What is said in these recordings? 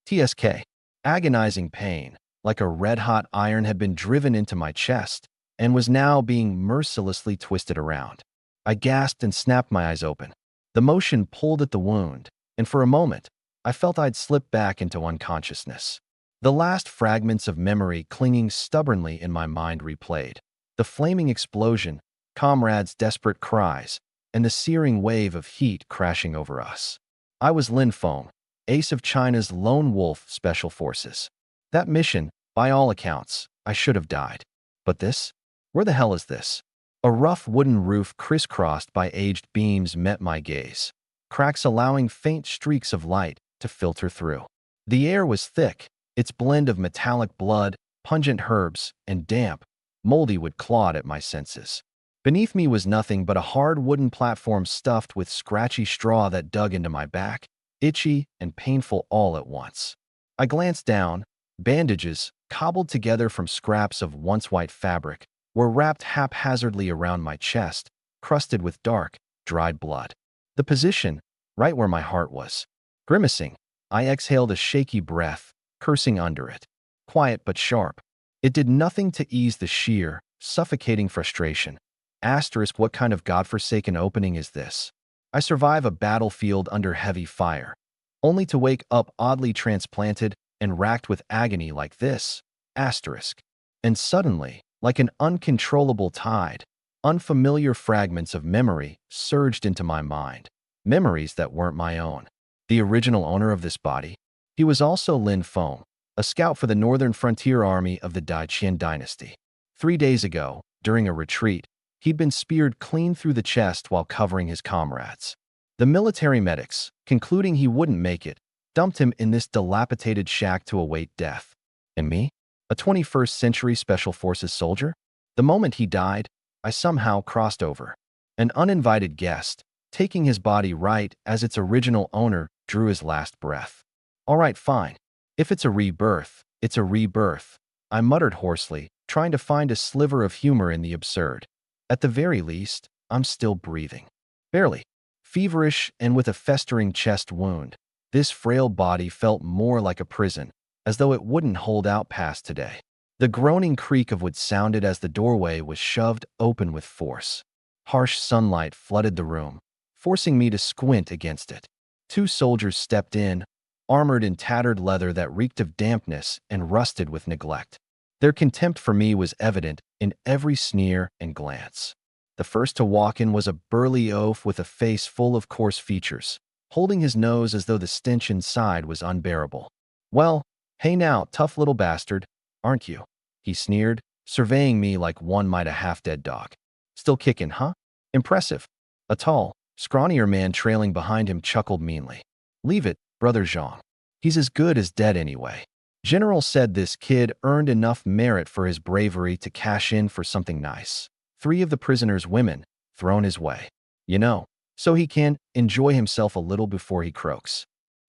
TSK. Agonizing pain, like a red-hot iron, had been driven into my chest and was now being mercilessly twisted around. I gasped and snapped my eyes open. The motion pulled at the wound, and for a moment, I felt I'd slipped back into unconsciousness. The last fragments of memory clinging stubbornly in my mind replayed. The flaming explosion, comrades' desperate cries, and the searing wave of heat crashing over us. I was Lin Feng, ace of China's lone wolf special forces. That mission, by all accounts, I should have died. But this? Where the hell is this? A rough wooden roof crisscrossed by aged beams met my gaze, cracks allowing faint streaks of light to filter through. The air was thick, its blend of metallic blood, pungent herbs, and damp, moldy wood clawed at my senses. Beneath me was nothing but a hard wooden platform stuffed with scratchy straw that dug into my back, itchy and painful all at once. I glanced down. Bandages, cobbled together from scraps of once white fabric, were wrapped haphazardly around my chest, crusted with dark, dried blood. The position, right where my heart was. Grimacing, I exhaled a shaky breath, cursing under it. Quiet but sharp. It did nothing to ease the sheer, suffocating frustration. Asterisk, what kind of godforsaken opening is this? I survive a battlefield under heavy fire, only to wake up oddly transplanted and racked with agony like this. Asterisk. And suddenly, like an uncontrollable tide, unfamiliar fragments of memory surged into my mind. Memories that weren't my own. The original owner of this body? He was also Lin Feng, a scout for the Northern Frontier Army of the Daiqian dynasty. 3 days ago, during a retreat, he'd been speared clean through the chest while covering his comrades. The military medics, concluding he wouldn't make it, dumped him in this dilapidated shack to await death. And me? A 21st century Special Forces soldier? The moment he died, I somehow crossed over. An uninvited guest, taking his body right as its original owner drew his last breath. All right, fine. If it's a rebirth, it's a rebirth, I muttered hoarsely, trying to find a sliver of humor in the absurd. At the very least, I'm still breathing. Barely. Feverish and with a festering chest wound, this frail body felt more like a prison, as though it wouldn't hold out past today. The groaning creak of wood sounded as the doorway was shoved open with force. Harsh sunlight flooded the room, forcing me to squint against it. 2 soldiers stepped in, armored in tattered leather that reeked of dampness and rusted with neglect. Their contempt for me was evident in every sneer and glance. The first to walk in was a burly oaf with a face full of coarse features, holding his nose as though the stench inside was unbearable. "Well, hey now, tough little bastard, aren't you?" he sneered, surveying me like one might a half-dead dog. "Still kicking, huh? Impressive." A tall, scrawnier man trailing behind him chuckled meanly. "Leave it, Brother Zhang. He's as good as dead anyway. General said this kid earned enough merit for his bravery to cash in for something nice. 3 of the prisoners' women thrown his way. You know, so he can enjoy himself a little before he croaks.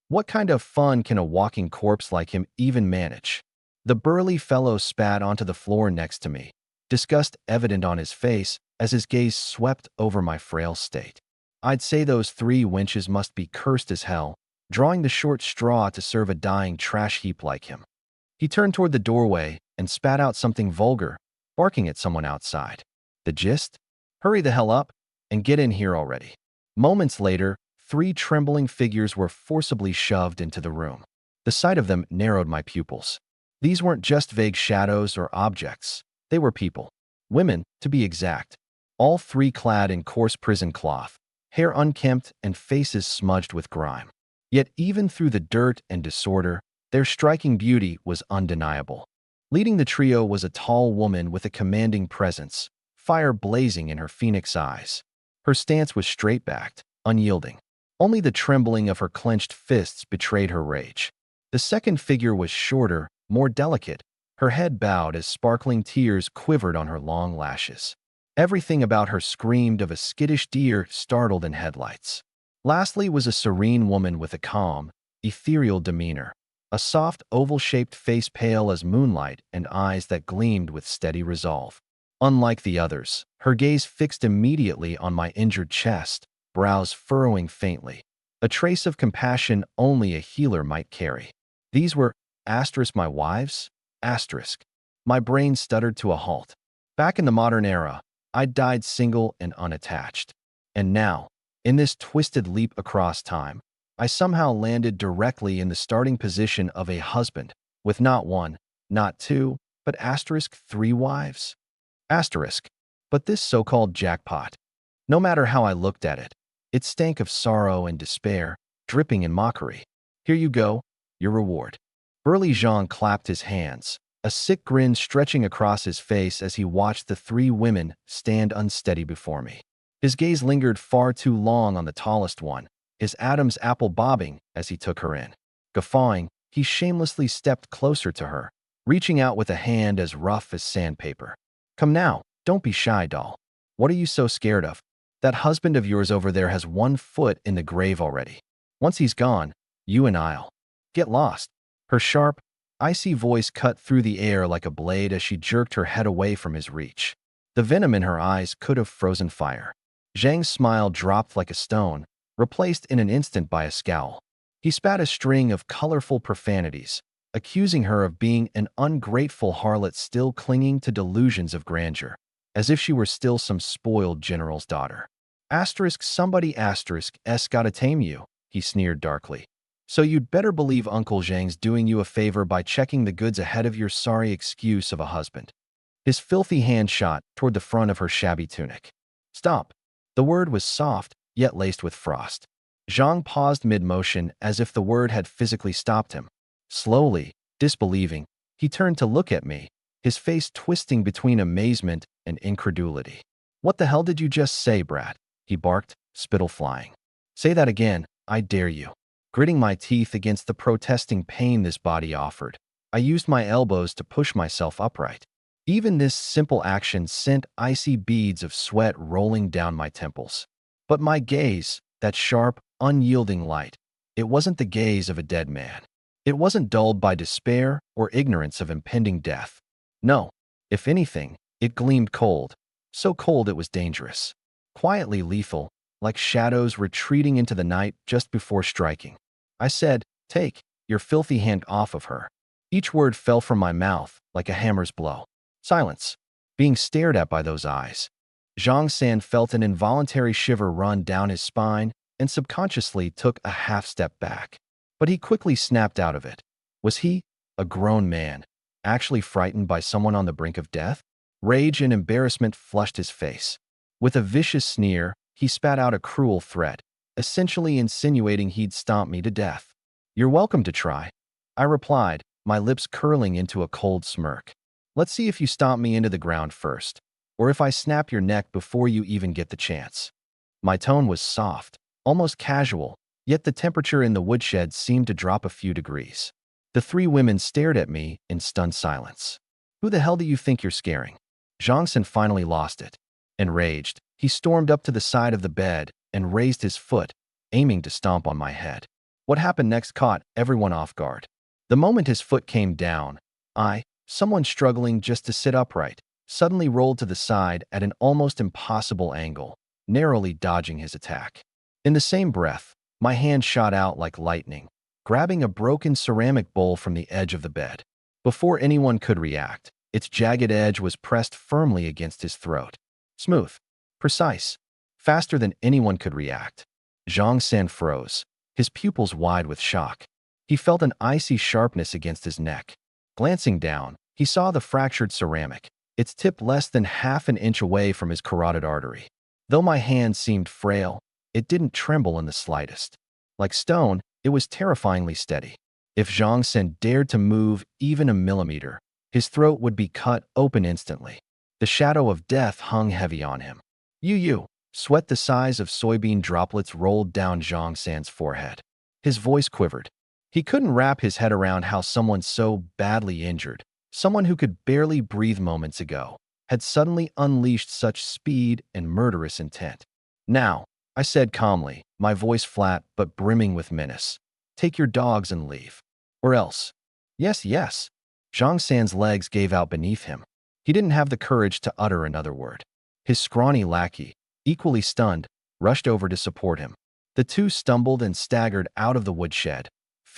What kind of fun can a walking corpse like him even manage?" The burly fellow spat onto the floor next to me, disgust evident on his face as his gaze swept over my frail state. I'd say those 3 wenches must be cursed as hell, drawing the short straw to serve a dying trash heap like him. He turned toward the doorway and spat out something vulgar, barking at someone outside. The gist? Hurry the hell up and get in here already. Moments later, 3 trembling figures were forcibly shoved into the room. The sight of them narrowed my pupils. These weren't just vague shadows or objects. They were people. Women, to be exact. All 3 clad in coarse prison cloth, hair unkempt and faces smudged with grime. Yet even through the dirt and disorder, their striking beauty was undeniable. Leading the trio was a tall woman with a commanding presence, fire blazing in her phoenix eyes. Her stance was straight-backed, unyielding. Only the trembling of her clenched fists betrayed her rage. The second figure was shorter, more delicate, her head bowed as sparkling tears quivered on her long lashes. Everything about her screamed of a skittish deer startled in headlights. Lastly was a serene woman with a calm, ethereal demeanor, a soft, oval-shaped face pale as moonlight and eyes that gleamed with steady resolve. Unlike the others, her gaze fixed immediately on my injured chest, brows furrowing faintly, a trace of compassion only a healer might carry. These were asterisk my wives? Asterisk. My brain stuttered to a halt. Back in the modern era, I died single and unattached. And now, in this twisted leap across time, I somehow landed directly in the starting position of a husband, with not one, not two, but asterisk 3 wives. Asterisk. But this so-called jackpot, no matter how I looked at it, it stank of sorrow and despair, dripping in mockery. Here you go, your reward. Burly Jean clapped his hands, a sick grin stretching across his face as he watched the 3 women stand unsteady before me. His gaze lingered far too long on the tallest one, his Adam's apple bobbing as he took her in. Guffawing, he shamelessly stepped closer to her, reaching out with a hand as rough as sandpaper. Come now, don't be shy, doll. What are you so scared of? That husband of yours over there has 1 foot in the grave already. Once he's gone, you and I'll get lost. Her sharp, icy voice cut through the air like a blade as she jerked her head away from his reach. The venom in her eyes could have frozen fire. Zhang's smile dropped like a stone, replaced in an instant by a scowl. He spat a string of colorful profanities, accusing her of being an ungrateful harlot still clinging to delusions of grandeur, as if she were still some spoiled general's daughter. Asterisk somebody asterisk s gotta tame you, he sneered darkly. So you'd better believe Uncle Zhang's doing you a favor by checking the goods ahead of your sorry excuse of a husband. His filthy hand shot toward the front of her shabby tunic. Stop. The word was soft, yet laced with frost. Zhang paused mid-motion as if the word had physically stopped him. Slowly, disbelieving, he turned to look at me, his face twisting between amazement and incredulity. What the hell did you just say, brat? He barked, spittle flying. Say that again, I dare you. Gritting my teeth against the protesting pain this body offered, I used my elbows to push myself upright. Even this simple action sent icy beads of sweat rolling down my temples. But my gaze, that sharp, unyielding light, it wasn't the gaze of a dead man. It wasn't dulled by despair or ignorance of impending death. No, if anything, it gleamed cold, so cold it was dangerous. Quietly lethal, like shadows retreating into the night just before striking. I said, take your filthy hand off of her. Each word fell from my mouth like a hammer's blow. Silence. Being stared at by those eyes. Zhang San felt an involuntary shiver run down his spine and subconsciously took a half step back. But he quickly snapped out of it. Was he, a grown man, actually frightened by someone on the brink of death? Rage and embarrassment flushed his face. With a vicious sneer, he spat out a cruel threat, essentially insinuating he'd stomp me to death. You're welcome to try, I replied, my lips curling into a cold smirk. Let's see if you stomp me into the ground first, or if I snap your neck before you even get the chance. My tone was soft, almost casual, yet the temperature in the woodshed seemed to drop a few degrees. The 3 women stared at me in stunned silence. Who the hell do you think you're scaring? Zhangsen finally lost it. Enraged, he stormed up to the side of the bed and raised his foot, aiming to stomp on my head. What happened next caught everyone off guard. The moment his foot came down, someone struggling just to sit upright, suddenly rolled to the side at an almost impossible angle, narrowly dodging his attack. In the same breath, my hand shot out like lightning, grabbing a broken ceramic bowl from the edge of the bed. Before anyone could react, its jagged edge was pressed firmly against his throat. Smooth, precise, faster than anyone could react. Zhang San froze, his pupils wide with shock. He felt an icy sharpness against his neck. Glancing down, he saw the fractured ceramic, its tip less than half an inch away from his carotid artery. Though my hand seemed frail, it didn't tremble in the slightest. Like stone, it was terrifyingly steady. If Zhang Sen dared to move even a millimeter, his throat would be cut open instantly. The shadow of death hung heavy on him. Sweat the size of soybean droplets rolled down Zhang San's forehead. His voice quivered. He couldn't wrap his head around how someone so badly injured, someone who could barely breathe moments ago, had suddenly unleashed such speed and murderous intent. Now, I said calmly, my voice flat but brimming with menace, take your dogs and leave. Or else. Yes, yes. Zhang San's legs gave out beneath him. He didn't have the courage to utter another word. His scrawny lackey, equally stunned, rushed over to support him. The 2 stumbled and staggered out of the woodshed,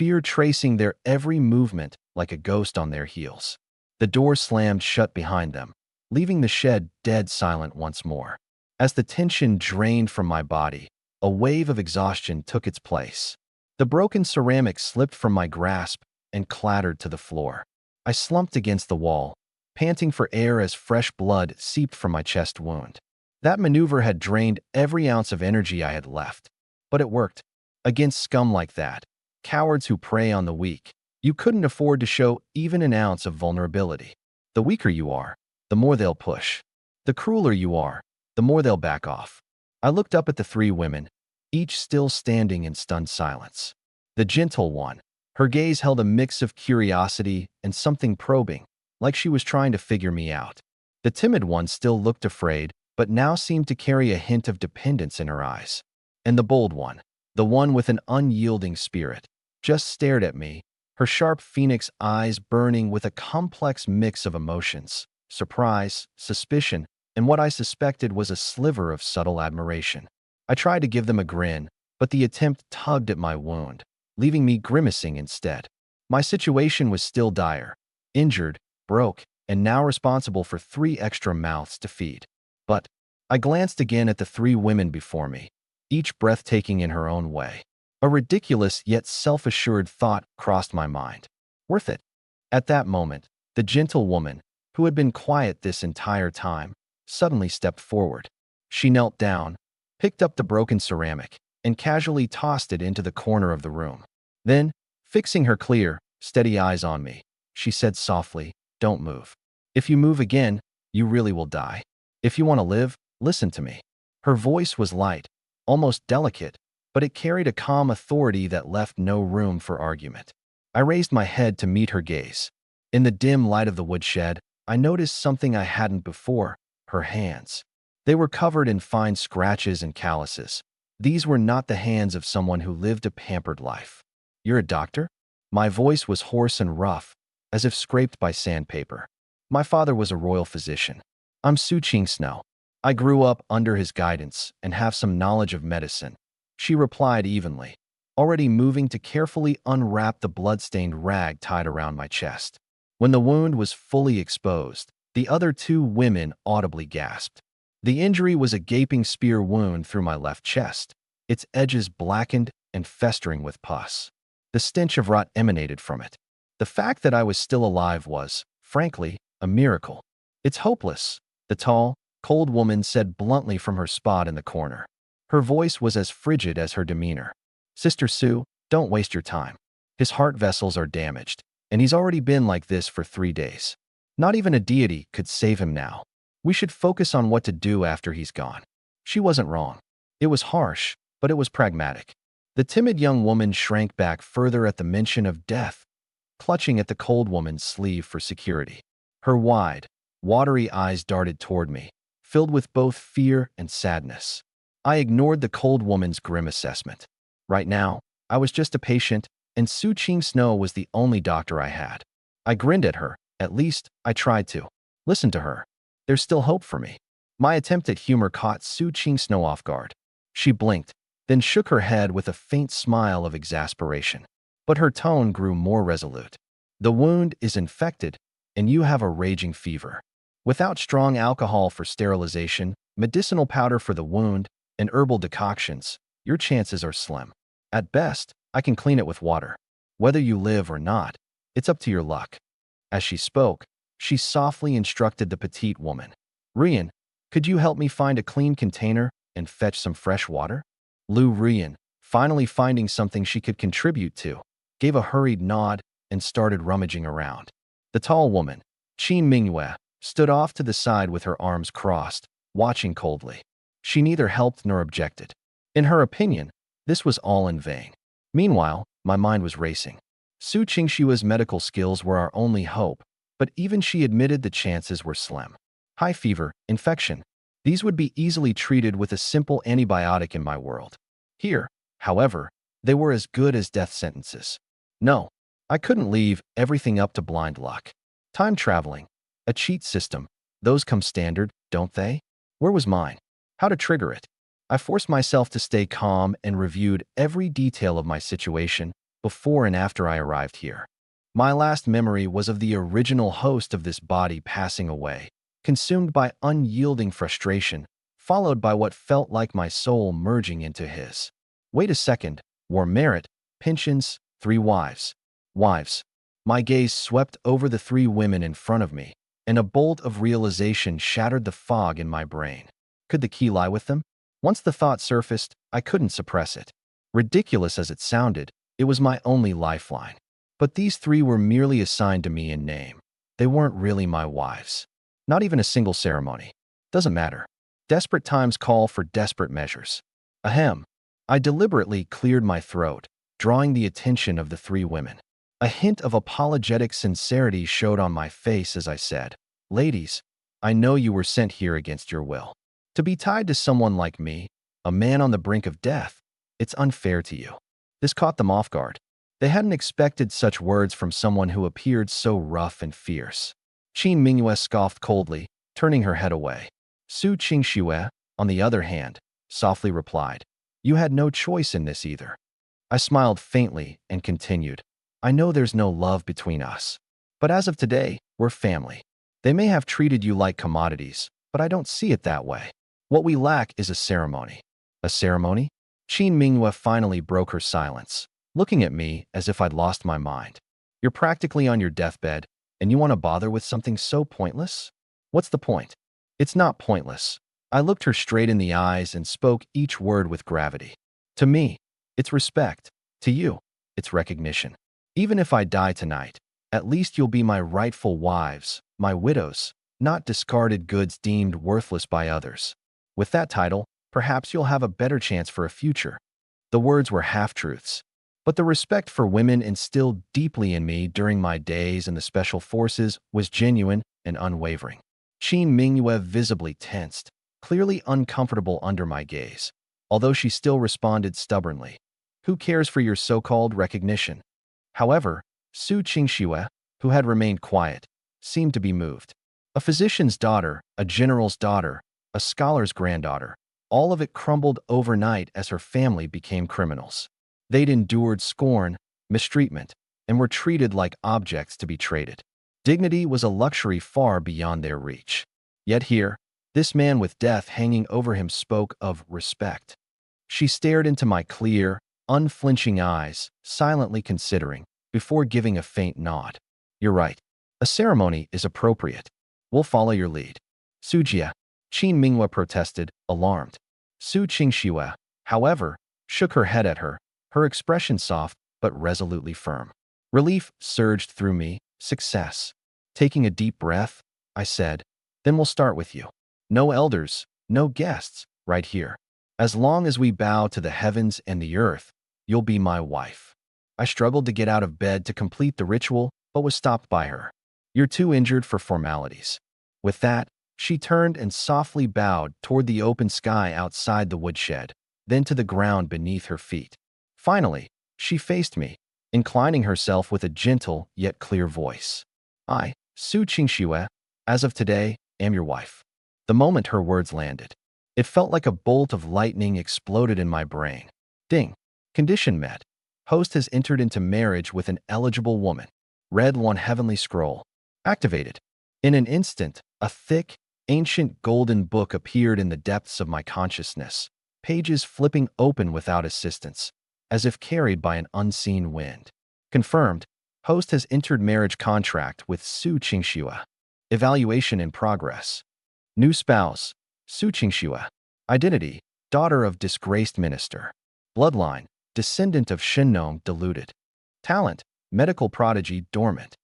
fear tracing their every movement like a ghost on their heels. The door slammed shut behind them, leaving the shed dead silent once more. As the tension drained from my body, a wave of exhaustion took its place. The broken ceramic slipped from my grasp and clattered to the floor. I slumped against the wall, panting for air as fresh blood seeped from my chest wound. That maneuver had drained every ounce of energy I had left. But it worked. Against scum like that, cowards who prey on the weak, you couldn't afford to show even an ounce of vulnerability. The weaker you are, the more they'll push. The crueler you are, the more they'll back off. I looked up at the three women, each still standing in stunned silence. The gentle one, her gaze held a mix of curiosity and something probing, like she was trying to figure me out. The timid one still looked afraid, but now seemed to carry a hint of dependence in her eyes. And the bold one, the one with an unyielding spirit, just stared at me, her sharp phoenix eyes burning with a complex mix of emotions, surprise, suspicion, and what I suspected was a sliver of subtle admiration. I tried to give them a grin, but the attempt tugged at my wound, leaving me grimacing instead. My situation was still dire, injured, broke, and now responsible for 3 extra mouths to feed. But I glanced again at the 3 women before me, each breathtaking in her own way. A ridiculous yet self-assured thought crossed my mind. Worth it. At that moment, the gentle woman, who had been quiet this entire time, suddenly stepped forward. She knelt down, picked up the broken ceramic, and casually tossed it into the corner of the room. Then, fixing her clear, steady eyes on me, she said softly, "Don't move. If you move again, you really will die. If you want to live, listen to me." Her voice was light, almost delicate, but it carried a calm authority that left no room for argument. I raised my head to meet her gaze. In the dim light of the woodshed, I noticed something I hadn't before: her hands. They were covered in fine scratches and calluses. These were not the hands of someone who lived a pampered life. "You're a doctor?" My voice was hoarse and rough, as if scraped by sandpaper. "My father was a royal physician. I'm Su-Ching Snow. I grew up under his guidance and have some knowledge of medicine," she replied evenly, already moving to carefully unwrap the blood-stained rag tied around my chest. When the wound was fully exposed, the other 2 women audibly gasped. The injury was a gaping spear wound through my left chest, its edges blackened and festering with pus. The stench of rot emanated from it. The fact that I was still alive was, frankly, a miracle. "It's hopeless," the tall, cold woman said bluntly from her spot in the corner. Her voice was as frigid as her demeanor. "Sister Sue, don't waste your time. His heart vessels are damaged, and he's already been like this for 3 days. Not even a deity could save him now. We should focus on what to do after he's gone." She wasn't wrong. It was harsh, but it was pragmatic. The timid young woman shrank back further at the mention of death, clutching at the cold woman's sleeve for security. Her wide, watery eyes darted toward me, filled with both fear and sadness. I ignored the cold woman's grim assessment. Right now, I was just a patient, and Su-Ching Snow was the only doctor I had. I grinned at her. At least, I tried to. Listen to her. There's still hope for me. My attempt at humor caught Su-Ching Snow off guard. She blinked, then shook her head with a faint smile of exasperation. But her tone grew more resolute. "The wound is infected, and you have a raging fever. Without strong alcohol for sterilization, medicinal powder for the wound, and herbal decoctions, your chances are slim. At best, I can clean it with water. Whether you live or not, it's up to your luck." As she spoke, she softly instructed the petite woman. "Rian, could you help me find a clean container and fetch some fresh water?" Lu Rian, finally finding something she could contribute to, gave a hurried nod and started rummaging around. The tall woman, Qin Mingyue, stood off to the side with her arms crossed, watching coldly. She neither helped nor objected. In her opinion, this was all in vain. Meanwhile, my mind was racing. Su Qingshua's medical skills were our only hope, but even she admitted the chances were slim. High fever, infection. These would be easily treated with a simple antibiotic in my world. Here, however, they were as good as death sentences. No, I couldn't leave everything up to blind luck. Time traveling, a cheat system, those come standard, don't they? Where was mine? How to trigger it? I forced myself to stay calm and reviewed every detail of my situation, before and after I arrived here. My last memory was of the original host of this body passing away, consumed by unyielding frustration, followed by what felt like my soul merging into his. Wait a second, war merit, pensions, 3 wives. Wives. My gaze swept over the 3 women in front of me, and a bolt of realization shattered the fog in my brain. Could the key lie with them? Once the thought surfaced, I couldn't suppress it. Ridiculous as it sounded, it was my only lifeline. But these 3 were merely assigned to me in name. They weren't really my wives. Not even a single ceremony. Doesn't matter. Desperate times call for desperate measures. Ahem. I deliberately cleared my throat, drawing the attention of the 3 women. A hint of apologetic sincerity showed on my face as I said, "Ladies, I know you were sent here against your will. To be tied to someone like me, a man on the brink of death, it's unfair to you." This caught them off guard. They hadn't expected such words from someone who appeared so rough and fierce. Qin Mingyue scoffed coldly, turning her head away. Su Qingxue, on the other hand, softly replied, "You had no choice in this either." I smiled faintly and continued, "I know there's no love between us. But as of today, we're family. They may have treated you like commodities, but I don't see it that way. What we lack is a ceremony." "A ceremony?" Qin Mingyue finally broke her silence, looking at me as if I'd lost my mind. "You're practically on your deathbed, and you want to bother with something so pointless? What's the point?" "It's not pointless." I looked her straight in the eyes and spoke each word with gravity. "To me, it's respect. To you, it's recognition. Even if I die tonight, at least you'll be my rightful wives, my widows, not discarded goods deemed worthless by others. With that title, perhaps you'll have a better chance for a future." The words were half-truths, but the respect for women instilled deeply in me during my days in the Special Forces was genuine and unwavering. Qin Mingyue visibly tensed, clearly uncomfortable under my gaze, although she still responded stubbornly, "Who cares for your so-called recognition?" However, Su Qingxue, who had remained quiet, seemed to be moved. A physician's daughter, a general's daughter, a scholar's granddaughter, all of it crumbled overnight as her family became criminals. They'd endured scorn, mistreatment, and were treated like objects to be traded. Dignity was a luxury far beyond their reach. Yet here, this man with death hanging over him spoke of respect. She stared into my clear, unflinching eyes, silently considering, before giving a faint nod. "You're right. A ceremony is appropriate. We'll follow your lead." "Sujia," Qin Mingyue protested, alarmed. Su Qingxue, however, shook her head at her, her expression soft but resolutely firm. Relief surged through me. "Success." Taking a deep breath, I said, "Then we'll start with you. No elders, no guests, right here. As long as we bow to the heavens and the earth, you'll be my wife." I struggled to get out of bed to complete the ritual, but was stopped by her. "You're too injured for formalities." With that, she turned and softly bowed toward the open sky outside the woodshed, then to the ground beneath her feet. Finally, she faced me, inclining herself with a gentle yet clear voice. "I, Su Qingxue, as of today, am your wife." The moment her words landed, it felt like a bolt of lightning exploded in my brain. Ding. Condition met. Host has entered into marriage with an eligible woman. Read one heavenly scroll. Activated. In an instant, a thick, ancient golden book appeared in the depths of my consciousness, pages flipping open without assistance, as if carried by an unseen wind. Confirmed. Host has entered marriage contract with Su Qingxue. Evaluation in progress. New spouse, Su Qingxue. Identity, daughter of disgraced minister. Bloodline, descendant of Shinnong deluded. Talent, medical prodigy dormant.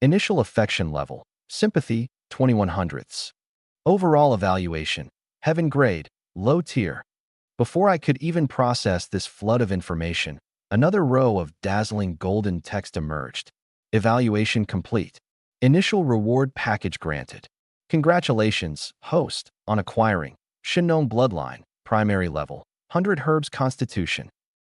Initial affection level, sympathy, 2100ths. Overall evaluation, heaven grade, low tier. Before I could even process this flood of information, another row of dazzling golden text emerged. Evaluation complete. Initial reward package granted. Congratulations, host, on acquiring Shinnong bloodline, primary level, 100 herbs constitution.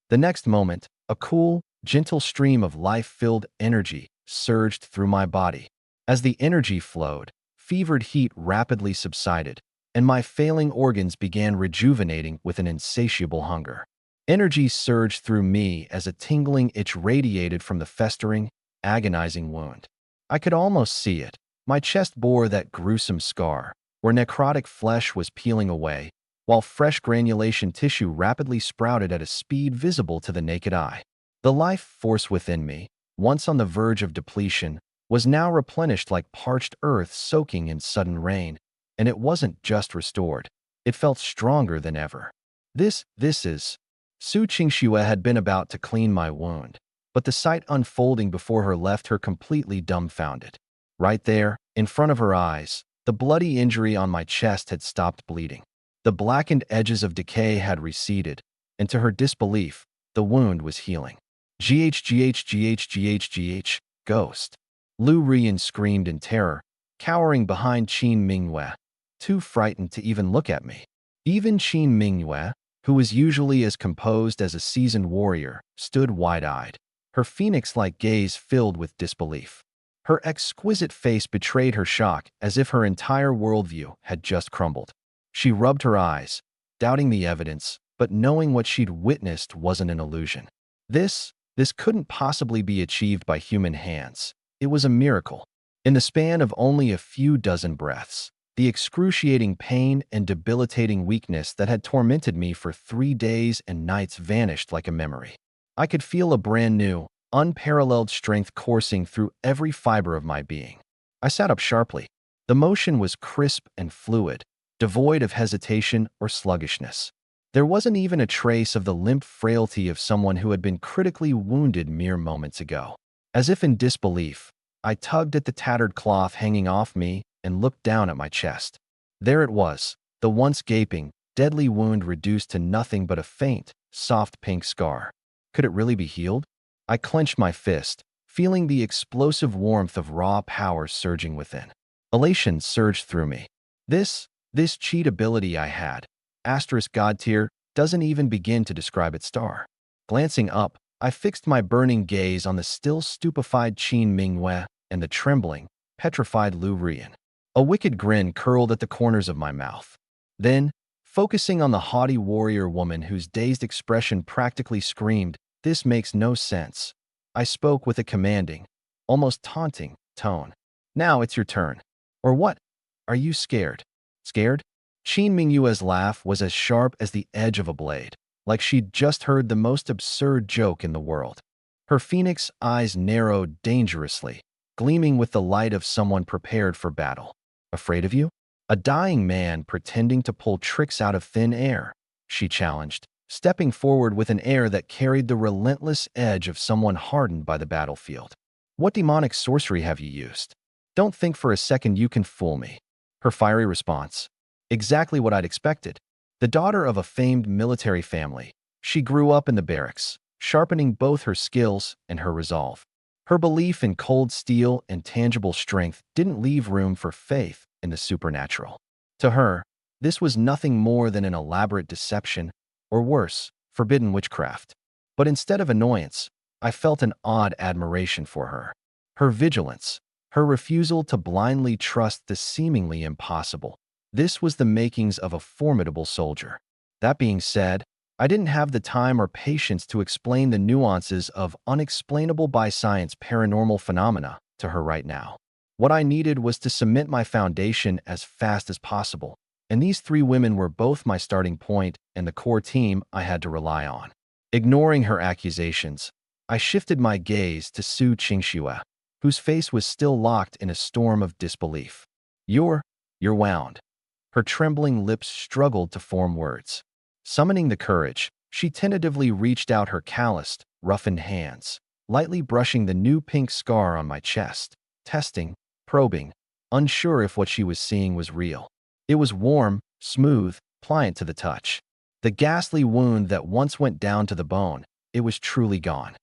The next moment, a cool, gentle stream of life-filled energy surged through my body. As the energy flowed, fevered heat rapidly subsided, and my failing organs began rejuvenating with an insatiable hunger. Energy surged through me as a tingling itch radiated from the festering, agonizing wound. I could almost see it. My chest bore that gruesome scar, where necrotic flesh was peeling away, while fresh granulation tissue rapidly sprouted at a speed visible to the naked eye. The life force within me, once on the verge of depletion, was now replenished like parched earth soaking in sudden rain, and it wasn't just restored. It felt stronger than ever. This is... Su Qingxue had been about to clean my wound, but the sight unfolding before her left her completely dumbfounded. Right there, in front of her eyes, the bloody injury on my chest had stopped bleeding. The blackened edges of decay had receded, and to her disbelief, the wound was healing. GHGHGHGHGH, ghost. Lu Rian screamed in terror, cowering behind Qin Mingyue, too frightened to even look at me. Even Qin Mingyue, who was usually as composed as a seasoned warrior, stood wide-eyed, her phoenix-like gaze filled with disbelief. Her exquisite face betrayed her shock as if her entire worldview had just crumbled. She rubbed her eyes, doubting the evidence, but knowing what she'd witnessed wasn't an illusion. This couldn't possibly be achieved by human hands. It was a miracle. In the span of only a few dozen breaths, the excruciating pain and debilitating weakness that had tormented me for 3 days and nights vanished like a memory. I could feel a brand new, unparalleled strength coursing through every fiber of my being. I sat up sharply. The motion was crisp and fluid, devoid of hesitation or sluggishness. There wasn't even a trace of the limp frailty of someone who had been critically wounded mere moments ago. As if in disbelief, I tugged at the tattered cloth hanging off me and looked down at my chest. There it was, the once gaping, deadly wound reduced to nothing but a faint, soft pink scar. Could it really be healed? I clenched my fist, feeling the explosive warmth of raw power surging within. Elation surged through me. This cheat ability I had, asterisk god tier, doesn't even begin to describe its star. Glancing up, I fixed my burning gaze on the still stupefied Qin Mingyue and the trembling, petrified Lu Rian. A wicked grin curled at the corners of my mouth. Then, focusing on the haughty warrior woman whose dazed expression practically screamed, "This makes no sense," I spoke with a commanding, almost taunting, tone. "Now it's your turn. Or what? Are you scared?" Scared? Qin Mingyue's laugh was as sharp as the edge of a blade, like she'd just heard the most absurd joke in the world. Her phoenix eyes narrowed dangerously, gleaming with the light of someone prepared for battle. "Afraid of you? A dying man pretending to pull tricks out of thin air," she challenged, stepping forward with an air that carried the relentless edge of someone hardened by the battlefield. "What demonic sorcery have you used? Don't think for a second you can fool me." Her fiery response. Exactly what I'd expected. The daughter of a famed military family, she grew up in the barracks, sharpening both her skills and her resolve. Her belief in cold steel and tangible strength didn't leave room for faith in the supernatural. To her, this was nothing more than an elaborate deception, or worse, forbidden witchcraft. But instead of annoyance, I felt an odd admiration for her. Her vigilance, her refusal to blindly trust the seemingly impossible. This was the makings of a formidable soldier. That being said, I didn't have the time or patience to explain the nuances of unexplainable by science paranormal phenomena to her right now. What I needed was to cement my foundation as fast as possible, and these 3 women were both my starting point and the core team I had to rely on. Ignoring her accusations, I shifted my gaze to Su Qingxue, whose face was still locked in a storm of disbelief. You're wound." Her trembling lips struggled to form words. Summoning the courage, she tentatively reached out her calloused, roughened hands, lightly brushing the new pink scar on my chest, testing, probing, unsure if what she was seeing was real. It was warm, smooth, pliant to the touch. The ghastly wound that once went down to the bone, it was truly gone.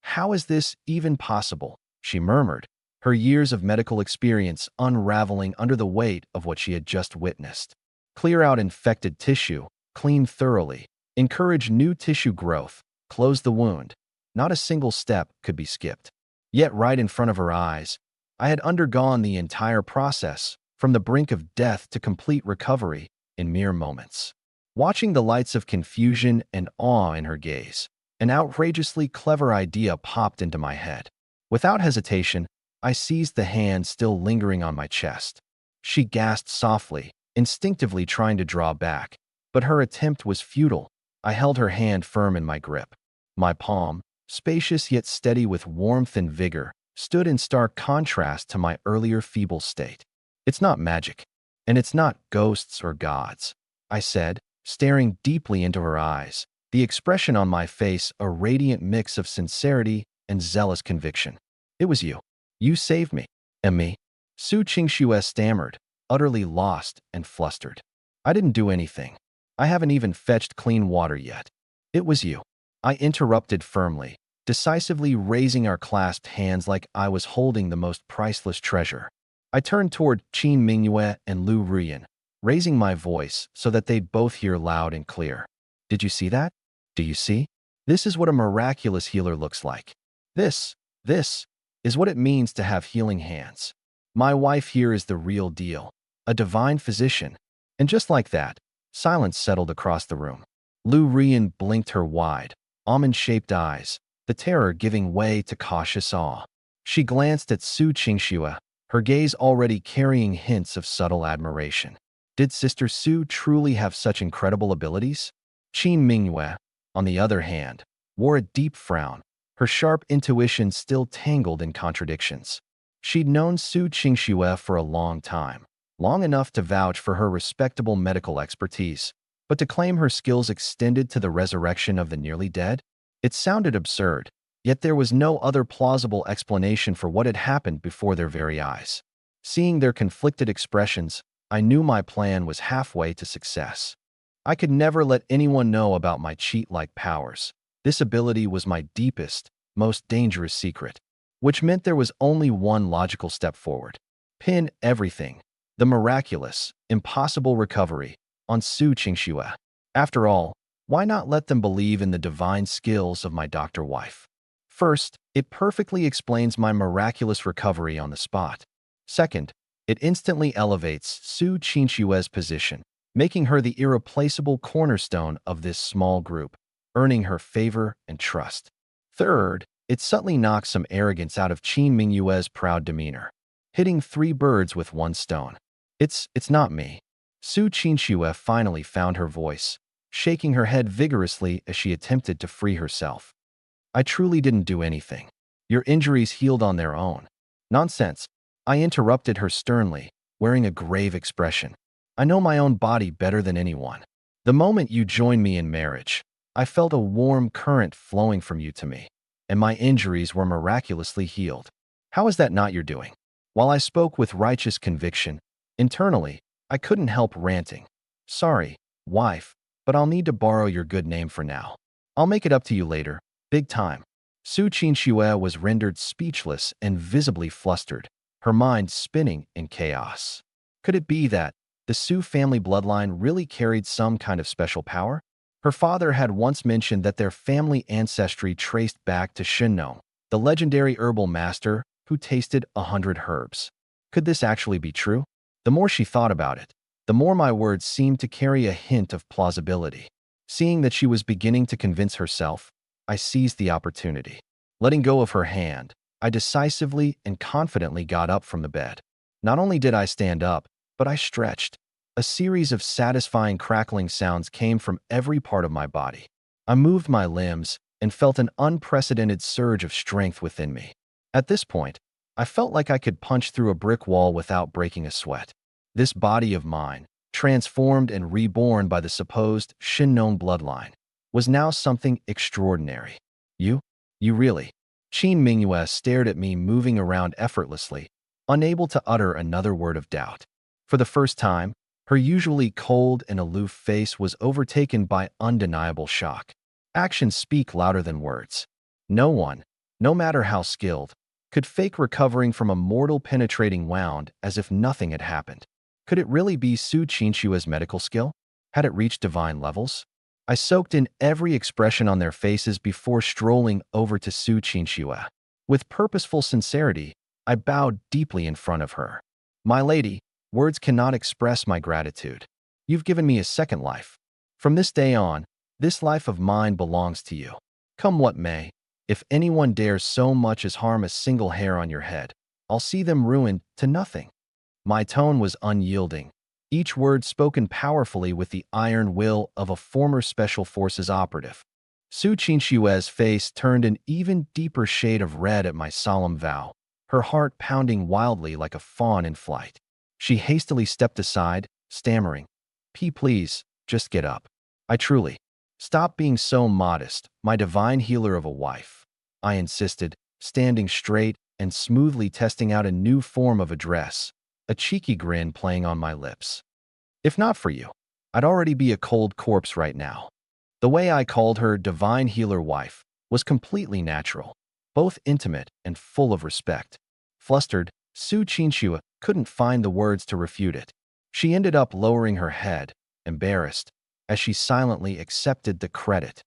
How is this even possible?" she murmured, her years of medical experience unraveling under the weight of what she had just witnessed. "Clear out infected tissue, clean thoroughly, encourage new tissue growth, close the wound." Not a single step could be skipped. Yet right in front of her eyes, I had undergone the entire process, from the brink of death to complete recovery, in mere moments. Watching the lights of confusion and awe in her gaze, an outrageously clever idea popped into my head. Without hesitation, I seized the hand still lingering on my chest. She gasped softly, instinctively trying to draw back, but her attempt was futile. I held her hand firm in my grip. My palm, spacious yet steady with warmth and vigor, stood in stark contrast to my earlier feeble state. "It's not magic, and it's not ghosts or gods," I said, staring deeply into her eyes, the expression on my face a radiant mix of sincerity and zealous conviction. "It was you. You saved me." "And me?" Su Qingxue stammered, utterly lost and flustered. "I didn't do anything. I haven't even fetched clean water yet." "It was you," I interrupted firmly, decisively raising our clasped hands like I was holding the most priceless treasure. I turned toward Qin Mingyue and Lu Ruyan, raising my voice so that they'd both hear loud and clear. "Did you see that? Do you see? This is what a miraculous healer looks like. This is what it means to have healing hands. My wife here is the real deal, a divine physician." And just like that, silence settled across the room. Lu Ruyan blinked her wide, almond-shaped eyes, the terror giving way to cautious awe. She glanced at Su Qingxue, her gaze already carrying hints of subtle admiration. Did Sister Su truly have such incredible abilities? Qin Mingyue, on the other hand, wore a deep frown, her sharp intuition still tangled in contradictions. She'd known Su Qingxue for a long time, long enough to vouch for her respectable medical expertise, but to claim her skills extended to the resurrection of the nearly dead? It sounded absurd, yet there was no other plausible explanation for what had happened before their very eyes. Seeing their conflicted expressions, I knew my plan was halfway to success. I could never let anyone know about my cheat-like powers. This ability was my deepest, most dangerous secret, which meant there was only one logical step forward. Pin everything, the miraculous, impossible recovery, on Su Qingxue. After all, why not let them believe in the divine skills of my doctor wife? First, it perfectly explains my miraculous recovery on the spot. Second, it instantly elevates Su Qingxue's position, making her the irreplaceable cornerstone of this small group, earning her favor and trust. Third, it subtly knocks some arrogance out of Qin Mingyue's proud demeanor, hitting three birds with one stone. It's not me." Su Qingxue finally found her voice, shaking her head vigorously as she attempted to free herself. "I truly didn't do anything. Your injuries healed on their own." "Nonsense," I interrupted her sternly, wearing a grave expression. "I know my own body better than anyone. The moment you joined me in marriage, I felt a warm current flowing from you to me, and my injuries were miraculously healed. How is that not your doing?" While I spoke with righteous conviction, internally, I couldn't help ranting. "Sorry, wife, but I'll need to borrow your good name for now. I'll make it up to you later, big time." Su Qingxue was rendered speechless and visibly flustered, her mind spinning in chaos. Could it be that the Su family bloodline really carried some kind of special power? Her father had once mentioned that their family ancestry traced back to Shinno, the legendary herbal master who tasted 100 herbs. Could this actually be true? The more she thought about it, the more my words seemed to carry a hint of plausibility. Seeing that she was beginning to convince herself, I seized the opportunity. Letting go of her hand, I decisively and confidently got up from the bed. Not only did I stand up, but I stretched. A series of satisfying crackling sounds came from every part of my body. I moved my limbs and felt an unprecedented surge of strength within me. At this point, I felt like I could punch through a brick wall without breaking a sweat. This body of mine, transformed and reborn by the supposed Shinnon bloodline, was now something extraordinary. You really?" Qin Mingyue stared at me, moving around effortlessly, unable to utter another word of doubt. For the first time, her usually cold and aloof face was overtaken by undeniable shock. Actions speak louder than words. No one, no matter how skilled, could fake recovering from a mortal penetrating wound as if nothing had happened. Could it really be Su Qingxue's medical skill? Had it reached divine levels? I soaked in every expression on their faces before strolling over to Su Qingxue. With purposeful sincerity, I bowed deeply in front of her. "My lady, words cannot express my gratitude. You've given me a second life. From this day on, this life of mine belongs to you. Come what may, if anyone dares so much as harm a single hair on your head, I'll see them ruined to nothing." My tone was unyielding, each word spoken powerfully with the iron will of a former Special Forces operative. Su Qinshue's face turned an even deeper shade of red at my solemn vow, her heart pounding wildly like a fawn in flight. She hastily stepped aside, stammering, Please, just get up. I truly. Stop being so modest, my divine healer of a wife," I insisted, standing straight and smoothly testing out a new form of address, a cheeky grin playing on my lips. "If not for you, I'd already be a cold corpse right now." The way I called her divine healer wife was completely natural, both intimate and full of respect. Flustered, Su Qinshu couldn't find the words to refute it. She ended up lowering her head, embarrassed, as she silently accepted the credit.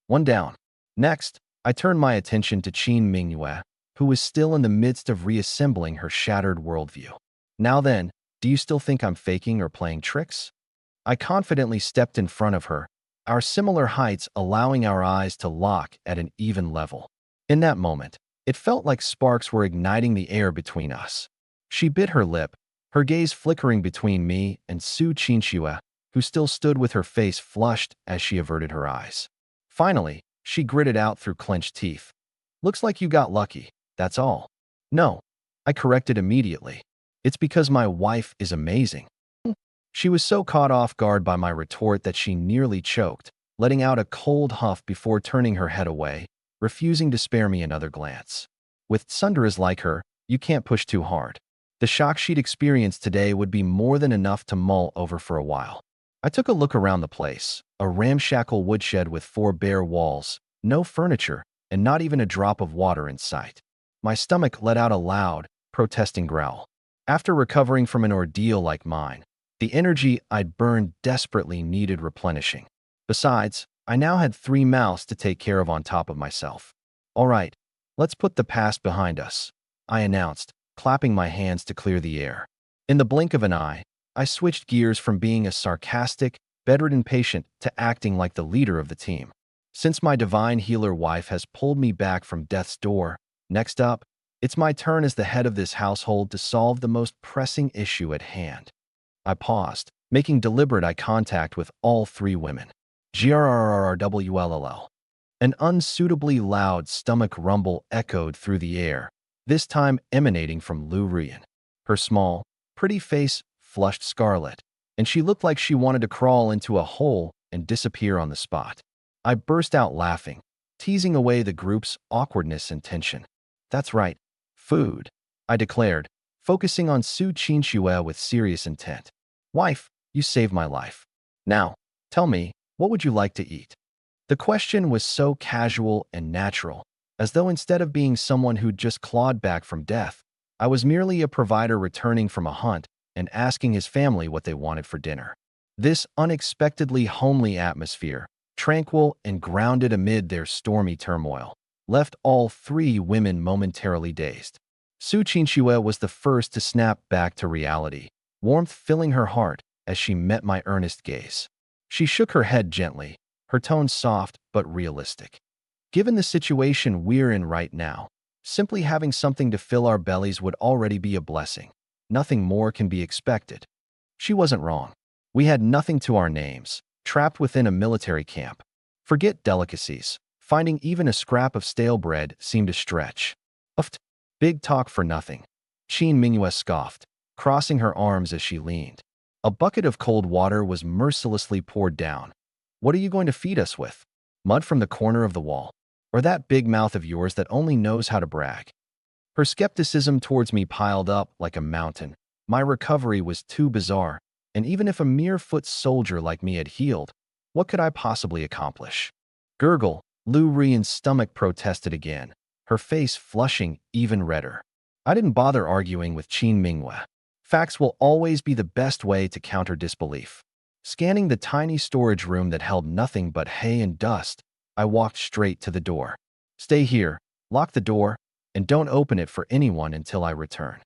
One down. Next, I turned my attention to Qin Mingyue, who was still in the midst of reassembling her shattered worldview. "Now then, do you still think I'm faking or playing tricks?" I confidently stepped in front of her, our similar heights allowing our eyes to lock at an even level. In that moment, it felt like sparks were igniting the air between us. She bit her lip, her gaze flickering between me and Su Qinshu, who still stood with her face flushed as she averted her eyes. Finally, she gritted out through clenched teeth, "Looks like you got lucky, that's all." "No," I corrected immediately. "It's because my wife is amazing." She was so caught off guard by my retort that she nearly choked, letting out a cold huff before turning her head away, refusing to spare me another glance. With tsunderas like her, you can't push too hard. The shock she'd experienced today would be more than enough to mull over for a while. I took a look around the place, a ramshackle woodshed with 4 bare walls, no furniture, and not even a drop of water in sight. My stomach let out a loud, protesting growl. After recovering from an ordeal like mine, the energy I'd burned desperately needed replenishing. Besides, I now had 3 mouths to take care of on top of myself. "All right, let's put the past behind us," I announced, clapping my hands to clear the air. In the blink of an eye, I switched gears from being a sarcastic, bedridden patient to acting like the leader of the team. Since my divine healer wife has pulled me back from death's door, next up, it's my turn as the head of this household to solve the most pressing issue at hand. I paused, making deliberate eye contact with all 3 women. Grrrrwll. An unsuitably loud stomach rumble echoed through the air, this time emanating from Lu Rian. Her small, pretty face flushed scarlet, and she looked like she wanted to crawl into a hole and disappear on the spot. I burst out laughing, teasing away the group's awkwardness and tension. "That's right, food," I declared, focusing on Su Qinshu with serious intent. "Wife, you saved my life. Now, tell me, what would you like to eat?" The question was so casual and natural, as though instead of being someone who'd just clawed back from death, I was merely a provider returning from a hunt and asking his family what they wanted for dinner. This unexpectedly homely atmosphere, tranquil and grounded amid their stormy turmoil, left all 3 women momentarily dazed. Su Qinshu was the first to snap back to reality, warmth filling her heart as she met my earnest gaze. She shook her head gently, her tone soft but realistic. "Given the situation we're in right now, simply having something to fill our bellies would already be a blessing. Nothing more can be expected." She wasn't wrong. We had nothing to our names, trapped within a military camp. Forget delicacies. Finding even a scrap of stale bread seemed a stretch. "Uft, big talk for nothing," Qin Mingyue scoffed, crossing her arms as she leaned. A bucket of cold water was mercilessly poured down. "What are you going to feed us with? Mud from the corner of the wall? Or that big mouth of yours that only knows how to brag?" Her skepticism towards me piled up like a mountain. My recovery was too bizarre, and even if a mere foot soldier like me had healed, what could I possibly accomplish? "Gurgle," Lu Rian's stomach protested again, her face flushing even redder. I didn't bother arguing with Qin Mingyue. Facts will always be the best way to counter disbelief. Scanning the tiny storage room that held nothing but hay and dust, I walked straight to the door. "Stay here, lock the door, and don't open it for anyone until I return."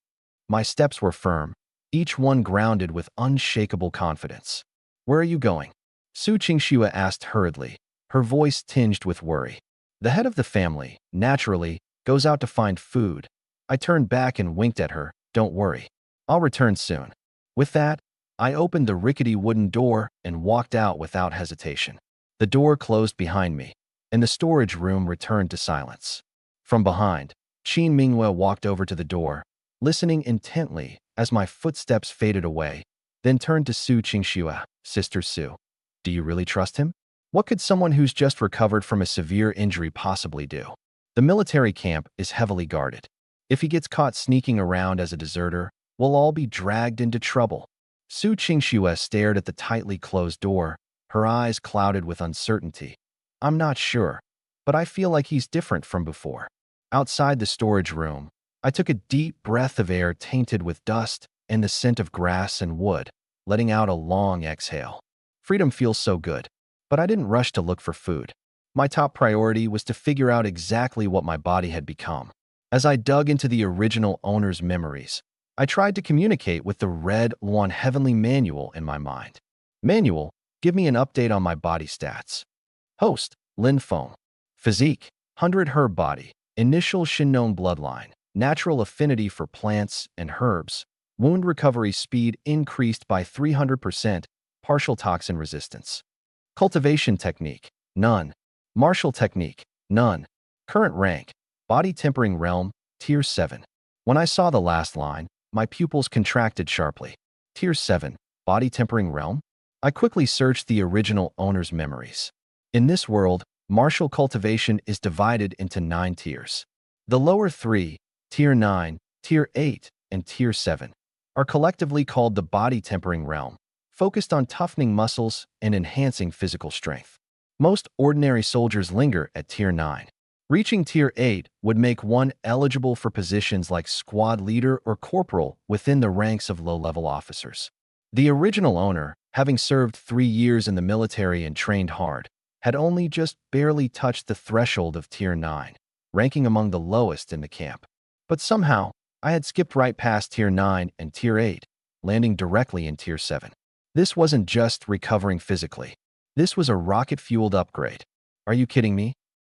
My steps were firm, each one grounded with unshakable confidence. "Where are you going?" Su Qingxue asked hurriedly, her voice tinged with worry. The head of the family, naturally, goes out to find food. I turned back and winked at her. Don't worry. I'll return soon. With that, I opened the rickety wooden door and walked out without hesitation. The door closed behind me, and the storage room returned to silence. From behind, Qin Minghua walked over to the door, listening intently as my footsteps faded away, then turned to Su Qingxue. Sister Su, do you really trust him? What could someone who's just recovered from a severe injury possibly do? The military camp is heavily guarded. If he gets caught sneaking around as a deserter, we'll all be dragged into trouble. Su Qingxue stared at the tightly closed door, her eyes clouded with uncertainty. I'm not sure, but I feel like he's different from before. Outside the storage room, I took a deep breath of air tainted with dust and the scent of grass and wood, letting out a long exhale. Freedom feels so good, but I didn't rush to look for food. My top priority was to figure out exactly what my body had become. As I dug into the original owner's memories, I tried to communicate with the Red One Heavenly Manual in my mind. Manual, give me an update on my body stats. Host, Lin Feng. Physique, 100 herb body. Initial Shinnon bloodline. Natural affinity for plants and herbs. Wound recovery speed increased by 300%. Partial toxin resistance. Cultivation technique, none. Martial technique, none. Current rank, body tempering realm, tier 7. When I saw the last line, my pupils contracted sharply. Tier 7, body tempering realm? I quickly searched the original owner's memories. In this world, martial cultivation is divided into 9 tiers. The lower 3, tier 9, tier 8, and tier 7, are collectively called the body tempering realm, focused on toughening muscles and enhancing physical strength. Most ordinary soldiers linger at tier 9. Reaching tier 8 would make one eligible for positions like squad leader or corporal within the ranks of low-level officers. The original owner, having served 3 years in the military and trained hard, had only just barely touched the threshold of tier 9, ranking among the lowest in the camp. But somehow, I had skipped right past tier 9 and tier 8, landing directly in tier 7. This wasn't just recovering physically. This was a rocket-fueled upgrade. Are you kidding me?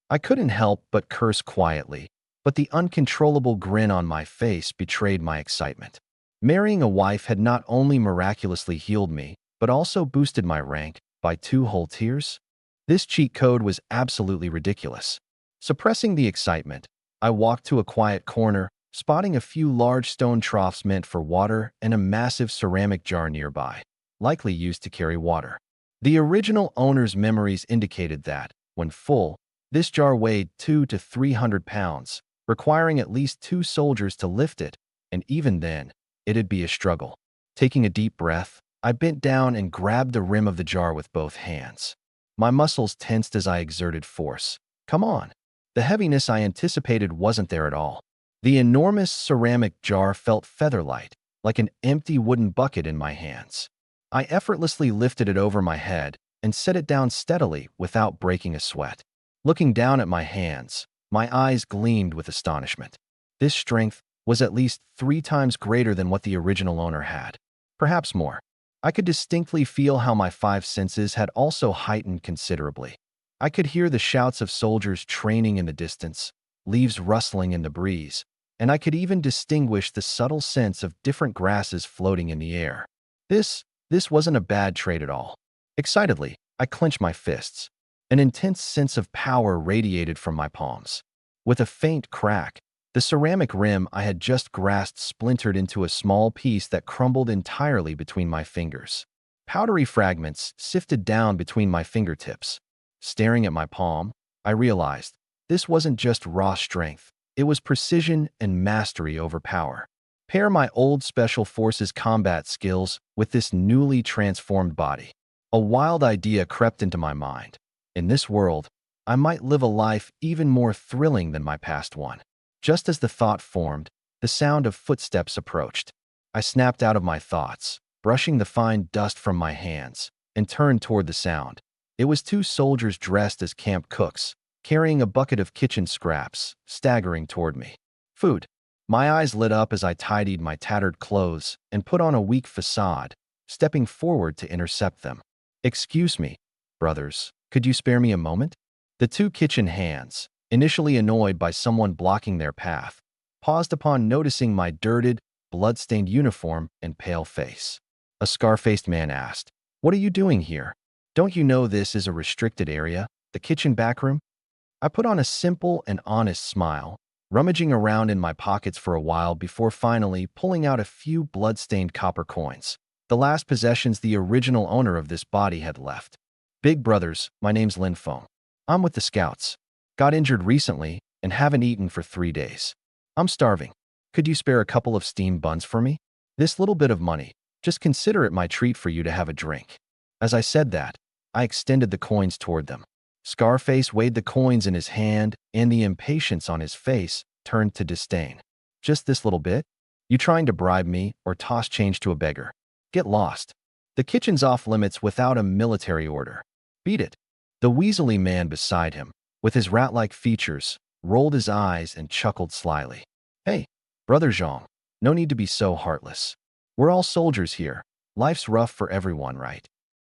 I couldn't help but curse quietly, but the uncontrollable grin on my face betrayed my excitement. Marrying a wife had not only miraculously healed me, but also boosted my rank by 2 whole tiers. This cheat code was absolutely ridiculous. Suppressing the excitement, I walked to a quiet corner, spotting a few large stone troughs meant for water and a massive ceramic jar nearby, likely used to carry water. The original owner's memories indicated that, when full, this jar weighed 200 to 300 pounds, requiring at least 2 soldiers to lift it, and even then, it'd be a struggle. Taking a deep breath, I bent down and grabbed the rim of the jar with both hands. My muscles tensed as I exerted force. Come on. The heaviness I anticipated wasn't there at all. The enormous ceramic jar felt feather-light, like an empty wooden bucket in my hands. I effortlessly lifted it over my head and set it down steadily without breaking a sweat. Looking down at my hands, my eyes gleamed with astonishment. This strength was at least 3 times greater than what the original owner had. Perhaps more. I could distinctly feel how my 5 senses had also heightened considerably. I could hear the shouts of soldiers training in the distance, leaves rustling in the breeze, and I could even distinguish the subtle sense of different grasses floating in the air. This wasn't a bad trade at all. Excitedly, I clenched my fists. An intense sense of power radiated from my palms. With a faint crack, the ceramic rim I had just grasped splintered into a small piece that crumbled entirely between my fingers. Powdery fragments sifted down between my fingertips. Staring at my palm, I realized this wasn't just raw strength. It was precision and mastery over power. Pair my old Special Forces combat skills with this newly transformed body. A wild idea crept into my mind. In this world, I might live a life even more thrilling than my past one. Just as the thought formed, the sound of footsteps approached. I snapped out of my thoughts, brushing the fine dust from my hands, and turned toward the sound. It was 2 soldiers dressed as camp cooks, carrying a bucket of kitchen scraps, staggering toward me. Food. My eyes lit up as I tidied my tattered clothes and put on a weak facade, stepping forward to intercept them. Excuse me, brothers, could you spare me a moment? The two kitchen hands, initially annoyed by someone blocking their path, paused upon noticing my dirted, blood-stained uniform and pale face. A scar-faced man asked, "What are you doing here? Don't you know this is a restricted area, the kitchen backroom?" I put on a simple and honest smile, rummaging around in my pockets for a while before finally pulling out a few blood-stained copper coins, the last possessions the original owner of this body had left. "Big brothers, my name's Lin Feng. I'm with the Scouts. Got injured recently and haven't eaten for 3 days. I'm starving. Could you spare a couple of steamed buns for me? This little bit of money, just consider it my treat for you to have a drink." As I said that, I extended the coins toward them. Scarface weighed the coins in his hand, and the impatience on his face turned to disdain. "Just this little bit? You trying to bribe me or toss change to a beggar? Get lost. The kitchen's off limits without a military order. Beat it." The weaselly man beside him, with his rat-like features, rolled his eyes and chuckled slyly. "Hey, Brother Zhang, no need to be so heartless. We're all soldiers here. Life's rough for everyone, right?"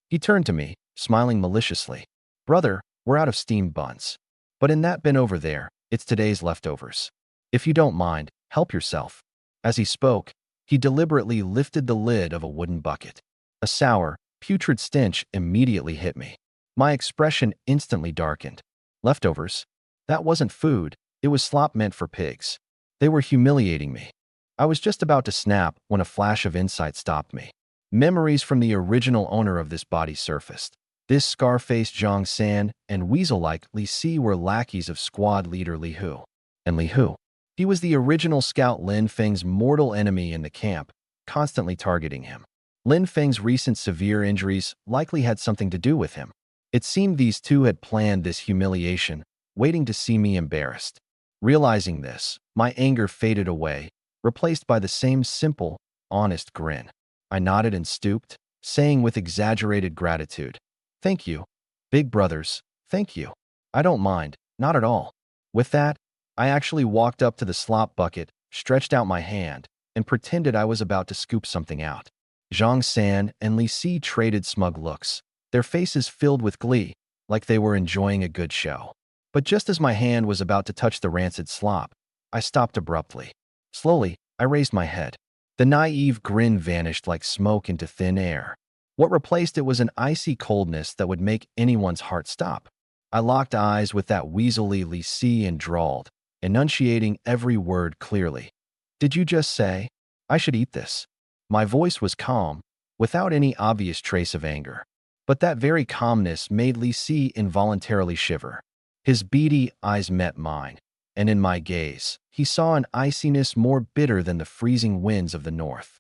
He turned to me, smiling maliciously. "Brother, we're out of steamed buns. But in that bin over there, it's today's leftovers. If you don't mind, help yourself." As he spoke, he deliberately lifted the lid of a wooden bucket. A sour, putrid stench immediately hit me. My expression instantly darkened. Leftovers? That wasn't food, it was slop meant for pigs. They were humiliating me. I was just about to snap when a flash of insight stopped me. Memories from the original owner of this body surfaced. This scar-faced Zhang San and weasel-like Li Si were lackeys of squad leader Li Hu. And Li Hu? He was the original scout Lin Feng's mortal enemy in the camp, constantly targeting him. Lin Feng's recent severe injuries likely had something to do with him. It seemed these two had planned this humiliation, waiting to see me embarrassed. Realizing this, my anger faded away, replaced by the same simple, honest grin. I nodded and stooped, saying with exaggerated gratitude, "Thank you. Big brothers, thank you. I don't mind, not at all." With that, I actually walked up to the slop bucket, stretched out my hand, and pretended I was about to scoop something out. Zhang San and Li Si traded smug looks, their faces filled with glee, like they were enjoying a good show. But just as my hand was about to touch the rancid slop, I stopped abruptly. Slowly, I raised my head. The naive grin vanished like smoke into thin air. What replaced it was an icy coldness that would make anyone's heart stop. I locked eyes with that weaselly Li Si and drawled, enunciating every word clearly. "Did you just say, I should eat this?" My voice was calm, without any obvious trace of anger. But that very calmness made Li Si involuntarily shiver. His beady eyes met mine, and in my gaze, he saw an iciness more bitter than the freezing winds of the north.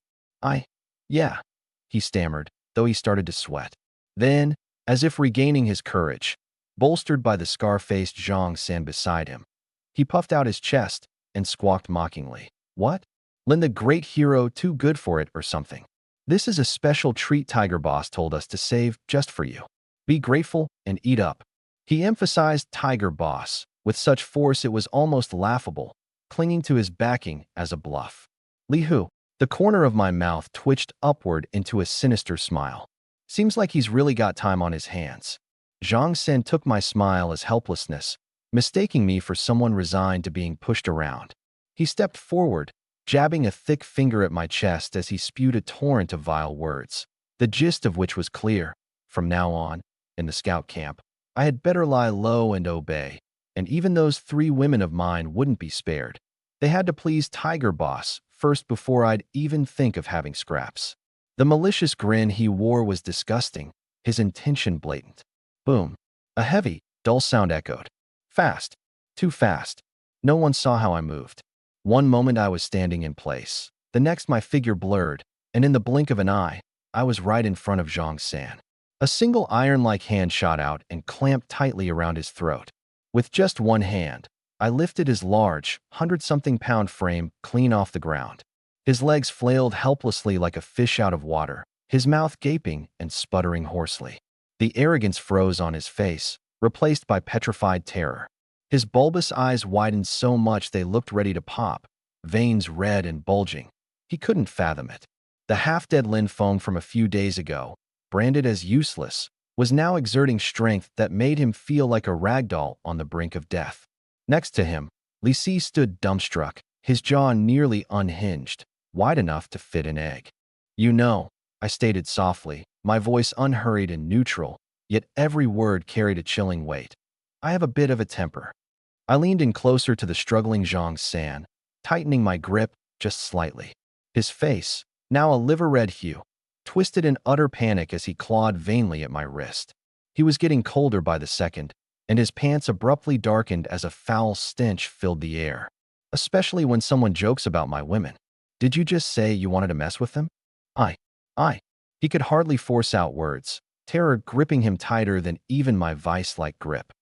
Yeah," he stammered, though he started to sweat. Then, as if regaining his courage, bolstered by the scar-faced Zhang San beside him, he puffed out his chest and squawked mockingly. "What? Lin the great hero too good for it or something? This is a special treat Tiger Boss told us to save just for you. Be grateful and eat up." He emphasized Tiger Boss with such force it was almost laughable, clinging to his backing as a bluff. "Li Hu." The corner of my mouth twitched upward into a sinister smile. Seems like he's really got time on his hands. Zhang Sen took my smile as helplessness, mistaking me for someone resigned to being pushed around. He stepped forward, jabbing a thick finger at my chest as he spewed a torrent of vile words, the gist of which was clear. From now on, in the scout camp, I had better lie low and obey, and even those 3 women of mine wouldn't be spared. They had to please Tiger Boss first before I'd even think of having scraps. The malicious grin he wore was disgusting, his intention blatant. Boom. A heavy, dull sound echoed. Fast. Too fast. No one saw how I moved. One moment I was standing in place. The next my figure blurred, and in the blink of an eye, I was right in front of Zhang San. A single iron-like hand shot out and clamped tightly around his throat. With just one hand, I lifted his large, 100-something-pound frame clean off the ground. His legs flailed helplessly like a fish out of water, his mouth gaping and sputtering hoarsely. The arrogance froze on his face, replaced by petrified terror. His bulbous eyes widened so much they looked ready to pop, veins red and bulging. He couldn't fathom it. The half-dead Lin Feng from a few days ago, branded as useless, was now exerting strength that made him feel like a ragdoll on the brink of death. Next to him, Li Si stood dumbstruck, his jaw nearly unhinged, wide enough to fit an egg. "You know," I stated softly, my voice unhurried and neutral, yet every word carried a chilling weight. "I have a bit of a temper." I leaned in closer to the struggling Zhang San, tightening my grip just slightly. His face, now a liver-red hue, twisted in utter panic as he clawed vainly at my wrist. He was getting colder by the second, and his pants abruptly darkened as a foul stench filled the air. Especially when someone jokes about my women. "Did you just say you wanted to mess with them?" I. He could hardly force out words, terror gripping him tighter than even my vice-like grip.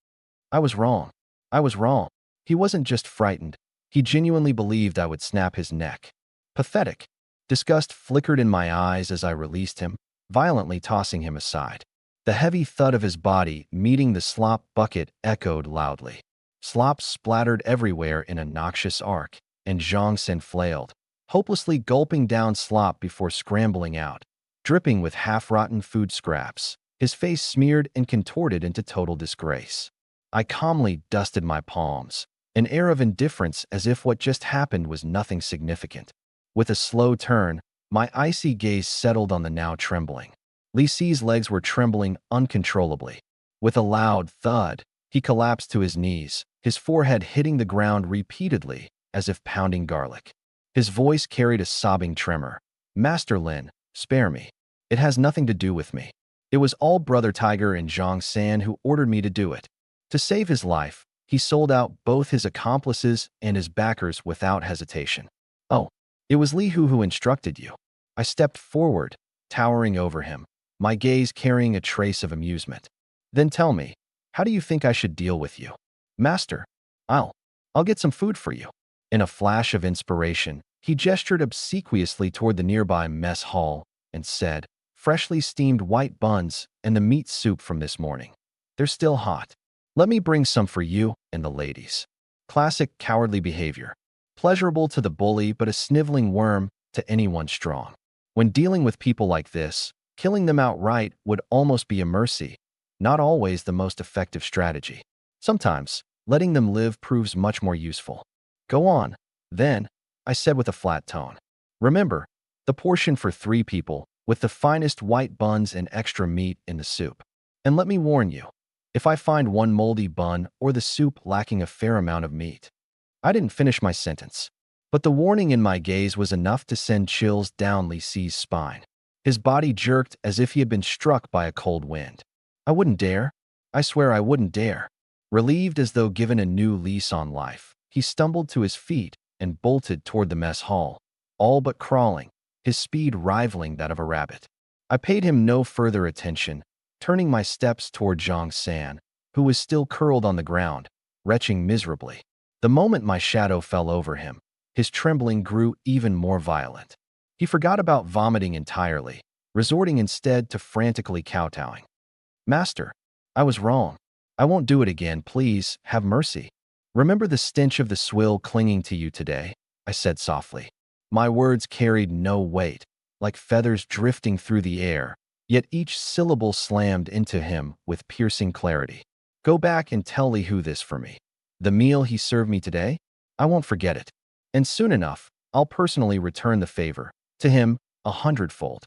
I was wrong. I was wrong. He wasn't just frightened. He genuinely believed I would snap his neck. Pathetic. Disgust flickered in my eyes as I released him, violently tossing him aside. The heavy thud of his body meeting the slop bucket echoed loudly. Slop splattered everywhere in a noxious arc, and Zhang Sen flailed, hopelessly gulping down slop before scrambling out, dripping with half-rotten food scraps, his face smeared and contorted into total disgrace. I calmly dusted my palms, an air of indifference as if what just happened was nothing significant. With a slow turn, my icy gaze settled on the now trembling. Li Si's legs were trembling uncontrollably. With a loud thud, he collapsed to his knees, his forehead hitting the ground repeatedly as if pounding garlic. His voice carried a sobbing tremor. "Master Lin, spare me. It has nothing to do with me. It was all Brother Tiger and Zhang San who ordered me to do it." To save his life, he sold out both his accomplices and his backers without hesitation. "Oh, it was Li Hu who instructed you." I stepped forward, towering over him, my gaze carrying a trace of amusement. "Then tell me, how do you think I should deal with you?" "Master, I'll get some food for you." In a flash of inspiration, he gestured obsequiously toward the nearby mess hall and said, "Freshly steamed white buns and the meat soup from this morning. They're still hot. Let me bring some for you and the ladies." Classic cowardly behavior. Pleasurable to the bully but a sniveling worm to anyone strong. When dealing with people like this, killing them outright would almost be a mercy, not always the most effective strategy. Sometimes, letting them live proves much more useful. "Go on, then," I said with a flat tone. "Remember, the portion for 3 people, with the finest white buns and extra meat in the soup. And let me warn you, if I find one moldy bun or the soup lacking a fair amount of meat." I didn't finish my sentence, but the warning in my gaze was enough to send chills down Li Si's spine. His body jerked as if he had been struck by a cold wind. "I wouldn't dare. I swear I wouldn't dare." Relieved as though given a new lease on life, he stumbled to his feet and bolted toward the mess hall, all but crawling, his speed rivaling that of a rabbit. I paid him no further attention, turning my steps toward Zhang San, who was still curled on the ground, retching miserably. The moment my shadow fell over him, his trembling grew even more violent. He forgot about vomiting entirely, resorting instead to frantically kowtowing. "Master, I was wrong. I won't do it again, please, have mercy. Remember the stench of the swill clinging to you today?" I said softly. My words carried no weight, like feathers drifting through the air, yet each syllable slammed into him with piercing clarity. "Go back and tell Li Hu this for me. The meal he served me today, I won't forget it. And soon enough, I'll personally return the favor, to him, 100-fold.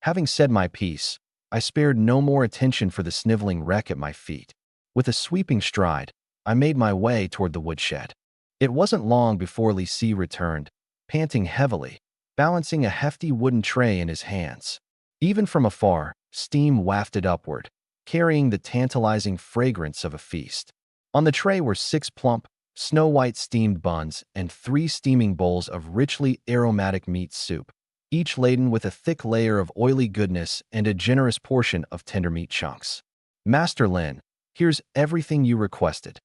Having said my piece, I spared no more attention for the sniveling wreck at my feet. With a sweeping stride, I made my way toward the woodshed. It wasn't long before Li Si returned, panting heavily, balancing a hefty wooden tray in his hands. Even from afar, steam wafted upward, carrying the tantalizing fragrance of a feast. On the tray were 6 plump, snow-white steamed buns and 3 steaming bowls of richly aromatic meat soup, each laden with a thick layer of oily goodness and a generous portion of tender meat chunks. "Master Lin, here's everything you requested,"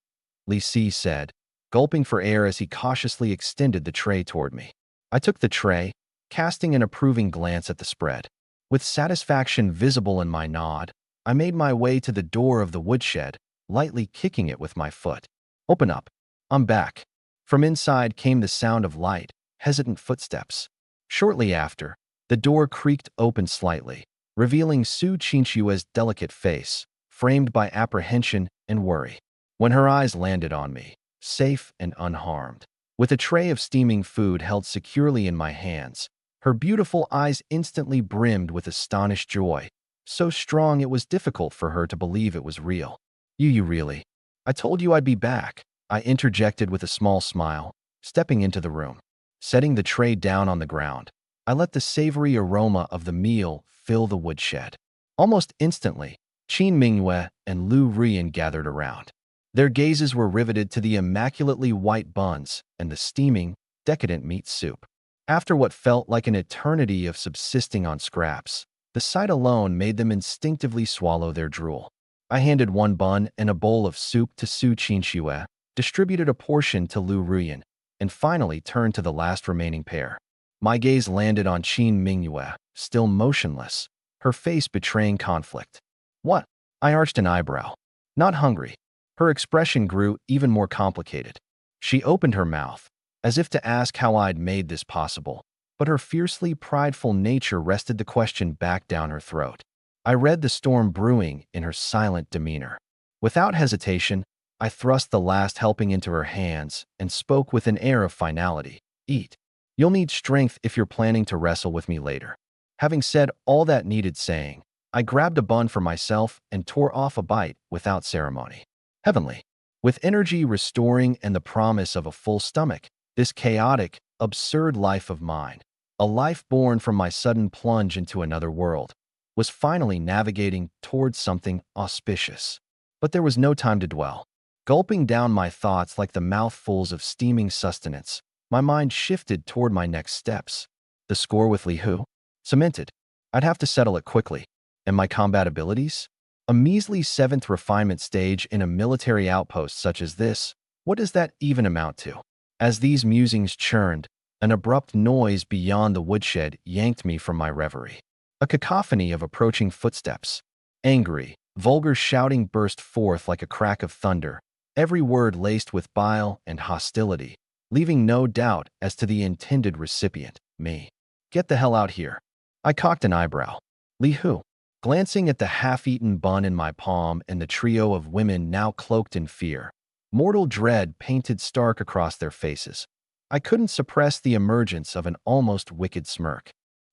Li Si said, gulping for air as he cautiously extended the tray toward me. I took the tray, casting an approving glance at the spread. With satisfaction visible in my nod, I made my way to the door of the woodshed, lightly kicking it with my foot. "Open up. I'm back." From inside came the sound of light, hesitant footsteps. Shortly after, the door creaked open slightly, revealing Su Qinshue's delicate face, framed by apprehension and worry. When her eyes landed on me, safe and unharmed, with a tray of steaming food held securely in my hands, her beautiful eyes instantly brimmed with astonished joy, so strong it was difficult for her to believe it was real. You really? I told you I'd be back, I interjected with a small smile, stepping into the room. Setting the tray down on the ground, I let the savory aroma of the meal fill the woodshed. Almost instantly, Qin Mingyue and Lu Rian gathered around. Their gazes were riveted to the immaculately white buns and the steaming, decadent meat soup. After what felt like an eternity of subsisting on scraps, the sight alone made them instinctively swallow their drool. I handed one bun and a bowl of soup to Su Qinshuo, distributed a portion to Lu Ruyan, and finally turned to the last remaining pair. My gaze landed on Qin Mingyue, still motionless, her face betraying conflict. What? I arched an eyebrow. Not hungry. Her expression grew even more complicated. She opened her mouth, as if to ask how I'd made this possible, but her fiercely prideful nature wrested the question back down her throat. I read the storm brewing in her silent demeanor. Without hesitation, I thrust the last helping into her hands and spoke with an air of finality. Eat. You'll need strength if you're planning to wrestle with me later. Having said all that needed saying, I grabbed a bun for myself and tore off a bite without ceremony. Heavenly. With energy restoring and the promise of a full stomach, this chaotic, absurd life of mine, a life born from my sudden plunge into another world, was finally navigating towards something auspicious. But there was no time to dwell. Gulping down my thoughts like the mouthfuls of steaming sustenance, my mind shifted toward my next steps. The score with Li Hu? Cemented. I'd have to settle it quickly. And my combat abilities? A measly 7th refinement stage in a military outpost such as this, what does that even amount to? As these musings churned, an abrupt noise beyond the woodshed yanked me from my reverie. A cacophony of approaching footsteps. Angry, vulgar shouting burst forth like a crack of thunder, every word laced with bile and hostility, leaving no doubt as to the intended recipient, me. Get the hell out here. I cocked an eyebrow. Li Hu. Glancing at the half-eaten bun in my palm and the trio of women now cloaked in fear, mortal dread painted stark across their faces, I couldn't suppress the emergence of an almost wicked smirk.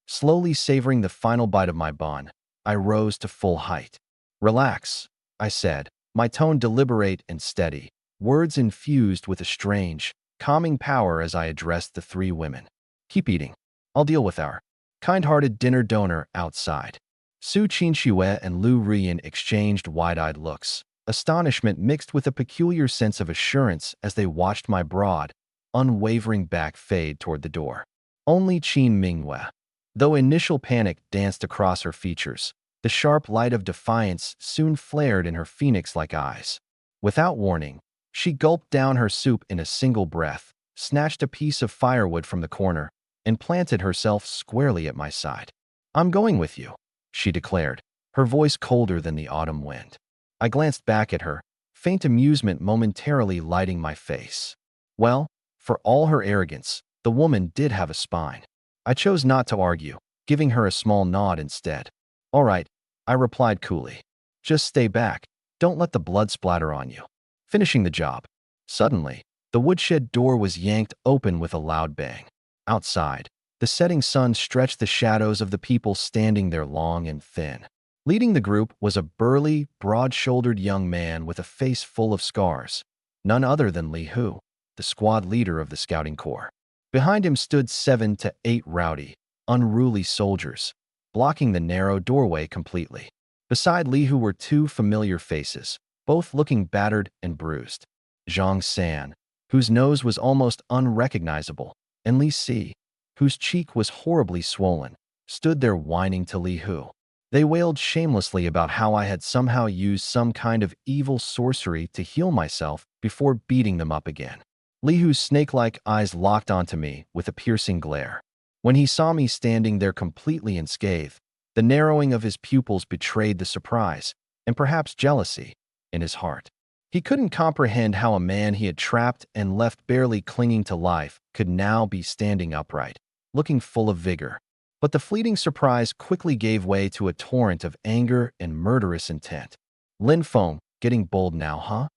Slowly savoring the final bite of my bun, I rose to full height. Relax, I said, my tone deliberate and steady, words infused with a strange, calming power as I addressed the 3 women. Keep eating. I'll deal with our kind-hearted dinner donor outside. Su Qinshuo and Lu Rian exchanged wide-eyed looks, astonishment mixed with a peculiar sense of assurance as they watched my broad, unwavering back fade toward the door. Only Qin Mingyue. Though initial panic danced across her features, the sharp light of defiance soon flared in her phoenix-like eyes. Without warning, she gulped down her soup in a single breath, snatched a piece of firewood from the corner, and planted herself squarely at my side. I'm going with you, she declared, her voice colder than the autumn wind. I glanced back at her, faint amusement momentarily lighting my face. Well, for all her arrogance, the woman did have a spine. I chose not to argue, giving her a small nod instead. All right, I replied coolly. Just stay back. Don't let the blood splatter on you. Finishing the job. Suddenly, the woodshed door was yanked open with a loud bang. Outside, the setting sun stretched the shadows of the people standing there long and thin. Leading the group was a burly, broad-shouldered young man with a face full of scars, none other than Li Hu, the squad leader of the scouting corps. Behind him stood 7 to 8 rowdy, unruly soldiers, blocking the narrow doorway completely. Beside Li Hu were 2 familiar faces, both looking battered and bruised. Zhang San, whose nose was almost unrecognizable, and Li Si, whose cheek was horribly swollen, stood there whining to Li Hu. They wailed shamelessly about how I had somehow used some kind of evil sorcery to heal myself before beating them up again. Li Hu's snake-like eyes locked onto me with a piercing glare. When he saw me standing there completely unscathed, the narrowing of his pupils betrayed the surprise, and perhaps jealousy, in his heart. He couldn't comprehend how a man he had trapped and left barely clinging to life could now be standing upright, looking full of vigor. But the fleeting surprise quickly gave way to a torrent of anger and murderous intent. Lin Feng, getting bold now, huh?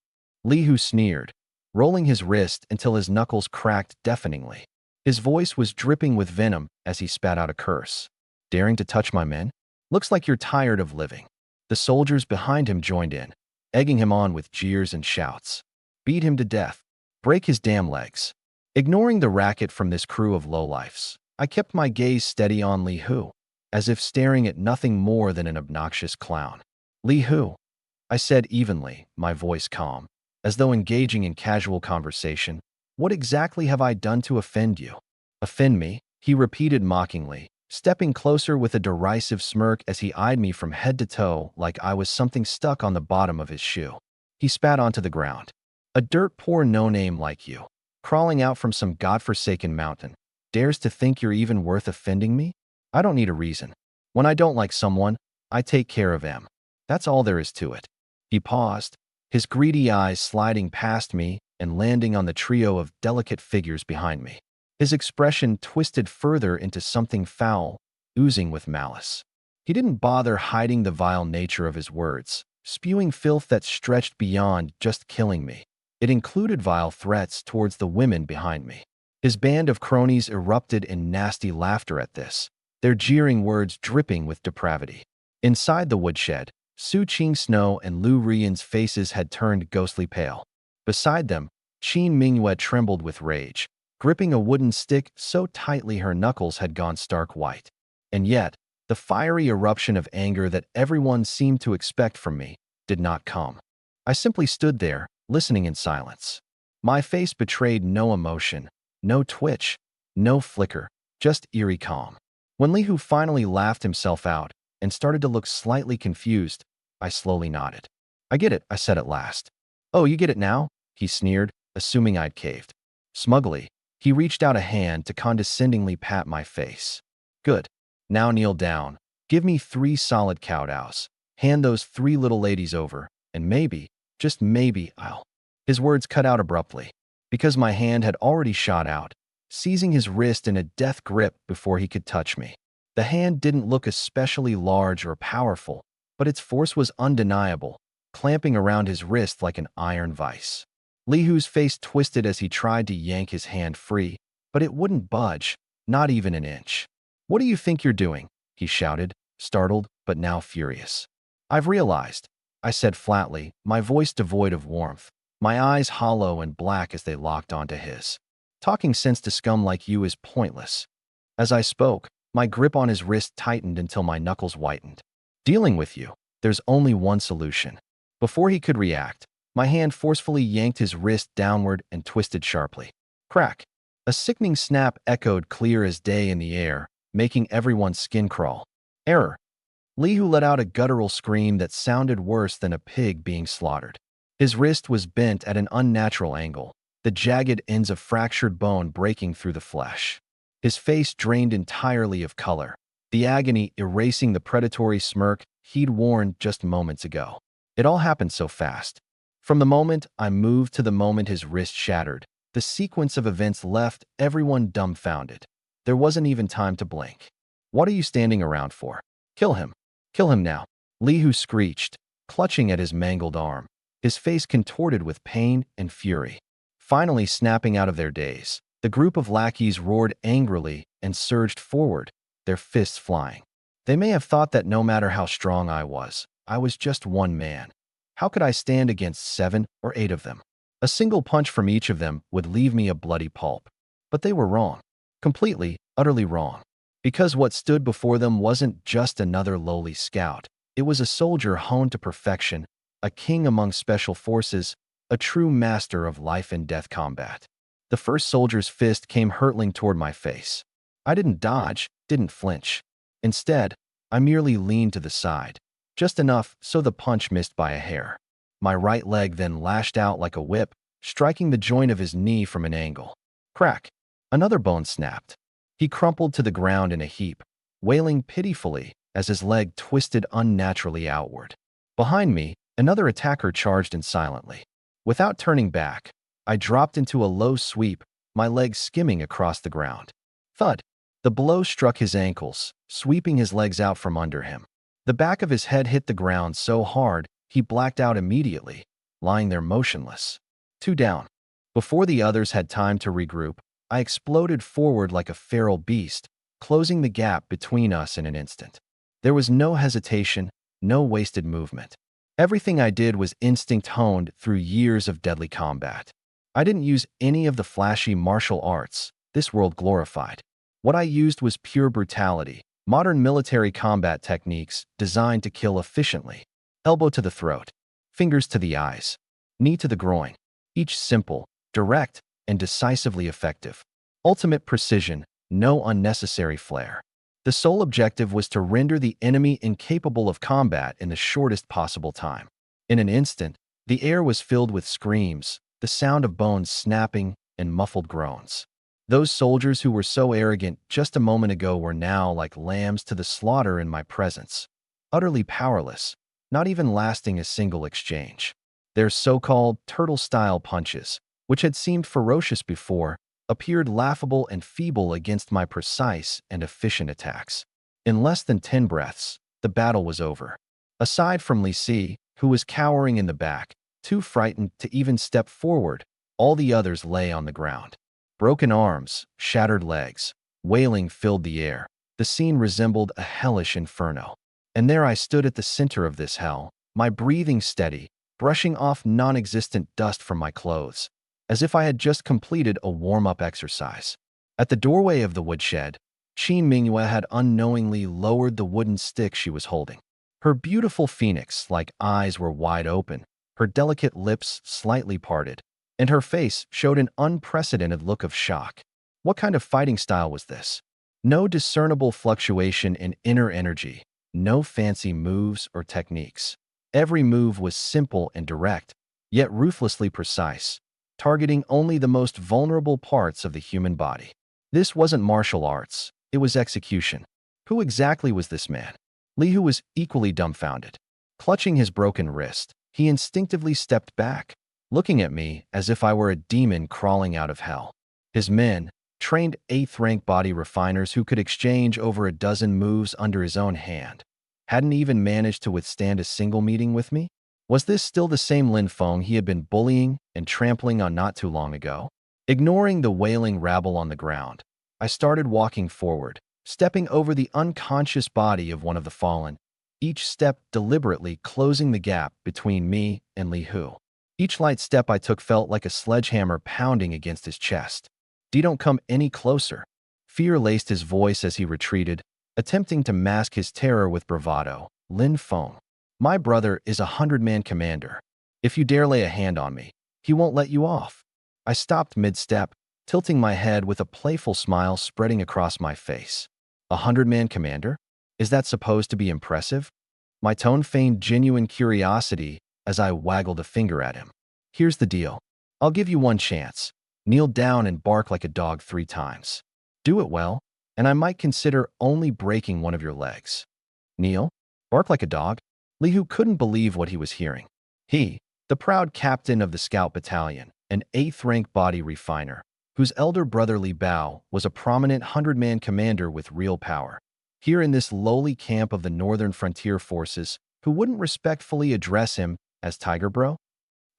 Li Hu sneered, rolling his wrist until his knuckles cracked deafeningly. His voice was dripping with venom as he spat out a curse. Daring to touch my men? Looks like you're tired of living. The soldiers behind him joined in, egging him on with jeers and shouts. Beat him to death. Break his damn legs. Ignoring the racket from this crew of lowlifes, I kept my gaze steady on Li Hu, as if staring at nothing more than an obnoxious clown. Li Hu, I said evenly, my voice calm, as though engaging in casual conversation. What exactly have I done to offend you? Offend me? He repeated mockingly, stepping closer with a derisive smirk as he eyed me from head to toe like I was something stuck on the bottom of his shoe. He spat onto the ground. A dirt-poor no-name like you, crawling out from some godforsaken mountain, dares to think you're even worth offending me? I don't need a reason. When I don't like someone, I take care of them. That's all there is to it. He paused, his greedy eyes sliding past me and landing on the trio of delicate figures behind me. His expression twisted further into something foul, oozing with malice. He didn't bother hiding the vile nature of his words, spewing filth that stretched beyond just killing me. It included vile threats towards the women behind me. His band of cronies erupted in nasty laughter at this, their jeering words dripping with depravity. Inside the woodshed, Su Qing Snow and Lu Rian's faces had turned ghostly pale. Beside them, Qin Mingyue trembled with rage, gripping a wooden stick so tightly her knuckles had gone stark white. And yet, the fiery eruption of anger that everyone seemed to expect from me did not come. I simply stood there, listening in silence. My face betrayed no emotion, no twitch, no flicker, just eerie calm. When Li Hu finally laughed himself out and started to look slightly confused, I slowly nodded. I get it, I said at last. Oh, you get it now? He sneered, assuming I'd caved. Smugly, he reached out a hand to condescendingly pat my face. Good. Now kneel down. Give me 3 solid kowtows. Hand those 3 little ladies over, and maybe, just maybe, I'll. His words cut out abruptly, because my hand had already shot out, seizing his wrist in a death grip before he could touch me. The hand didn't look especially large or powerful, but its force was undeniable, clamping around his wrist like an iron vice. Li Hu's face twisted as he tried to yank his hand free, but it wouldn't budge, not even an inch. What do you think you're doing? He shouted, startled but now furious. I've realized, I said flatly, my voice devoid of warmth, my eyes hollow and black as they locked onto his. Talking sense to scum like you is pointless. As I spoke, my grip on his wrist tightened until my knuckles whitened. Dealing with you, there's only one solution. Before he could react, my hand forcefully yanked his wrist downward and twisted sharply. Crack! A sickening snap echoed clear as day in the air, making everyone's skin crawl. Error! Li Hu let out a guttural scream that sounded worse than a pig being slaughtered. His wrist was bent at an unnatural angle, the jagged ends of fractured bone breaking through the flesh. His face drained entirely of color, the agony erasing the predatory smirk he'd worn just moments ago. It all happened so fast. From the moment I moved to the moment his wrist shattered, the sequence of events left everyone dumbfounded. There wasn't even time to blink. What are you standing around for? Kill him. Kill him now. Li Hu screeched, clutching at his mangled arm, his face contorted with pain and fury. Finally snapping out of their daze, the group of lackeys roared angrily and surged forward, their fists flying. They may have thought that no matter how strong I was just one man. How could I stand against 7 or 8 of them? A single punch from each of them would leave me a bloody pulp. But they were wrong. Completely, utterly wrong. Because what stood before them wasn't just another lowly scout. It was a soldier honed to perfection, a king among special forces, a true master of life and death combat. The first soldier's fist came hurtling toward my face. I didn't dodge, didn't flinch. Instead, I merely leaned to the side, just enough so the punch missed by a hair. My right leg then lashed out like a whip, striking the joint of his knee from an angle. Crack! Another bone snapped. He crumpled to the ground in a heap, wailing pitifully as his leg twisted unnaturally outward. Behind me, another attacker charged in silently. Without turning back, I dropped into a low sweep, my legs skimming across the ground. Thud! The blow struck his ankles, sweeping his legs out from under him. The back of his head hit the ground so hard, he blacked out immediately, lying there motionless. Two down. Before the others had time to regroup, I exploded forward like a feral beast, closing the gap between us in an instant. There was no hesitation, no wasted movement. Everything I did was instinct honed through years of deadly combat. I didn't use any of the flashy martial arts this world glorified. What I used was pure brutality, modern military combat techniques designed to kill efficiently. Elbow to the throat, fingers to the eyes, knee to the groin, each simple, direct, and decisively effective. Ultimate precision, no unnecessary flair. The sole objective was to render the enemy incapable of combat in the shortest possible time. In an instant, the air was filled with screams, the sound of bones snapping, and muffled groans. Those soldiers who were so arrogant just a moment ago were now like lambs to the slaughter in my presence, utterly powerless, not even lasting a single exchange. Their so-called turtle-style punches, which had seemed ferocious before, appeared laughable and feeble against my precise and efficient attacks. In less than 10 breaths, the battle was over. Aside from Li Si, who was cowering in the back, too frightened to even step forward, all the others lay on the ground. Broken arms, shattered legs, wailing filled the air. The scene resembled a hellish inferno. And there I stood at the center of this hell, my breathing steady, brushing off non-existent dust from my clothes, as if I had just completed a warm-up exercise. At the doorway of the woodshed, Qin Mingyue had unknowingly lowered the wooden stick she was holding. Her beautiful phoenix-like eyes were wide open, her delicate lips slightly parted, and her face showed an unprecedented look of shock. What kind of fighting style was this? No discernible fluctuation in inner energy, no fancy moves or techniques. Every move was simple and direct, yet ruthlessly precise, targeting only the most vulnerable parts of the human body. This wasn't martial arts, it was execution. Who exactly was this man? Li Hu was equally dumbfounded. Clutching his broken wrist, he instinctively stepped back, looking at me as if I were a demon crawling out of hell. His men, trained 8th-rank body refiners who could exchange over a dozen moves under his own hand, hadn't even managed to withstand a single meeting with me? Was this still the same Lin Feng he had been bullying and trampling on not too long ago? Ignoring the wailing rabble on the ground, I started walking forward, stepping over the unconscious body of one of the fallen, each step deliberately closing the gap between me and Li Hu. Each light step I took felt like a sledgehammer pounding against his chest. Don't come any closer. Fear laced his voice as he retreated, attempting to mask his terror with bravado. Lin Feng, my brother is a 100-man commander. If you dare lay a hand on me, he won't let you off. I stopped mid-step, tilting my head with a playful smile spreading across my face. A 100-man commander? Is that supposed to be impressive? My tone feigned genuine curiosity as I waggled a finger at him. Here's the deal. I'll give you one chance. Kneel down and bark like a dog 3 times. Do it well, and I might consider only breaking one of your legs. Kneel? Bark like a dog? Li Hu couldn't believe what he was hearing. He, the proud captain of the Scout Battalion, an 8th-rank body refiner, whose elder brother Li Bao was a prominent 100-man commander with real power. Here in this lowly camp of the Northern Frontier Forces, who wouldn't respectfully address him as Tiger Bro?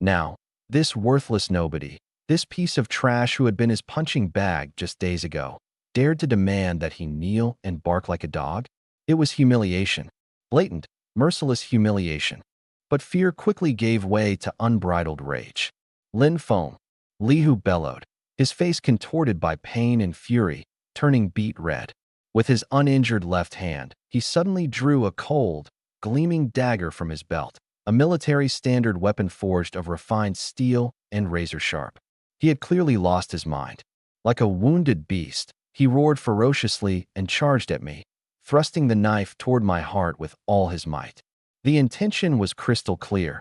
Now, this worthless nobody, this piece of trash who had been his punching bag just days ago, dared to demand that he kneel and bark like a dog? It was humiliation. Blatant, merciless humiliation. But fear quickly gave way to unbridled rage. Lin Feng, Li Hu bellowed, his face contorted by pain and fury, turning beet red. With his uninjured left hand, he suddenly drew a cold, gleaming dagger from his belt, a military standard weapon forged of refined steel and razor-sharp. He had clearly lost his mind. Like a wounded beast, he roared ferociously and charged at me, thrusting the knife toward my heart with all his might. The intention was crystal clear.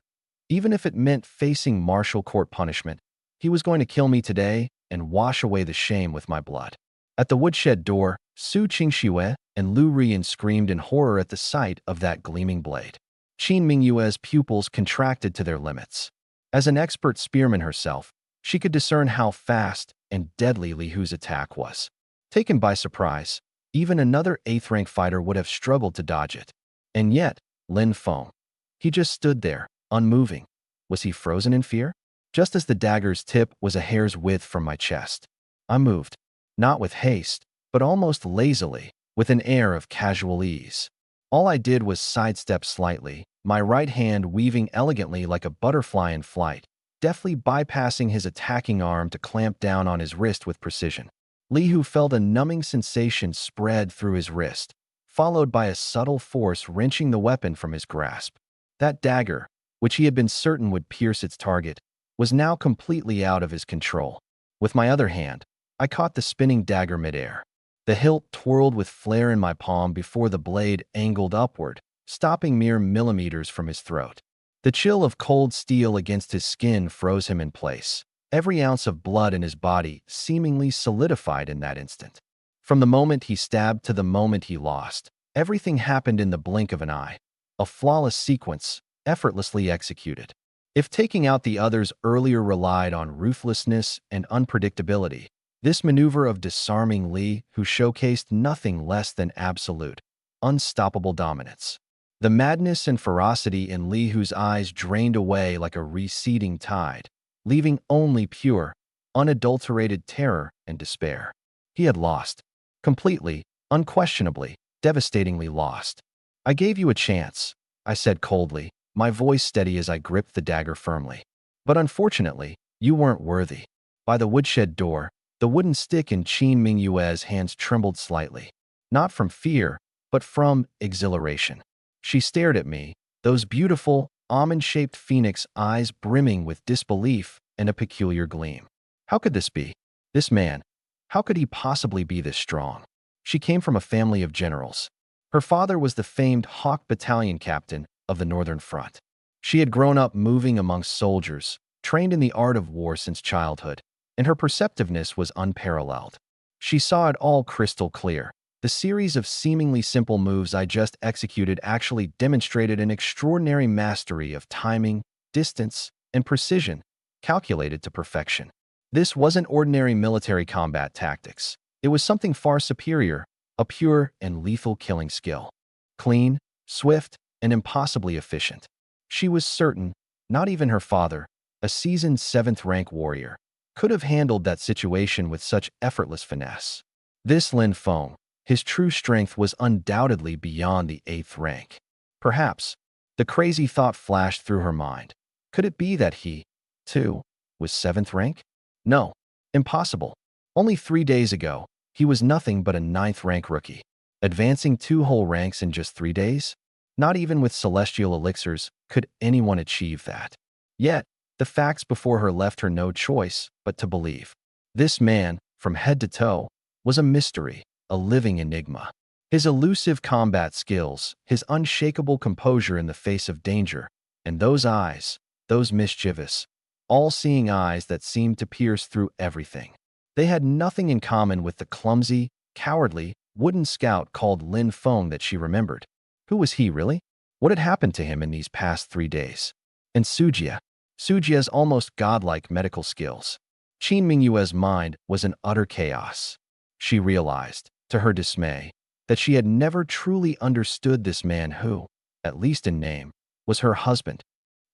Even if it meant facing martial court punishment, he was going to kill me today and wash away the shame with my blood. At the woodshed door, Su Qingxue and Lu Rian screamed in horror at the sight of that gleaming blade. Qin Mingyue's pupils contracted to their limits. As an expert spearman herself, she could discern how fast and deadly Li Hu's attack was. Taken by surprise, Even another 8th rank fighter would have struggled to dodge it. And yet, Lin Feng. He just stood there, unmoving. Was he frozen in fear? Just as the dagger's tip was a hair's width from my chest, I moved, not with haste, but almost lazily, with an air of casual ease. All I did was sidestep slightly, my right hand weaving elegantly like a butterfly in flight, deftly bypassing his attacking arm to clamp down on his wrist with precision. Li Hu felt a numbing sensation spread through his wrist, followed by a subtle force wrenching the weapon from his grasp. That dagger, which he had been certain would pierce its target, was now completely out of his control. With my other hand, I caught the spinning dagger midair. The hilt twirled with flare in my palm before the blade angled upward, stopping mere millimeters from his throat. The chill of cold steel against his skin froze him in place. Every ounce of blood in his body seemingly solidified in that instant. From the moment he stabbed to the moment he lost, everything happened in the blink of an eye. A flawless sequence, effortlessly executed. If taking out the others earlier relied on ruthlessness and unpredictability, this maneuver of disarming Li, who showcased nothing less than absolute, unstoppable dominance. The madness and ferocity in Li Hu's eyes drained away like a receding tide, leaving only pure, unadulterated terror and despair. He had lost. Completely, unquestionably, devastatingly lost. I gave you a chance, I said coldly, my voice steady as I gripped the dagger firmly. But unfortunately, you weren't worthy. By the woodshed door, the wooden stick in Qin Mingyue's hands trembled slightly. Not from fear, but from exhilaration. She stared at me, those beautiful, almond-shaped phoenix eyes brimming with disbelief and a peculiar gleam. How could this be? This man, how could he possibly be this strong? She came from a family of generals. Her father was the famed Hawk Battalion captain of the Northern Front. She had grown up moving amongst soldiers, trained in the art of war since childhood, and her perceptiveness was unparalleled. She saw it all crystal clear. The series of seemingly simple moves I just executed actually demonstrated an extraordinary mastery of timing, distance, and precision, calculated to perfection. This wasn't ordinary military combat tactics. It was something far superior, a pure and lethal killing skill. Clean, swift, and impossibly efficient. She was certain, not even her father, a seasoned 7th rank warrior, could have handled that situation with such effortless finesse. This Lin Feng, his true strength was undoubtedly beyond the 8th rank. Perhaps, the crazy thought flashed through her mind. Could it be that he, too, was 7th rank? No, impossible. Only 3 days ago, he was nothing but a 9th rank rookie. Advancing 2 whole ranks in just 3 days? Not even with celestial elixirs could anyone achieve that. Yet, the facts before her left her no choice but to believe. This man, from head to toe, was a mystery, a living enigma. His elusive combat skills, his unshakable composure in the face of danger, and those eyes, those mischievous, all-seeing eyes that seemed to pierce through everything. They had nothing in common with the clumsy, cowardly, wooden scout called Lin Feng that she remembered. Who was he, really? What had happened to him in these past 3 days? And Sujia's almost godlike medical skills. Qin Mingyue's mind was in utter chaos. She realized, to her dismay, that she had never truly understood this man who, at least in name, was her husband.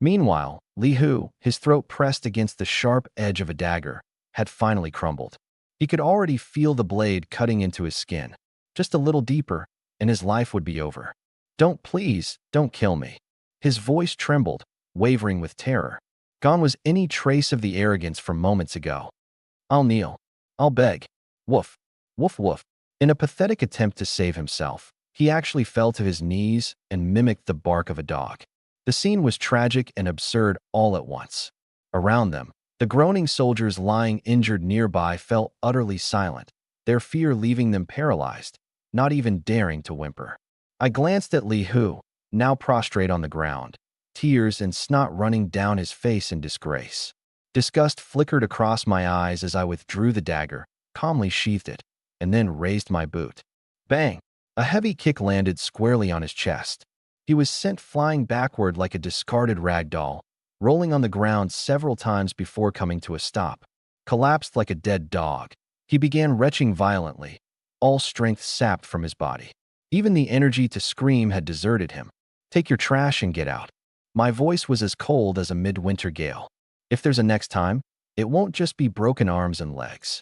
Meanwhile, Li Hu, his throat pressed against the sharp edge of a dagger, had finally crumbled. He could already feel the blade cutting into his skin. Just a little deeper, and his life would be over. Please, don't kill me. His voice trembled, wavering with terror. Gone was any trace of the arrogance from moments ago. I'll kneel. I'll beg. Woof. Woof woof. In a pathetic attempt to save himself, he actually fell to his knees and mimicked the bark of a dog. The scene was tragic and absurd all at once. Around them, the groaning soldiers lying injured nearby fell utterly silent, their fear leaving them paralyzed, not even daring to whimper. I glanced at Li Hu, now prostrate on the ground, tears and snot running down his face in disgrace. Disgust flickered across my eyes as I withdrew the dagger, calmly sheathed it, and then raised my boot. Bang! A heavy kick landed squarely on his chest. He was sent flying backward like a discarded rag doll, rolling on the ground several times before coming to a stop. Collapsed like a dead dog, he began retching violently, all strength sapped from his body. Even the energy to scream had deserted him. Take your trash and get out. My voice was as cold as a midwinter gale. If there's a next time, it won't just be broken arms and legs.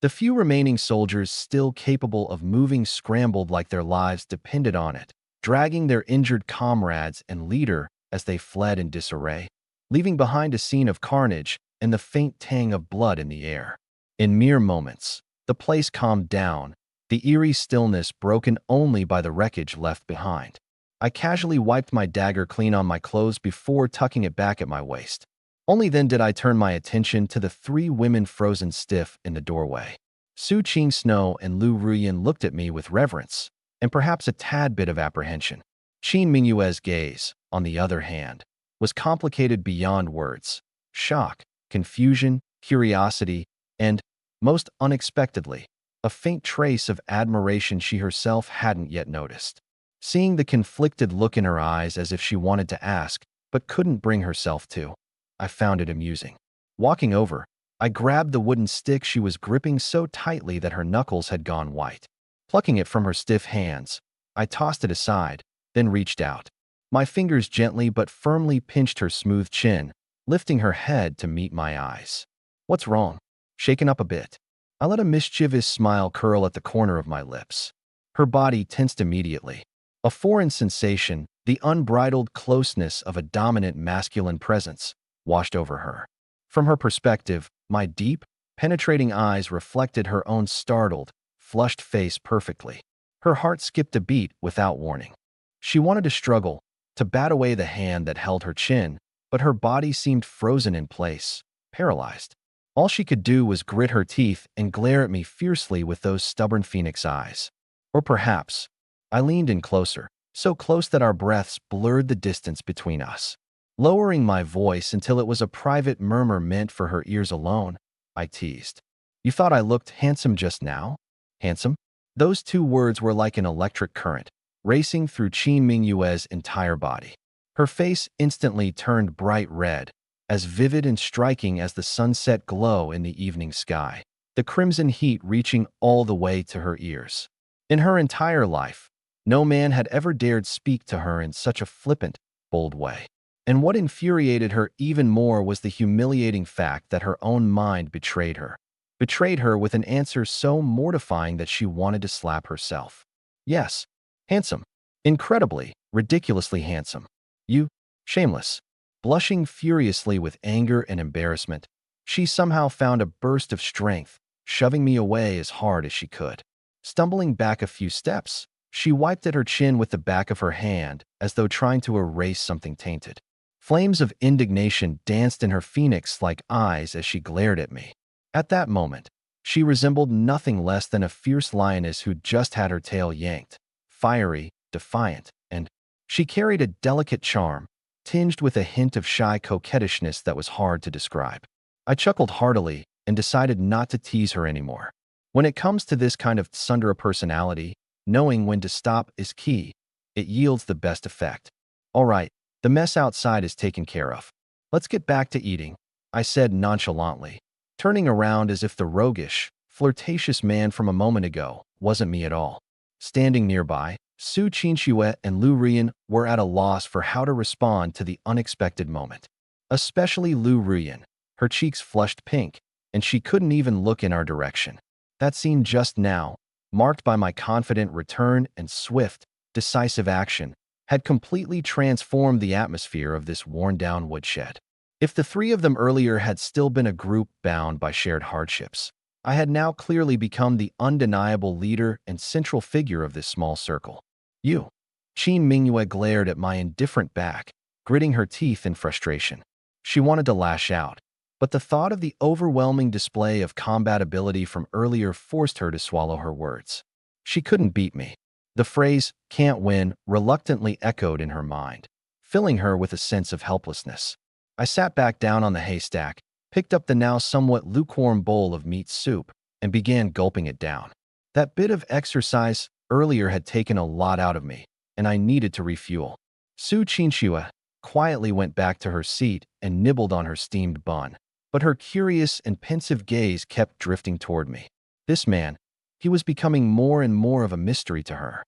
The few remaining soldiers still capable of moving scrambled like their lives depended on it, dragging their injured comrades and leader as they fled in disarray, leaving behind a scene of carnage and the faint tang of blood in the air. In mere moments, the place calmed down, the eerie stillness broken only by the wreckage left behind. I casually wiped my dagger clean on my clothes before tucking it back at my waist. Only then did I turn my attention to the three women frozen stiff in the doorway. Su Qing Snow and Lu Ruyan looked at me with reverence, and perhaps a tad bit of apprehension. Qin Mingyue's gaze, on the other hand, was complicated beyond words. Shock, confusion, curiosity, and, most unexpectedly, a faint trace of admiration she herself hadn't yet noticed. Seeing the conflicted look in her eyes as if she wanted to ask, but couldn't bring herself to, I found it amusing. Walking over, I grabbed the wooden stick she was gripping so tightly that her knuckles had gone white. Plucking it from her stiff hands, I tossed it aside, then reached out. My fingers gently but firmly pinched her smooth chin, lifting her head to meet my eyes. What's wrong? Shaken up a bit. I let a mischievous smile curl at the corner of my lips. Her body tensed immediately. A foreign sensation, the unbridled closeness of a dominant masculine presence, washed over her. From her perspective, my deep, penetrating eyes reflected her own startled, flushed face perfectly. Her heart skipped a beat without warning. She wanted to struggle, to bat away the hand that held her chin, but her body seemed frozen in place, paralyzed. All she could do was grit her teeth and glare at me fiercely with those stubborn phoenix eyes. Or perhaps, I leaned in closer, so close that our breaths blurred the distance between us. Lowering my voice until it was a private murmur meant for her ears alone, I teased. You thought I looked handsome just now? Handsome? Those two words were like an electric current, racing through Qin Mingyue's entire body. Her face instantly turned bright red, as vivid and striking as the sunset glow in the evening sky, the crimson heat reaching all the way to her ears. In her entire life, no man had ever dared speak to her in such a flippant, bold way. And what infuriated her even more was the humiliating fact that her own mind betrayed her. Betrayed her with an answer so mortifying that she wanted to slap herself. Yes, handsome. Incredibly, ridiculously handsome. You, shameless. Blushing furiously with anger and embarrassment, she somehow found a burst of strength, shoving me away as hard as she could. Stumbling back a few steps, she wiped at her chin with the back of her hand as though trying to erase something tainted. Flames of indignation danced in her phoenix-like eyes as she glared at me. At that moment, she resembled nothing less than a fierce lioness who'd just had her tail yanked, fiery, defiant, and she carried a delicate charm, tinged with a hint of shy coquettishness that was hard to describe. I chuckled heartily and decided not to tease her anymore. When it comes to this kind of tsundere personality, knowing when to stop is key. It yields the best effect. All right, the mess outside is taken care of. Let's get back to eating, I said nonchalantly, turning around as if the roguish, flirtatious man from a moment ago wasn't me at all. Standing nearby, Su Qinxue and Lu Ruyan were at a loss for how to respond to the unexpected moment. Especially Lu Ruyan, her cheeks flushed pink, and she couldn't even look in our direction. That scene just now, marked by my confident return and swift, decisive action, had completely transformed the atmosphere of this worn-down woodshed. If the three of them earlier had still been a group bound by shared hardships, I had now clearly become the undeniable leader and central figure of this small circle. You. Qin Mingyue glared at my indifferent back, gritting her teeth in frustration. She wanted to lash out, but the thought of the overwhelming display of combat ability from earlier forced her to swallow her words. She couldn't beat me. The phrase, can't win, reluctantly echoed in her mind, filling her with a sense of helplessness. I sat back down on the haystack, picked up the now somewhat lukewarm bowl of meat soup, and began gulping it down. That bit of exercise earlier had taken a lot out of me, and I needed to refuel. Su Qinxue quietly went back to her seat and nibbled on her steamed bun, but her curious and pensive gaze kept drifting toward me. This man, He was becoming more and more of a mystery to her.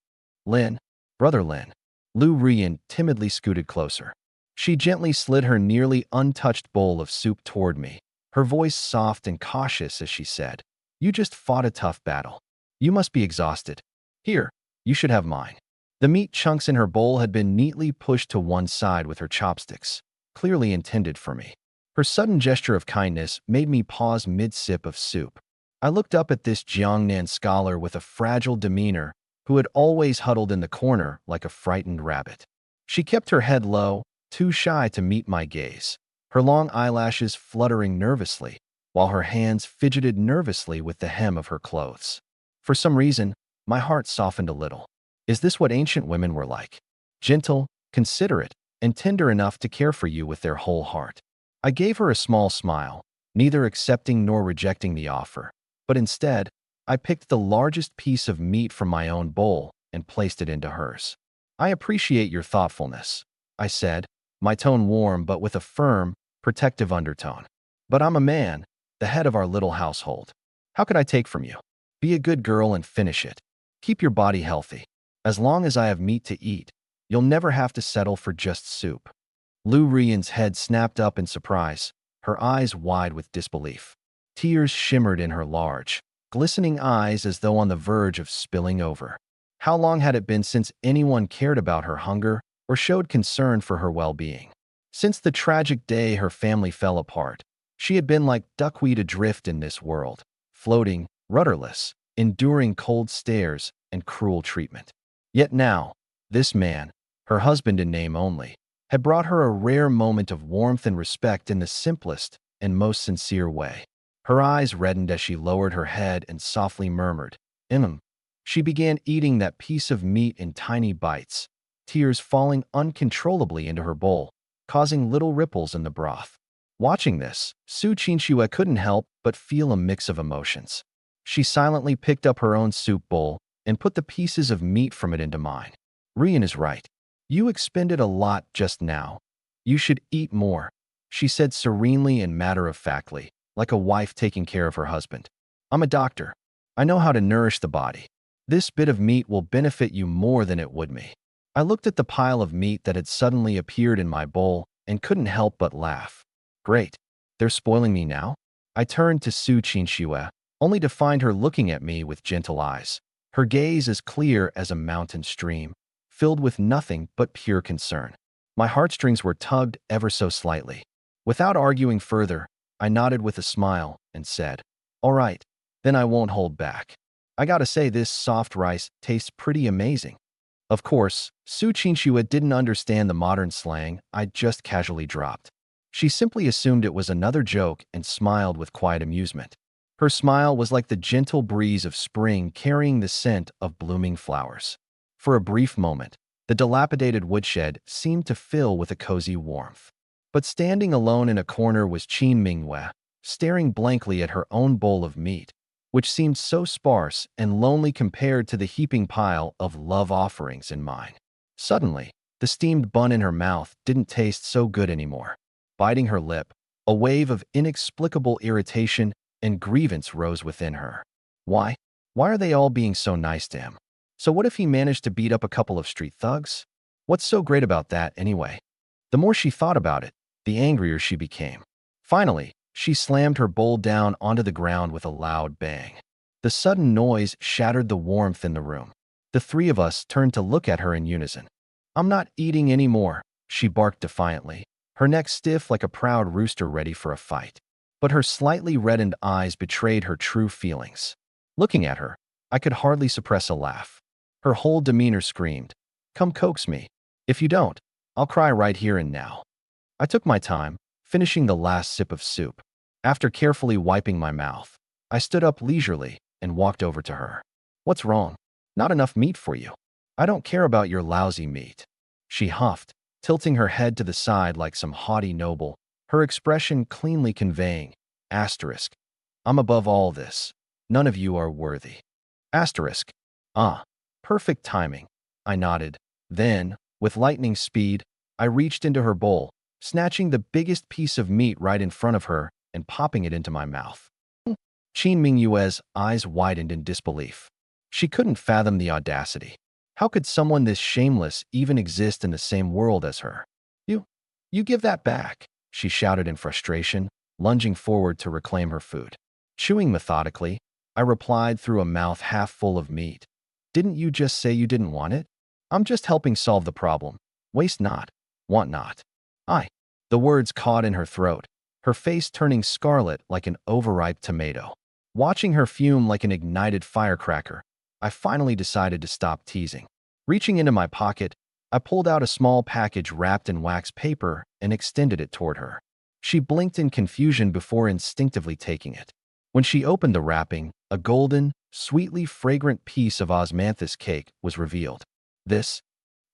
Lin, brother Lin. Lu Rian timidly scooted closer. She gently slid her nearly untouched bowl of soup toward me, her voice soft and cautious as she said, "You just fought a tough battle. You must be exhausted. Here, you should have mine." The meat chunks in her bowl had been neatly pushed to one side with her chopsticks, clearly intended for me. Her sudden gesture of kindness made me pause mid-sip of soup. I looked up at this Jiangnan scholar with a fragile demeanor who had always huddled in the corner like a frightened rabbit. She kept her head low, too shy to meet my gaze, her long eyelashes fluttering nervously, while her hands fidgeted nervously with the hem of her clothes. For some reason, my heart softened a little. Is this what ancient women were like? Gentle, considerate, and tender enough to care for you with their whole heart. I gave her a small smile, neither accepting nor rejecting the offer, but instead, I picked the largest piece of meat from my own bowl and placed it into hers. "I appreciate your thoughtfulness," I said, my tone warm but with a firm, protective undertone. "But I'm a man, the head of our little household. How could I take from you? Be a good girl and finish it. Keep your body healthy. As long as I have meat to eat, you'll never have to settle for just soup." Lu Rian's head snapped up in surprise, her eyes wide with disbelief. Tears shimmered in her large, glistening eyes as though on the verge of spilling over. How long had it been since anyone cared about her hunger or showed concern for her well-being? Since the tragic day her family fell apart, she had been like duckweed adrift in this world, floating, rudderless, enduring cold stares and cruel treatment. Yet now, this man, her husband in name only, had brought her a rare moment of warmth and respect in the simplest and most sincere way. Her eyes reddened as she lowered her head and softly murmured, She began eating that piece of meat in tiny bites, tears falling uncontrollably into her bowl, causing little ripples in the broth. Watching this, Su Qinxue couldn't help but feel a mix of emotions. She silently picked up her own soup bowl and put the pieces of meat from it into mine. "Rian is right. You expended a lot just now. You should eat more," she said serenely and matter-of-factly, like a wife taking care of her husband. "I'm a doctor. I know how to nourish the body. This bit of meat will benefit you more than it would me." I looked at the pile of meat that had suddenly appeared in my bowl and couldn't help but laugh. Great. They're spoiling me now? I turned to Su Qinxue, only to find her looking at me with gentle eyes, her gaze as clear as a mountain stream, filled with nothing but pure concern. My heartstrings were tugged ever so slightly. Without arguing further, I nodded with a smile and said, "All right, then I won't hold back. I gotta say this soft rice tastes pretty amazing." Of course, Su Qinxue didn't understand the modern slang I'd just casually dropped. She simply assumed it was another joke and smiled with quiet amusement. Her smile was like the gentle breeze of spring carrying the scent of blooming flowers. For a brief moment, the dilapidated woodshed seemed to fill with a cozy warmth. But standing alone in a corner was Qin Minghua, staring blankly at her own bowl of meat, which seemed so sparse and lonely compared to the heaping pile of love offerings in mine. Suddenly, the steamed bun in her mouth didn't taste so good anymore. Biting her lip, a wave of inexplicable irritation and grievance rose within her. Why? Why are they all being so nice to him? So what if he managed to beat up a couple of street thugs? What's so great about that, anyway? The more she thought about it, the angrier she became. Finally, she slammed her bowl down onto the ground with a loud bang. The sudden noise shattered the warmth in the room. The three of us turned to look at her in unison. "I'm not eating anymore," she barked defiantly, her neck stiff like a proud rooster ready for a fight. But her slightly reddened eyes betrayed her true feelings. Looking at her, I could hardly suppress a laugh. Her whole demeanor screamed, "Come coax me. If you don't, I'll cry right here and now." I took my time, finishing the last sip of soup. After carefully wiping my mouth, I stood up leisurely and walked over to her. "What's wrong? Not enough meat for you. I don't care about your lousy meat," she huffed, tilting her head to the side like some haughty noble, her expression cleanly conveying, asterisk, "I'm above all this. None of you are worthy." Asterisk. Ah, perfect timing. I nodded. Then, with lightning speed, I reached into her bowl, snatching the biggest piece of meat right in front of her and popping it into my mouth. Qin Mingyue's eyes widened in disbelief. She couldn't fathom the audacity. How could someone this shameless even exist in the same world as her? You, you give that back, she shouted in frustration, lunging forward to reclaim her food. Chewing methodically, I replied through a mouth half full of meat. Didn't you just say you didn't want it? I'm just helping solve the problem. Waste not, want not. I. The words caught in her throat, her face turning scarlet like an overripe tomato. Watching her fume like an ignited firecracker, I finally decided to stop teasing. Reaching into my pocket, I pulled out a small package wrapped in wax paper and extended it toward her. She blinked in confusion before instinctively taking it. When she opened the wrapping, a golden, sweetly fragrant piece of osmanthus cake was revealed. This?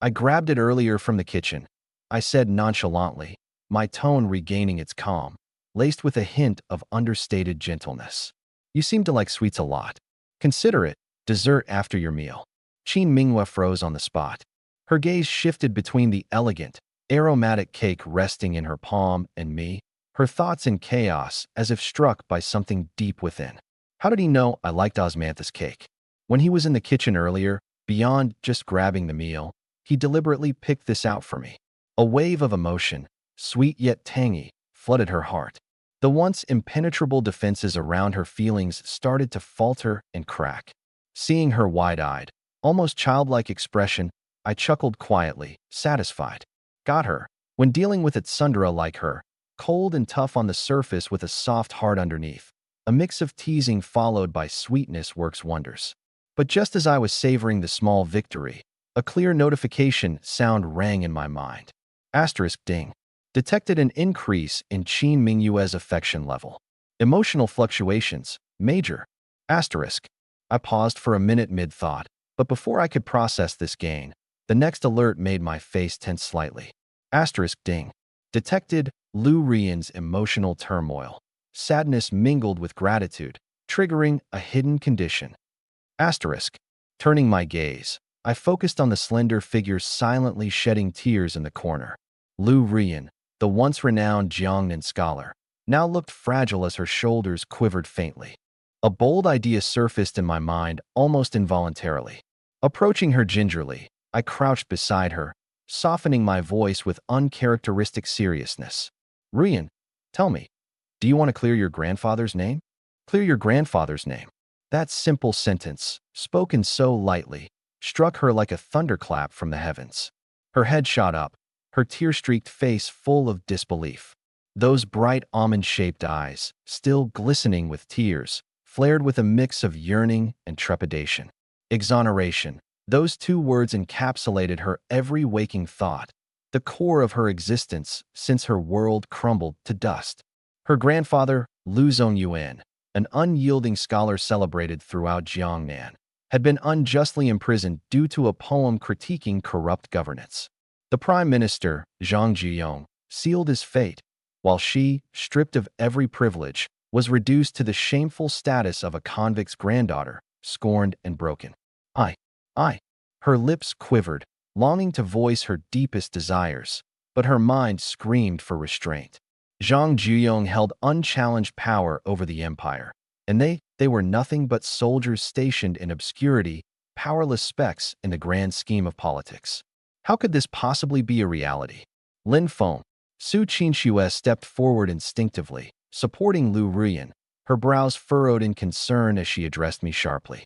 I grabbed it earlier from the kitchen, I said nonchalantly, my tone regaining its calm, laced with a hint of understated gentleness. You seem to like sweets a lot. Consider it dessert after your meal. Qin Minghua froze on the spot. Her gaze shifted between the elegant, aromatic cake resting in her palm and me, her thoughts in chaos as if struck by something deep within. How did he know I liked osmanthus cake? When he was in the kitchen earlier, beyond just grabbing the meal, he deliberately picked this out for me. A wave of emotion, sweet yet tangy, flooded her heart. The once impenetrable defenses around her feelings started to falter and crack. Seeing her wide-eyed, almost childlike expression, I chuckled quietly, satisfied. Got her. When dealing with a tsundere like her, cold and tough on the surface with a soft heart underneath, a mix of teasing followed by sweetness works wonders. But just as I was savoring the small victory, a clear notification sound rang in my mind. Asterisk ding. Detected an increase in Qin Mingyue's affection level. Emotional fluctuations, major. Asterisk. I paused for a minute mid-thought, but before I could process this gain, the next alert made my face tense slightly. Asterisk ding. Detected Lu Rian's emotional turmoil. Sadness mingled with gratitude, triggering a hidden condition. Asterisk. Turning my gaze, I focused on the slender figure silently shedding tears in the corner. Lu Rian, the once renowned Jiangnan scholar, now looked fragile as her shoulders quivered faintly. A bold idea surfaced in my mind almost involuntarily. Approaching her gingerly, I crouched beside her, softening my voice with uncharacteristic seriousness. Rian, tell me, do you want to clear your grandfather's name? Clear your grandfather's name. That simple sentence, spoken so lightly, struck her like a thunderclap from the heavens. Her head shot up, her tear-streaked face full of disbelief. Those bright almond-shaped eyes, still glistening with tears, flared with a mix of yearning and trepidation. Exoneration. Those two words encapsulated her every waking thought, the core of her existence since her world crumbled to dust. Her grandfather, Lu Zongyuan, an unyielding scholar celebrated throughout Jiangnan, had been unjustly imprisoned due to a poem critiquing corrupt governance. The prime minister, Zhang Jiyong, sealed his fate, while she, stripped of every privilege, was reduced to the shameful status of a convict's granddaughter, scorned and broken. I. Her lips quivered, longing to voice her deepest desires, but her mind screamed for restraint. Zhang Jiyong held unchallenged power over the empire, and they were nothing but soldiers stationed in obscurity, powerless specks in the grand scheme of politics. How could this possibly be a reality? Lin Feng, Su Qinxue stepped forward instinctively, supporting Lu Rian, her brows furrowed in concern as she addressed me sharply.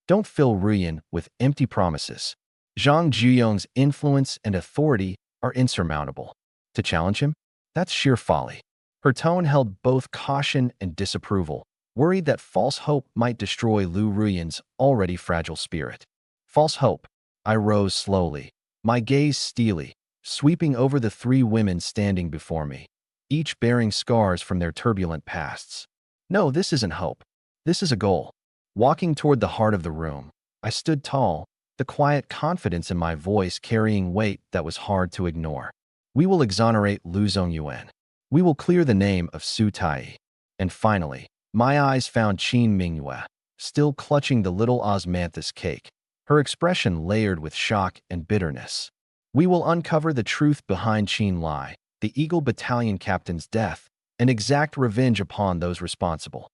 Don't fill Rian with empty promises. Zhang Jiyong's influence and authority are insurmountable. To challenge him? That's sheer folly. Her tone held both caution and disapproval, worried that false hope might destroy Lu Rian's already fragile spirit. False hope. I rose slowly, my gaze steely, sweeping over the three women standing before me, each bearing scars from their turbulent pasts. No, this isn't hope. This is a goal. Walking toward the heart of the room, I stood tall, the quiet confidence in my voice carrying weight that was hard to ignore. We will exonerate Lu Zongyuan. We will clear the name of Su Tai. And finally, my eyes found Qin Mingyue, still clutching the little osmanthus cake, her expression layered with shock and bitterness. We will uncover the truth behind Qin Lai, the Eagle Battalion captain's death, and exact revenge upon those responsible.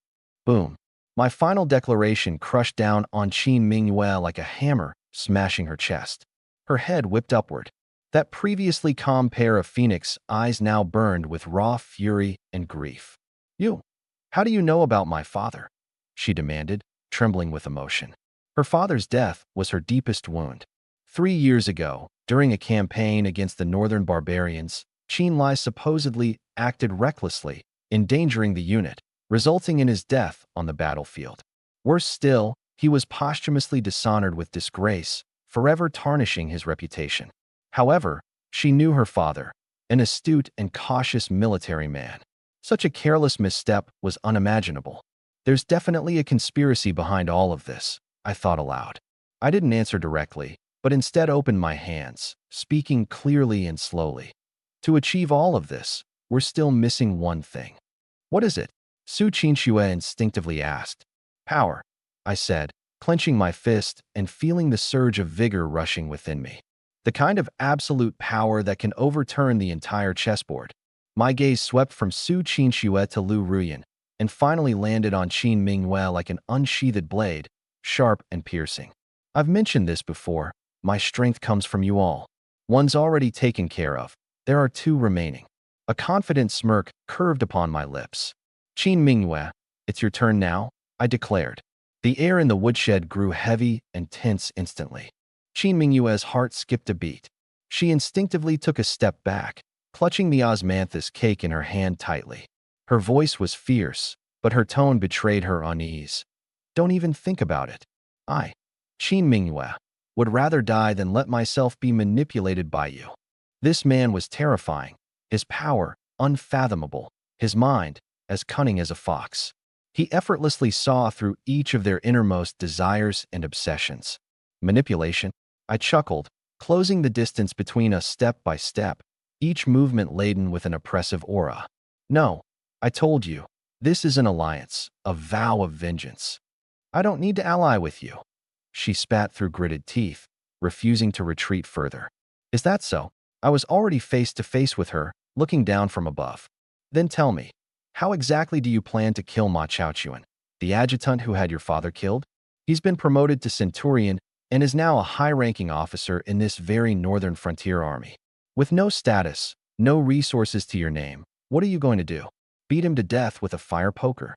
Boom. My final declaration crushed down on Qin Mingyue like a hammer, smashing her chest. Her head whipped upward. That previously calm pair of phoenix eyes now burned with raw fury and grief. "You, how do you know about my father?" she demanded, trembling with emotion. Her father's death was her deepest wound. 3 years ago, during a campaign against the northern barbarians, Qin Lai supposedly acted recklessly, endangering the unit, resulting in his death on the battlefield. Worse still, he was posthumously dishonored with disgrace, forever tarnishing his reputation. However, she knew her father, an astute and cautious military man. Such a careless misstep was unimaginable. There's definitely a conspiracy behind all of this, I thought aloud. I didn't answer directly, but instead opened my hands, speaking clearly and slowly. To achieve all of this, we're still missing one thing. What is it? Su Qinxue instinctively asked. Power, I said, clenching my fist and feeling the surge of vigor rushing within me. The kind of absolute power that can overturn the entire chessboard. My gaze swept from Su Qinxue to Lu Ruyan, and finally landed on Qin Mingyue like an unsheathed blade, sharp and piercing. I've mentioned this before. My strength comes from you all. One's already taken care of. There are two remaining. A confident smirk curved upon my lips. Qin Mingyue, it's your turn now, I declared. The air in the woodshed grew heavy and tense instantly. Qin Mingyue's heart skipped a beat. She instinctively took a step back, clutching the osmanthus cake in her hand tightly. Her voice was fierce, but her tone betrayed her unease. Don't even think about it. I, Qin Mingyue, would rather die than let myself be manipulated by you. This man was terrifying, his power unfathomable, his mind as cunning as a fox. He effortlessly saw through each of their innermost desires and obsessions. Manipulation? I chuckled, closing the distance between us step by step, each movement laden with an oppressive aura. No, I told you, this is an alliance, a vow of vengeance. I don't need to ally with you. She spat through gritted teeth, refusing to retreat further. Is that so? I was already face to face with her, looking down from above. Then tell me, how exactly do you plan to kill Ma Chaochuan, the adjutant who had your father killed? He's been promoted to Centurion and is now a high-ranking officer in this very northern frontier army. With no status, no resources to your name, what are you going to do? Beat him to death with a fire poker?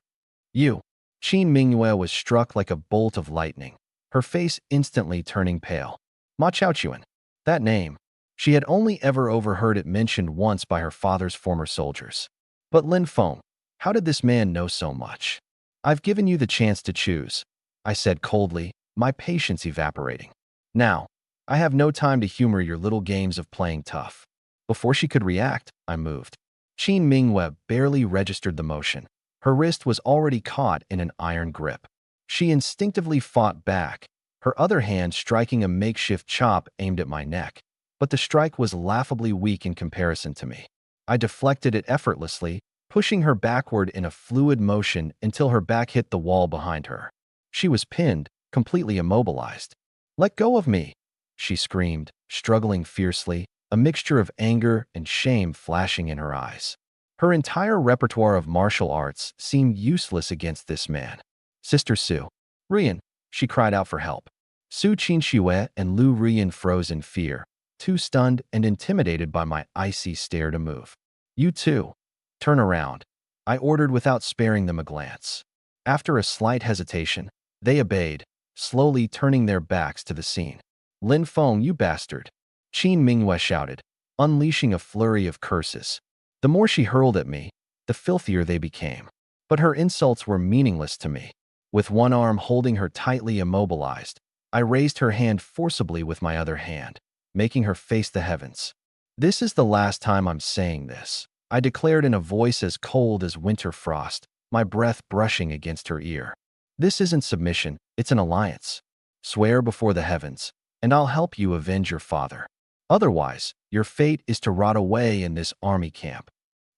You. Qin Mingyue was struck like a bolt of lightning, her face instantly turning pale. Ma Chaochuan. That name. She had only ever overheard it mentioned once by her father's former soldiers. But Lin Feng, how did this man know so much? I've given you the chance to choose, I said coldly, my patience evaporating. Now, I have no time to humor your little games of playing tough. Before she could react, I moved. Qin Mingyue barely registered the motion. Her wrist was already caught in an iron grip. She instinctively fought back, her other hand striking a makeshift chop aimed at my neck. But the strike was laughably weak in comparison to me. I deflected it effortlessly, pushing her backward in a fluid motion until her back hit the wall behind her. She was pinned, completely immobilized. Let go of me, she screamed, struggling fiercely, a mixture of anger and shame flashing in her eyes. Her entire repertoire of martial arts seemed useless against this man. Sister Su. Ruyan, she cried out for help. Su Qinxue and Lu Ruyan froze in fear, too stunned and intimidated by my icy stare to move. You too. Turn around, I ordered without sparing them a glance. After a slight hesitation, they obeyed, slowly turning their backs to the scene. Lin Feng, you bastard, Qin Mingyue shouted, unleashing a flurry of curses. The more she hurled at me, the filthier they became. But her insults were meaningless to me. With one arm holding her tightly immobilized, I raised her hand forcibly with my other hand, making her face the heavens. This is the last time I'm saying this, I declared in a voice as cold as winter frost, my breath brushing against her ear. This isn't submission, it's an alliance. Swear before the heavens, and I'll help you avenge your father. Otherwise, your fate is to rot away in this army camp.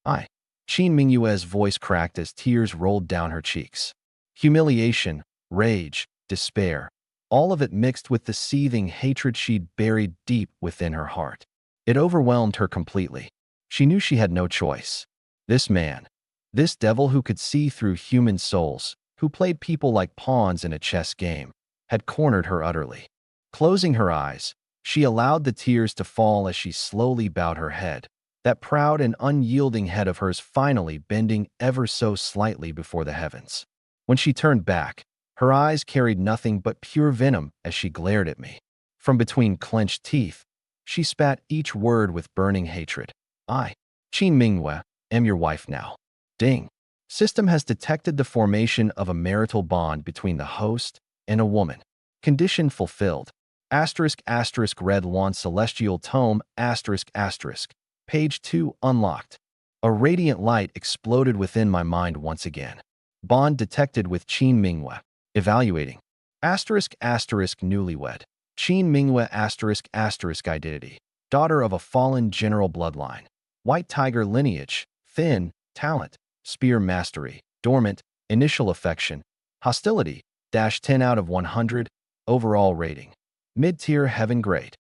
Qin Mingyue's voice cracked as tears rolled down her cheeks. Humiliation, rage, despair, all of it mixed with the seething hatred she'd buried deep within her heart. It overwhelmed her completely. She knew she had no choice. This man, this devil who could see through human souls, who played people like pawns in a chess game, had cornered her utterly. Closing her eyes, she allowed the tears to fall as she slowly bowed her head, that proud and unyielding head of hers finally bending ever so slightly before the heavens. When she turned back, her eyes carried nothing but pure venom as she glared at me. From between clenched teeth, she spat each word with burning hatred. I, Qin Minghua, am your wife now. Ding. System has detected the formation of a marital bond between the host and a woman. Condition fulfilled. Asterisk asterisk Red Lawn Celestial Tome asterisk asterisk. Page 2 unlocked. A radiant light exploded within my mind once again. Bond detected with Qin Minghua. Evaluating. Asterisk asterisk newlywed. Qin Minghua asterisk asterisk identity. Daughter of a fallen general bloodline. White tiger lineage. Thin. Talent. Spear mastery. Dormant. Initial affection. Hostility. -10 out of 100. Overall rating. Mid-tier heaven grade.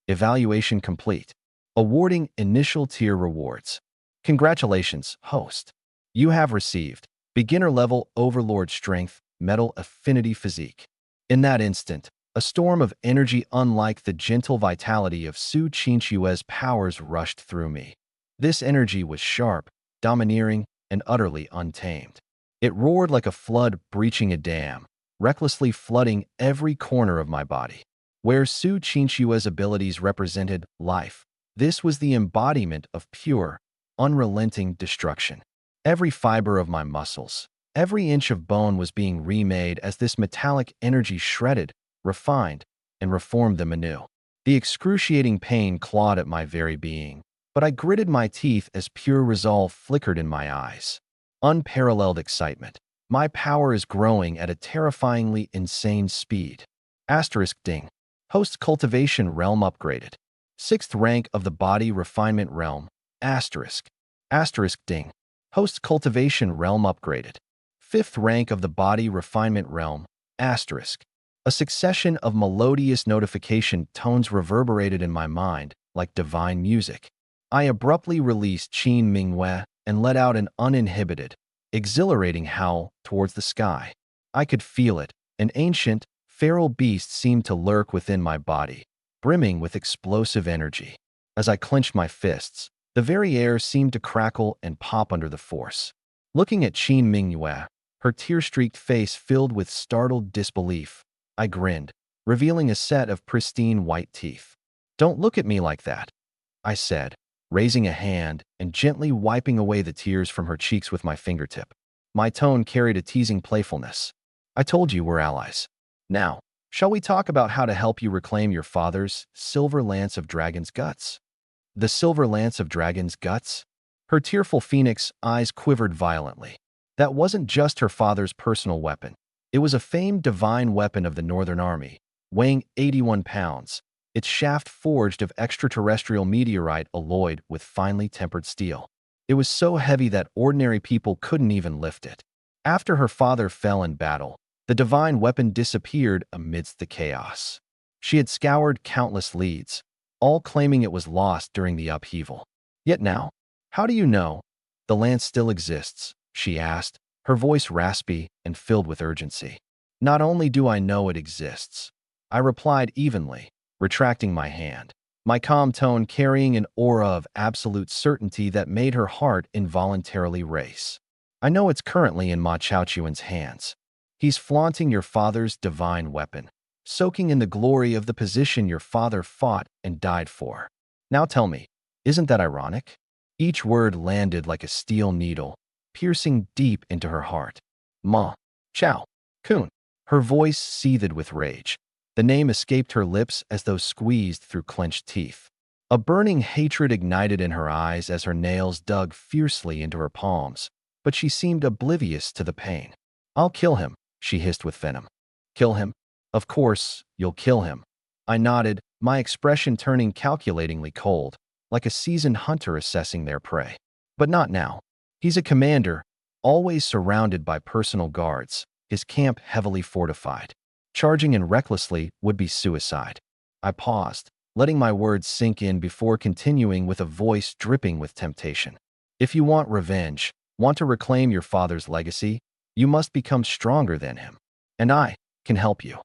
Evaluation complete. Awarding initial tier rewards. Congratulations, host. You have received beginner level overlord strength, metal affinity physique. In that instant, a storm of energy unlike the gentle vitality of Su Qinchue's powers rushed through me. This energy was sharp, domineering, and utterly untamed. It roared like a flood breaching a dam, recklessly flooding every corner of my body. Where Su Qinchue's abilities represented life, this was the embodiment of pure, unrelenting destruction. Every fiber of my muscles, every inch of bone was being remade as this metallic energy shredded, refined, and reformed them anew. The excruciating pain clawed at my very being, but I gritted my teeth as pure resolve flickered in my eyes. Unparalleled excitement. My power is growing at a terrifyingly insane speed. Asterisk ding. Host cultivation realm upgraded. 6th rank of the body refinement realm. Asterisk. Asterisk ding. Host cultivation realm upgraded. 5th rank of the body refinement realm. Asterisk. A succession of melodious notification tones reverberated in my mind like divine music. I abruptly released Qin Minghua and let out an uninhibited, exhilarating howl towards the sky. I could feel it. An ancient, feral beast seemed to lurk within my body, brimming with explosive energy. As I clenched my fists, the very air seemed to crackle and pop under the force. Looking at Qin Minghua, her tear-streaked face filled with startled disbelief, I grinned, revealing a set of pristine white teeth. "Don't look at me like that," I said, raising a hand and gently wiping away the tears from her cheeks with my fingertip. My tone carried a teasing playfulness. "I told you we're allies. Now, shall we talk about how to help you reclaim your father's silver lance of dragon's guts?" The silver lance of dragon's guts? Her tearful phoenix eyes quivered violently. That wasn't just her father's personal weapon. It was a famed divine weapon of the Northern Army, weighing 81 pounds, its shaft forged of extraterrestrial meteorite alloyed with finely tempered steel. It was so heavy that ordinary people couldn't even lift it. After her father fell in battle, the divine weapon disappeared amidst the chaos. She had scoured countless leads, all claiming it was lost during the upheaval. Yet now, how do you know the lance still exists? She asked, her voice raspy and filled with urgency. Not only do I know it exists, I replied evenly, retracting my hand, my calm tone carrying an aura of absolute certainty that made her heart involuntarily race. I know it's currently in Ma Chaochuan's hands. He's flaunting your father's divine weapon, soaking in the glory of the position your father fought and died for. Now tell me, isn't that ironic? Each word landed like a steel needle, piercing deep into her heart. Ma Chao-kun. Her voice seethed with rage. The name escaped her lips as though squeezed through clenched teeth. A burning hatred ignited in her eyes as her nails dug fiercely into her palms, but she seemed oblivious to the pain. "I'll kill him," she hissed with venom. "Kill him? Of course, you'll kill him." I nodded, my expression turning calculatingly cold, like a seasoned hunter assessing their prey. "But not now. He's a commander, always surrounded by personal guards, his camp heavily fortified. Charging in recklessly would be suicide." I paused, letting my words sink in before continuing with a voice dripping with temptation. "If you want revenge, want to reclaim your father's legacy, You must become stronger than him. And I can help you.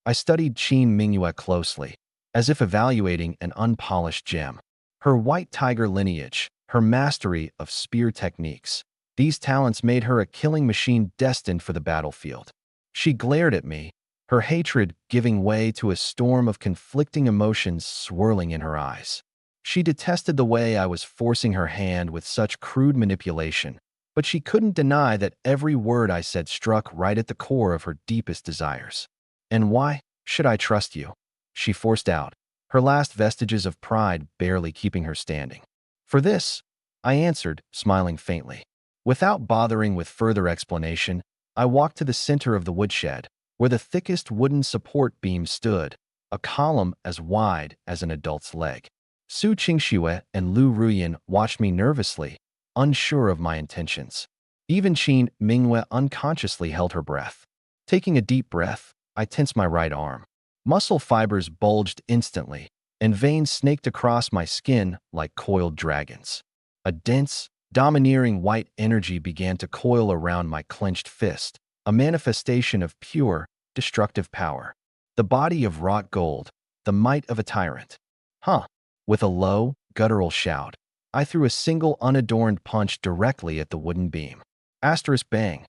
I studied Qin Mingyue closely, as if evaluating an unpolished gem. Her white tiger lineage, her mastery of spear techniques, these talents made her a killing machine destined for the battlefield. She glared at me, her hatred giving way to a storm of conflicting emotions swirling in her eyes. She detested the way I was forcing her hand with such crude manipulation, but she couldn't deny that every word I said struck right at the core of her deepest desires. "And why should I trust you?" she forced out, her last vestiges of pride barely keeping her standing. "For this," I answered, smiling faintly. Without bothering with further explanation, I walked to the center of the woodshed, where the thickest wooden support beam stood, a column as wide as an adult's leg. Su Qingxue and Lu Ruyan watched me nervously, unsure of my intentions. Even Qin Mingyue unconsciously held her breath. Taking a deep breath, I tensed my right arm. Muscle fibers bulged instantly, and veins snaked across my skin like coiled dragons. A dense, domineering white energy began to coil around my clenched fist, a manifestation of pure, destructive power. The body of wrought gold, the might of a tyrant. Huh! With a low, guttural shout, I threw a single unadorned punch directly at the wooden beam. Asterisk bang.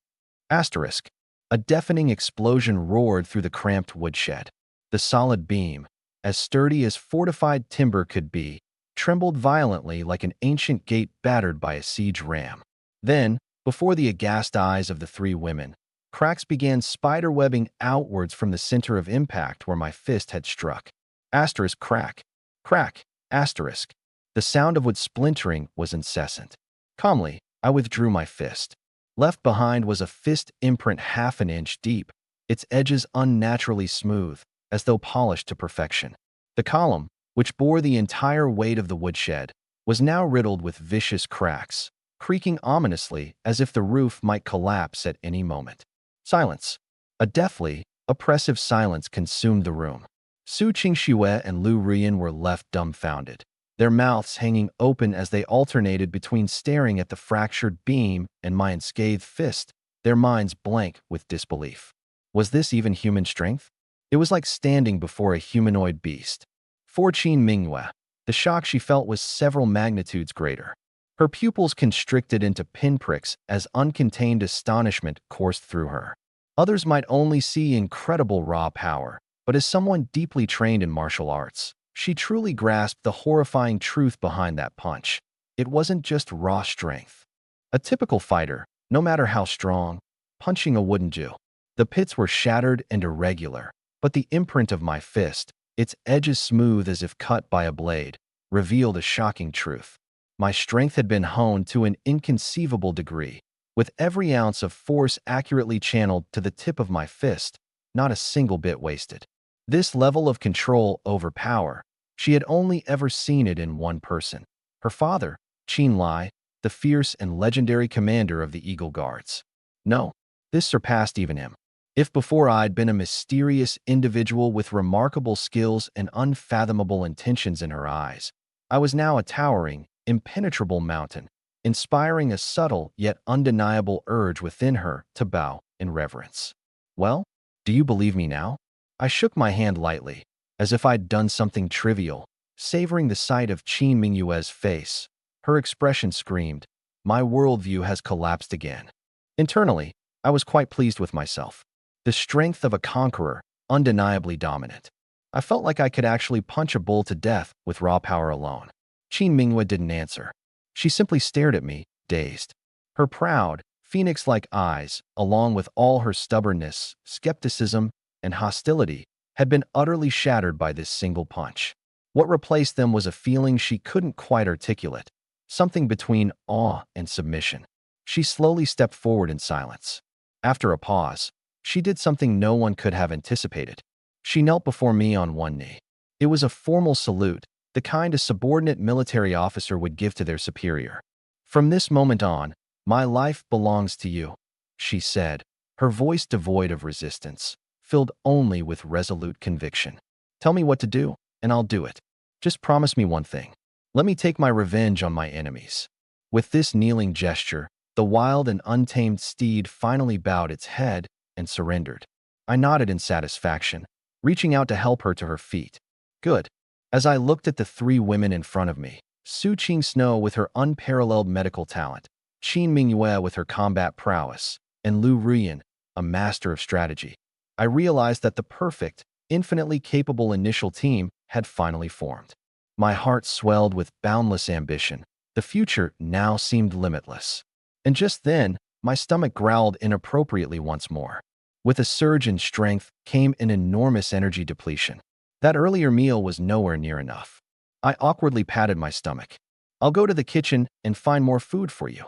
Asterisk. A deafening explosion roared through the cramped woodshed. The solid beam, as sturdy as fortified timber could be, trembled violently like an ancient gate battered by a siege ram. Then, before the aghast eyes of the three women, cracks began spiderwebbing outwards from the center of impact where my fist had struck. Asterisk crack. Crack. Asterisk. The sound of wood splintering was incessant. Calmly, I withdrew my fist. Left behind was a fist imprint half an inch deep, its edges unnaturally smooth, as though polished to perfection. The column, which bore the entire weight of the woodshed, was now riddled with vicious cracks, creaking ominously as if the roof might collapse at any moment. Silence. A deathly, oppressive silence consumed the room. Su Qingxue and Lu Ruyan were left dumbfounded, their mouths hanging open as they alternated between staring at the fractured beam and my unscathed fist, their minds blank with disbelief. Was this even human strength? It was like standing before a humanoid beast. For Qin Mingyue, the shock she felt was several magnitudes greater. Her pupils constricted into pinpricks as uncontained astonishment coursed through her. Others might only see incredible raw power, but as someone deeply trained in martial arts, she truly grasped the horrifying truth behind that punch. It wasn't just raw strength. A typical fighter, no matter how strong, punching a wooden do. The pits were shattered and irregular, but the imprint of my fist, its edges smooth as if cut by a blade, revealed a shocking truth. My strength had been honed to an inconceivable degree, with every ounce of force accurately channeled to the tip of my fist, not a single bit wasted. This level of control over power, she had only ever seen it in one person, her father, Qin Lai, the fierce and legendary commander of the Eagle Guards. No, this surpassed even him. If before I'd been a mysterious individual with remarkable skills and unfathomable intentions in her eyes, I was now a towering, impenetrable mountain, inspiring a subtle yet undeniable urge within her to bow in reverence. Well, do you believe me now? I shook my hand lightly, as if I'd done something trivial, savoring the sight of Qin Mingyue's face. Her expression screamed, "My worldview has collapsed again." Internally, I was quite pleased with myself. The strength of a conqueror, undeniably dominant. I felt like I could actually punch a bull to death with raw power alone. Qin Mingyue didn't answer. She simply stared at me, dazed. Her proud, phoenix-like eyes, along with all her stubbornness, skepticism, and hostility, had been utterly shattered by this single punch. What replaced them was a feeling she couldn't quite articulate, something between awe and submission. She slowly stepped forward in silence. After a pause, she did something no one could have anticipated. She knelt before me on one knee. It was a formal salute, the kind a subordinate military officer would give to their superior. "From this moment on, my life belongs to you," she said, her voice devoid of resistance, filled only with resolute conviction. "Tell me what to do, and I'll do it. Just promise me one thing. Let me take my revenge on my enemies." With this kneeling gesture, The wild and untamed steed finally bowed its head and surrendered. I nodded in satisfaction, reaching out to help her to her feet. Good. As I looked at the three women in front of me, Su Qing Snow with her unparalleled medical talent, Qin Mingyue with her combat prowess, and Lu Ruyan, a master of strategy, I realized that the perfect, infinitely capable initial team had finally formed. My heart swelled with boundless ambition. The future now seemed limitless. And just then, my stomach growled inappropriately once more. With a surge in strength came an enormous energy depletion. That earlier meal was nowhere near enough. I awkwardly patted my stomach. I'll go to the kitchen and find more food for you,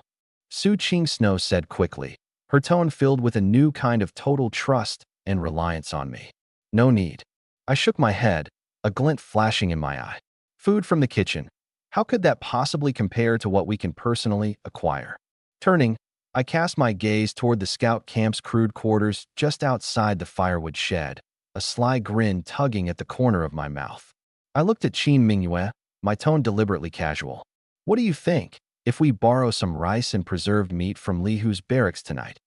Su Qing Snow said quickly, her tone filled with a new kind of total trust and reliance on me. No need. I shook my head, a glint flashing in my eye. Food from the kitchen. How could that possibly compare to what we can personally acquire? Turning, I cast my gaze toward the scout camp's crude quarters just outside the firewood shed, a sly grin tugging at the corner of my mouth. I looked at Qin Mingyue, my tone deliberately casual. What do you think if we borrow some rice and preserved meat from Li Hu's barracks tonight?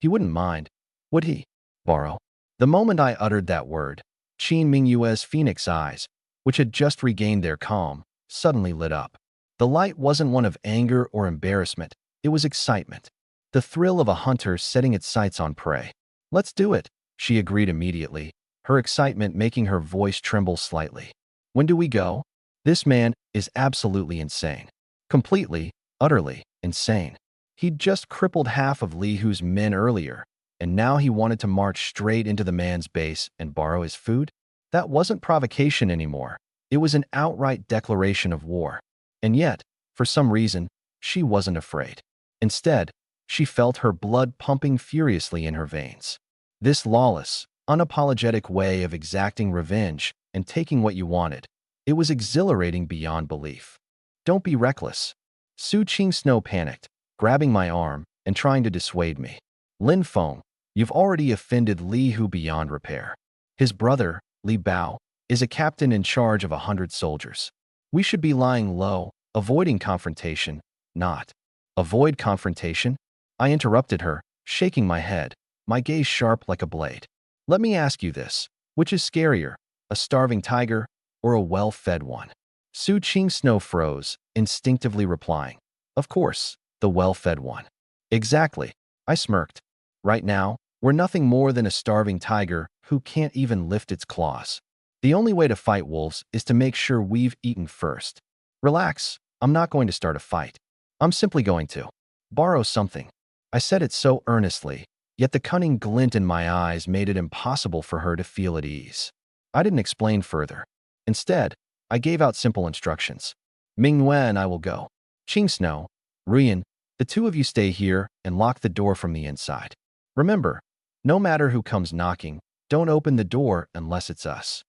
He wouldn't mind, would he? Borrow. The moment I uttered that word, Qin Mingyue's phoenix eyes, which had just regained their calm, suddenly lit up. The light wasn't one of anger or embarrassment, it was excitement. The thrill of a hunter setting its sights on prey. Let's do it, she agreed immediately, her excitement making her voice tremble slightly. When do we go? This man is absolutely insane. Completely, utterly insane. He'd just crippled half of Li Hu's men earlier, and now he wanted to march straight into the man's base and borrow his food? That wasn't provocation anymore. It was an outright declaration of war. And yet, for some reason, she wasn't afraid. Instead, she felt her blood pumping furiously in her veins. This lawless, unapologetic way of exacting revenge and taking what you wanted, it was exhilarating beyond belief. Don't be reckless. Su Qing Snow panicked, grabbing my arm and trying to dissuade me. Lin Feng, you've already offended Li Hu beyond repair. His brother, Li Bao, is a captain in charge of 100 soldiers. We should be lying low, avoiding confrontation, not avoid confrontation. I interrupted her, shaking my head, my gaze sharp like a blade. Let me ask you this. Which is scarier, a starving tiger or a well-fed one? Su Qing Snow froze, instinctively replying, of course, the well-fed one. Exactly, I smirked. Right now, we're nothing more than a starving tiger who can't even lift its claws. The only way to fight wolves is to make sure we've eaten first. Relax, I'm not going to start a fight. I'm simply going to borrow something. I said it so earnestly, yet the cunning glint in my eyes made it impossible for her to feel at ease. I didn't explain further. Instead, I gave out simple instructions. Mingyue and I will go. Qing Snow, Ruyan, the two of you stay here and lock the door from the inside. Remember, no matter who comes knocking, don't open the door unless it's us.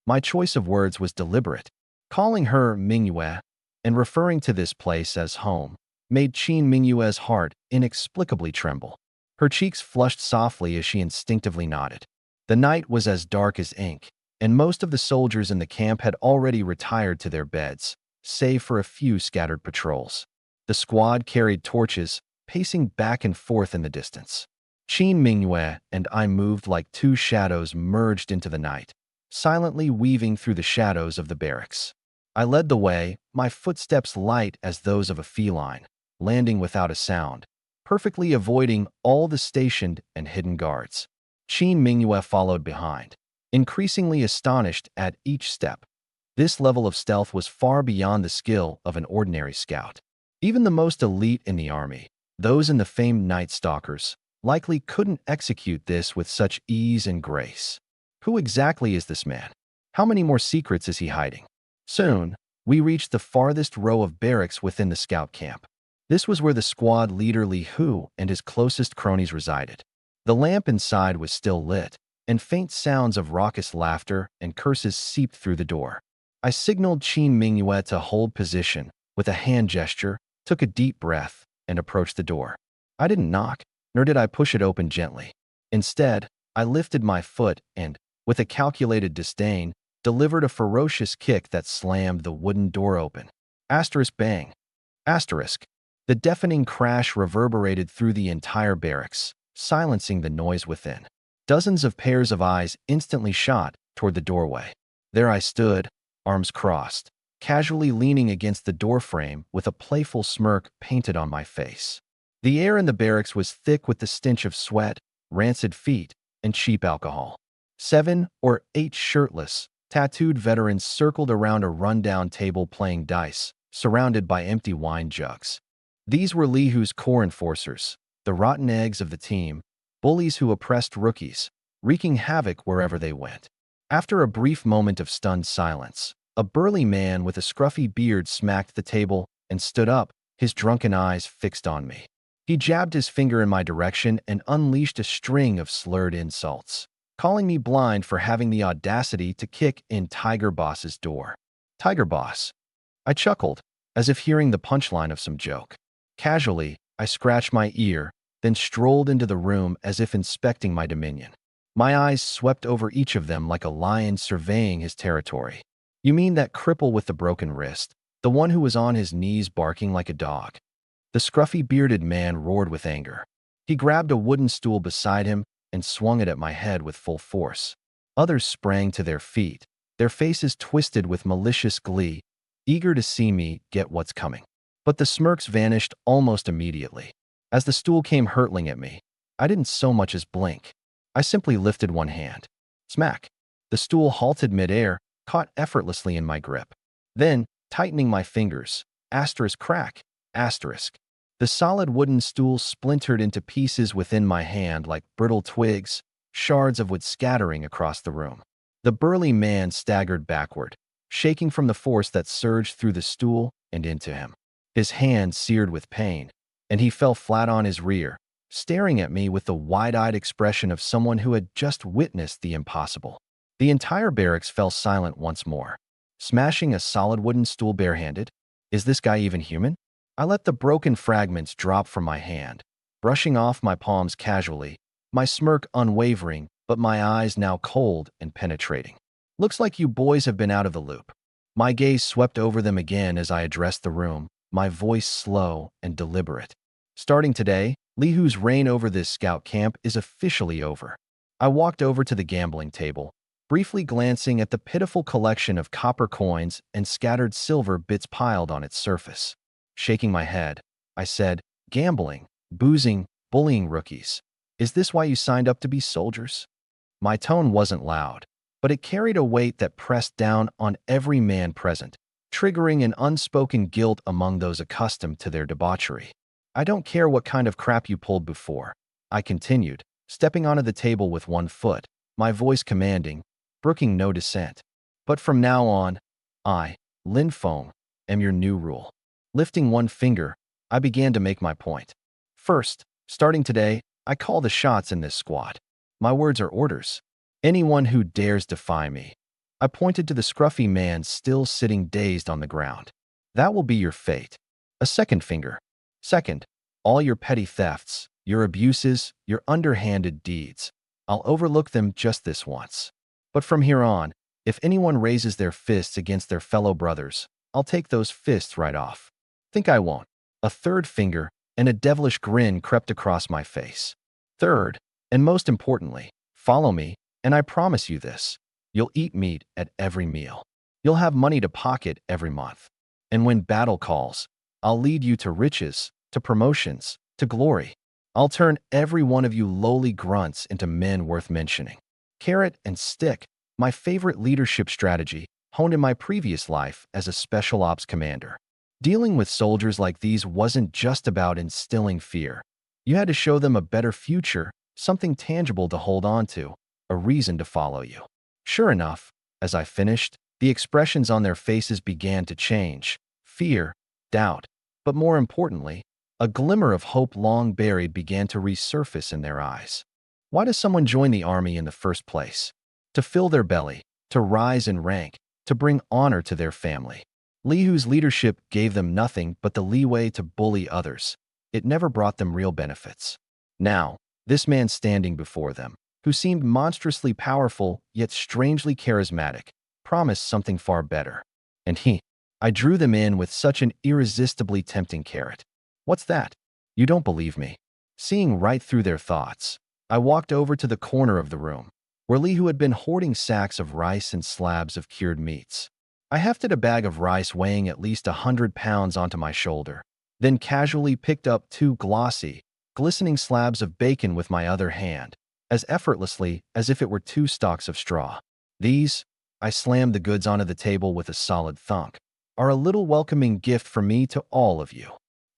My choice of words was deliberate. Calling her Mingyue and referring to this place as home made Qin Mingyue's heart inexplicably tremble. Her cheeks flushed softly as she instinctively nodded. The night was as dark as ink, and most of the soldiers in the camp had already retired to their beds, save for a few scattered patrols. The squad carried torches, pacing back and forth in the distance. Qin Mingyue and I moved like two shadows merged into the night, silently weaving through the shadows of the barracks. I led the way, my footsteps light as those of a feline, landing without a sound, perfectly avoiding all the stationed and hidden guards. Qin Mingyue followed behind, increasingly astonished at each step. This level of stealth was far beyond the skill of an ordinary scout. Even the most elite in the army, those in the famed Night Stalkers, likely couldn't execute this with such ease and grace. Who exactly is this man? How many more secrets is he hiding? Soon, we reached the farthest row of barracks within the scout camp. This was where the squad leader Li Hu and his closest cronies resided. The lamp inside was still lit, and faint sounds of raucous laughter and curses seeped through the door. I signaled Qin Mingyue to hold position with a hand gesture, took a deep breath, and approached the door. I didn't knock, nor did I push it open gently. Instead, I lifted my foot and, with a calculated disdain, delivered a ferocious kick that slammed the wooden door open. Asterisk bang. Asterisk. The deafening crash reverberated through the entire barracks, silencing the noise within. Dozens of pairs of eyes instantly shot toward the doorway. There I stood, arms crossed, casually leaning against the doorframe with a playful smirk painted on my face. The air in the barracks was thick with the stench of sweat, rancid feet, and cheap alcohol. 7 or 8 shirtless, tattooed veterans circled around a rundown table playing dice, surrounded by empty wine jugs. These were Lihu's core enforcers, the rotten eggs of the team, bullies who oppressed rookies, wreaking havoc wherever they went. After a brief moment of stunned silence, a burly man with a scruffy beard smacked the table and stood up, his drunken eyes fixed on me. He jabbed his finger in my direction and unleashed a string of slurred insults, calling me blind for having the audacity to kick in Tiger Boss's door. Tiger Boss. I chuckled, as if hearing the punchline of some joke. Casually, I scratched my ear, then strolled into the room as if inspecting my dominion. My eyes swept over each of them like a lion surveying his territory. You mean that cripple with the broken wrist, the one who was on his knees barking like a dog? The scruffy bearded man roared with anger. He grabbed a wooden stool beside him and swung it at my head with full force. Others sprang to their feet, their faces twisted with malicious glee, eager to see me get what's coming. But the smirks vanished almost immediately. As the stool came hurtling at me, I didn't so much as blink. I simply lifted one hand. Smack! The stool halted midair, caught effortlessly in my grip. Then, tightening my fingers, asterisk crack, asterisk. The solid wooden stool splintered into pieces within my hand like brittle twigs, shards of wood scattering across the room. The burly man staggered backward, shaking from the force that surged through the stool and into him. His hand seared with pain, and he fell flat on his rear, staring at me with the wide-eyed expression of someone who had just witnessed the impossible. The entire barracks fell silent once more. Smashing a solid wooden stool barehanded? Is this guy even human? I let the broken fragments drop from my hand, brushing off my palms casually, my smirk unwavering, but my eyes now cold and penetrating. Looks like you boys have been out of the loop. My gaze swept over them again as I addressed the room, my voice slow and deliberate. Starting today, Lihu's reign over this scout camp is officially over. I walked over to the gambling table, briefly glancing at the pitiful collection of copper coins and scattered silver bits piled on its surface. Shaking my head, I said, "Gambling, boozing, bullying rookies. Is this why you signed up to be soldiers?" My tone wasn't loud, but it carried a weight that pressed down on every man present, triggering an unspoken guilt among those accustomed to their debauchery. "I don't care what kind of crap you pulled before," I continued, stepping onto the table with one foot, my voice commanding, brooking no dissent. "But from now on, I, Lin Feng, am your new rule." Lifting one finger, I began to make my point. "First, starting today, I call the shots in this squad. My words are orders. Anyone who dares defy me," I pointed to the scruffy man still sitting dazed on the ground, "that will be your fate." A second finger. "Second, all your petty thefts, your abuses, your underhanded deeds. I'll overlook them just this once. But from here on, if anyone raises their fists against their fellow brothers, I'll take those fists right off. Think I won't." A third finger, and a devilish grin crept across my face. "Third, and most importantly, follow me, and I promise you this. You'll eat meat at every meal. You'll have money to pocket every month. And when battle calls, I'll lead you to riches, to promotions, to glory. I'll turn every one of you lowly grunts into men worth mentioning. Carrot and stick, my favorite leadership strategy, honed in my previous life as a special ops commander. Dealing with soldiers like these wasn't just about instilling fear. You had to show them a better future, something tangible to hold on to, a reason to follow you." Sure enough, as I finished, the expressions on their faces began to change. Fear, doubt, but more importantly, a glimmer of hope long buried began to resurface in their eyes. Why does someone join the army in the first place? To fill their belly, to rise in rank, to bring honor to their family. Lihu's leadership gave them nothing but the leeway to bully others. It never brought them real benefits. Now, this man standing before them, who seemed monstrously powerful yet strangely charismatic, promised something far better. And I drew them in with such an irresistibly tempting carrot. What's that? You don't believe me. Seeing right through their thoughts, I walked over to the corner of the room, where Lee, who had been hoarding sacks of rice and slabs of cured meats. I hefted a bag of rice weighing at least 100 pounds onto my shoulder, then casually picked up two glossy, glistening slabs of bacon with my other hand, as effortlessly as if it were two stalks of straw. These, I slammed the goods onto the table with a solid thunk, are a little welcoming gift from me to all of you.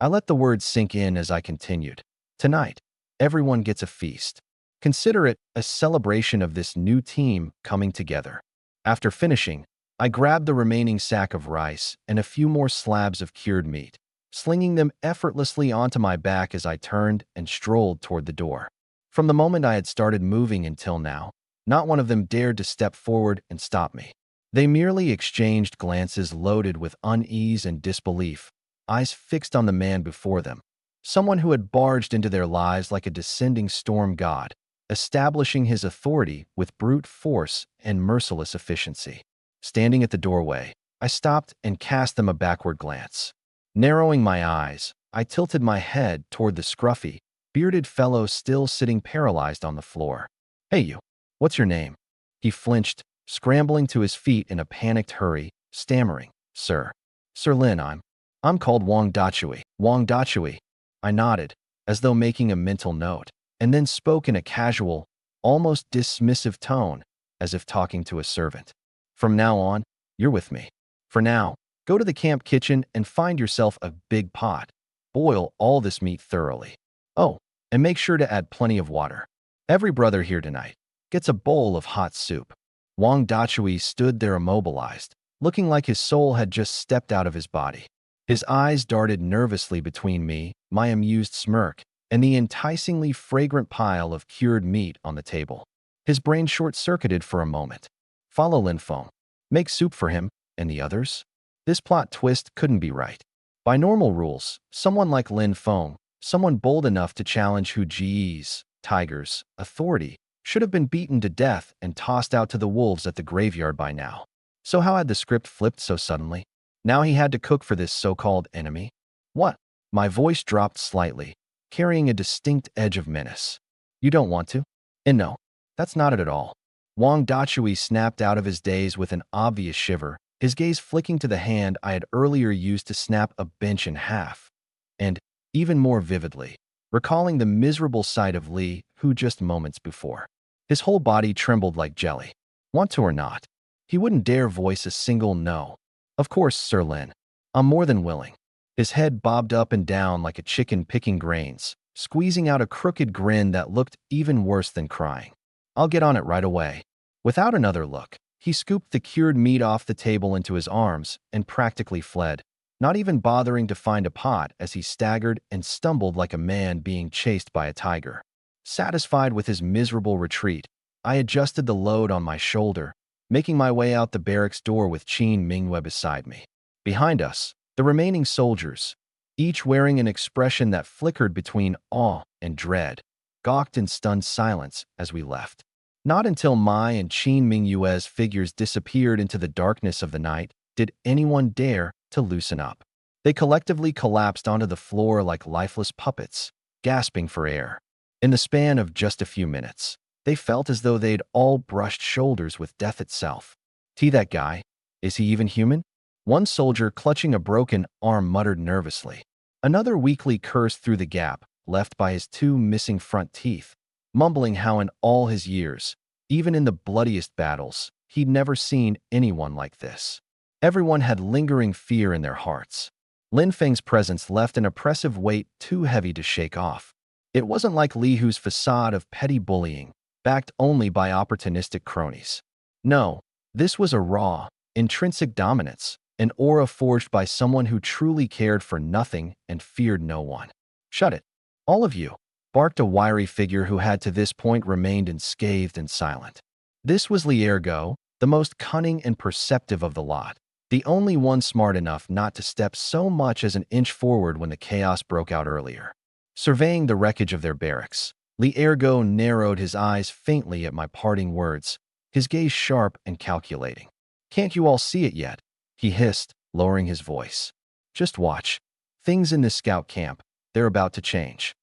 I let the words sink in as I continued. Tonight, everyone gets a feast. Consider it a celebration of this new team coming together. After finishing, I grabbed the remaining sack of rice and a few more slabs of cured meat, slinging them effortlessly onto my back as I turned and strolled toward the door. From the moment I had started moving until now, not one of them dared to step forward and stop me. They merely exchanged glances loaded with unease and disbelief, eyes fixed on the man before them, someone who had barged into their lives like a descending storm god, establishing his authority with brute force and merciless efficiency. Standing at the doorway, I stopped and cast them a backward glance. Narrowing my eyes, I tilted my head toward the scruffy, bearded fellow still sitting paralyzed on the floor. "Hey you, what's your name?" He flinched, scrambling to his feet in a panicked hurry, stammering, "Sir. Sir Lin, I'm called Wang Dachui." "Wang Dachui." I nodded, as though making a mental note, and then spoke in a casual, almost dismissive tone, as if talking to a servant. "From now on, you're with me. For now, go to the camp kitchen and find yourself a big pot. Boil all this meat thoroughly. Oh, and make sure to add plenty of water. Every brother here tonight gets a bowl of hot soup." Wang Dachui stood there immobilized, looking like his soul had just stepped out of his body. His eyes darted nervously between me, my amused smirk, and the enticingly fragrant pile of cured meat on the table. His brain short-circuited for a moment. Follow Lin Feng. Make soup for him, and the others? This plot twist couldn't be right. By normal rules, someone like Lin Feng, someone bold enough to challenge Hu Ji's, Tiger's, authority, should have been beaten to death and tossed out to the wolves at the graveyard by now. So how had the script flipped so suddenly? Now he had to cook for this so-called enemy? What? My voice dropped slightly, carrying a distinct edge of menace. You don't want to? And no, that's not it at all. Wang Dachui snapped out of his daze with an obvious shiver, his gaze flicking to the hand I had earlier used to snap a bench in half. And, even more vividly, recalling the miserable sight of Li, who just moments before. His whole body trembled like jelly. Want to or not, he wouldn't dare voice a single no. "Of course, Sir Lin. I'm more than willing." His head bobbed up and down like a chicken picking grains, squeezing out a crooked grin that looked even worse than crying. "I'll get on it right away." Without another look, he scooped the cured meat off the table into his arms and practically fled, not even bothering to find a pot as he staggered and stumbled like a man being chased by a tiger. Satisfied with his miserable retreat, I adjusted the load on my shoulder, making my way out the barracks door with Qin Mingyue beside me. Behind us, the remaining soldiers, each wearing an expression that flickered between awe and dread, gawked in stunned silence as we left. Not until Mai and Qin Mingyue's figures disappeared into the darkness of the night did anyone dare to loosen up. They collectively collapsed onto the floor like lifeless puppets, gasping for air. In the span of just a few minutes, they felt as though they'd all brushed shoulders with death itself. That guy, is he even human?" One soldier clutching a broken arm muttered nervously. Another weakly cursed through the gap left by his two missing front teeth, mumbling how in all his years, even in the bloodiest battles, he'd never seen anyone like this. Everyone had lingering fear in their hearts. Lin Feng's presence left an oppressive weight too heavy to shake off. It wasn't like Li Hu's facade of petty bullying, backed only by opportunistic cronies. No, this was a raw, intrinsic dominance, an aura forged by someone who truly cared for nothing and feared no one. "Shut it, all of you," barked a wiry figure who had to this point remained unscathed and silent. This was Li Ergo, the most cunning and perceptive of the lot, the only one smart enough not to step so much as an inch forward when the chaos broke out earlier. Surveying the wreckage of their barracks, Li Ergo narrowed his eyes faintly at my parting words, his gaze sharp and calculating. "Can't you all see it yet?" he hissed, lowering his voice. "Just watch. Things in this scout camp, They're about to change.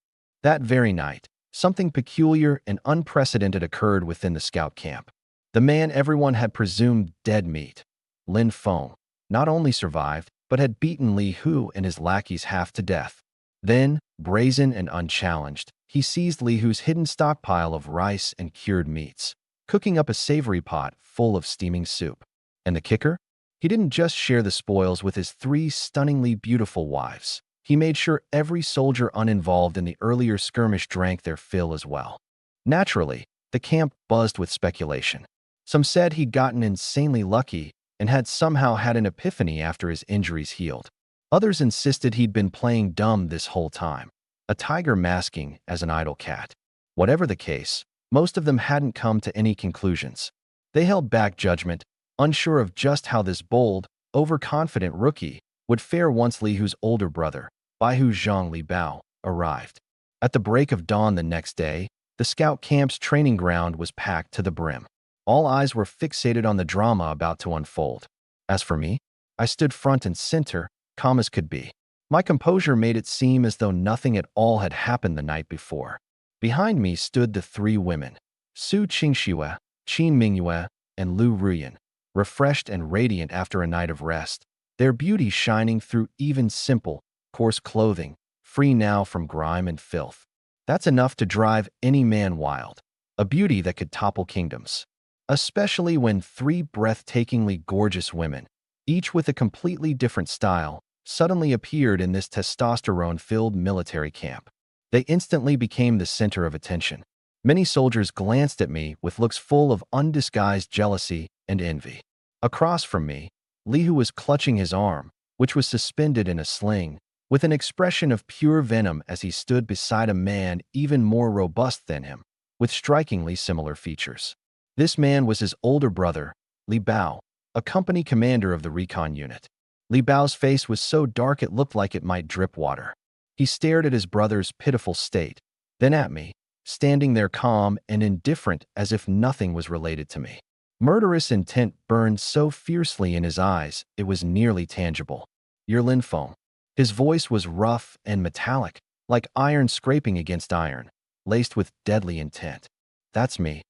That very night, something peculiar and unprecedented occurred within the scout camp. The man everyone had presumed dead meat, Lin Feng, not only survived, but had beaten Li Hu and his lackeys half to death. Then, brazen and unchallenged, he seized Li Hu's hidden stockpile of rice and cured meats, cooking up a savory pot full of steaming soup. And the kicker? He didn't just share the spoils with his 3 stunningly beautiful wives. He made sure every soldier uninvolved in the earlier skirmish drank their fill as well. Naturally, the camp buzzed with speculation. Some said he'd gotten insanely lucky and had somehow had an epiphany after his injuries healed. Others insisted he'd been playing dumb this whole time, a tiger masking as an idle cat. Whatever the case, most of them hadn't come to any conclusions. They held back judgment, unsure of just how this bold, overconfident rookie would fare once Li Hu's older brother, Baihu Zhang Li Bao, arrived. At the break of dawn the next day, the scout camp's training ground was packed to the brim. All eyes were fixated on the drama about to unfold. As for me, I stood front and center, calm as could be. My composure made it seem as though nothing at all had happened the night before. Behind me stood the 3 women, Su Qingxue, Qin Mingyue, and Lu Ruyan, refreshed and radiant after a night of rest, their beauty shining through even simple, coarse clothing, free now from grime and filth. That's enough to drive any man wild, a beauty that could topple kingdoms. Especially when 3 breathtakingly gorgeous women, each with a completely different style, suddenly appeared in this testosterone-filled military camp. They instantly became the center of attention. Many soldiers glanced at me with looks full of undisguised jealousy and envy. Across from me, Li Hu was clutching his arm, which was suspended in a sling, with an expression of pure venom as he stood beside a man even more robust than him, with strikingly similar features. This man was his older brother, Li Bao, a company commander of the recon unit. Li Bao's face was so dark it looked like it might drip water. He stared at his brother's pitiful state, then at me, standing there calm and indifferent as if nothing was related to me. Murderous intent burned so fiercely in his eyes it was nearly tangible. "You're Lin Feng." His voice was rough and metallic, like iron scraping against iron, laced with deadly intent. "That's me."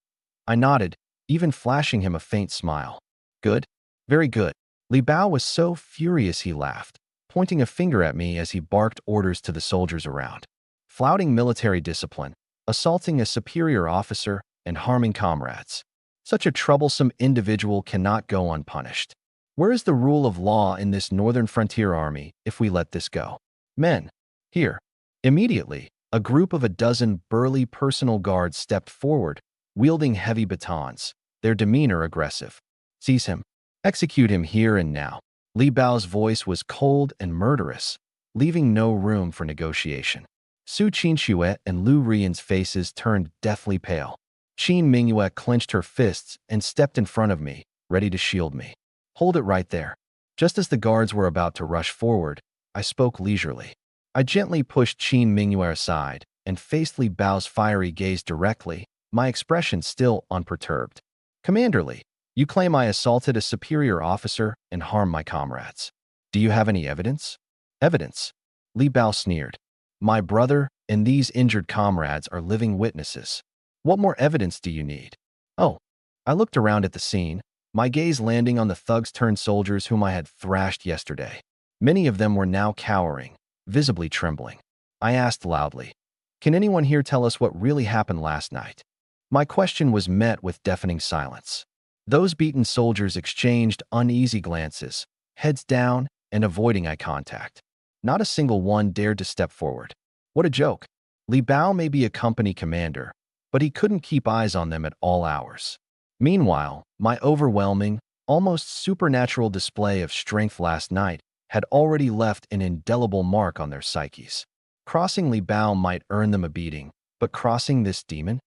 I nodded, even flashing him a faint smile. "Good? Very good." Li Bao was so furious he laughed, pointing a finger at me as he barked orders to the soldiers around. Flouting military discipline, assaulting a superior officer, and harming comrades. Such a troublesome individual cannot go unpunished. Where is the rule of law in this northern frontier army if we let this go? "Men, here." Immediately, a group of a dozen burly personal guards stepped forward, wielding heavy batons, their demeanor aggressive. "Seize him. Execute him here and now." Li Bao's voice was cold and murderous, leaving no room for negotiation. Su Qingxue and Lu Ruyan's faces turned deathly pale. Qin Mingyue clenched her fists and stepped in front of me, ready to shield me. "Hold it right there." Just as the guards were about to rush forward, I spoke leisurely. I gently pushed Qin Mingyue aside and faced Li Bao's fiery gaze directly, my expression still unperturbed. "Commanderly, you claim I assaulted a superior officer and harmed my comrades. Do you have any evidence?" "Evidence?" Li Bao sneered. "My brother and these injured comrades are living witnesses. What more evidence do you need?" "Oh." I looked around at the scene, my gaze landing on the thugs-turned soldiers whom I had thrashed yesterday. Many of them were now cowering, visibly trembling. I asked loudly, "Can anyone here tell us what really happened last night?" My question was met with deafening silence. Those beaten soldiers exchanged uneasy glances, heads down and avoiding eye contact. Not a single one dared to step forward. What a joke. Li Bao may be a company commander, but he couldn't keep eyes on them at all hours. Meanwhile, my overwhelming, almost supernatural display of strength last night had already left an indelible mark on their psyches. Crossing Li Bao might earn them a beating, but crossing this demon?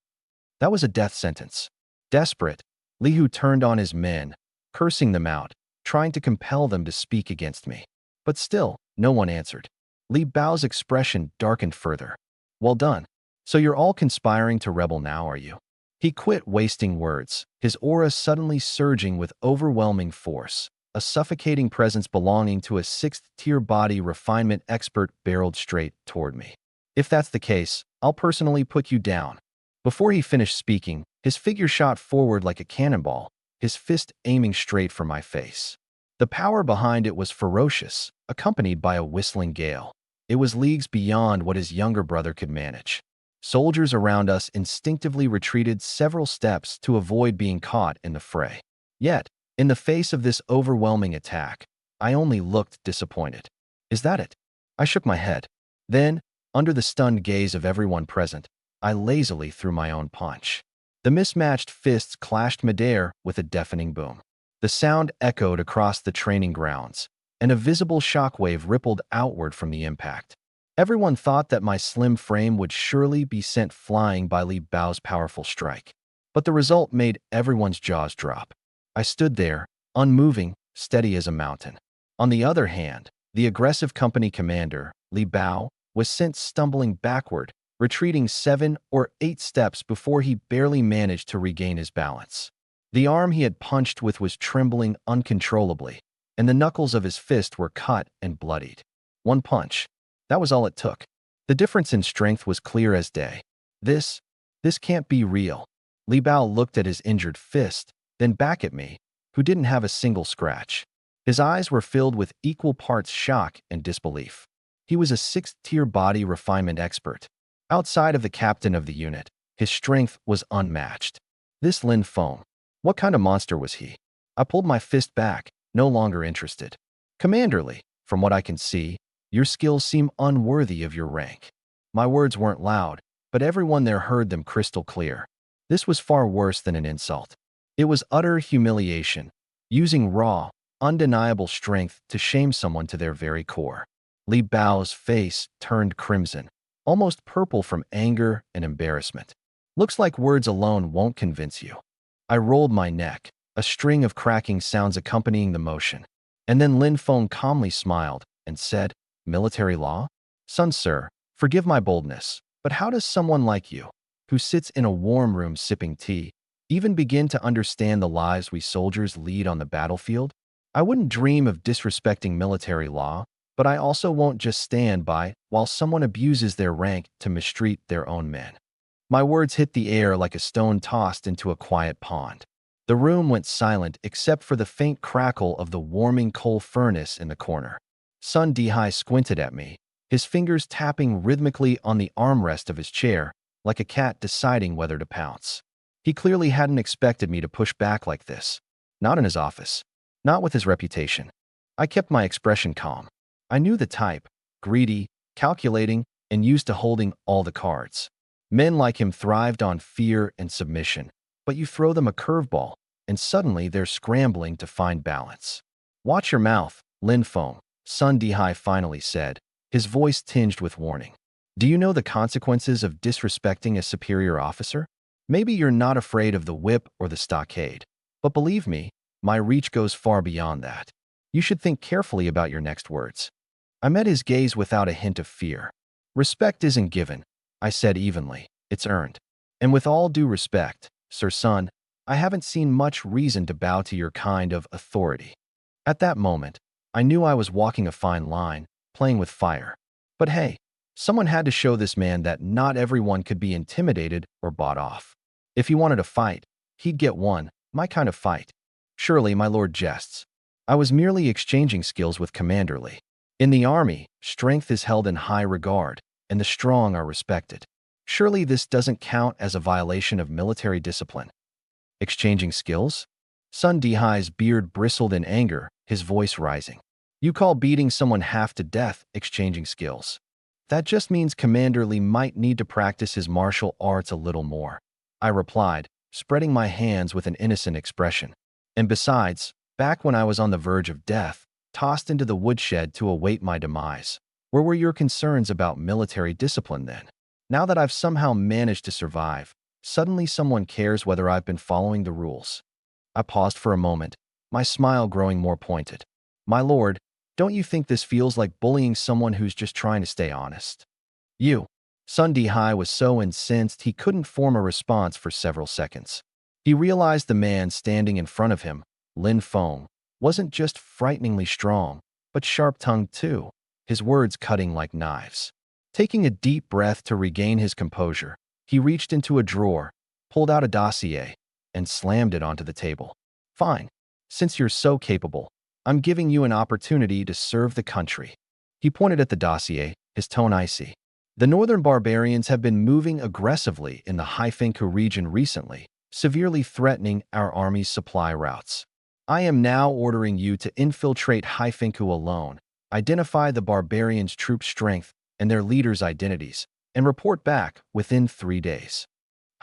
That was a death sentence. Desperate, Li Hu turned on his men, cursing them out, trying to compel them to speak against me. But still, no one answered. Li Bao's expression darkened further. "Well done. So you're all conspiring to rebel now, are you?" He quit wasting words, his aura suddenly surging with overwhelming force. a suffocating presence belonging to a sixth-tier body refinement expert barreled straight toward me. If that's the case, I'll personally put you down. Before he finished speaking, his figure shot forward like a cannonball, his fist aiming straight for my face. The power behind it was ferocious, accompanied by a whistling gale. It was leagues beyond what his younger brother could manage. Soldiers around us instinctively retreated several steps to avoid being caught in the fray. Yet, in the face of this overwhelming attack, I only looked disappointed. Is that it? I shook my head. Then, under the stunned gaze of everyone present, I lazily threw my own punch. The mismatched fists clashed midair with a deafening boom. The sound echoed across the training grounds, and a visible shockwave rippled outward from the impact. Everyone thought that my slim frame would surely be sent flying by Li Bao's powerful strike. But the result made everyone's jaws drop. I stood there, unmoving, steady as a mountain. On the other hand, the aggressive company commander, Li Bao, was sent stumbling backward, retreating 7 or 8 steps before he barely managed to regain his balance. The arm he had punched with was trembling uncontrollably, and the knuckles of his fist were cut and bloodied. One punch. That was all it took. The difference in strength was clear as day. This can't be real. Li Bao looked at his injured fist, then back at me, who didn't have a single scratch. His eyes were filled with equal parts shock and disbelief. He was a sixth-tier body refinement expert. Outside of the captain of the unit, his strength was unmatched. This Lin Feng, what kind of monster was he? I pulled my fist back, no longer interested. Commander Li, from what I can see, your skills seem unworthy of your rank. My words weren't loud, but everyone there heard them crystal clear. This was far worse than an insult. It was utter humiliation, using raw, undeniable strength to shame someone to their very core. Li Bao's face turned crimson, almost purple from anger and embarrassment. Looks like words alone won't convince you. I rolled my neck, a string of cracking sounds accompanying the motion. And then Lin Feng calmly smiled and said, "Military law? Son, sir, forgive my boldness, but how does someone like you, who sits in a warm room sipping tea, even begin to understand the lives we soldiers lead on the battlefield? I wouldn't dream of disrespecting military law, but I also won't just stand by while someone abuses their rank to mistreat their own men." My words hit the air like a stone tossed into a quiet pond. The room went silent except for the faint crackle of the warming coal furnace in the corner. Sun Dihai squinted at me, his fingers tapping rhythmically on the armrest of his chair, like a cat deciding whether to pounce. He clearly hadn't expected me to push back like this. Not in his office. Not with his reputation. I kept my expression calm. I knew the type, greedy, calculating, and used to holding all the cards. Men like him thrived on fear and submission, but you throw them a curveball, and suddenly they're scrambling to find balance. "Watch your mouth, Lin Feng," Sun Dihai finally said, his voice tinged with warning. "Do you know the consequences of disrespecting a superior officer? Maybe you're not afraid of the whip or the stockade, but believe me, my reach goes far beyond that. You should think carefully about your next words." I met his gaze without a hint of fear. "Respect isn't given," I said evenly. "It's earned. And with all due respect, Sir Sun, I haven't seen much reason to bow to your kind of authority." At that moment, I knew I was walking a fine line, playing with fire. But hey, someone had to show this man that not everyone could be intimidated or bought off. If he wanted a fight, he'd get one, my kind of fight. Surely my lord jests. I was merely exchanging skills with Commander Li. In the army, strength is held in high regard, and the strong are respected. Surely this doesn't count as a violation of military discipline. Exchanging skills? Sun Dihai's beard bristled in anger, his voice rising. "You call beating someone half to death exchanging skills? That just means Commander Li might need to practice his martial arts a little more," I replied, spreading my hands with an innocent expression. "And besides, back when I was on the verge of death, tossed into the woodshed to await my demise, where were your concerns about military discipline then? Now that I've somehow managed to survive, suddenly someone cares whether I've been following the rules." I paused for a moment, my smile growing more pointed. "My lord, don't you think this feels like bullying someone who's just trying to stay honest?" "You." Sun Dihai was so incensed he couldn't form a response for several seconds. He realized the man standing in front of him, Lin Feng, wasn't just frighteningly strong, but sharp-tongued too, his words cutting like knives. Taking a deep breath to regain his composure, he reached into a drawer, pulled out a dossier, and slammed it onto the table. Fine. Since you're so capable, I'm giving you an opportunity to serve the country. He pointed at the dossier, his tone icy. The northern barbarians have been moving aggressively in the Haifenku region recently, severely threatening our army's supply routes. I am now ordering you to infiltrate Haifenku alone, identify the barbarians' troop strength and their leaders' identities, and report back within 3 days.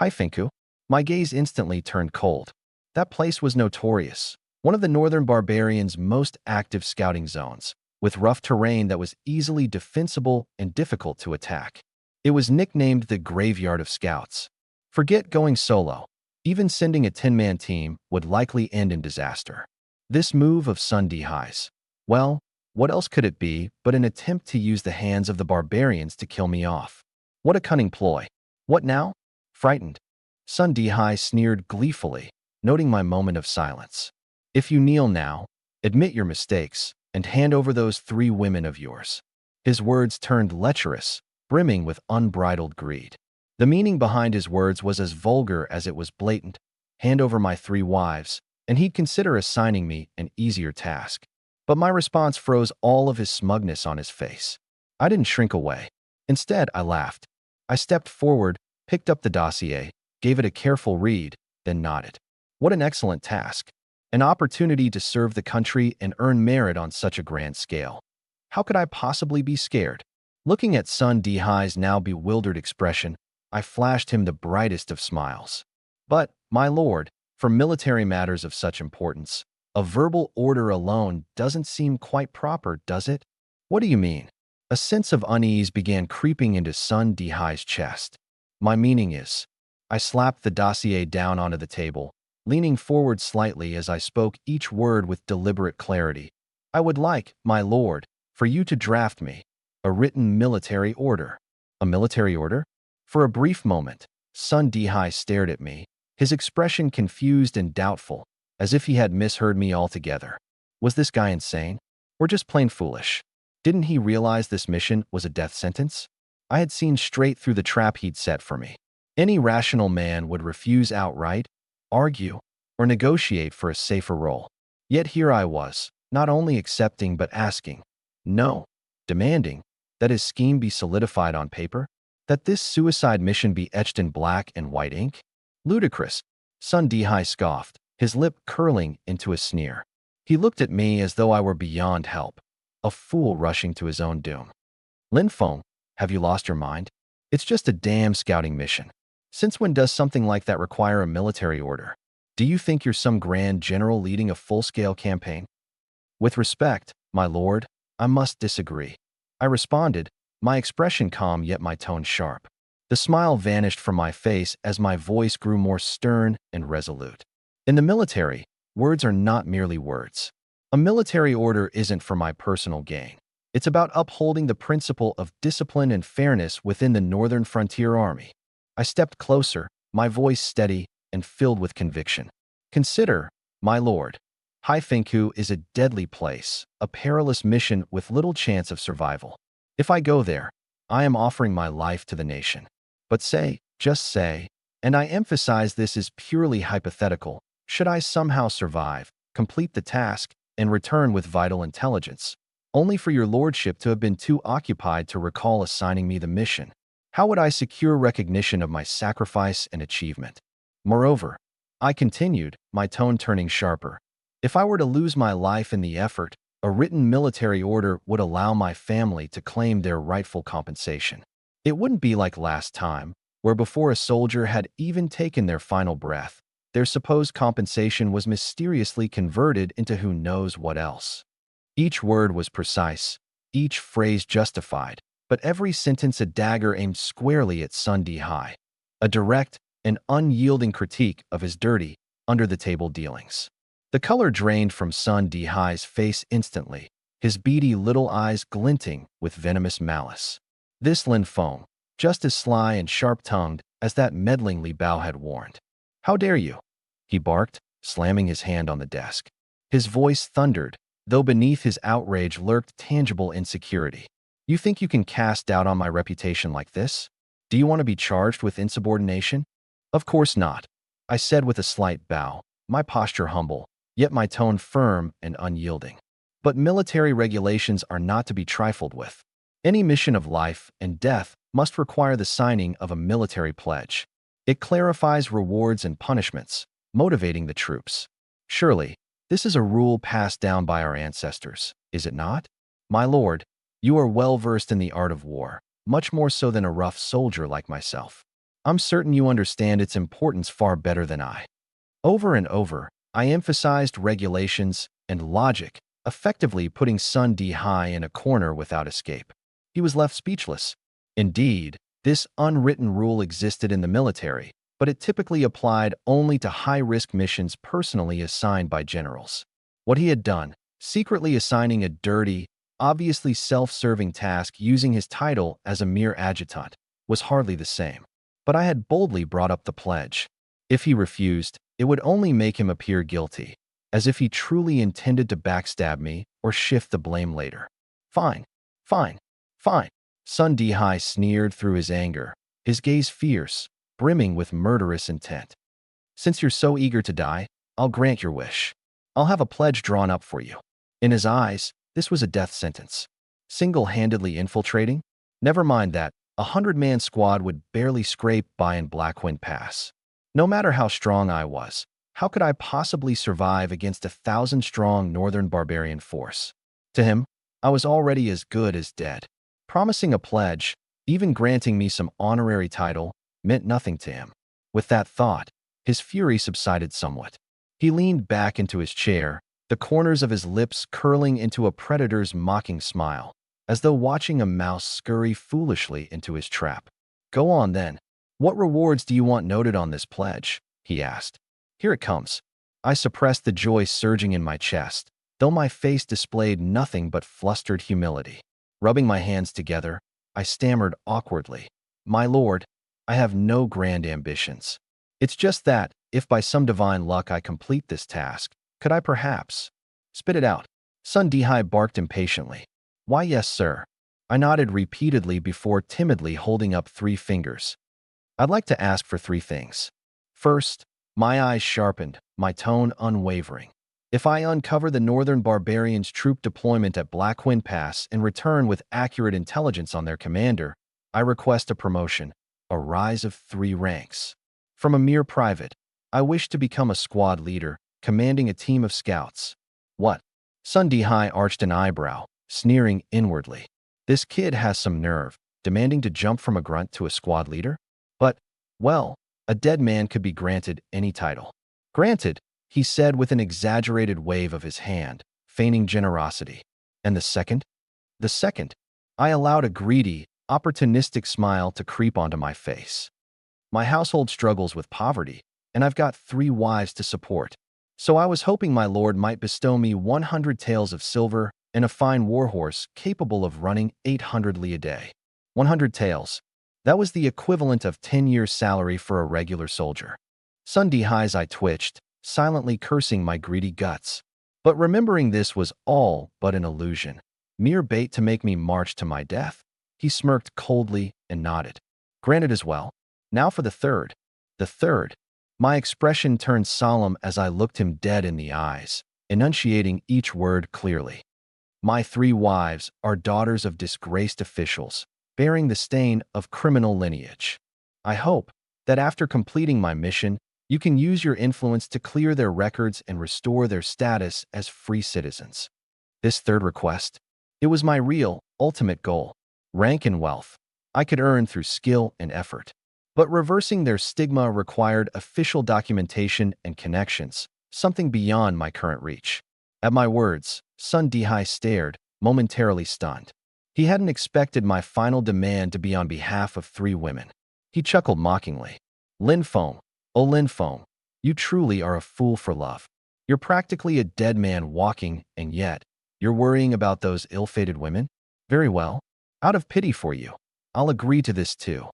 Haifenku? My gaze instantly turned cold. That place was notorious, one of the northern barbarians' most active scouting zones, with rough terrain that was easily defensible and difficult to attack. It was nicknamed the Graveyard of Scouts. Forget going solo. Even sending a 10-man team would likely end in disaster. This move of Sun Dihai's, well, what else could it be but an attempt to use the hands of the barbarians to kill me off? What a cunning ploy. What now? Frightened, Sun Dihai sneered gleefully, noting my moment of silence. If you kneel now, admit your mistakes, and hand over those 3 women of yours. His words turned lecherous, brimming with unbridled greed. The meaning behind his words was as vulgar as it was blatant. Hand over my 3 wives, and he'd consider assigning me an easier task. But my response froze all of his smugness on his face. I didn't shrink away. Instead, I laughed. I stepped forward, picked up the dossier, gave it a careful read, then nodded. What an excellent task. An opportunity to serve the country and earn merit on such a grand scale. How could I possibly be scared? Looking at Sun Dihai's now bewildered expression, I flashed him the brightest of smiles. But, my lord, for military matters of such importance, a verbal order alone doesn't seem quite proper, does it? What do you mean? A sense of unease began creeping into Sun Dihai's chest. My meaning is, I slapped the dossier down onto the table, leaning forward slightly as I spoke each word with deliberate clarity. I would like, my lord, for you to draft me a written military order. A military order? For a brief moment, Sun Dihai stared at me, his expression confused and doubtful, as if he had misheard me altogether. Was this guy insane? Or just plain foolish? Didn't he realize this mission was a death sentence? I had seen straight through the trap he'd set for me. Any rational man would refuse outright, argue, or negotiate for a safer role. Yet here I was, not only accepting but asking, no, demanding, that his scheme be solidified on paper, that this suicide mission be etched in black and white ink? Ludicrous, Sun Dihai scoffed, his lip curling into a sneer. He looked at me as though I were beyond help, a fool rushing to his own doom. Lin Feng, have you lost your mind? It's just a damn scouting mission. Since when does something like that require a military order? Do you think you're some grand general leading a full-scale campaign? With respect, my lord, I must disagree. I responded, my expression calm yet my tone sharp. The smile vanished from my face as my voice grew more stern and resolute. In the military, words are not merely words. A military order isn't for my personal gain. It's about upholding the principle of discipline and fairness within the Northern Frontier Army. I stepped closer, my voice steady and filled with conviction. Consider, my lord, Haifenku is a deadly place, a perilous mission with little chance of survival. If I go there, I am offering my life to the nation. But say, just say, and I emphasize this is purely hypothetical, should I somehow survive, complete the task, and return with vital intelligence, only for your lordship to have been too occupied to recall assigning me the mission, how would I secure recognition of my sacrifice and achievement? Moreover, I continued, my tone turning sharper, if I were to lose my life in the effort, a written military order would allow my family to claim their rightful compensation. It wouldn't be like last time, where before a soldier had even taken their final breath, their supposed compensation was mysteriously converted into who knows what else. Each word was precise, each phrase justified, but every sentence a dagger aimed squarely at Sun Dihai, a direct and unyielding critique of his dirty, under-the-table dealings. The color drained from Sun Dihai's face instantly, his beady little eyes glinting with venomous malice. This Lin Feng, just as sly and sharp-tongued as that meddling Li Bao had warned. How dare you? He barked, slamming his hand on the desk. His voice thundered, though beneath his outrage lurked tangible insecurity. You think you can cast doubt on my reputation like this? Do you want to be charged with insubordination? Of course not, I said with a slight bow, my posture humble, yet my tone firm and unyielding. But military regulations are not to be trifled with. Any mission of life and death must require the signing of a military pledge. It clarifies rewards and punishments, motivating the troops. Surely, this is a rule passed down by our ancestors, is it not? My lord, you are well versed in the art of war, much more so than a rough soldier like myself. I'm certain you understand its importance far better than I. Over and over, I emphasized regulations and logic, effectively putting Sun Dihai in a corner without escape. He was left speechless. Indeed, this unwritten rule existed in the military, but it typically applied only to high-risk missions personally assigned by generals. What he had done, secretly assigning a dirty, obviously self-serving task using his title as a mere adjutant, was hardly the same. But I had boldly brought up the pledge. If he refused, it would only make him appear guilty, as if he truly intended to backstab me or shift the blame later. Fine, fine, fine. Sun Dihai sneered through his anger, his gaze fierce, brimming with murderous intent. Since you're so eager to die, I'll grant your wish. I'll have a pledge drawn up for you. In his eyes, this was a death sentence. Single-handedly infiltrating? Never mind that, 100-man squad would barely scrape by in Blackwind Pass. No matter how strong I was, how could I possibly survive against 1,000-strong northern barbarian force? To him, I was already as good as dead. Promising a pledge, even granting me some honorary title, meant nothing to him. With that thought, his fury subsided somewhat. He leaned back into his chair, the corners of his lips curling into a predator's mocking smile, as though watching a mouse scurry foolishly into his trap. Go on then. What rewards do you want noted on this pledge? He asked. Here it comes. I suppressed the joy surging in my chest, though my face displayed nothing but flustered humility. Rubbing my hands together, I stammered awkwardly. My lord, I have no grand ambitions. It's just that, if by some divine luck I complete this task, could I perhaps— Spit it out. Sun Dihai barked impatiently. Why, yes, sir. I nodded repeatedly before timidly holding up 3 fingers. I'd like to ask for 3 things. First, my eyes sharpened, my tone unwavering. If I uncover the northern barbarians' troop deployment at Blackwind Pass and return with accurate intelligence on their commander, I request a promotion, a rise of 3 ranks. From a mere private, I wish to become a squad leader, commanding a team of scouts. What? Sun Dihai arched an eyebrow, sneering inwardly. This kid has some nerve, demanding to jump from a grunt to a squad leader? But, well, a dead man could be granted any title. Granted, he said with an exaggerated wave of his hand, feigning generosity. And the second? The second, I allowed a greedy, opportunistic smile to creep onto my face. My household struggles with poverty, and I've got 3 wives to support. So I was hoping my lord might bestow me 100 taels of silver and a fine warhorse capable of running 800 li a day. 100 taels. That was the equivalent of 10 years' salary for a regular soldier. Sun Dihai's eye twitched, silently cursing my greedy guts. But remembering this was all but an illusion, mere bait to make me march to my death, he smirked coldly and nodded. Granted as well. Now for the third. The third. My expression turned solemn as I looked him dead in the eyes, enunciating each word clearly. My 3 wives are daughters of disgraced officials, bearing the stain of criminal lineage. I hope that after completing my mission, you can use your influence to clear their records and restore their status as free citizens. This third request, it was my real, ultimate goal. Rank and wealth, I could earn through skill and effort. But reversing their stigma required official documentation and connections, something beyond my current reach. At my words, Sun Dihai stared, momentarily stunned. He hadn't expected my final demand to be on behalf of 3 women. He chuckled mockingly. Linfoam, oh Linfoam, you truly are a fool for love. You're practically a dead man walking, and yet, you're worrying about those ill-fated women? Very well. Out of pity for you, I'll agree to this too.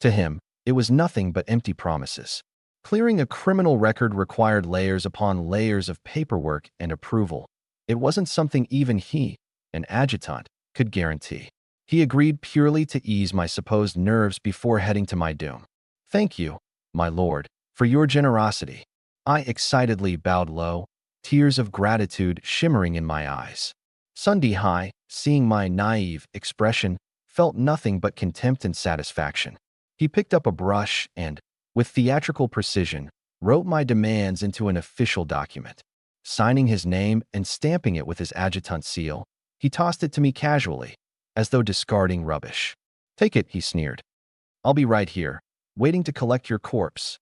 To him, it was nothing but empty promises. Clearing a criminal record required layers upon layers of paperwork and approval. It wasn't something even he, an adjutant, could guarantee. He agreed purely to ease my supposed nerves before heading to my doom. Thank you, my lord, for your generosity. I excitedly bowed low, tears of gratitude shimmering in my eyes. Sundi Hai, seeing my naive expression, felt nothing but contempt and satisfaction. He picked up a brush and, with theatrical precision, wrote my demands into an official document. Signing his name and stamping it with his adjutant seal, he tossed it to me casually, as though discarding rubbish. Take it, he sneered. I'll be right here, waiting to collect your corpse.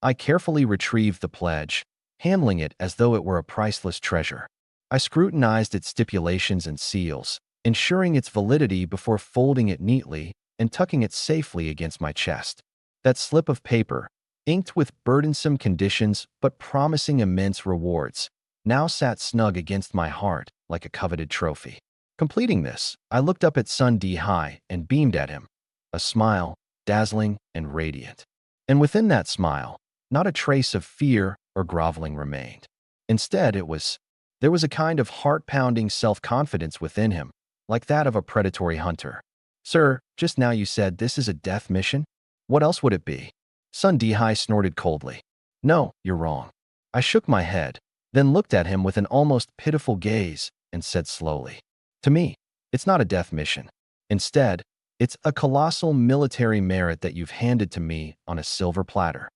I carefully retrieved the pledge, handling it as though it were a priceless treasure. I scrutinized its stipulations and seals, ensuring its validity before folding it neatly and tucking it safely against my chest. That slip of paper, inked with burdensome conditions but promising immense rewards, now sat snug against my heart like a coveted trophy. Completing this, I looked up at Sun D Hai and beamed at him, a smile, dazzling and radiant. And within that smile, not a trace of fear or groveling remained. Instead, there was a kind of heart-pounding self-confidence within him, like that of a predatory hunter. Sir, just now you said this is a death mission? What else would it be? Sun Dihai snorted coldly. No, you're wrong. I shook my head, then looked at him with an almost pitiful gaze and said slowly, to me, it's not a death mission. Instead, it's a colossal military merit that you've handed to me on a silver platter.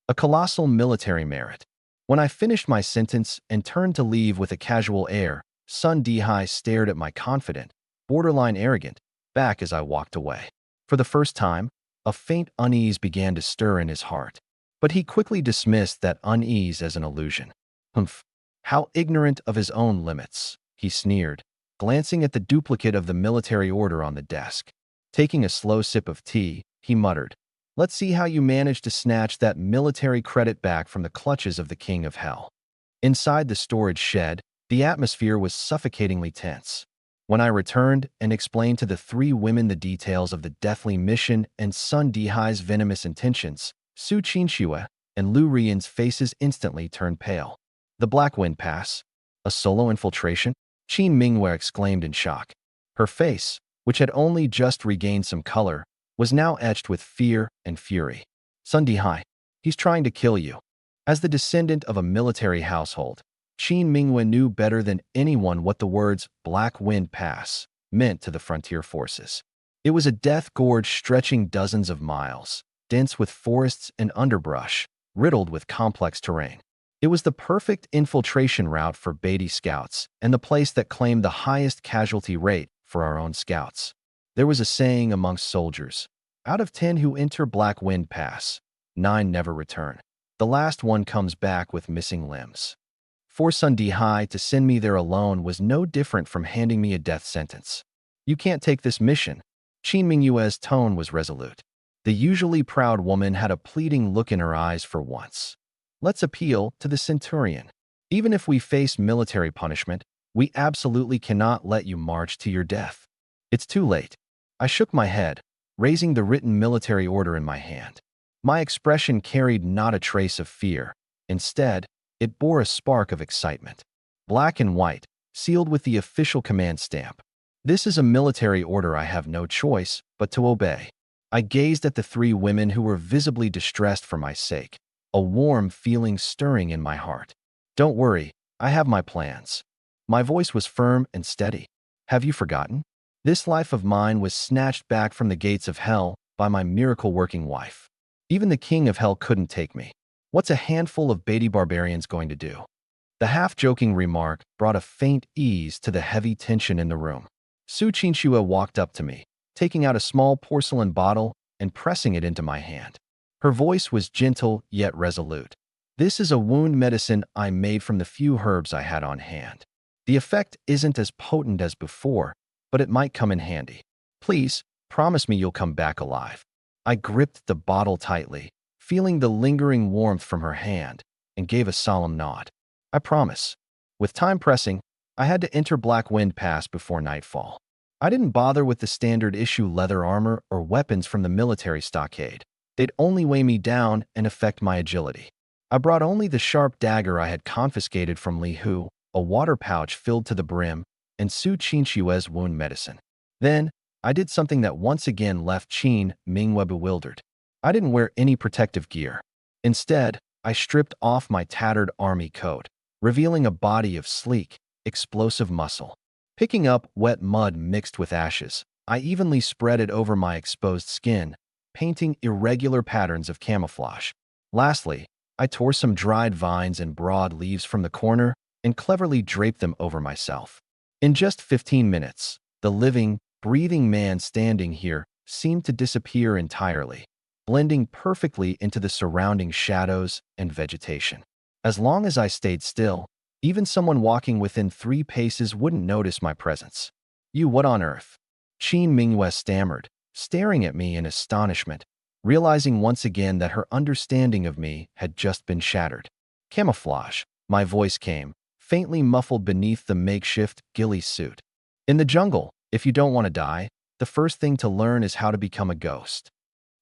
A colossal military merit. When I finished my sentence and turned to leave with a casual air, Sun Dihai stared at my confident, borderline arrogant, back as I walked away. For the first time, a faint unease began to stir in his heart, but he quickly dismissed that unease as an illusion. Humph, how ignorant of his own limits, he sneered, glancing at the duplicate of the military order on the desk. Taking a slow sip of tea, he muttered, let's see how you managed to snatch that military credit back from the clutches of the King of Hell. Inside the storage shed, the atmosphere was suffocatingly tense. When I returned and explained to the three women the details of the deathly mission and Sun Dihai's venomous intentions, Su Qinxue and Lu Rian's faces instantly turned pale. The Black Wind Pass? A solo infiltration? Qin Minghua exclaimed in shock. Her face, which had only just regained some color, was now etched with fear and fury. Sun Dihai, he's trying to kill you. As the descendant of a military household, Qin Minghua knew better than anyone what the words Black Wind Pass meant to the frontier forces. It was a death gorge stretching dozens of miles, dense with forests and underbrush, riddled with complex terrain. It was the perfect infiltration route for Beatty scouts and the place that claimed the highest casualty rate for our own scouts. There was a saying amongst soldiers, out of 10 who enter Black Wind Pass, 9 never return. The last one comes back with missing limbs. For Sun Dihai to send me there alone was no different from handing me a death sentence. You can't take this mission. Qin Mingyue's tone was resolute. The usually proud woman had a pleading look in her eyes for once. Let's appeal to the centurion. Even if we face military punishment, we absolutely cannot let you march to your death. It's too late. I shook my head, raising the written military order in my hand. My expression carried not a trace of fear. Instead, it bore a spark of excitement. Black and white, sealed with the official command stamp. This is a military order I have no choice but to obey. I gazed at the three women who were visibly distressed for my sake, a warm feeling stirring in my heart. Don't worry, I have my plans. My voice was firm and steady. Have you forgotten? This life of mine was snatched back from the gates of hell by my miracle-working wife. Even the King of Hell couldn't take me. What's a handful of Beatty barbarians going to do? The half-joking remark brought a faint ease to the heavy tension in the room. Su Qinxue walked up to me, taking out a small porcelain bottle and pressing it into my hand. Her voice was gentle yet resolute. This is a wound medicine I made from the few herbs I had on hand. The effect isn't as potent as before, but it might come in handy. Please, promise me you'll come back alive. I gripped the bottle tightly, feeling the lingering warmth from her hand, and gave a solemn nod. I promise. With time pressing, I had to enter Black Wind Pass before nightfall. I didn't bother with the standard issue leather armor or weapons from the military stockade. They'd only weigh me down and affect my agility. I brought only the sharp dagger I had confiscated from Li Hu, a water pouch filled to the brim, and Su Qinshue's wound medicine. Then, I did something that once again left Qin Mingwe bewildered. I didn't wear any protective gear. Instead, I stripped off my tattered army coat, revealing a body of sleek, explosive muscle. Picking up wet mud mixed with ashes, I evenly spread it over my exposed skin, painting irregular patterns of camouflage. Lastly, I tore some dried vines and broad leaves from the corner and cleverly draped them over myself. In just 15 minutes, the living, breathing man standing here seemed to disappear entirely, blending perfectly into the surrounding shadows and vegetation. As long as I stayed still, even someone walking within 3 paces wouldn't notice my presence. "You, what on earth?" Qin Mingwe stammered, staring at me in astonishment, realizing once again that her understanding of me had just been shattered. "Camouflage," my voice came, faintly muffled beneath the makeshift ghillie suit. "In the jungle, if you don't want to die, the first thing to learn is how to become a ghost."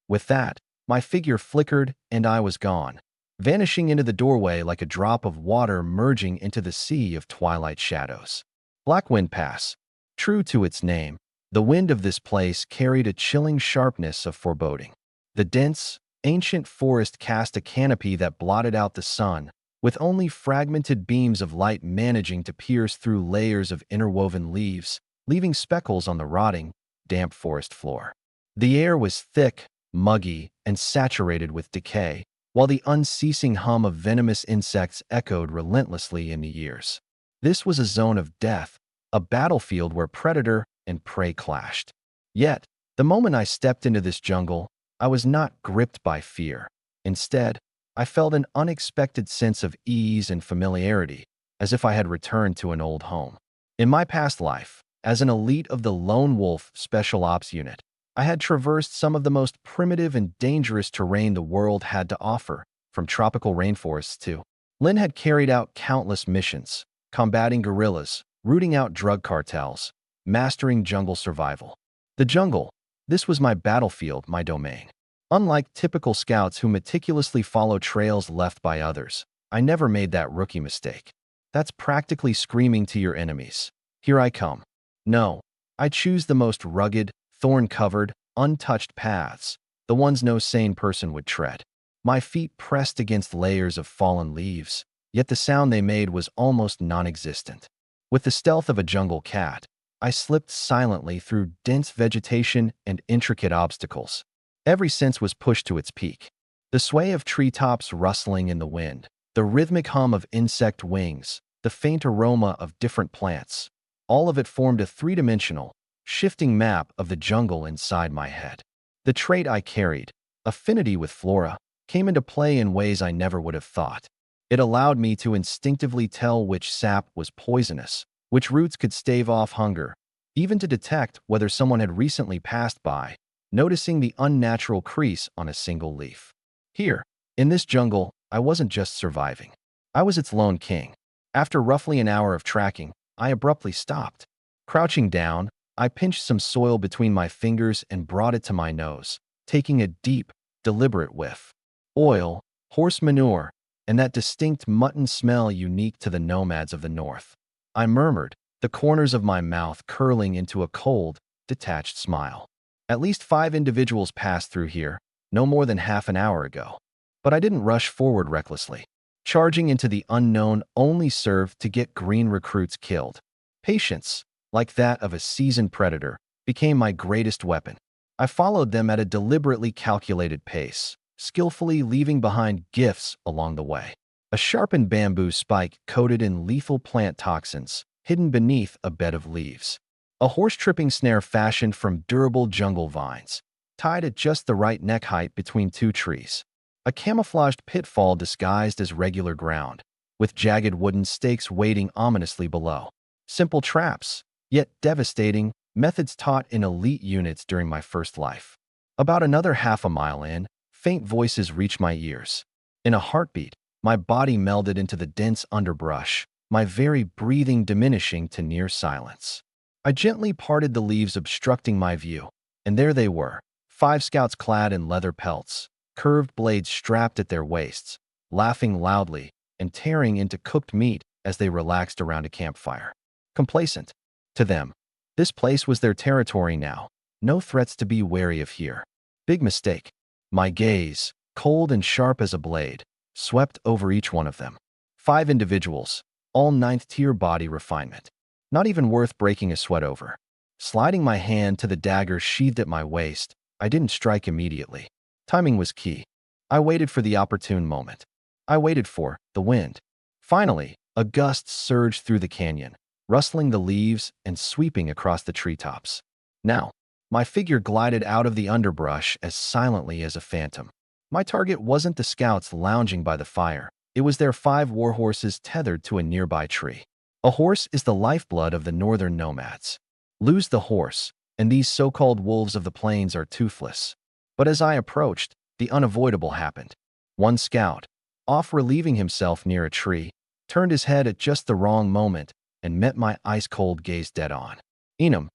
With that, my figure flickered and I was gone, vanishing into the doorway like a drop of water merging into the sea of twilight shadows. Black Wind Pass. True to its name, the wind of this place carried a chilling sharpness of foreboding. The dense, ancient forest cast a canopy that blotted out the sun, with only fragmented beams of light managing to pierce through layers of interwoven leaves, leaving speckles on the rotting, damp forest floor. The air was thick, muggy, and saturated with decay, while the unceasing hum of venomous insects echoed relentlessly in the ears. This was a zone of death, a battlefield where predator and prey clashed. Yet, the moment I stepped into this jungle, I was not gripped by fear. Instead, I felt an unexpected sense of ease and familiarity, as if I had returned to an old home. In my past life, as an elite of the Lone Wolf Special Ops Unit, I had traversed some of the most primitive and dangerous terrain the world had to offer, from tropical rainforests to. Lin had carried out countless missions, combating guerrillas, rooting out drug cartels, mastering jungle survival. The jungle, this was my battlefield, my domain. Unlike typical scouts who meticulously follow trails left by others, I never made that rookie mistake. That's practically screaming to your enemies, "Here I come." No, I choose the most rugged, thorn-covered, untouched paths, the ones no sane person would tread. My feet pressed against layers of fallen leaves, yet the sound they made was almost non-existent. With the stealth of a jungle cat, I slipped silently through dense vegetation and intricate obstacles. Every sense was pushed to its peak. The sway of treetops rustling in the wind, the rhythmic hum of insect wings, the faint aroma of different plants, all of it formed a three-dimensional, shifting map of the jungle inside my head. The trait I carried, affinity with flora, came into play in ways I never would have thought. It allowed me to instinctively tell which sap was poisonous, which roots could stave off hunger, even to detect whether someone had recently passed by, noticing the unnatural crease on a single leaf. Here, in this jungle, I wasn't just surviving. I was its lone king. After roughly an hour of tracking, I abruptly stopped. Crouching down, I pinched some soil between my fingers and brought it to my nose, taking a deep, deliberate whiff. Oil, horse manure, and that distinct mutton smell unique to the nomads of the north. I murmured, the corners of my mouth curling into a cold, detached smile. At least 5 individuals passed through here, no more than half an hour ago. But I didn't rush forward recklessly. Charging into the unknown only served to get green recruits killed. Patience, like that of a seasoned predator, became my greatest weapon. I followed them at a deliberately calculated pace, skillfully leaving behind gifts along the way. A sharpened bamboo spike coated in lethal plant toxins, hidden beneath a bed of leaves. A horse-tripping snare fashioned from durable jungle vines, tied at just the right neck height between 2 trees. A camouflaged pitfall disguised as regular ground, with jagged wooden stakes waiting ominously below. Simple traps, yet devastating, methods taught in elite units during my first life. About another half a mile in, faint voices reached my ears. In a heartbeat, my body melded into the dense underbrush, my very breathing diminishing to near silence. I gently parted the leaves obstructing my view, and there they were, 5 scouts clad in leather pelts, curved blades strapped at their waists, laughing loudly and tearing into cooked meat as they relaxed around a campfire. Complacent. To them, this place was their territory now. No threats to be wary of here. Big mistake. My gaze, cold and sharp as a blade, swept over each one of them. 5 individuals, all ninth-tier body refinement. Not even worth breaking a sweat over. Sliding my hand to the dagger sheathed at my waist, I didn't strike immediately. Timing was key. I waited for the opportune moment. I waited for the wind. Finally, a gust surged through the canyon, rustling the leaves and sweeping across the treetops. Now, my figure glided out of the underbrush as silently as a phantom. My target wasn't the scouts lounging by the fire. It was their 5 warhorses tethered to a nearby tree. A horse is the lifeblood of the northern nomads. Lose the horse, and these so-called wolves of the plains are toothless. But as I approached, the unavoidable happened. One scout, off relieving himself near a tree, turned his head at just the wrong moment and met my ice-cold gaze dead on. Enum.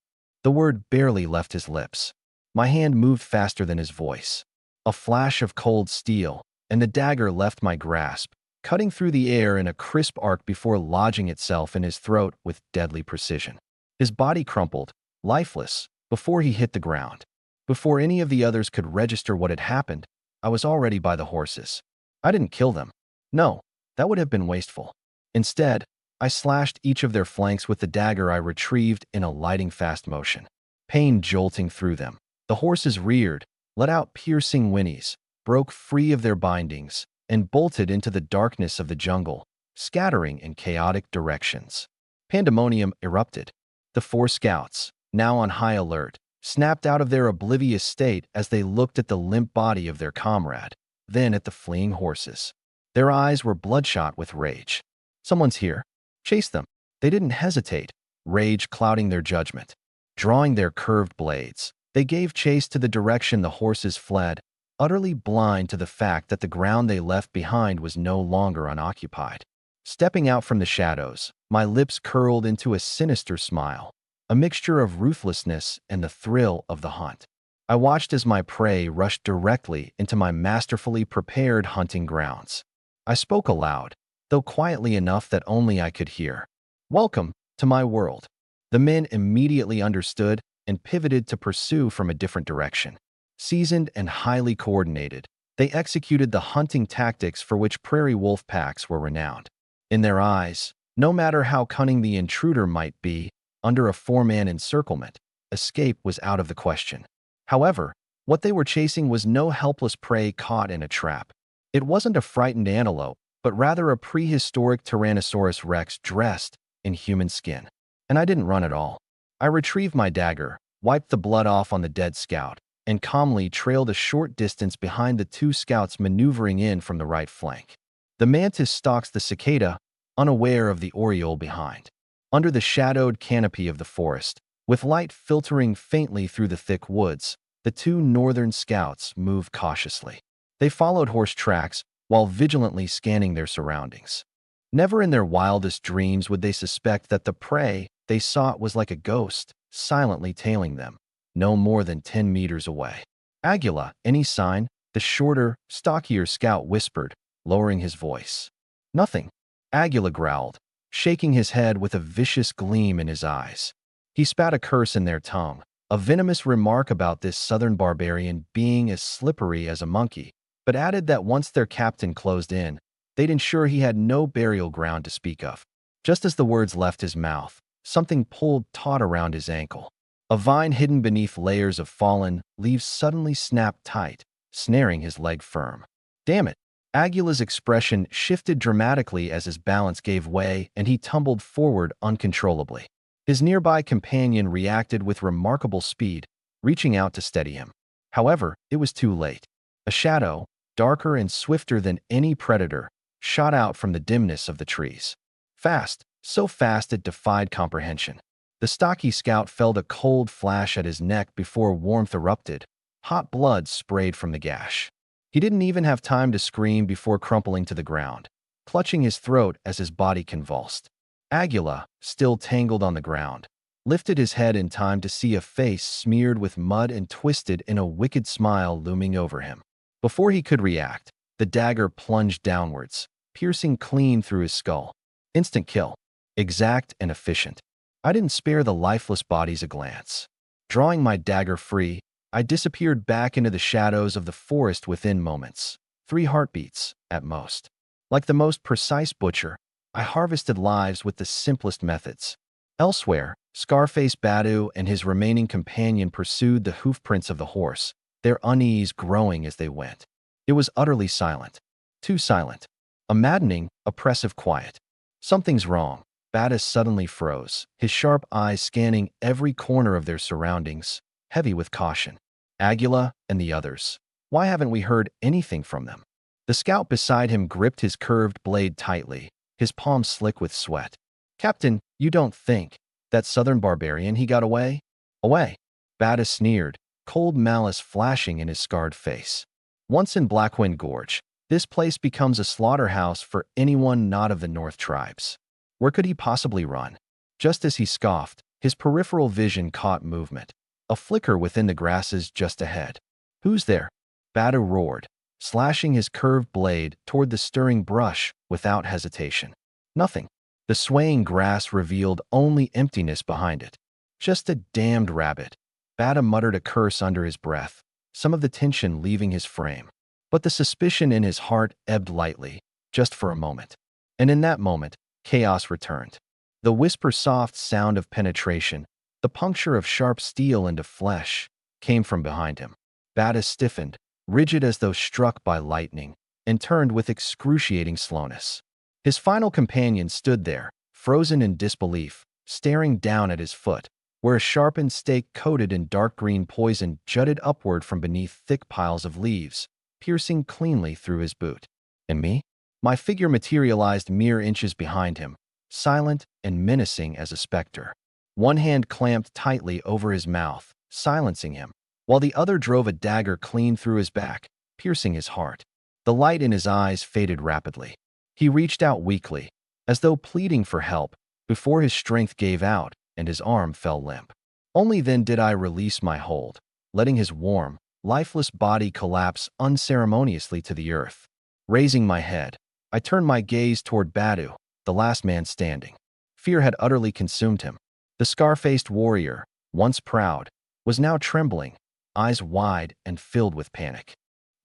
The word barely left his lips. My hand moved faster than his voice. A flash of cold steel, and the dagger left my grasp, cutting through the air in a crisp arc before lodging itself in his throat with deadly precision. His body crumpled, lifeless, before he hit the ground. Before any of the others could register what had happened, I was already by the horses. I didn't kill them. No, that would have been wasteful. Instead, I slashed each of their flanks with the dagger I retrieved in a lightning-fast motion. Pain jolting through them. The horses reared, let out piercing whinnies, broke free of their bindings, and bolted into the darkness of the jungle, scattering in chaotic directions. Pandemonium erupted. The 4 scouts, now on high alert, snapped out of their oblivious state as they looked at the limp body of their comrade, then at the fleeing horses. Their eyes were bloodshot with rage. Someone's here. Chase them. They didn't hesitate, rage clouding their judgment. Drawing their curved blades, they gave chase to the direction the horses fled, utterly blind to the fact that the ground they left behind was no longer unoccupied. Stepping out from the shadows, my lips curled into a sinister smile, a mixture of ruthlessness and the thrill of the hunt. I watched as my prey rushed directly into my masterfully prepared hunting grounds. I spoke aloud, though quietly enough that only I could hear. Welcome to my world. The men immediately understood and pivoted to pursue from a different direction. Seasoned and highly coordinated, they executed the hunting tactics for which prairie wolf packs were renowned. In their eyes, no matter how cunning the intruder might be, under a 4-man encirclement, escape was out of the question. However, what they were chasing was no helpless prey caught in a trap. It wasn't a frightened antelope, but rather a prehistoric Tyrannosaurus rex dressed in human skin. And I didn't run at all. I retrieved my dagger, wiped the blood off on the dead scout, and calmly trailed a short distance behind the 2 scouts maneuvering in from the right flank. The mantis stalks the cicada, unaware of the oriole behind. Under the shadowed canopy of the forest, with light filtering faintly through the thick woods, the 2 northern scouts moved cautiously. They followed horse tracks while vigilantly scanning their surroundings. Never in their wildest dreams would they suspect that the prey they sought was like a ghost, silently tailing them, no more than 10 meters away. Aguila, any sign? The shorter, stockier scout whispered, lowering his voice. Nothing. Aguila growled, shaking his head with a vicious gleam in his eyes. He spat a curse in their tongue, a venomous remark about this southern barbarian being as slippery as a monkey, but added that once their captain closed in, they'd ensure he had no burial ground to speak of. Just as the words left his mouth, something pulled taut around his ankle. A vine hidden beneath layers of fallen leaves suddenly snapped tight, snaring his leg firm. Damn it! Aguila's expression shifted dramatically as his balance gave way and he tumbled forward uncontrollably. His nearby companion reacted with remarkable speed, reaching out to steady him. However, it was too late. A shadow, darker and swifter than any predator, shot out from the dimness of the trees. Fast, so fast it defied comprehension. The stocky scout felt a cold flash at his neck before warmth erupted. Hot blood sprayed from the gash. He didn't even have time to scream before crumpling to the ground, clutching his throat as his body convulsed. Aguila, still tangled on the ground, lifted his head in time to see a face smeared with mud and twisted in a wicked smile looming over him. Before he could react, the dagger plunged downwards, piercing clean through his skull. Instant kill. Exact and efficient. I didn't spare the lifeless bodies a glance. Drawing my dagger free, I disappeared back into the shadows of the forest within moments. 3 heartbeats, at most. Like the most precise butcher, I harvested lives with the simplest methods. Elsewhere, Scarface Badu and his remaining companion pursued the hoofprints of the horse, their unease growing as they went. It was utterly silent. Too silent. A maddening, oppressive quiet. Something's wrong. Badu suddenly froze, his sharp eyes scanning every corner of their surroundings, heavy with caution. Aguila and the others. Why haven't we heard anything from them? The scout beside him gripped his curved blade tightly, his palms slick with sweat. Captain, you don't think that southern barbarian he got away? Away. Badu sneered, cold malice flashing in his scarred face. Once in Blackwind Gorge, this place becomes a slaughterhouse for anyone not of the North tribes. Where could he possibly run? Just as he scoffed, his peripheral vision caught movement, a flicker within the grasses just ahead. Who's there? Badu roared, slashing his curved blade toward the stirring brush without hesitation. Nothing. The swaying grass revealed only emptiness behind it. Just a damned rabbit. Badu muttered a curse under his breath, some of the tension leaving his frame. But the suspicion in his heart ebbed lightly, just for a moment. And in that moment, chaos returned. The whisper-soft sound of penetration, the puncture of sharp steel into flesh, came from behind him. Badu stiffened, rigid as though struck by lightning, and turned with excruciating slowness. His final companion stood there, frozen in disbelief, staring down at his foot, where a sharpened stake coated in dark green poison jutted upward from beneath thick piles of leaves, piercing cleanly through his boot. And me? My figure materialized mere inches behind him, silent and menacing as a specter. One hand clamped tightly over his mouth, silencing him, while the other drove a dagger clean through his back, piercing his heart. The light in his eyes faded rapidly. He reached out weakly, as though pleading for help, before his strength gave out and his arm fell limp. Only then did I release my hold, letting his warm, lifeless body collapse unceremoniously to the earth. Raising my head, I turned my gaze toward Badu, the last man standing. Fear had utterly consumed him. The scar-faced warrior, once proud, was now trembling, eyes wide and filled with panic.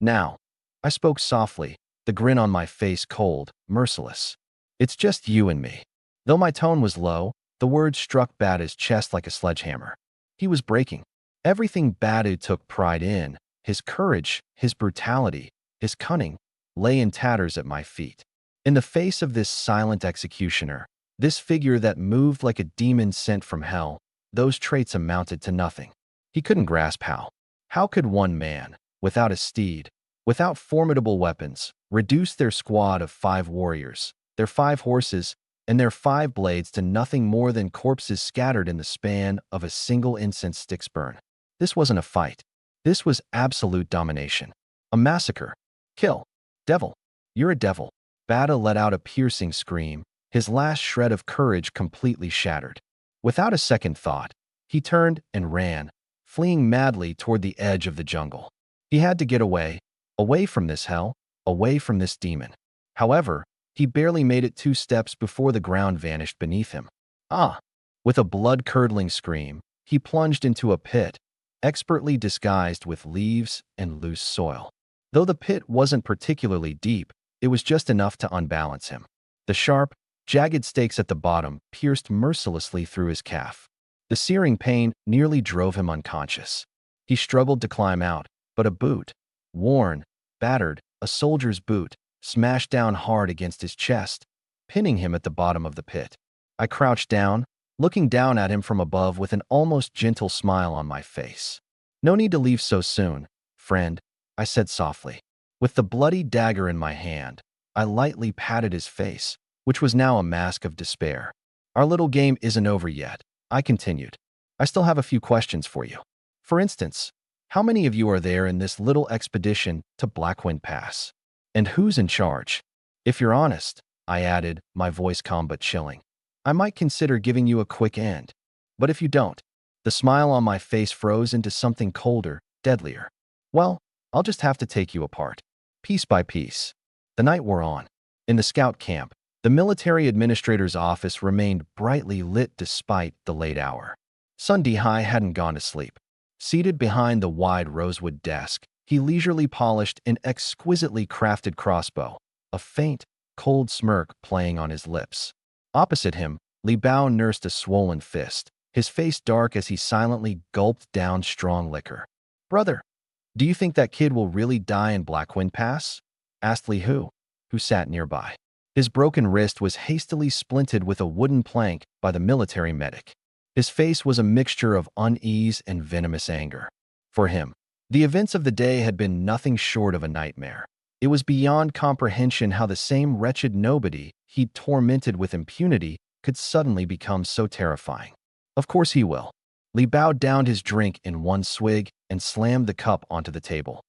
Now, I spoke softly, the grin on my face cold, merciless. It's just you and me. Though my tone was low, the words struck Badu's chest like a sledgehammer. He was breaking. Everything Badu took pride in, his courage, his brutality, his cunning, lay in tatters at my feet. In the face of this silent executioner, this figure that moved like a demon sent from hell, those traits amounted to nothing. He couldn't grasp how. How could one man, without a steed, without formidable weapons, reduce their squad of 5 warriors, their 5 horses, and their 5 blades to nothing more than corpses scattered in the span of a single incense stick's burn? This wasn't a fight. This was absolute domination. A massacre. Kill. Devil. You're a devil. Badu let out a piercing scream, his last shred of courage completely shattered. Without a second thought, he turned and ran, fleeing madly toward the edge of the jungle. He had to get away, away from this hell, away from this demon. However, he barely made it 2 steps before the ground vanished beneath him. Ah! With a blood-curdling scream, he plunged into a pit, expertly disguised with leaves and loose soil. Though the pit wasn't particularly deep, it was just enough to unbalance him. The sharp, jagged stakes at the bottom pierced mercilessly through his calf. The searing pain nearly drove him unconscious. He struggled to climb out, but a boot, worn, battered, a soldier's boot, smashed down hard against his chest, pinning him at the bottom of the pit. I crouched down, looking down at him from above with an almost gentle smile on my face. "No need to leave so soon, friend," I said softly. With the bloody dagger in my hand, I lightly patted his face, which was now a mask of despair. "Our little game isn't over yet," I continued. "I still have a few questions for you. For instance, how many of you are there in this little expedition to Blackwind Pass? And who's in charge? If you're honest," I added, my voice calm but chilling, "I might consider giving you a quick end. But if you don't," the smile on my face froze into something colder, deadlier. "Well, I'll just have to take you apart, piece by piece. The night wore on. In the scout camp, the military administrator's office remained brightly lit despite the late hour. Sun Dihai hadn't gone to sleep. Seated behind the wide rosewood desk, he leisurely polished an exquisitely crafted crossbow, a faint, cold smirk playing on his lips. Opposite him, Li Bao nursed a swollen fist, his face dark as he silently gulped down strong liquor. "Brother, do you think that kid will really die in Blackwind Pass?" asked Li Hu, who sat nearby. His broken wrist was hastily splinted with a wooden plank by the military medic. His face was a mixture of unease and venomous anger. For him, the events of the day had been nothing short of a nightmare. It was beyond comprehension how the same wretched nobody he'd tormented with impunity could suddenly become so terrifying. Of course he will. Li Bao downed his drink in one swig and slammed the cup onto the table.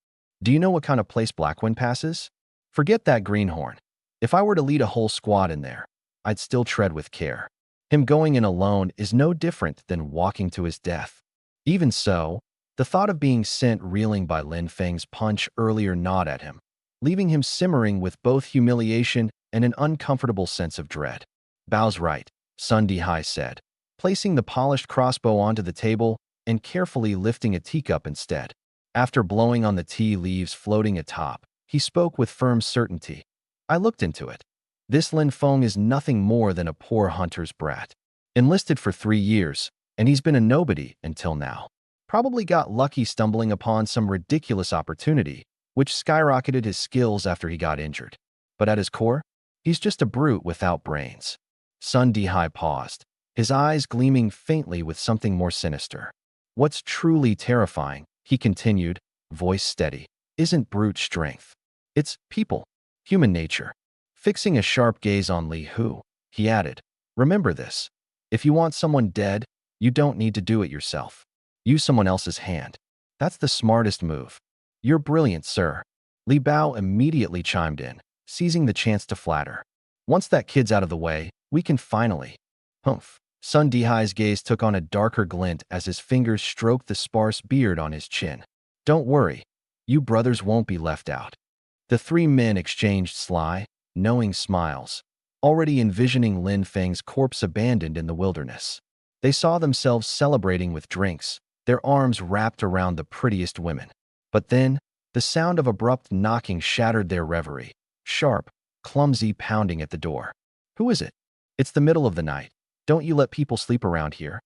"Do you know what kind of place Blackwind Pass is? Forget that greenhorn. If I were to lead a whole squad in there, I'd still tread with care. Him going in alone is no different than walking to his death." Even so, the thought of being sent reeling by Lin Feng's punch earlier gnawed at him, leaving him simmering with both humiliation and an uncomfortable sense of dread. "Bao's right," Sun Dihai said, placing the polished crossbow onto the table and carefully lifting a teacup instead. After blowing on the tea leaves floating atop, he spoke with firm certainty. "I looked into it. This Lin Feng is nothing more than a poor hunter's brat. Enlisted for 3 years, and he's been a nobody until now. Probably got lucky stumbling upon some ridiculous opportunity, which skyrocketed his skills after he got injured. But at his core, he's just a brute without brains." Sun Dihai paused, his eyes gleaming faintly with something more sinister. "What's truly terrifying," he continued, voice steady, "isn't brute strength. It's people, human nature." Fixing a sharp gaze on Li Hu, he added, "Remember this. If you want someone dead, you don't need to do it yourself. Use someone else's hand. That's the smartest move." "You're brilliant, sir." Li Bao immediately chimed in, seizing the chance to flatter. "Once that kid's out of the way, we can finally—" Humph. Sun Dihai's gaze took on a darker glint as his fingers stroked the sparse beard on his chin. "Don't worry. You brothers won't be left out." The 3 men exchanged sly, knowing smiles, already envisioning Lin Feng's corpse abandoned in the wilderness. They saw themselves celebrating with drinks, their arms wrapped around the prettiest women. But then, the sound of abrupt knocking shattered their reverie. Sharp, clumsy pounding at the door. "Who is it? It's the middle of the night. Don't you let people sleep around here?"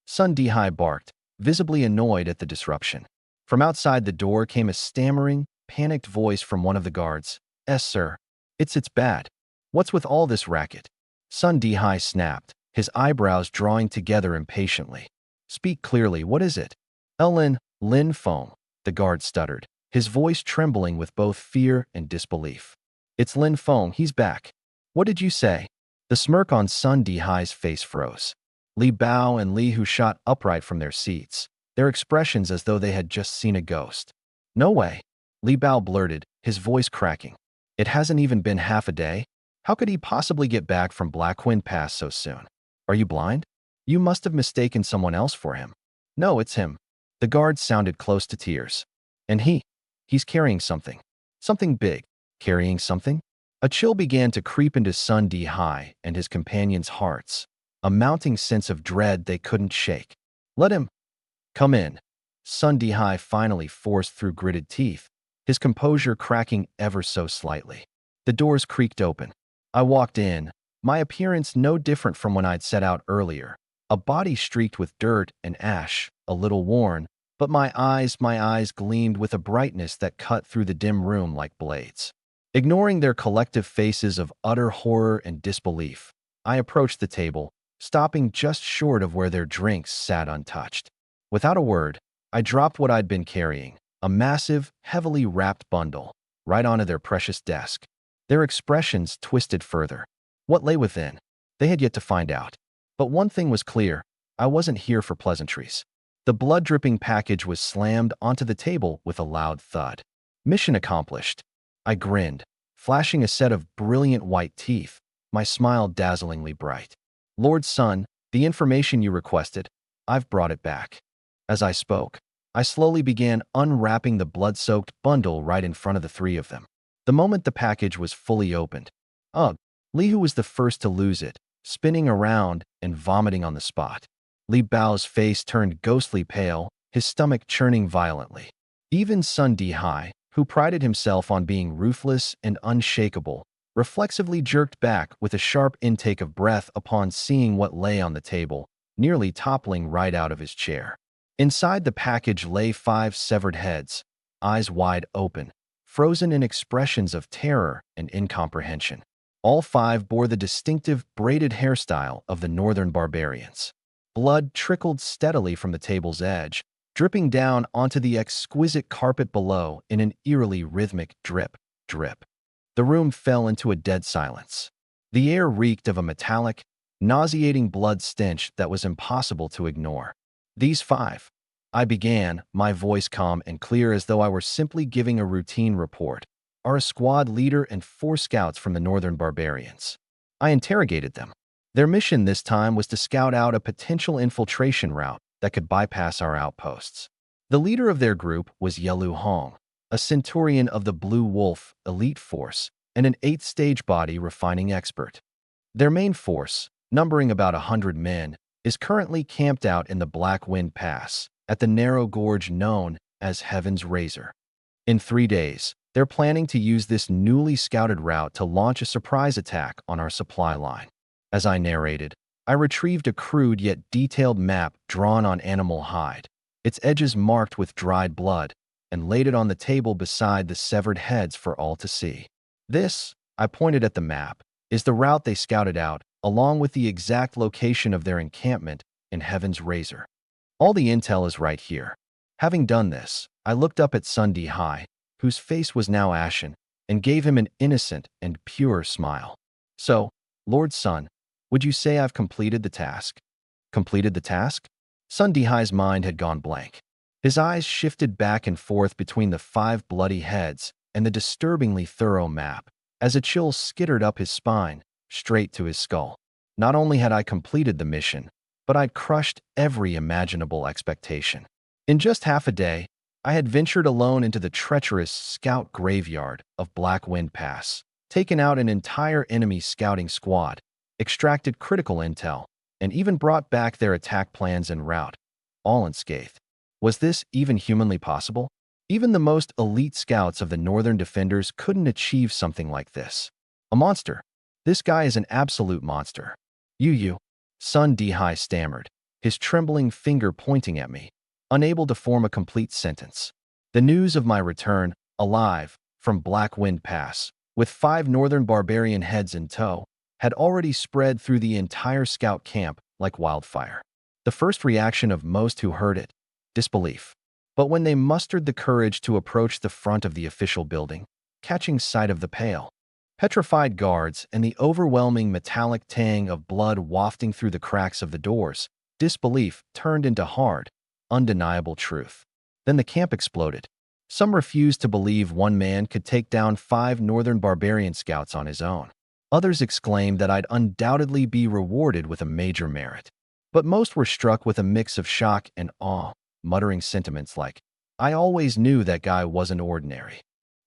Sun Dihai barked, visibly annoyed at the disruption. From outside the door came a stammering, panicked voice from one of the guards. "Yes, sir. It's bad. What's with all this racket?" Sun Dihai snapped, his eyebrows drawing together impatiently. "Speak clearly, what is it?" Lin Feng," the guard stuttered, his voice trembling with both fear and disbelief. "It's Lin Feng, he's back." "What did you say?" The smirk on Sun Dihai's face froze. Li Bao and Li Hu shot upright from their seats, their expressions as though they had just seen a ghost. "No way," Li Bao blurted, his voice cracking. "It hasn't even been half a day. How could he possibly get back from Blackwind Pass so soon? Are you blind? You must have mistaken someone else for him." "No, it's him." The guard sounded close to tears. "And he's carrying something. Something big." "Carrying something?" A chill began to creep into Sun Dihai and his companions' hearts, a mounting sense of dread they couldn't shake. "Let him come in." Sun Dihai finally forced through gritted teeth, his composure cracking ever so slightly. The doors creaked open. I walked in, my appearance no different from when I'd set out earlier, a body streaked with dirt and ash, a little worn, but my eyes gleamed with a brightness that cut through the dim room like blades. Ignoring their collective faces of utter horror and disbelief, I approached the table, stopping just short of where their drinks sat untouched. Without a word, I dropped what I'd been carrying, a massive, heavily wrapped bundle, right onto their precious desk. Their expressions twisted further. What lay within? They had yet to find out. But one thing was clear, I wasn't here for pleasantries. The blood-dripping package was slammed onto the table with a loud thud. Mission accomplished. I grinned, flashing a set of brilliant white teeth, my smile dazzlingly bright. "Lord Sun, the information you requested, I've brought it back." As I spoke, I slowly began unwrapping the blood-soaked bundle right in front of the three of them. The moment the package was fully opened, ugh, Lihu was the first to lose it, spinning around and vomiting on the spot. Li Bao's face turned ghostly pale, his stomach churning violently. Even Sun Dihai, who prided himself on being ruthless and unshakable, reflexively jerked back with a sharp intake of breath upon seeing what lay on the table, nearly toppling right out of his chair. Inside the package lay 5 severed heads, eyes wide open, frozen in expressions of terror and incomprehension. All 5 bore the distinctive braided hairstyle of the northern barbarians. Blood trickled steadily from the table's edge, dripping down onto the exquisite carpet below in an eerily rhythmic drip, drip. The room fell into a dead silence. The air reeked of a metallic, nauseating blood stench that was impossible to ignore. These 5, I began, my voice calm and clear as though I were simply giving a routine report, are a squad leader and 4 scouts from the Northern Barbarians. I interrogated them. Their mission this time was to scout out a potential infiltration route that could bypass our outposts. The leader of their group was Yelu Hong, a centurion of the Blue Wolf elite force and an 8th-stage body refining expert. Their main force, numbering about 100 men, is currently camped out in the Black Wind Pass at the narrow gorge known as Heaven's Razor. In 3 days, they're planning to use this newly scouted route to launch a surprise attack on our supply line. As I narrated, I retrieved a crude yet detailed map drawn on animal hide, its edges marked with dried blood, and laid it on the table beside the severed heads for all to see. This, I pointed at the map, is the route they scouted out, along with the exact location of their encampment in Heaven's Razor. All the intel is right here. Having done this, I looked up at Sun Dihai, whose face was now ashen, and gave him an innocent and pure smile. So, Lord Sun, would you say I've completed the task? Completed the task? Sun Dihai's mind had gone blank. His eyes shifted back and forth between the 5 bloody heads and the disturbingly thorough map, as a chill skittered up his spine, straight to his skull. Not only had I completed the mission, but I'd crushed every imaginable expectation. In just half a day, I had ventured alone into the treacherous scout graveyard of Black Wind Pass, taken out an entire enemy scouting squad, extracted critical intel, and even brought back their attack plans and route, all unscathed. Was this even humanly possible? Even the most elite scouts of the Northern Defenders couldn't achieve something like this. A monster. This guy is an absolute monster. You, Sun Dihai stammered, his trembling finger pointing at me, unable to form a complete sentence. The news of my return, alive, from Black Wind Pass, with 5 Northern Barbarian heads in tow, had already spread through the entire scout camp like wildfire. The first reaction of most who heard it, disbelief. But when they mustered the courage to approach the front of the official building, catching sight of the pale, petrified guards and the overwhelming metallic tang of blood wafting through the cracks of the doors, disbelief turned into hard, undeniable truth. Then the camp exploded. Some refused to believe one man could take down 5 Northern Barbarian scouts on his own. Others exclaimed that I'd undoubtedly be rewarded with a major merit. But most were struck with a mix of shock and awe, muttering sentiments like, "I always knew that guy wasn't ordinary."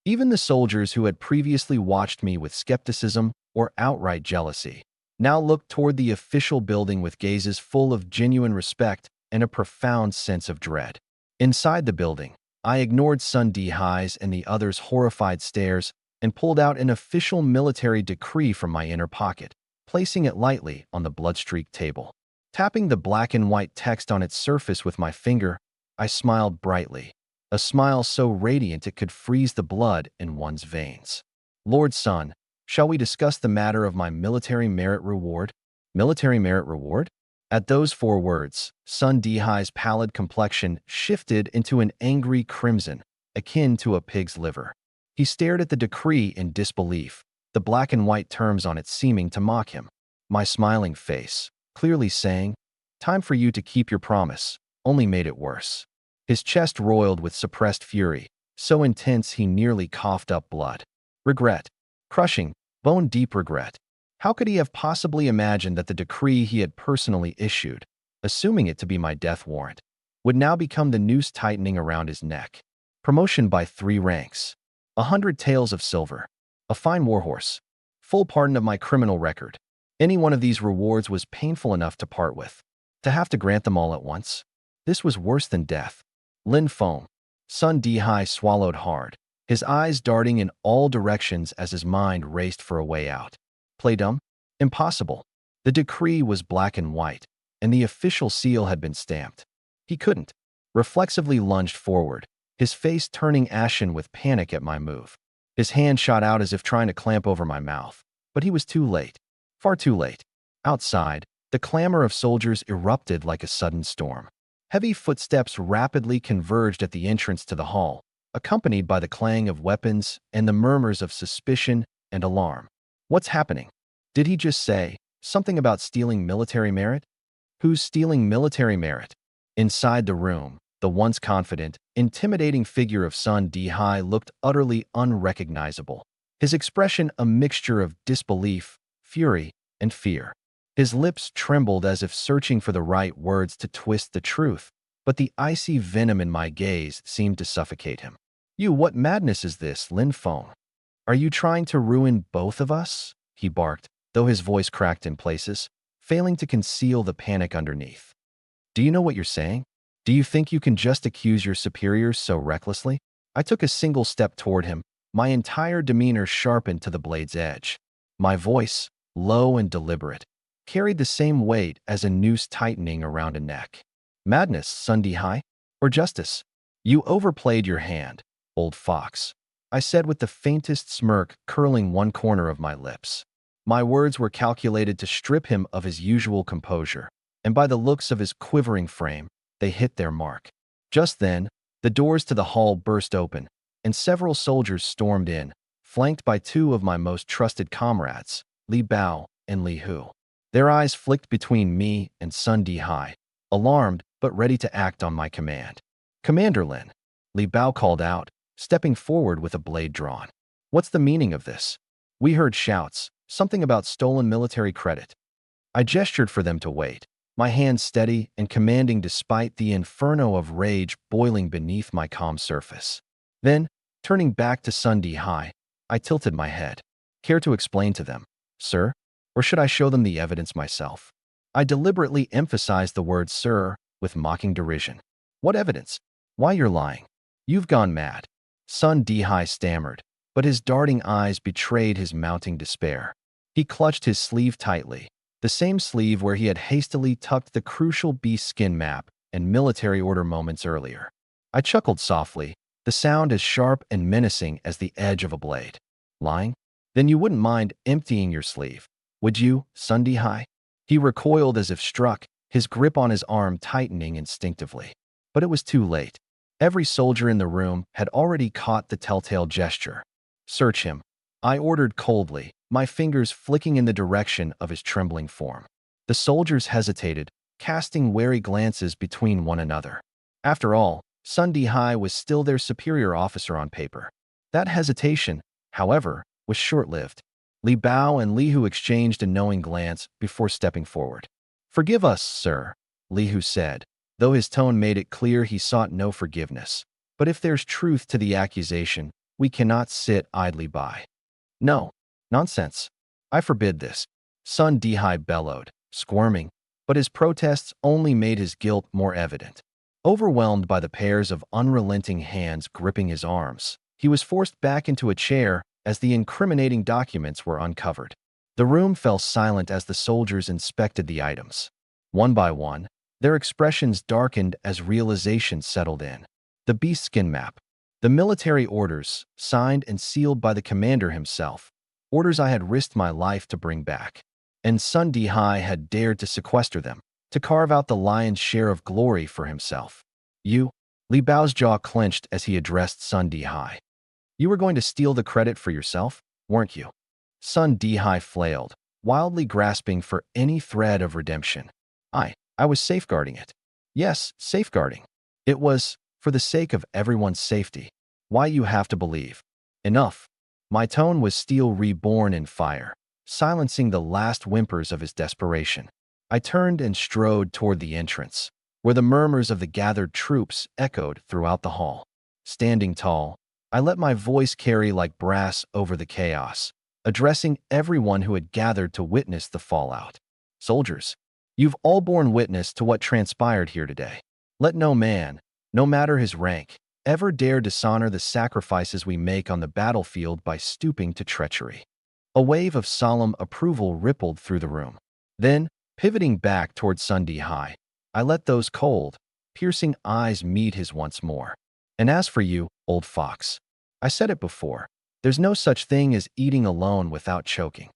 Even the soldiers who had previously watched me with skepticism or outright jealousy now looked toward the official building with gazes full of genuine respect and a profound sense of dread. Inside the building, I ignored Sun Dihai's and the others' horrified stares and pulled out an official military decree from my inner pocket, placing it lightly on the blood-streaked table. Tapping the black and white text on its surface with my finger, I smiled brightly, a smile so radiant it could freeze the blood in one's veins. "Lord Sun, shall we discuss the matter of my military merit reward?" Military merit reward? At those 4 words, Sun Dihai's pallid complexion shifted into an angry crimson, akin to a pig's liver. He stared at the decree in disbelief, the black and white terms on it seeming to mock him. My smiling face, clearly saying, "Time for you to keep your promise," only made it worse. His chest roiled with suppressed fury, so intense he nearly coughed up blood. Regret. Crushing, bone-deep regret. How could he have possibly imagined that the decree he had personally issued, assuming it to be my death warrant, would now become the noose tightening around his neck. Promotion by 3 ranks. 100 taels of silver. A fine warhorse. Full pardon of my criminal record. Any one of these rewards was painful enough to part with. To have to grant them all at once? This was worse than death. Lin foam. Sun Dihai swallowed hard, his eyes darting in all directions as his mind raced for a way out. Play dumb? Impossible. The decree was black and white, and the official seal had been stamped. He couldn't. Reflexively lunged forward, his face turning ashen with panic at my move. His hand shot out as if trying to clamp over my mouth, but he was too late. Far too late. Outside, the clamor of soldiers erupted like a sudden storm. Heavy footsteps rapidly converged at the entrance to the hall, accompanied by the clang of weapons and the murmurs of suspicion and alarm. What's happening? Did he just say something about stealing military merit? Who's stealing military merit? Inside the room, the once confident, intimidating figure of Sun Dihai looked utterly unrecognizable, his expression a mixture of disbelief, fury, and fear. His lips trembled as if searching for the right words to twist the truth, but the icy venom in my gaze seemed to suffocate him. What madness is this, Lin Feng? Are you trying to ruin both of us? He barked, though his voice cracked in places, failing to conceal the panic underneath. Do you know what you're saying? Do you think you can just accuse your superiors so recklessly? I took a single step toward him, my entire demeanor sharpened to the blade's edge. My voice, low and deliberate, carried the same weight as a noose tightening around a neck. Madness, Sun Dihai? Or justice? You overplayed your hand, old fox, I said with the faintest smirk curling one corner of my lips. My words were calculated to strip him of his usual composure, and by the looks of his quivering frame, they hit their mark. Just then, the doors to the hall burst open, and several soldiers stormed in, flanked by 2 of my most trusted comrades, Li Bao and Li Hu. Their eyes flicked between me and Sun Dihai, alarmed but ready to act on my command. Commander Lin, Li Bao called out, stepping forward with a blade drawn. What's the meaning of this? We heard shouts, something about stolen military credit. I gestured for them to wait, my hands steady and commanding despite the inferno of rage boiling beneath my calm surface. Then, turning back to Sun Dihai, I tilted my head. Care to explain to them, sir? Or should I show them the evidence myself? I deliberately emphasized the word sir with mocking derision. What evidence? Why, you're lying. You've gone mad. Sun Dihai stammered, but his darting eyes betrayed his mounting despair. He clutched his sleeve tightly, the same sleeve where he had hastily tucked the crucial beast skin map and military order moments earlier. I chuckled softly, the sound as sharp and menacing as the edge of a blade. Lying? Then you wouldn't mind emptying your sleeve, would you, Sun Dihai? He recoiled as if struck, his grip on his arm tightening instinctively. But it was too late. Every soldier in the room had already caught the telltale gesture. Search him, I ordered coldly, my fingers flicking in the direction of his trembling form. The soldiers hesitated, casting wary glances between one another. After all, Sun Dihai was still their superior officer on paper. That hesitation, however, was short-lived. Li Bao and Li Hu exchanged a knowing glance before stepping forward. Forgive us, sir, Li Hu said, though his tone made it clear he sought no forgiveness. But if there's truth to the accusation, we cannot sit idly by. No. Nonsense. I forbid this, Sun Dihai bellowed, squirming, but his protests only made his guilt more evident. Overwhelmed by the pairs of unrelenting hands gripping his arms, he was forced back into a chair as the incriminating documents were uncovered. The room fell silent as the soldiers inspected the items. One by one, their expressions darkened as realization settled in. The beast skin map. The military orders, signed and sealed by the commander himself. Orders I had risked my life to bring back. And Sun Dihai had dared to sequester them, to carve out the lion's share of glory for himself. You? Li Bao's jaw clenched as he addressed Sun Dihai. You were going to steal the credit for yourself, weren't you? Sun Dihai flailed, wildly grasping for any thread of redemption. I was safeguarding it. Yes, safeguarding. It was, for the sake of everyone's safety. Why you have to believe. Enough. My tone was steel reborn in fire, silencing the last whimpers of his desperation. I turned and strode toward the entrance, where the murmurs of the gathered troops echoed throughout the hall. Standing tall, I let my voice carry like brass over the chaos, addressing everyone who had gathered to witness the fallout. Soldiers, you've all borne witness to what transpired here today. Let no man, no matter his rank, ever dare dishonor the sacrifices we make on the battlefield by stooping to treachery. A wave of solemn approval rippled through the room. Then, pivoting back toward Sunday High, I let those cold, piercing eyes meet his once more. And as for you, old fox, I said it before, there's no such thing as eating alone without choking.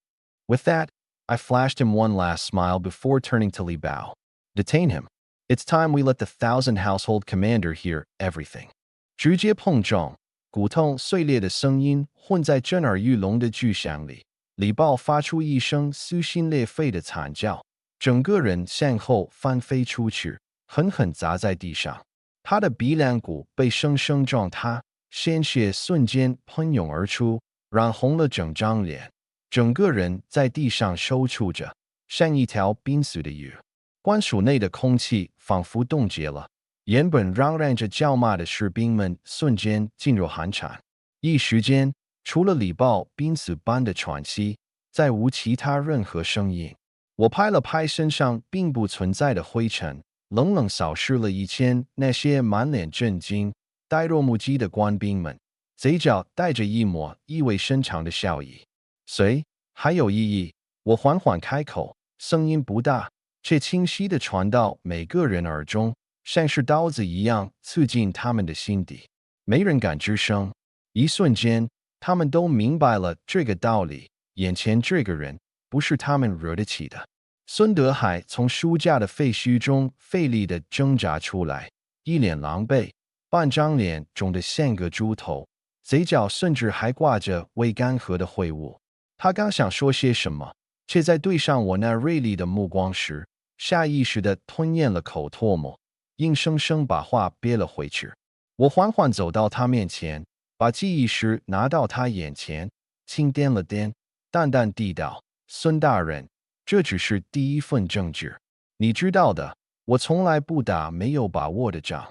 With that, I flashed him one last smile before turning to Li Bao. Detain him. It's time we let the 1,000-household commander hear everything. 直接碰撞，骨头碎裂的声音混在震耳欲聋的巨响里。李豹发出一声撕心裂肺的惨叫，整个人向后翻飞出去，狠狠砸在地上。他的鼻梁骨被生生撞塌，鲜血瞬间喷涌而出，染红了整张脸。整个人在地上抽搐着，像一条濒死的鱼。官署内的空气仿佛冻结了，原本嚷嚷着叫骂的士兵们瞬间噤若寒蝉。一时间，除了李豹濒死般的喘息，再无其他任何声音。我拍了拍身上并不存在的灰尘，冷冷扫视了一圈那些满脸震惊、呆若木鸡的官兵们，嘴角带着一抹意味深长的笑意。谁？还有异议？我缓缓开口，声音不大，却清晰地传到每个人耳中，像是刀子一样刺进他们的心底。没人敢吱声。一瞬间，他们都明白了这个道理：眼前这个人不是他们惹得起的。孙德海从书架的废墟中费力地挣扎出来，一脸狼狈，半张脸肿得像个猪头，嘴角甚至还挂着未干涸的秽物。他刚想说些什么，却在对上我那锐利的目光时，下意识地吞咽了口唾沫，硬生生把话憋了回去。我缓缓走到他面前，把记忆石拿到他眼前，轻掂了掂，淡淡地道：“孙大人，这只是第一份证据。你知道的，我从来不打没有把握的仗。”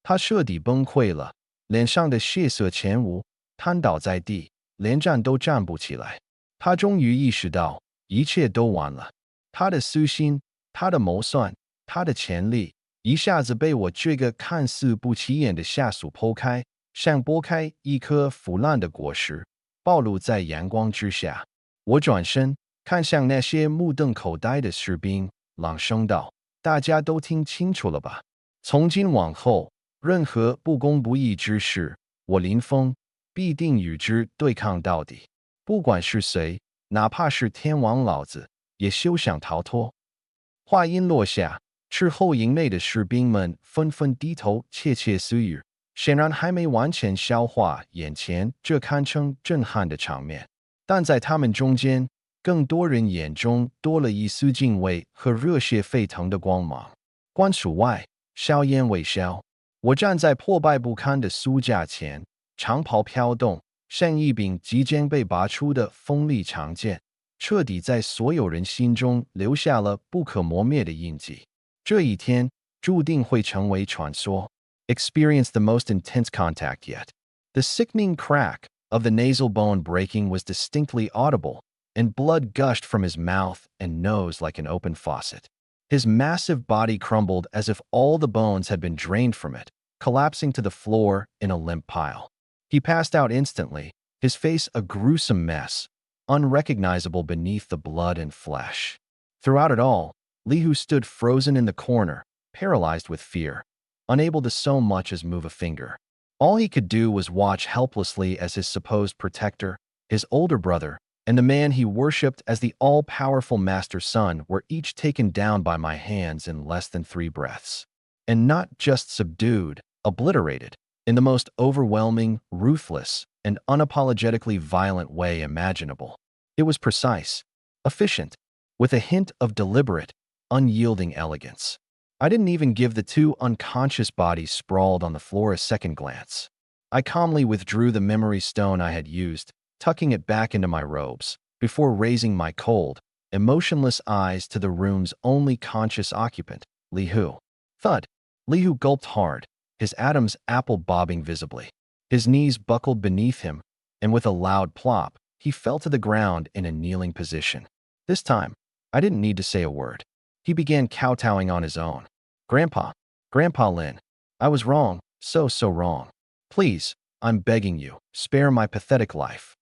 他彻底崩溃了，脸上的血色全无，瘫倒在地，连站都站不起来。他终于意识到，一切都完了。他的私心，他的谋算，他的潜力，一下子被我这个看似不起眼的下属剖开，像剥开一颗腐烂的果实，暴露在阳光之下。我转身看向那些目瞪口呆的士兵，朗声道：“大家都听清楚了吧？从今往后，任何不公不义之事，我林峰必定与之对抗到底。不管是谁，哪怕是天王老子，也休想逃脱。”话音落下，斥候营内的士兵们纷纷低头窃窃私语，显然还没完全消化眼前这堪称震撼的场面。但在他们中间，更多人眼中多了一丝敬畏和热血沸腾的光芒。官署外，硝烟未消，我站在破败不堪的书架前，长袍飘动，像一柄即将被拔出的锋利长剑，彻底在所有人心中留下了不可磨灭的印记。这一天注定会成为传说。Experienced the most intense contact yet. The sickening crack of the nasal bone breaking was distinctly audible, and blood gushed from his mouth and nose like an open faucet. His massive body crumbled as if all the bones had been drained from it, collapsing to the floor in a limp pile. He passed out instantly, his face a gruesome mess, unrecognizable beneath the blood and flesh. Throughout it all, Li Hu stood frozen in the corner, paralyzed with fear, unable to so much as move a finger. All he could do was watch helplessly as his supposed protector, his older brother, and the man he worshipped as the all-powerful master son were each taken down by my hands in less than 3 breaths. And not just subdued, obliterated, in the most overwhelming, ruthless, and unapologetically violent way imaginable. It was precise, efficient, with a hint of deliberate, unyielding elegance. I didn't even give the 2 unconscious bodies sprawled on the floor a second glance. I calmly withdrew the memory stone I had used, tucking it back into my robes, before raising my cold, emotionless eyes to the room's only conscious occupant, Li Hu. Thud. Liu gulped hard, his Adam's apple bobbing visibly. His knees buckled beneath him, and with a loud plop, he fell to the ground in a kneeling position. This time, I didn't need to say a word. He began kowtowing on his own. Grandpa, Grandpa Lin, I was wrong, so wrong. Please, I'm begging you, spare my pathetic life.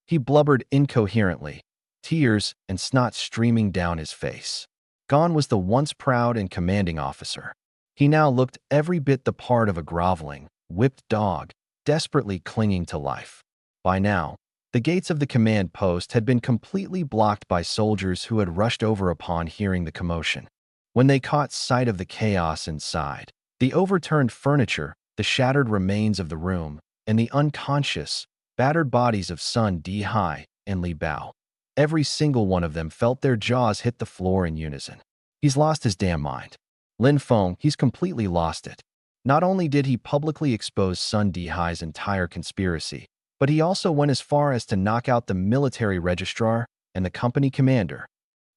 He blubbered incoherently, tears and snot streaming down his face. Gone was the once proud and commanding officer. He now looked every bit the part of a groveling, whipped dog, desperately clinging to life. By now, the gates of the command post had been completely blocked by soldiers who had rushed over upon hearing the commotion. When they caught sight of the chaos inside, the overturned furniture, the shattered remains of the room, and the unconscious, battered bodies of Sun Di-hai and Li Bao, every single one of them felt their jaws hit the floor in unison. He's lost his damn mind. Lin Feng, he's completely lost it. Not only did he publicly expose Sun Di-hai's entire conspiracy, but he also went as far as to knock out the military registrar and the company commander.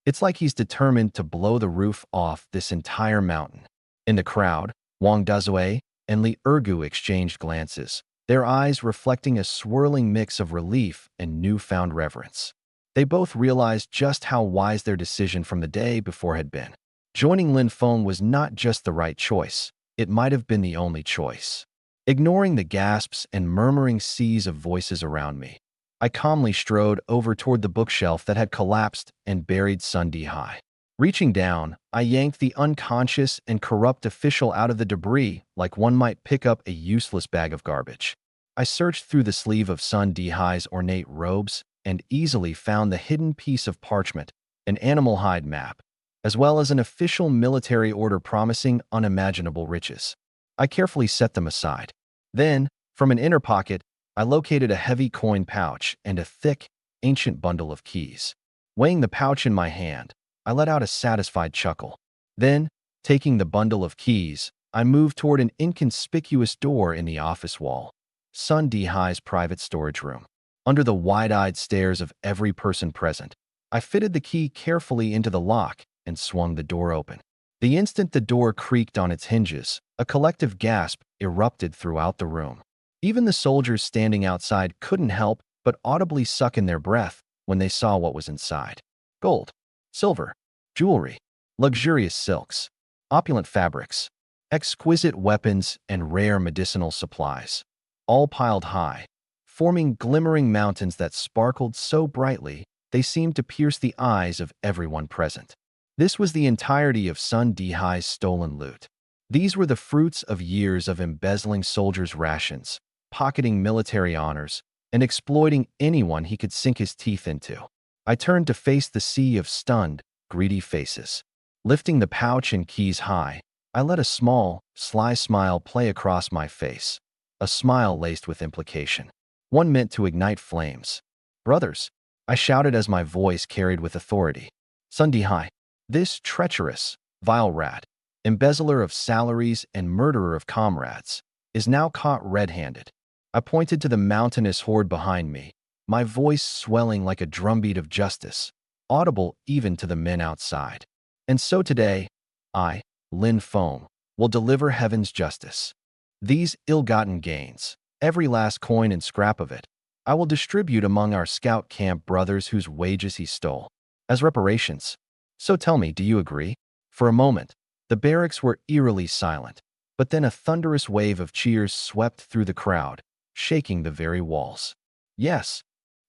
It's like he's determined to blow the roof off this entire mountain. In the crowd, Wang Dazue and Li Ergu exchanged glances, their eyes reflecting a swirling mix of relief and newfound reverence. They both realized just how wise their decision from the day before had been. Joining Lin Feng was not just the right choice, it might have been the only choice. Ignoring the gasps and murmuring seas of voices around me, I calmly strode over toward the bookshelf that had collapsed and buried Sun Di-hai. Reaching down, I yanked the unconscious and corrupt official out of the debris like one might pick up a useless bag of garbage. I searched through the sleeve of Sun Di-hai's ornate robes and easily found the hidden piece of parchment, an animal hide map, as well as an official military order promising unimaginable riches. I carefully set them aside. Then, from an inner pocket, I located a heavy coin pouch and a thick, ancient bundle of keys. Weighing the pouch in my hand, I let out a satisfied chuckle. Then, taking the bundle of keys, I moved toward an inconspicuous door in the office wall, Sun Di-hai's private storage room. Under the wide-eyed stares of every person present, I fitted the key carefully into the lock and swung the door open. The instant the door creaked on its hinges, a collective gasp erupted throughout the room. Even the soldiers standing outside couldn't help but audibly suck in their breath when they saw what was inside. Gold, silver, jewelry, luxurious silks, opulent fabrics, exquisite weapons, and rare medicinal supplies, all piled high, forming glimmering mountains that sparkled so brightly they seemed to pierce the eyes of everyone present. This was the entirety of Sun Di-hai's stolen loot. These were the fruits of years of embezzling soldiers' rations, pocketing military honors, and exploiting anyone he could sink his teeth into. I turned to face the sea of stunned, greedy faces. Lifting the pouch and keys high, I let a small, sly smile play across my face, a smile laced with implication, one meant to ignite flames. Brothers, I shouted as my voice carried with authority. Sun Di-hai, this treacherous, vile rat, embezzler of salaries and murderer of comrades, is now caught red-handed. I pointed to the mountainous horde behind me, my voice swelling like a drumbeat of justice, audible even to the men outside. And so today, I, Lin Feng, will deliver heaven's justice. These ill-gotten gains, every last coin and scrap of it, I will distribute among our scout camp brothers whose wages he stole, as reparations. So tell me, do you agree? For a moment, the barracks were eerily silent, but then a thunderous wave of cheers swept through the crowd, shaking the very walls. Yes,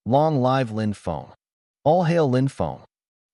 long live Lin Feng. All hail Lin Feng.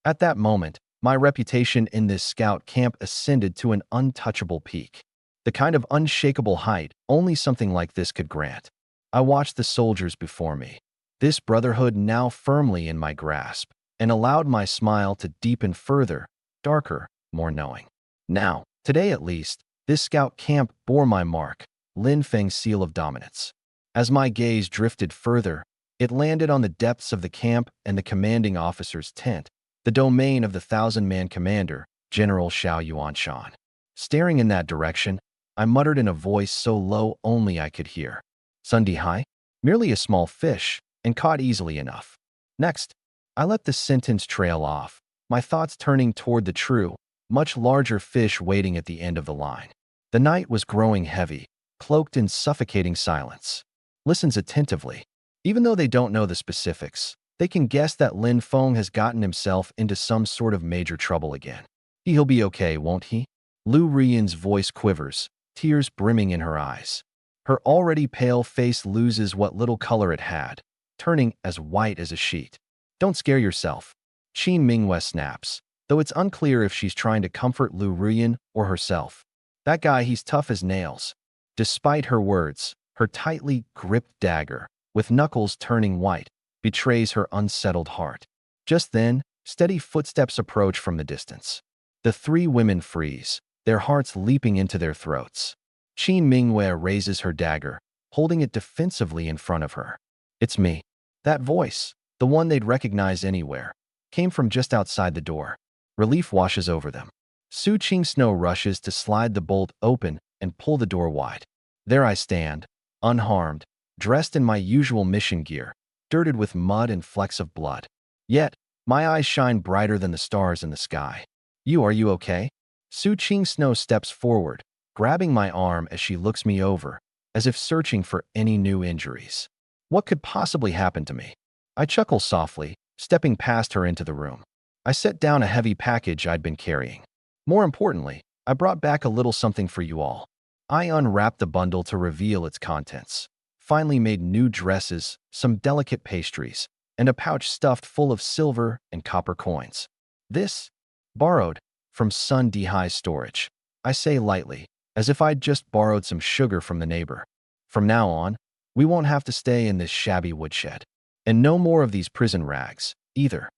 At that moment, my reputation in this scout camp ascended to an untouchable peak, the kind of unshakable height only something like this could grant. I watched the soldiers before me, this brotherhood now firmly in my grasp, and allowed my smile to deepen further, darker, more knowing. Now, today at least, this scout camp bore my mark, Lin Feng's seal of dominance. As my gaze drifted further, it landed on the depths of the camp and the commanding officer's tent, the domain of the 1,000-man commander, General Xiao Yuanshan. Staring in that direction, I muttered in a voice so low only I could hear. Sun Di-hai? Merely a small fish, and caught easily enough. Next, I let the sentence trail off, my thoughts turning toward the true, much larger fish waiting at the end of the line. The night was growing heavy, cloaked in suffocating silence. Listens attentively. Even though they don't know the specifics, they can guess that Lin Feng has gotten himself into some sort of major trouble again. He'll be okay, won't he? Lu Rian's voice quivers, tears brimming in her eyes. Her already pale face loses what little color it had, turning as white as a sheet. Don't scare yourself. Qin Minghua snaps, though it's unclear if she's trying to comfort Lu Rian or herself. That guy, he's tough as nails. Despite her words, her tightly gripped dagger, with knuckles turning white, betrays her unsettled heart. Just then, steady footsteps approach from the distance. The three women freeze, their hearts leaping into their throats. Qin Minghua raises her dagger, holding it defensively in front of her. It's me. That voice, the one they'd recognize anywhere, came from just outside the door. Relief washes over them. Su Qingsno rushes to slide the bolt open and pull the door wide. There I stand, unharmed, dressed in my usual mission gear, dirted with mud and flecks of blood. Yet, my eyes shine brighter than the stars in the sky. Are you okay? Su Qingsno steps forward, grabbing my arm as she looks me over, as if searching for any new injuries. What could possibly happen to me? I chuckle softly, stepping past her into the room. I set down a heavy package I'd been carrying. More importantly, I brought back a little something for you all. I unwrapped the bundle to reveal its contents. Finally made new dresses, some delicate pastries, and a pouch stuffed full of silver and copper coins. This, borrowed from Sun Dihai's storage. I say lightly, as if I'd just borrowed some sugar from the neighbor. From now on, we won't have to stay in this shabby woodshed. And no more of these prison rags, either.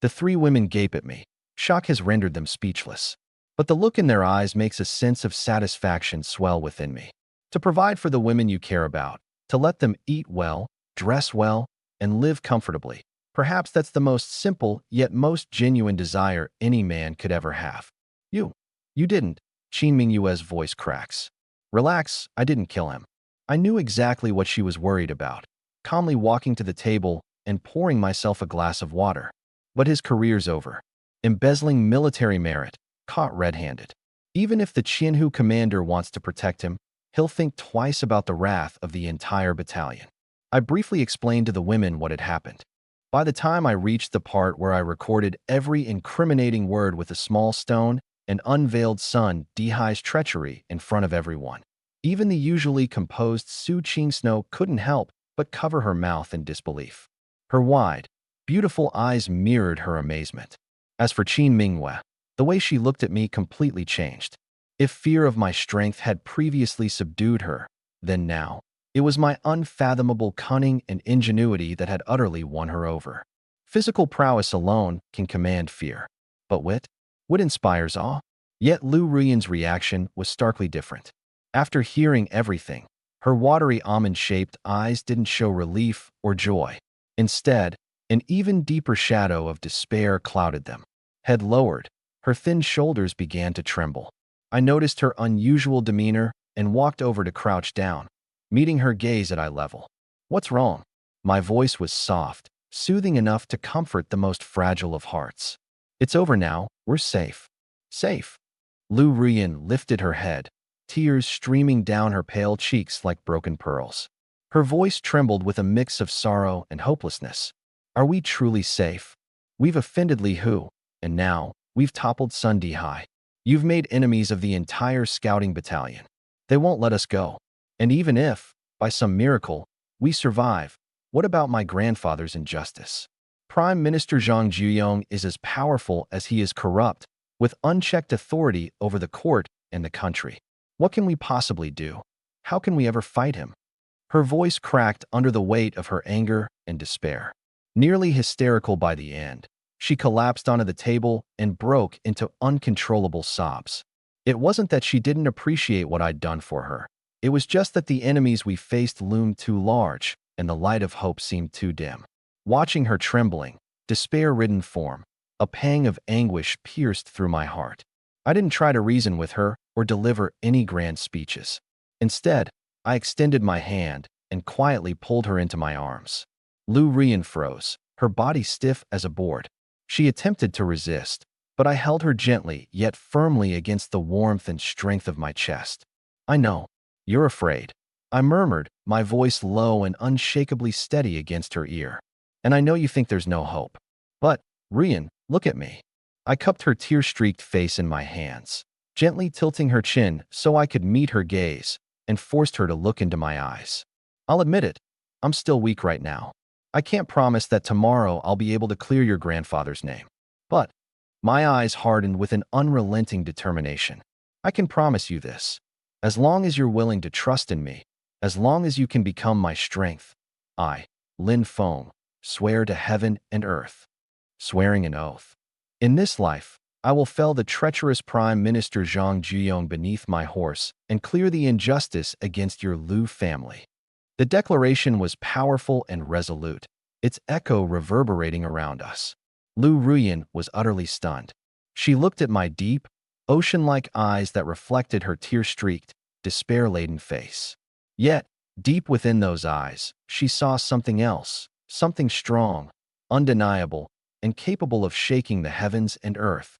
The three women gape at me. Shock has rendered them speechless. But the look in their eyes makes a sense of satisfaction swell within me. To provide for the women you care about, to let them eat well, dress well, and live comfortably. Perhaps that's the most simple yet most genuine desire any man could ever have. You didn't. Qin Minghua's voice cracks. Relax, I didn't kill him. I knew exactly what she was worried about, calmly walking to the table and pouring myself a glass of water. But his career's over. Embezzling military merit, caught red-handed. Even if the Qianhu commander wants to protect him, he'll think twice about the wrath of the entire battalion. I briefly explained to the women what had happened. By the time I reached the part where I recorded every incriminating word with a small stone and unveiled Sun Dihai's treachery in front of everyone, even the usually composed Su Qingsno couldn't help but cover her mouth in disbelief. Her wide, beautiful eyes mirrored her amazement. As for Qin Minghua, the way she looked at me completely changed. If fear of my strength had previously subdued her, then now, it was my unfathomable cunning and ingenuity that had utterly won her over. Physical prowess alone can command fear. But wit inspires awe. Yet Lu Rian's reaction was starkly different. After hearing everything, her watery almond-shaped eyes didn't show relief or joy. Instead, an even deeper shadow of despair clouded them. Head lowered, her thin shoulders began to tremble. I noticed her unusual demeanor and walked over to crouch down, meeting her gaze at eye level. What's wrong? My voice was soft, soothing enough to comfort the most fragile of hearts. It's over now, we're safe. Safe. Lu Rian lifted her head, tears streaming down her pale cheeks like broken pearls. Her voice trembled with a mix of sorrow and hopelessness. Are we truly safe? We've offended Li Hu, and now we've toppled Sun Dihai. You've made enemies of the entire scouting battalion. They won't let us go. And even if, by some miracle, we survive, what about my grandfather's injustice? Prime Minister Zhang Juyong is as powerful as he is corrupt, with unchecked authority over the court and the country. What can we possibly do? How can we ever fight him? Her voice cracked under the weight of her anger and despair. Nearly hysterical by the end, she collapsed onto the table and broke into uncontrollable sobs. It wasn't that she didn't appreciate what I'd done for her. It was just that the enemies we faced loomed too large, and the light of hope seemed too dim. Watching her trembling, despair-ridden form, a pang of anguish pierced through my heart. I didn't try to reason with her or deliver any grand speeches. Instead, I extended my hand and quietly pulled her into my arms. Lu Rian froze, her body stiff as a board. She attempted to resist, but I held her gently yet firmly against the warmth and strength of my chest. I know. You're afraid. I murmured, my voice low and unshakably steady against her ear. And I know you think there's no hope. But, Rian, look at me. I cupped her tear-streaked face in my hands, gently tilting her chin so I could meet her gaze, and forced her to look into my eyes. I'll admit it, I'm still weak right now. I can't promise that tomorrow I'll be able to clear your grandfather's name. But, my eyes hardened with an unrelenting determination. I can promise you this. As long as you're willing to trust in me, as long as you can become my strength, I, Lin Feng, swear to heaven and earth. Swearing an oath. In this life, I will fell the treacherous Prime Minister Zhang Jiyong beneath my horse and clear the injustice against your Lu family. The declaration was powerful and resolute, its echo reverberating around us. Lu Ruyan was utterly stunned. She looked at my deep, ocean-like eyes that reflected her tear-streaked, despair-laden face. Yet, deep within those eyes, she saw something else, something strong, undeniable, and capable of shaking the heavens and earth.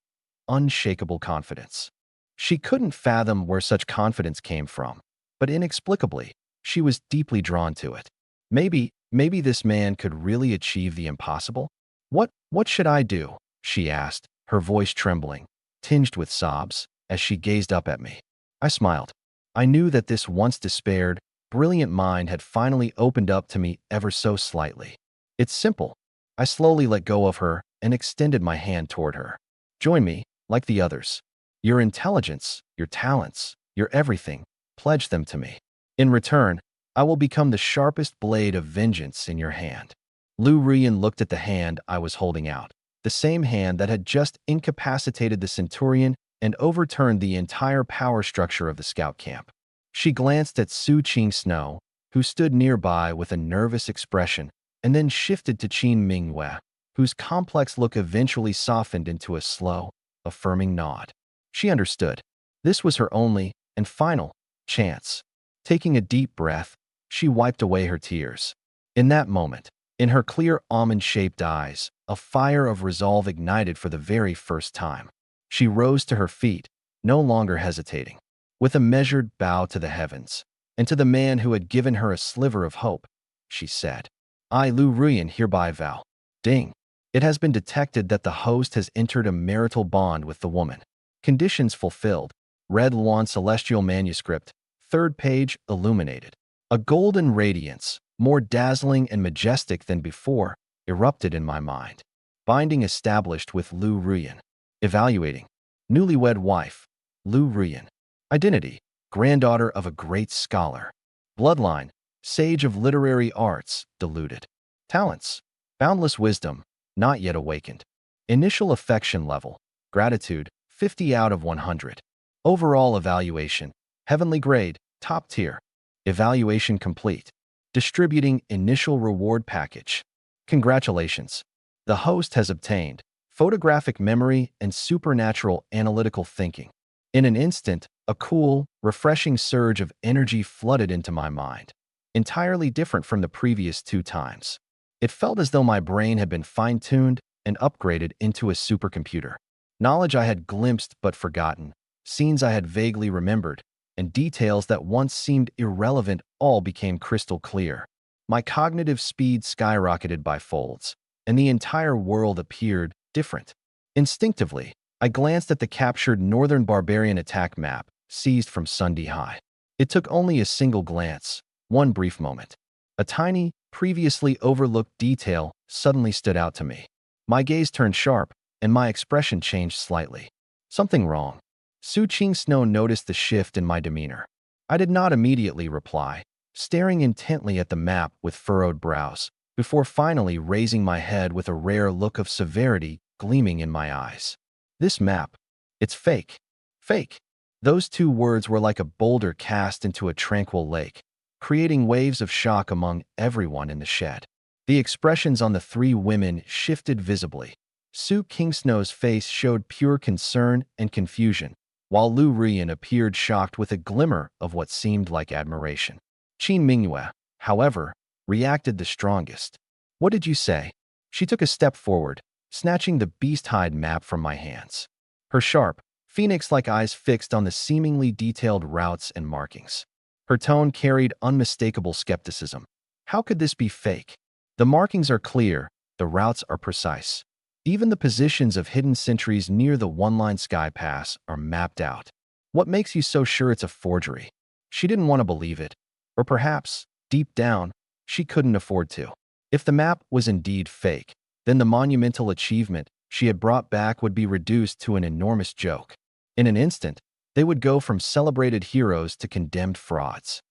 Unshakable confidence. She couldn't fathom where such confidence came from, but inexplicably, she was deeply drawn to it. Maybe this man could really achieve the impossible? What should I do? She asked, her voice trembling, tinged with sobs, as she gazed up at me. I smiled. I knew that this once despaired, brilliant mind had finally opened up to me ever so slightly. It's simple. I slowly let go of her and extended my hand toward her. Join me, like the others. Your intelligence, your talents, your everything, pledge them to me. In return, I will become the sharpest blade of vengeance in your hand. Lu Rian looked at the hand I was holding out, the same hand that had just incapacitated the Centurion and overturned the entire power structure of the scout camp. She glanced at Su Qing Snow, who stood nearby with a nervous expression, and then shifted to Qin Minghua, whose complex look eventually softened into a slow, affirming nod. She understood. This was her only and final chance. Taking a deep breath, she wiped away her tears. In that moment, in her clear almond-shaped eyes, a fire of resolve ignited for the very first time. She rose to her feet, no longer hesitating. With a measured bow to the heavens, and to the man who had given her a sliver of hope, she said, I, Lu Ruyan, hereby vow. Ding. It has been detected that the host has entered a marital bond with the woman. Conditions fulfilled. Red Luan Celestial Manuscript, 3rd page, illuminated. A golden radiance, more dazzling and majestic than before, erupted in my mind. Binding established with Lu Ruyan. Evaluating. Newlywed wife, Lu Ruyan. Identity, granddaughter of a great scholar. Bloodline, sage of literary arts, diluted. Talents, boundless wisdom, not yet awakened. Initial affection level, gratitude, 50 out of 100. Overall evaluation, heavenly grade, top tier. Evaluation complete. Distributing initial reward package. Congratulations. The host has obtained photographic memory and supernatural analytical thinking. In an instant, a cool, refreshing surge of energy flooded into my mind, entirely different from the previous 2 times. It felt as though my brain had been fine-tuned and upgraded into a supercomputer. Knowledge I had glimpsed but forgotten, scenes I had vaguely remembered, and details that once seemed irrelevant all became crystal clear. My cognitive speed skyrocketed by folds, and the entire world appeared different. Instinctively, I glanced at the captured Northern Barbarian attack map, seized from Sunday High. It took only a single glance, one brief moment. A tiny, previously overlooked detail suddenly stood out to me. My gaze turned sharp, and my expression changed slightly. Something wrong. Su Qing Snow noticed the shift in my demeanor. I did not immediately reply, staring intently at the map with furrowed brows, before finally raising my head with a rare look of severity gleaming in my eyes. This map, it's fake. Fake. Those 2 words were like a boulder cast into a tranquil lake, creating waves of shock among everyone in the shed. The expressions on the 3 women shifted visibly. Su Kingsnow's face showed pure concern and confusion, while Lu Rian appeared shocked with a glimmer of what seemed like admiration. Qin Minghua, however, reacted the strongest. What did you say? She took a step forward, snatching the beast-hide map from my hands. Her sharp, phoenix-like eyes fixed on the seemingly detailed routes and markings. Her tone carried unmistakable skepticism. How could this be fake? The markings are clear, the routes are precise. Even the positions of hidden sentries near the one-line sky pass are mapped out. What makes you so sure it's a forgery? She didn't want to believe it. Or perhaps, deep down, she couldn't afford to. If the map was indeed fake, then the monumental achievement she had brought back would be reduced to an enormous joke. In an instant, they would go from celebrated heroes to condemned frauds.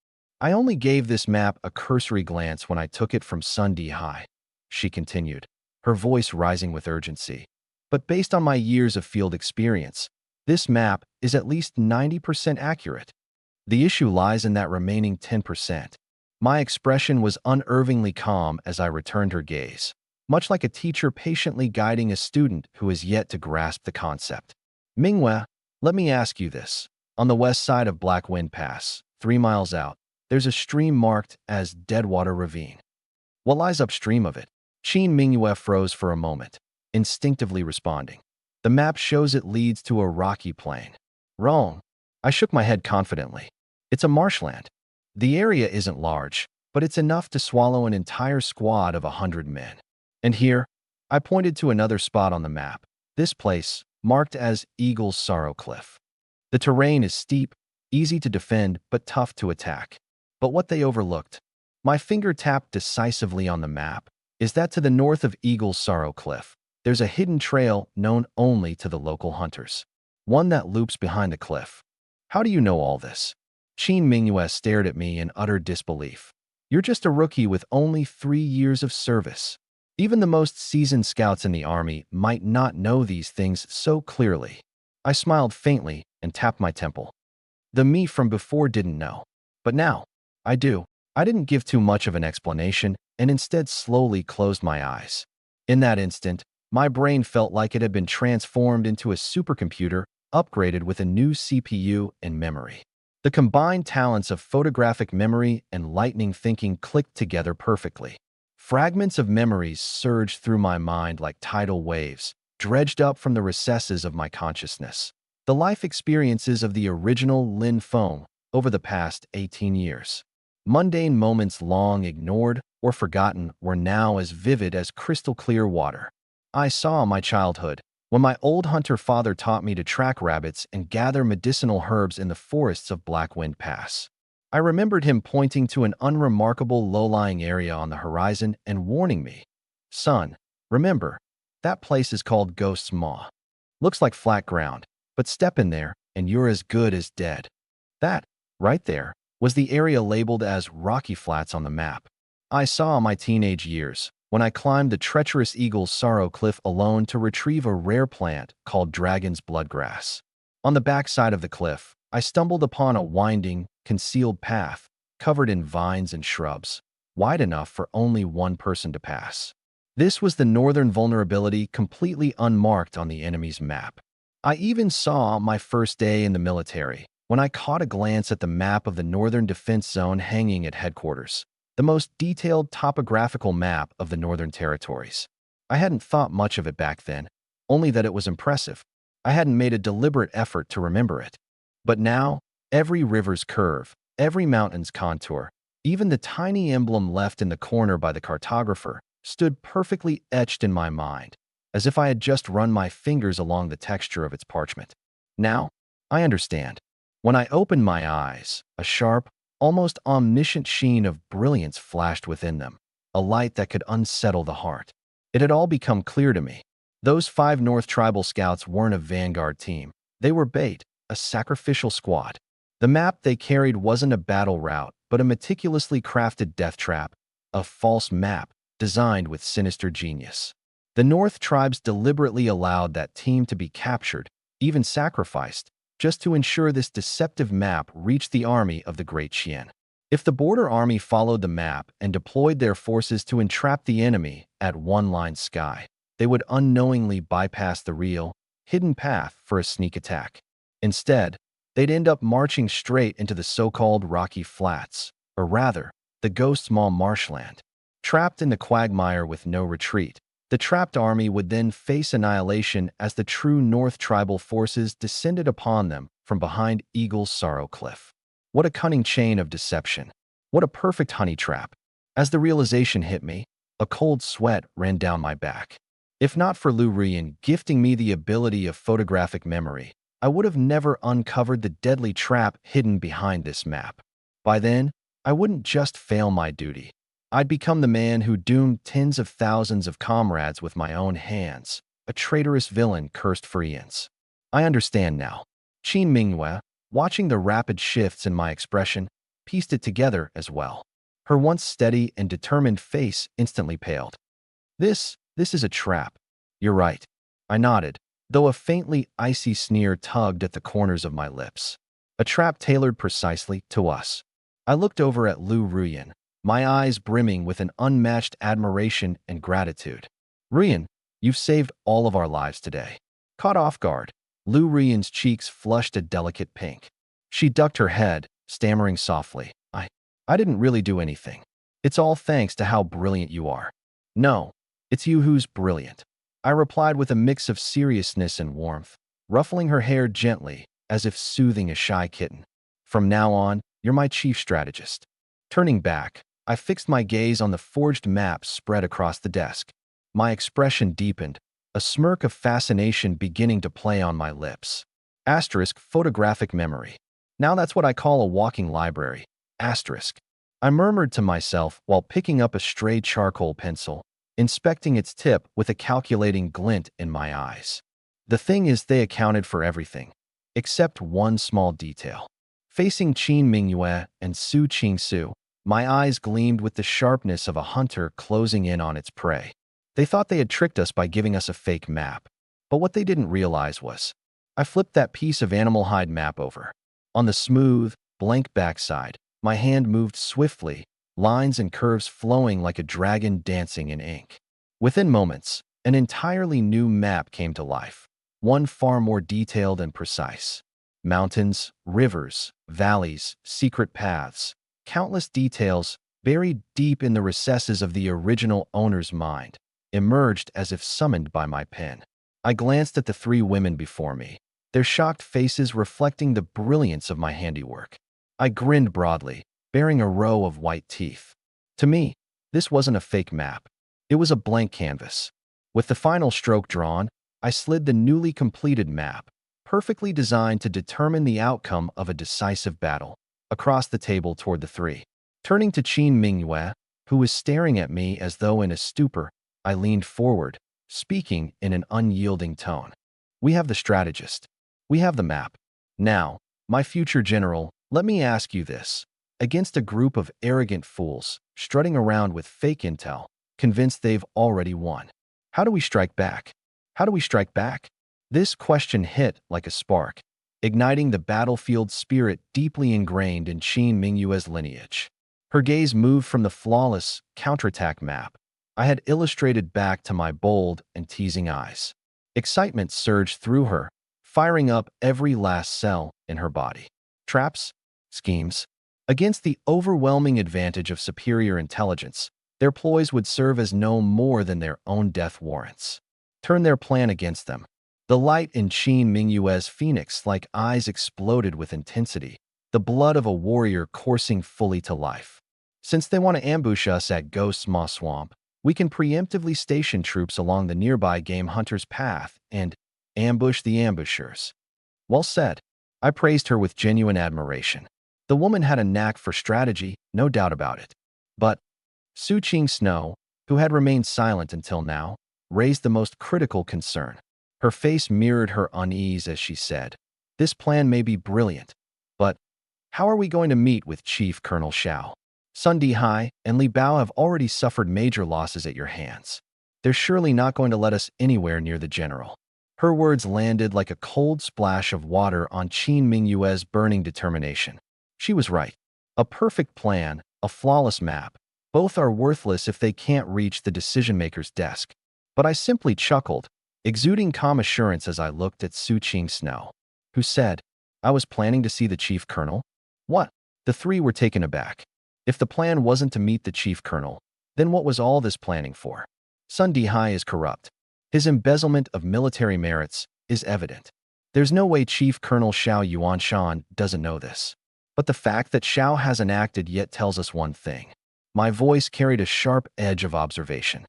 I only gave this map a cursory glance when I took it from Sunday High, she continued, her voice rising with urgency. But based on my years of field experience, this map is at least 90% accurate. The issue lies in that remaining 10%. My expression was unervingly calm as I returned her gaze, much like a teacher patiently guiding a student who has yet to grasp the concept. Manhwa, let me ask you this. On the west side of Black Wind Pass, 3 miles out, there's a stream marked as Deadwater Ravine. What lies upstream of it? Manhwa froze for a moment, instinctively responding. The map shows it leads to a rocky plain. Wrong. I shook my head confidently. It's a marshland. The area isn't large, but it's enough to swallow an entire squad of 100 men. And here, I pointed to another spot on the map. This place, marked as Eagle's Sorrow Cliff. The terrain is steep, easy to defend, but tough to attack. But what they overlooked, my finger tapped decisively on the map, is that to the north of Eagle's Sorrow Cliff, there's a hidden trail known only to the local hunters. One that loops behind the cliff. How do you know all this? Manhwa stared at me in utter disbelief. You're just a rookie with only 3 years of service. Even the most seasoned scouts in the army might not know these things so clearly. I smiled faintly and tapped my temple. The me from before didn't know. But now, I do. I didn't give too much of an explanation and instead slowly closed my eyes. In that instant, my brain felt like it had been transformed into a supercomputer upgraded with a new CPU and memory. The combined talents of photographic memory and lightning thinking clicked together perfectly. Fragments of memories surged through my mind like tidal waves, dredged up from the recesses of my consciousness. The life experiences of the original Lin Feng over the past 18 years. Mundane moments long ignored or forgotten were now as vivid as crystal-clear water. I saw my childhood, when my old hunter father taught me to track rabbits and gather medicinal herbs in the forests of Black Wind Pass. I remembered him pointing to an unremarkable low-lying area on the horizon and warning me, "Son, remember, that place is called Ghost's Maw. Looks like flat ground, but step in there and you're as good as dead." That, right there, was the area labeled as Rocky Flats on the map. I saw my teenage years, when I climbed the treacherous Eagle's Sorrow Cliff alone to retrieve a rare plant called Dragon's Bloodgrass. On the backside of the cliff, I stumbled upon a winding, concealed path, covered in vines and shrubs, wide enough for only one person to pass. This was the northern vulnerability completely unmarked on the enemy's map. I even saw my first day in the military, when I caught a glance at the map of the Northern Defense Zone hanging at headquarters, the most detailed topographical map of the Northern Territories. I hadn't thought much of it back then, only that it was impressive. I hadn't made a deliberate effort to remember it. But now, every river's curve, every mountain's contour, even the tiny emblem left in the corner by the cartographer, stood perfectly etched in my mind, as if I had just run my fingers along the texture of its parchment. Now, I understand. When I opened my eyes, a sharp, almost omniscient sheen of brilliance flashed within them, a light that could unsettle the heart. It had all become clear to me. Those 5 North Tribal Scouts weren't a vanguard team. They were bait, a sacrificial squad. The map they carried wasn't a battle route, but a meticulously crafted death trap, a false map designed with sinister genius. The North tribes deliberately allowed that team to be captured, even sacrificed, just to ensure this deceptive map reached the army of the Great Qian. If the border army followed the map and deployed their forces to entrap the enemy at one-line sky, they would unknowingly bypass the real, hidden path for a sneak attack. Instead, they'd end up marching straight into the so-called Rocky Flats, or rather, the Ghost's Maw marshland. Trapped in the quagmire with no retreat, The trapped army would then face annihilation as the true North tribal forces descended upon them from behind Eagle's Sorrow Cliff. What a cunning chain of deception. What a perfect honey trap. As the realization hit me, a cold sweat ran down my back. If not for Lu Rian gifting me the ability of photographic memory, I would have never uncovered the deadly trap hidden behind this map. By then, I wouldn't just fail my duty. I'd become the man who doomed tens of thousands of comrades with my own hands, a traitorous villain cursed for eons. I understand now. Qin Mingyue, watching the rapid shifts in my expression, pieced it together as well. Her once steady and determined face instantly paled. This is a trap. You're right. I nodded, though a faintly icy sneer tugged at the corners of my lips. A trap tailored precisely to us. I looked over at Lu Ruyan, my eyes brimming with an unmatched admiration and gratitude. Rian, you've saved all of our lives today. Caught off guard, Lu Rian's cheeks flushed a delicate pink. She ducked her head, stammering softly, I didn't really do anything. It's all thanks to how brilliant you are. No, it's you who's brilliant. I replied with a mix of seriousness and warmth, ruffling her hair gently, as if soothing a shy kitten. From now on, you're my chief strategist. Turning back, I fixed my gaze on the forged maps spread across the desk. My expression deepened, a smirk of fascination beginning to play on my lips. Asterisk photographic memory. Now that's what I call a walking library. Asterisk. I murmured to myself while picking up a stray charcoal pencil, inspecting its tip with a calculating glint in my eyes. The thing is, they accounted for everything, except one small detail. Facing Qin Mingyue and Su Qingsu, my eyes gleamed with the sharpness of a hunter closing in on its prey. They thought they had tricked us by giving us a fake map, but what they didn't realize was, I flipped that piece of animal hide map over. On the smooth, blank backside, my hand moved swiftly, lines and curves flowing like a dragon dancing in ink. Within moments, an entirely new map came to life, one far more detailed and precise. Mountains, rivers, valleys, secret paths, countless details buried deep in the recesses of the original owner's mind, emerged as if summoned by my pen. I glanced at the three women before me, their shocked faces reflecting the brilliance of my handiwork. I grinned broadly, bearing a row of white teeth. To me, this wasn't a fake map. It was a blank canvas. With the final stroke drawn, I slid the newly completed map, perfectly designed to determine the outcome of a decisive battle, across the table toward the three. Turning to Qin Mingyue, who was staring at me as though in a stupor, I leaned forward, speaking in an unyielding tone. We have the strategist. We have the map. Now, my future general, let me ask you this. Against a group of arrogant fools, strutting around with fake intel, convinced they've already won, how do we strike back? How do we strike back? This question hit like a spark, igniting the battlefield spirit deeply ingrained in Qin Mingyue's lineage. Her gaze moved from the flawless counterattack map I had illustrated back to my bold and teasing eyes. Excitement surged through her, firing up every last cell in her body. Traps? Schemes? Against the overwhelming advantage of superior intelligence, their ploys would serve as no more than their own death warrants. Turn their plan against them. The light in Qin Mingyue's phoenix-like eyes exploded with intensity, the blood of a warrior coursing fully to life. Since they want to ambush us at Ghost's Maw Swamp, we can preemptively station troops along the nearby game hunter's path and ambush the ambushers. Well said. I praised her with genuine admiration. The woman had a knack for strategy, no doubt about it. But Su Qing Snow, who had remained silent until now, raised the most critical concern. Her face mirrored her unease as she said, "This plan may be brilliant, but how are we going to meet with Chief Colonel Xiao? Sun Dihai and Li Bao have already suffered major losses at your hands. They're surely not going to let us anywhere near the general." Her words landed like a cold splash of water on Qin Mingyue's burning determination. She was right. A perfect plan, a flawless map, both are worthless if they can't reach the decision-maker's desk. But I simply chuckled, exuding calm assurance as I looked at Su Qing Snow, who said, "I was planning to see the chief colonel." What? The three were taken aback. If the plan wasn't to meet the chief colonel, then what was all this planning for? Sun Dihai is corrupt. His embezzlement of military merits is evident. There's no way Chief Colonel Xiao Yuanshan doesn't know this. But the fact that Xiao hasn't acted yet tells us one thing. My voice carried a sharp edge of observation.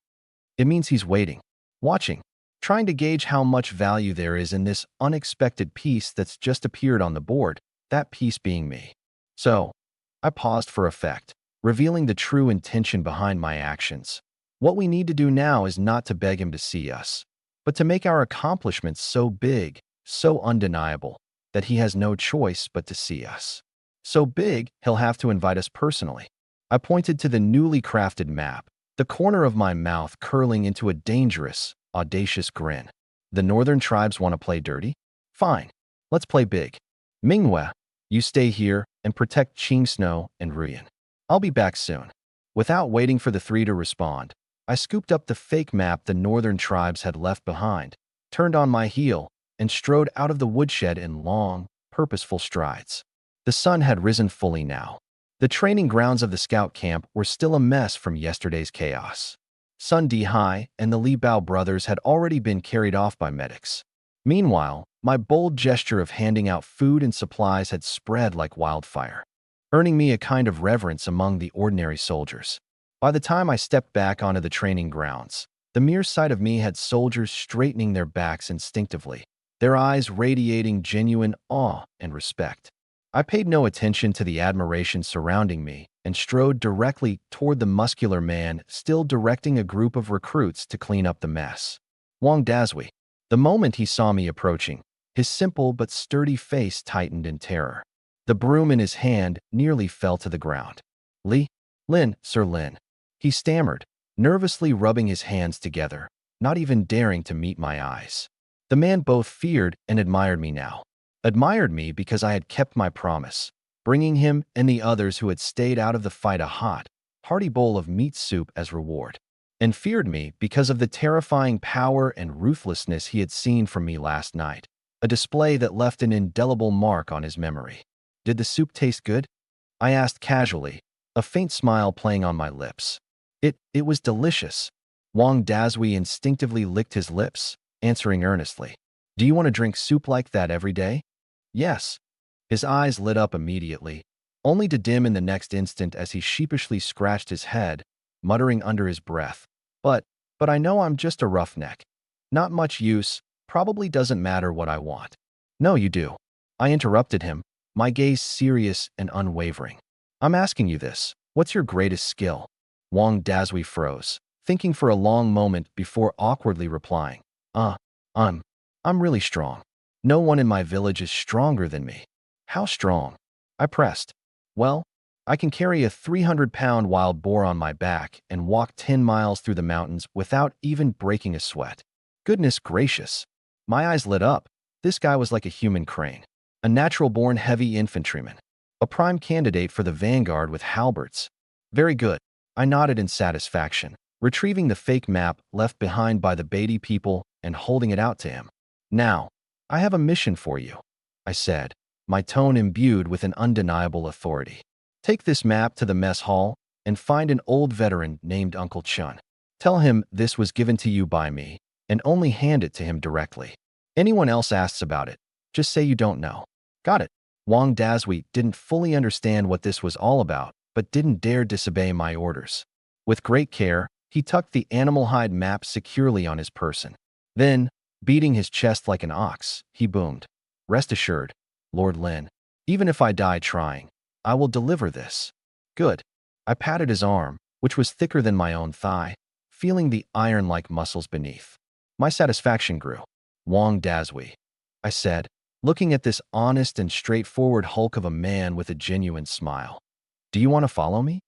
It means he's waiting, watching, trying to gauge how much value there is in this unexpected piece that's just appeared on the board, that piece being me. So, I paused for effect, revealing the true intention behind my actions. What we need to do now is not to beg him to see us, but to make our accomplishments so big, so undeniable, that he has no choice but to see us. So big, he'll have to invite us personally. I pointed to the newly crafted map, the corner of my mouth curling into a dangerous, audacious grin. The northern tribes want to play dirty? Fine, let's play big. Manhwa, you stay here and protect Qing Snow and Ruyan. I'll be back soon. Without waiting for the three to respond, I scooped up the fake map the northern tribes had left behind, turned on my heel, and strode out of the woodshed in long, purposeful strides. The sun had risen fully now. The training grounds of the scout camp were still a mess from yesterday's chaos. Sun Dihai and the Li Bao brothers had already been carried off by medics. Meanwhile, my bold gesture of handing out food and supplies had spread like wildfire, earning me a kind of reverence among the ordinary soldiers. By the time I stepped back onto the training grounds, the mere sight of me had soldiers straightening their backs instinctively, their eyes radiating genuine awe and respect. I paid no attention to the admiration surrounding me and strode directly toward the muscular man still directing a group of recruits to clean up the mess. Wang Dazui. The moment he saw me approaching, his simple but sturdy face tightened in terror. The broom in his hand nearly fell to the ground. Lin, Sir Lin. He stammered, nervously rubbing his hands together, not even daring to meet my eyes. The man both feared and admired me now. Admired me because I had kept my promise, bringing him and the others who had stayed out of the fight a hot, hearty bowl of meat soup as reward, and feared me because of the terrifying power and ruthlessness he had seen from me last night, a display that left an indelible mark on his memory. Did the soup taste good? I asked casually, a faint smile playing on my lips. It was delicious. Wang Dazui instinctively licked his lips, answering earnestly. Do you want to drink soup like that every day? Yes. His eyes lit up immediately, only to dim in the next instant as he sheepishly scratched his head, muttering under his breath. But I know I'm just a roughneck. Not much use, probably doesn't matter what I want. No, you do. I interrupted him, my gaze serious and unwavering. I'm asking you this. What's your greatest skill? Wang Dazui froze, thinking for a long moment before awkwardly replying. I'm really strong. No one in my village is stronger than me. How strong? I pressed. Well, I can carry a 300-pound wild boar on my back and walk 10 miles through the mountains without even breaking a sweat. Goodness gracious. My eyes lit up. This guy was like a human crane. A natural-born heavy infantryman. A prime candidate for the vanguard with halberds. Very good. I nodded in satisfaction, retrieving the fake map left behind by the Beatty people and holding it out to him. Now, I have a mission for you, I said, my tone imbued with an undeniable authority. Take this map to the mess hall and find an old veteran named Uncle Chun. Tell him this was given to you by me, and only hand it to him directly. Anyone else asks about it, just say you don't know. Got it. Wang Dazui didn't fully understand what this was all about, but didn't dare disobey my orders. With great care, he tucked the animal hide map securely on his person. Then, beating his chest like an ox, he boomed. Rest assured, Lord Lin, even if I die trying, I will deliver this. Good. I patted his arm, which was thicker than my own thigh, feeling the iron-like muscles beneath. My satisfaction grew. Wang Dazui, I said, looking at this honest and straightforward hulk of a man with a genuine smile. Do you want to follow me?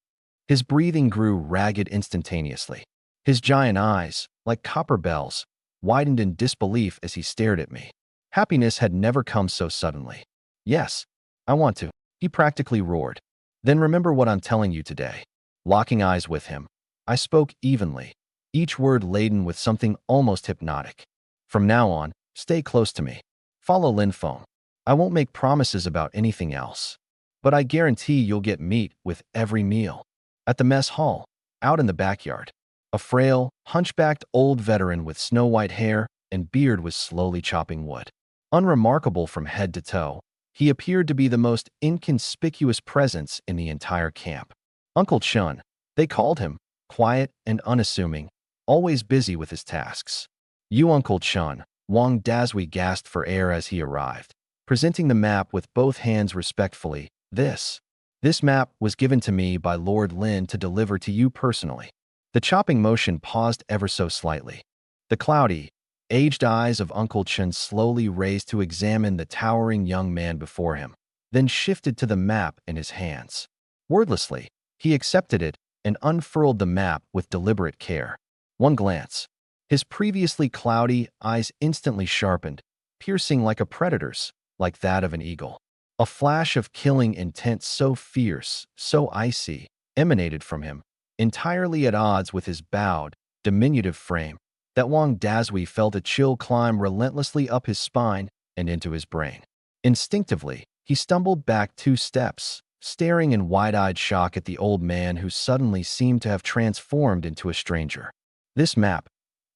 His breathing grew ragged instantaneously. His giant eyes, like copper bells, widened in disbelief as he stared at me. Happiness had never come so suddenly. Yes, I want to, he practically roared. Then remember what I'm telling you today. Locking eyes with him, I spoke evenly, each word laden with something almost hypnotic. From now on, stay close to me. Follow Lin Feng. I won't make promises about anything else. But I guarantee you'll get meat with every meal. At the mess hall, out in the backyard. A frail, hunchbacked old veteran with snow-white hair and beard was slowly chopping wood. Unremarkable from head to toe, he appeared to be the most inconspicuous presence in the entire camp. Uncle Chun, they called him, quiet and unassuming, always busy with his tasks. You Uncle Chun, Wang Dazui gasped for air as he arrived, presenting the map with both hands respectfully. This map was given to me by Lord Lin to deliver to you personally. The chopping motion paused ever so slightly. The cloudy, aged eyes of Uncle Chun slowly raised to examine the towering young man before him, then shifted to the map in his hands. Wordlessly, he accepted it and unfurled the map with deliberate care. One glance. His previously cloudy eyes instantly sharpened, piercing like a predator's, like that of an eagle. A flash of killing intent so fierce, so icy, emanated from him, entirely at odds with his bowed, diminutive frame, that Wang Dazui felt a chill climb relentlessly up his spine and into his brain. Instinctively, he stumbled back 2 steps, staring in wide-eyed shock at the old man who suddenly seemed to have transformed into a stranger. This map.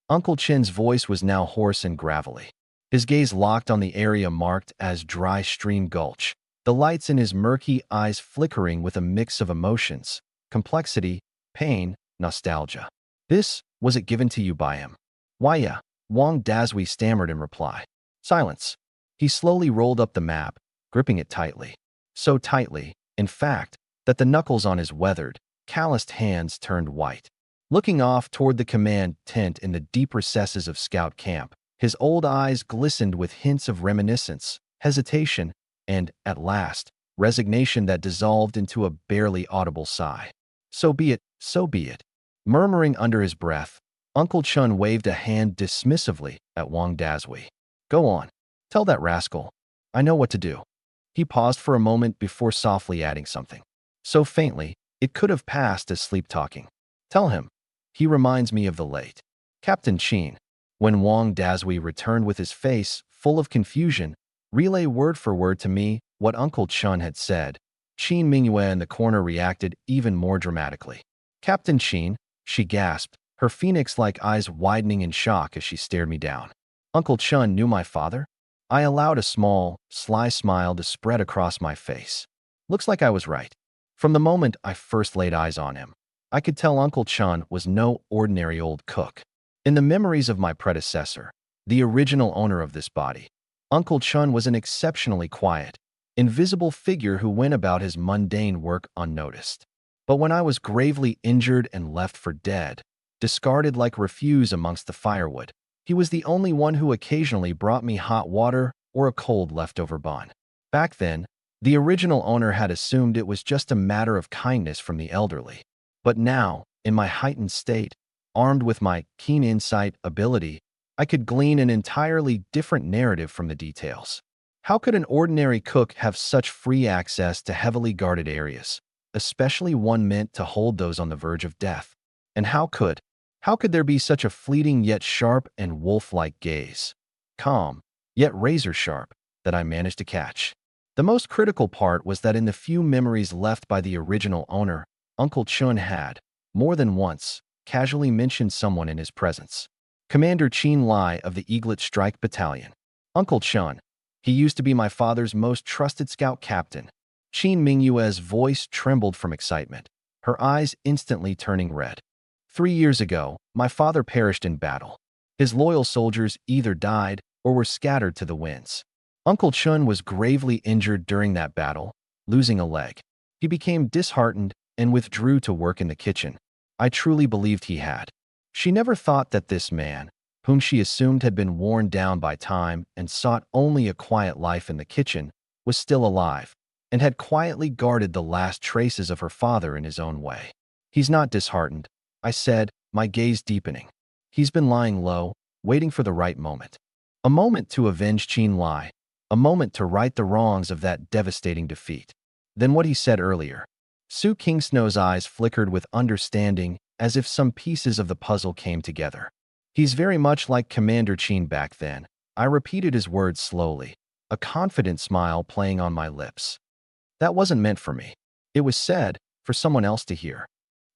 Uncle Chin's voice was now hoarse and gravelly. His gaze locked on the area marked as Dry Stream Gulch, the lights in his murky eyes flickering with a mix of emotions, complexity, pain, nostalgia. Was it given to you by him? Why, yeah, Wang Dazui stammered in reply. Silence. He slowly rolled up the map, gripping it tightly. So tightly, in fact, that the knuckles on his weathered, calloused hands turned white. Looking off toward the command tent in the deep recesses of Scout Camp, his old eyes glistened with hints of reminiscence, hesitation, and, at last, resignation that dissolved into a barely audible sigh. So be it, so be it. Murmuring under his breath, Uncle Chun waved a hand dismissively at Wang Dazui. Go on. Tell that rascal. I know what to do. He paused for a moment before softly adding something. So faintly, it could have passed as sleep-talking. Tell him. He reminds me of the late Captain Qin. When Wang Dazui returned with his face full of confusion, relay word for word to me what Uncle Chun had said, Qin Mingyue in the corner reacted even more dramatically. Captain Qin, she gasped, her phoenix-like eyes widening in shock as she stared me down. Uncle Chun knew my father? I allowed a small, sly smile to spread across my face. Looks like I was right. From the moment I first laid eyes on him, I could tell Uncle Chun was no ordinary old cook. In the memories of my predecessor, the original owner of this body, Uncle Chun was an exceptionally quiet, invisible figure who went about his mundane work unnoticed. But when I was gravely injured and left for dead, discarded like refuse amongst the firewood, he was the only one who occasionally brought me hot water or a cold leftover bun. Back then, the original owner had assumed it was just a matter of kindness from the elderly. But now, in my heightened state, armed with my keen insight ability, I could glean an entirely different narrative from the details. How could an ordinary cook have such free access to heavily guarded areas, especially one meant to hold those on the verge of death? And how could there be such a fleeting yet sharp and wolf-like gaze, calm, yet razor-sharp, that I managed to catch? The most critical part was that in the few memories left by the original owner, Uncle Chun had, more than once, casually mentioned someone in his presence. Commander Qin Lai of the Eaglet Strike Battalion. Uncle Chun. He used to be my father's most trusted scout captain. Qin Mingyue's voice trembled from excitement, her eyes instantly turning red. 3 years ago, my father perished in battle. His loyal soldiers either died or were scattered to the winds. Uncle Chun was gravely injured during that battle, losing a leg. He became disheartened and withdrew to work in the kitchen. I truly believed he had. She never thought that this man, whom she assumed had been worn down by time and sought only a quiet life in the kitchen, was still alive and had quietly guarded the last traces of her father in his own way. He's not disheartened, I said, my gaze deepening. He's been lying low, waiting for the right moment. A moment to avenge Qin Lai, a moment to right the wrongs of that devastating defeat. Then what he said earlier. Su Kingsnow's eyes flickered with understanding as if some pieces of the puzzle came together. He's very much like Commander Qin back then. I repeated his words slowly, a confident smile playing on my lips. That wasn't meant for me. It was said for someone else to hear.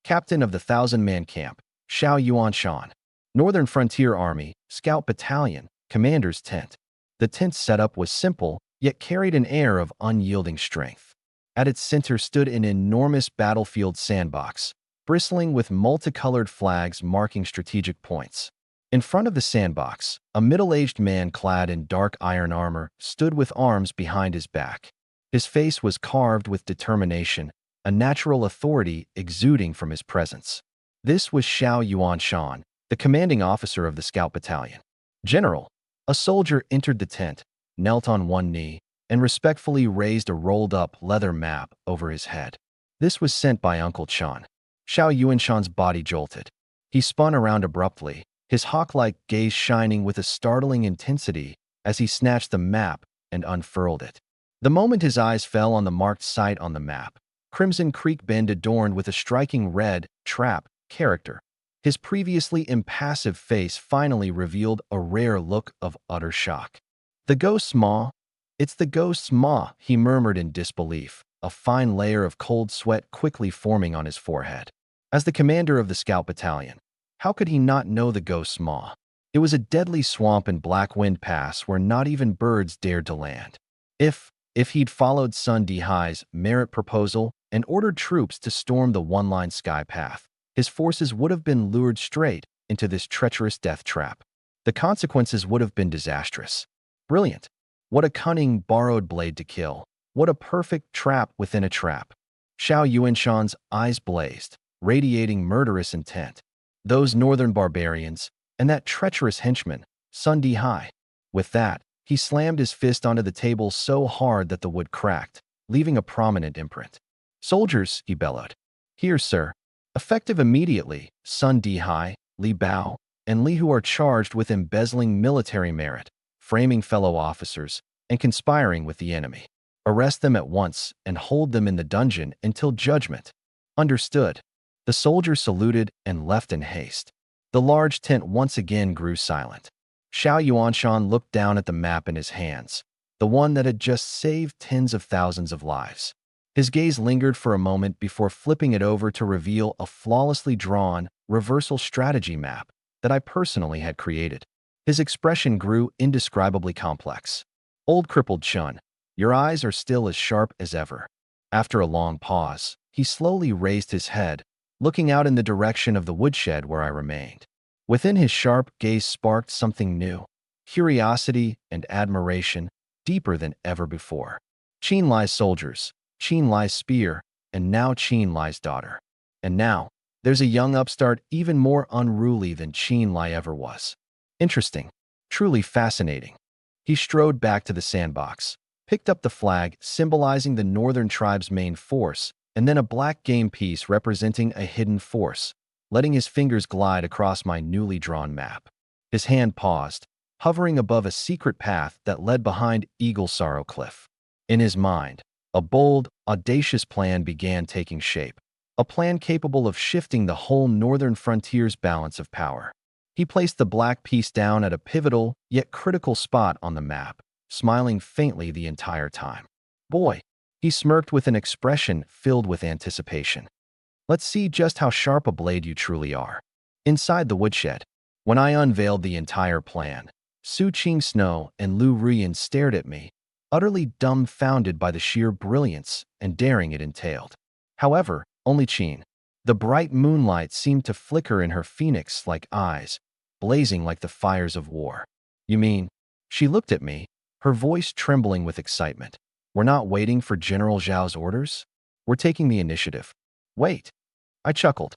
Captain of the 1,000-man camp, Xiao Yuanshan, Northern Frontier Army, Scout Battalion, Commander's Tent. The tent's setup was simple, yet carried an air of unyielding strength. At its center stood an enormous battlefield sandbox, bristling with multicolored flags marking strategic points. In front of the sandbox, a middle-aged man clad in dark iron armor stood with arms behind his back. His face was carved with determination, a natural authority exuding from his presence. This was Xiao Yuanshan, the commanding officer of the Scout Battalion. General, a soldier entered the tent, knelt on one knee, and respectfully raised a rolled-up leather map over his head. This was sent by Uncle Chan. Xiao Yuanshan's body jolted. He spun around abruptly, his hawk-like gaze shining with a startling intensity as he snatched the map and unfurled it. The moment his eyes fell on the marked site on the map, Crimson Creek Bend adorned with a striking red trap character, his previously impassive face finally revealed a rare look of utter shock. The ghost's maw? It's the ghost's maw, he murmured in disbelief, a fine layer of cold sweat quickly forming on his forehead. As the commander of the Scout Battalion, how could he not know the ghost's maw? It was a deadly swamp in Black Wind Pass where not even birds dared to land. If he'd followed Sun Dihai's merit proposal and ordered troops to storm the one-line sky path, his forces would have been lured straight into this treacherous death trap. The consequences would have been disastrous. Brilliant. What a cunning, borrowed blade to kill. What a perfect trap within a trap. Xiao Yuanshan's eyes blazed, radiating murderous intent. Those northern barbarians, and that treacherous henchman, Sun Dihai. With that, he slammed his fist onto the table so hard that the wood cracked, leaving a prominent imprint. "Soldiers," he bellowed. "Here, sir." Effective immediately, Sun Dihai, Li Bao, and Li Hu are charged with embezzling military merit, framing fellow officers, and conspiring with the enemy. Arrest them at once and hold them in the dungeon until judgment. Understood. The soldier saluted and left in haste. The large tent once again grew silent. Xiao Yuanshan looked down at the map in his hands, the one that had just saved tens of thousands of lives. His gaze lingered for a moment before flipping it over to reveal a flawlessly drawn, reversal strategy map that I personally had created. His expression grew indescribably complex. "Old crippled Chun, your eyes are still as sharp as ever." After a long pause, he slowly raised his head, looking out in the direction of the woodshed where I remained. Within his sharp gaze sparked something new, curiosity and admiration deeper than ever before. Qin Lai's soldiers, Qin Lai's spear, and now Qin Lai's daughter. And now, there's a young upstart even more unruly than Qin Lai ever was. Interesting, truly fascinating. He strode back to the sandbox, picked up the flag symbolizing the northern tribe's main force, and then a black game piece representing a hidden force, letting his fingers glide across my newly drawn map. His hand paused, hovering above a secret path that led behind Eagle Sorrow Cliff. In his mind, a bold, audacious plan began taking shape, a plan capable of shifting the whole northern frontier's balance of power. He placed the black piece down at a pivotal, yet critical spot on the map, smiling faintly the entire time. "Boy," he smirked with an expression filled with anticipation. "Let's see just how sharp a blade you truly are." Inside the woodshed, when I unveiled the entire plan, Su Qing Snow and Lu Ruyan stared at me, utterly dumbfounded by the sheer brilliance and daring it entailed. However, only Qin. The bright moonlight seemed to flicker in her phoenix-like eyes, blazing like the fires of war. "You mean?" She looked at me, her voice trembling with excitement. "We're not waiting for General Zhao's orders? We're taking the initiative." "Wait." I chuckled.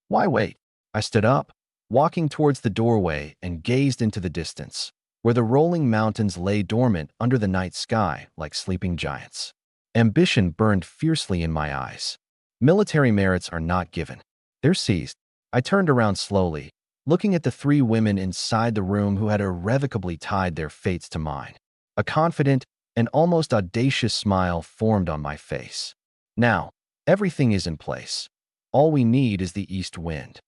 "Why wait?" I stood up, walking towards the doorway and gazed into the distance, where the rolling mountains lay dormant under the night sky like sleeping giants. Ambition burned fiercely in my eyes. Military merits are not given. They're seized. I turned around slowly, looking at the three women inside the room who had irrevocably tied their fates to mine. A confident and almost audacious smile formed on my face. "Now, everything is in place. All we need is the east wind."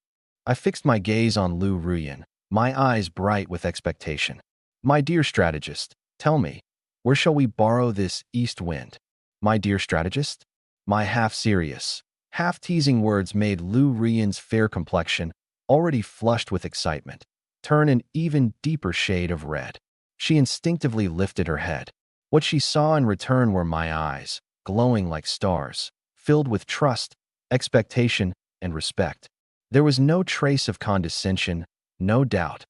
I fixed my gaze on Lu Ruyan, my eyes bright with expectation. "My dear strategist, tell me, where shall we borrow this east wind?" "My dear strategist?" My half-serious, half-teasing words made Lu Ruyan's fair complexion, already flushed with excitement, turn an even deeper shade of red. She instinctively lifted her head. What she saw in return were my eyes, glowing like stars, filled with trust, expectation, and respect. There was no trace of condescension, no doubt,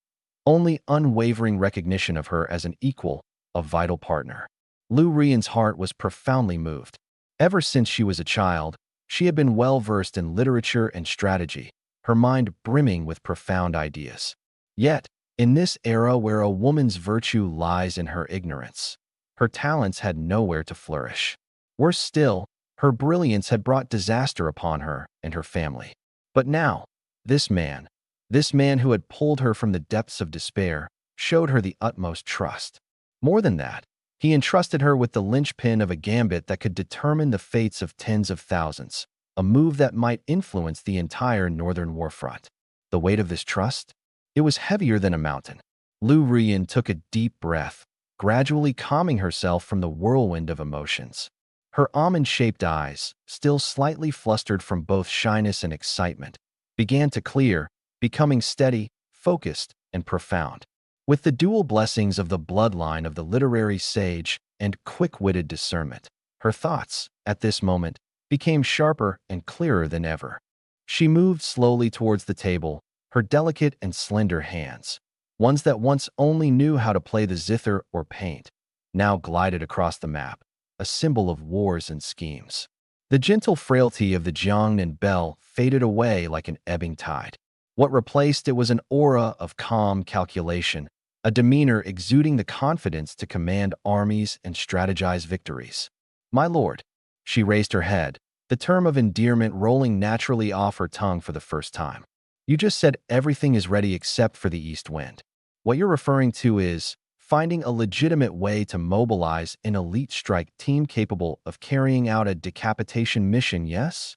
only unwavering recognition of her as an equal, a vital partner. Lu Rian's heart was profoundly moved. Ever since she was a child, she had been well-versed in literature and strategy, her mind brimming with profound ideas. Yet, in this era where a woman's virtue lies in her ignorance, her talents had nowhere to flourish. Worse still, her brilliance had brought disaster upon her and her family. But now, this man, this man who had pulled her from the depths of despair, showed her the utmost trust. More than that, he entrusted her with the linchpin of a gambit that could determine the fates of tens of thousands, a move that might influence the entire northern warfront. The weight of this trust? It was heavier than a mountain. Lu Rian took a deep breath, gradually calming herself from the whirlwind of emotions. Her almond-shaped eyes, still slightly flustered from both shyness and excitement, began to clear, becoming steady, focused, and profound. With the dual blessings of the bloodline of the literary sage and quick-witted discernment, her thoughts, at this moment, became sharper and clearer than ever. She moved slowly towards the table, her delicate and slender hands, ones that once only knew how to play the zither or paint, now glided across the map, a symbol of wars and schemes. The gentle frailty of the Jiang and bell faded away like an ebbing tide. What replaced it was an aura of calm calculation, a demeanor exuding the confidence to command armies and strategize victories. "My lord," she raised her head, the term of endearment rolling naturally off her tongue for the first time. "You just said everything is ready except for the east wind. What you're referring to is finding a legitimate way to mobilize an elite strike team capable of carrying out a decapitation mission, yes?"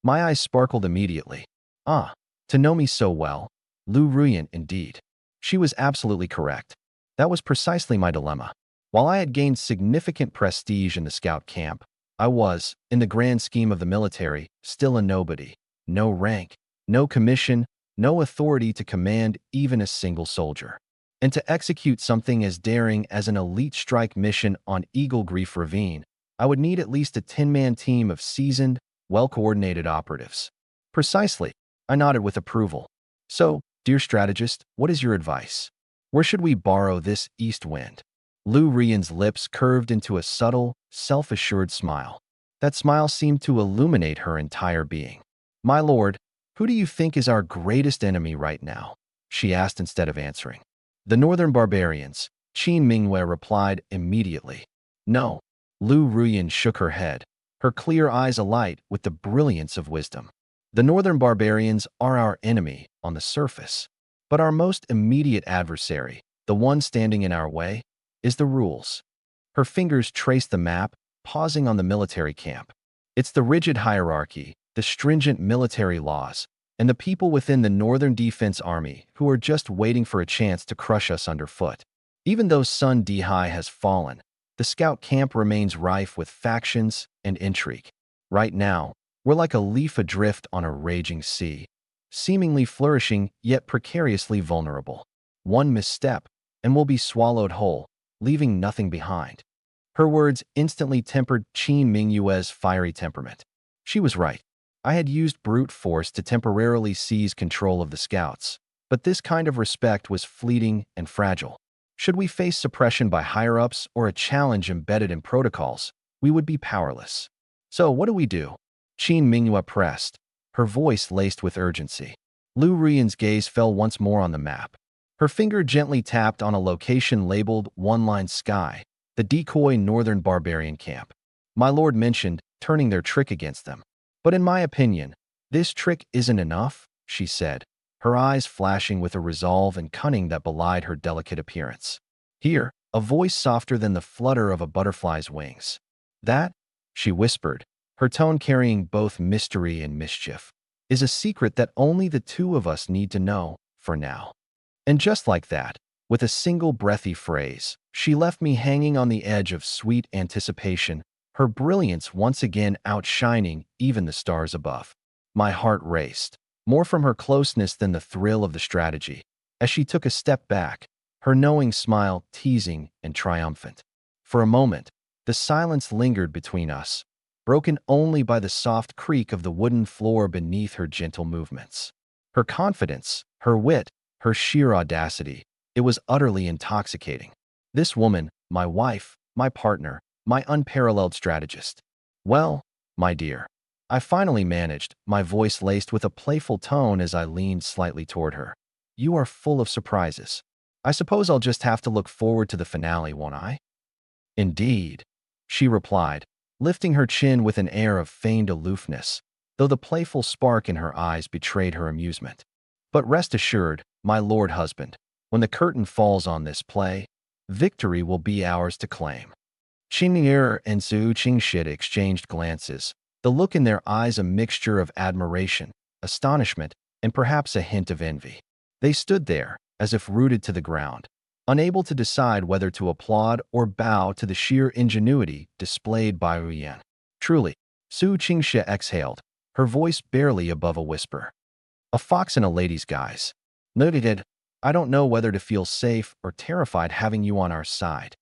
My eyes sparkled immediately. Ah, to know me so well. Lu Ruyan, indeed. She was absolutely correct. That was precisely my dilemma. While I had gained significant prestige in the scout camp, I was, in the grand scheme of the military, still a nobody. No rank, no commission, no authority to command even a single soldier. And to execute something as daring as an elite strike mission on Eagle Grief Ravine, I would need at least a 10-man team of seasoned, well-coordinated operatives. Precisely, I nodded with approval. So, dear strategist, what is your advice? Where should we borrow this east wind? Lu Rian's lips curved into a subtle, self-assured smile. That smile seemed to illuminate her entire being. "My lord, who do you think is our greatest enemy right now?" she asked instead of answering. "The northern barbarians," Qin Mingyue replied immediately. "No." Lu Ruyan shook her head, her clear eyes alight with the brilliance of wisdom. "The northern barbarians are our enemy on the surface, but our most immediate adversary, the one standing in our way, is the rules." Her fingers traced the map, pausing on the military camp. "It's the rigid hierarchy, the stringent military laws, and the people within the Northern Defense Army who are just waiting for a chance to crush us underfoot. Even though Sun Dihai has fallen, the scout camp remains rife with factions and intrigue. Right now, we're like a leaf adrift on a raging sea, seemingly flourishing yet precariously vulnerable. One misstep, and we'll be swallowed whole, leaving nothing behind." Her words instantly tempered Qin Mingyue's fiery temperament. She was right. I had used brute force to temporarily seize control of the scouts, but this kind of respect was fleeting and fragile. Should we face suppression by higher-ups or a challenge embedded in protocols, we would be powerless. "So what do we do?" Qin Mingyue pressed, her voice laced with urgency. Lu Rian's gaze fell once more on the map. Her finger gently tapped on a location labeled One-Line Sky, the decoy northern barbarian camp. "My lord mentioned turning their trick against them. But in my opinion, this trick isn't enough," she said, her eyes flashing with a resolve and cunning that belied her delicate appearance. Here, a voice softer than the flutter of a butterfly's wings. "That," she whispered, her tone carrying both mystery and mischief, "is a secret that only the two of us need to know, for now." And just like that, with a single breathy phrase, she left me hanging on the edge of sweet anticipation, her brilliance once again outshining even the stars above. My heart raced. more from her closeness than the thrill of the strategy. As she took a step back, her knowing smile teasing and triumphant. For a moment, the silence lingered between us, broken only by the soft creak of the wooden floor beneath her gentle movements. Her confidence, her wit, her sheer audacity, it was utterly intoxicating. This woman, my wife, my partner, my unparalleled strategist. Well, my dear, I finally managed, my voice laced with a playful tone as I leaned slightly toward her. You are full of surprises. I suppose I'll just have to look forward to the finale, won't I? Indeed, she replied, lifting her chin with an air of feigned aloofness, though the playful spark in her eyes betrayed her amusement. But rest assured, my lord husband, when the curtain falls on this play, victory will be ours to claim. Qing'er and Zhu Qingshid exchanged glances, the look in their eyes a mixture of admiration, astonishment, and perhaps a hint of envy. They stood there, as if rooted to the ground, unable to decide whether to applaud or bow to the sheer ingenuity displayed by Ruyan. Truly, Su Qingxie exhaled, her voice barely above a whisper. A fox in a lady's guise. Noted, I don't know whether to feel safe or terrified having you on our side.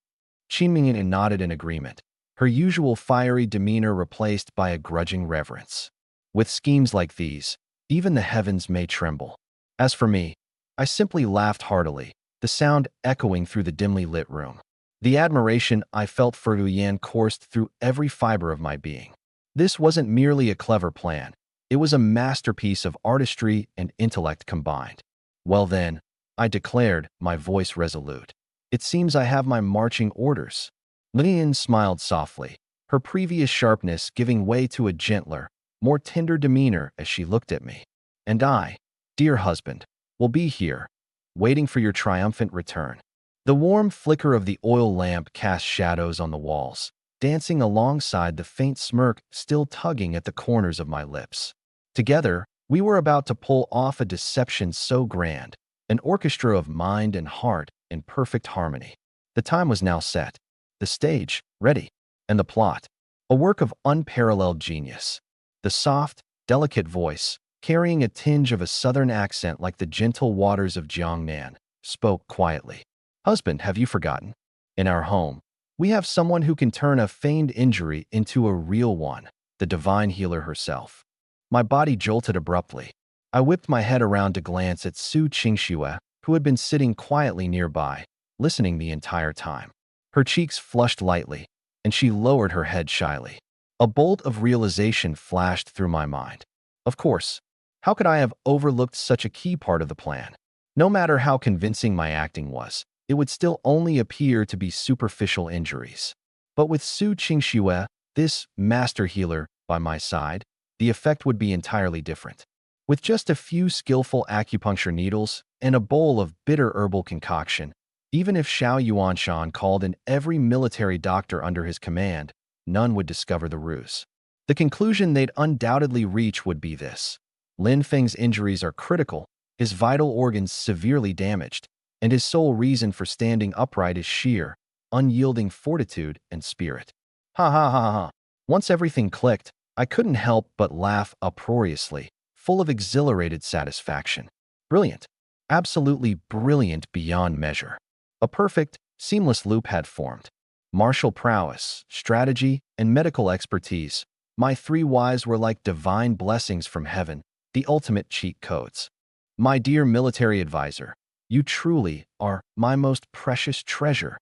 Qin Mingyan nodded in agreement, her usual fiery demeanor replaced by a grudging reverence. With schemes like these, even the heavens may tremble. As for me, I simply laughed heartily, the sound echoing through the dimly lit room. The admiration I felt for Yu Yan coursed through every fiber of my being. This wasn't merely a clever plan. It was a masterpiece of artistry and intellect combined. Well then, I declared, my voice resolute. It seems I have my marching orders. Lin smiled softly, her previous sharpness giving way to a gentler, more tender demeanor as she looked at me. And I, dear husband, will be here, waiting for your triumphant return. The warm flicker of the oil lamp cast shadows on the walls, dancing alongside the faint smirk still tugging at the corners of my lips. Together, we were about to pull off a deception so grand, an orchestra of mind and heart in perfect harmony. The time was now set, the stage ready, and the plot, a work of unparalleled genius. The soft, delicate voice, carrying a tinge of a southern accent like the gentle waters of Jiangnan, spoke quietly. Husband, have you forgotten? In our home, we have someone who can turn a feigned injury into a real one, the divine healer herself. My body jolted abruptly. I whipped my head around to glance at Su Qingxue, who had been sitting quietly nearby, listening the entire time. Her cheeks flushed lightly, and she lowered her head shyly. A bolt of realization flashed through my mind. Of course, how could I have overlooked such a key part of the plan? No matter how convincing my acting was, it would still only appear to be superficial injuries. But with Su Qingxue, this master healer, by my side, the effect would be entirely different. With just a few skillful acupuncture needles and a bowl of bitter herbal concoction, even if Xiao Yuanshan called in every military doctor under his command, none would discover the ruse. The conclusion they'd undoubtedly reach would be this. Lin Feng's injuries are critical, his vital organs severely damaged, and his sole reason for standing upright is sheer, unyielding fortitude and spirit. Ha ha ha ha. Once everything clicked, I couldn't help but laugh uproariously, full of exhilarated satisfaction. Brilliant. Absolutely brilliant beyond measure. A perfect, seamless loop had formed. Martial prowess, strategy, and medical expertise, my three Ys were like divine blessings from heaven, the ultimate cheat codes. My dear military advisor, you truly are my most precious treasure.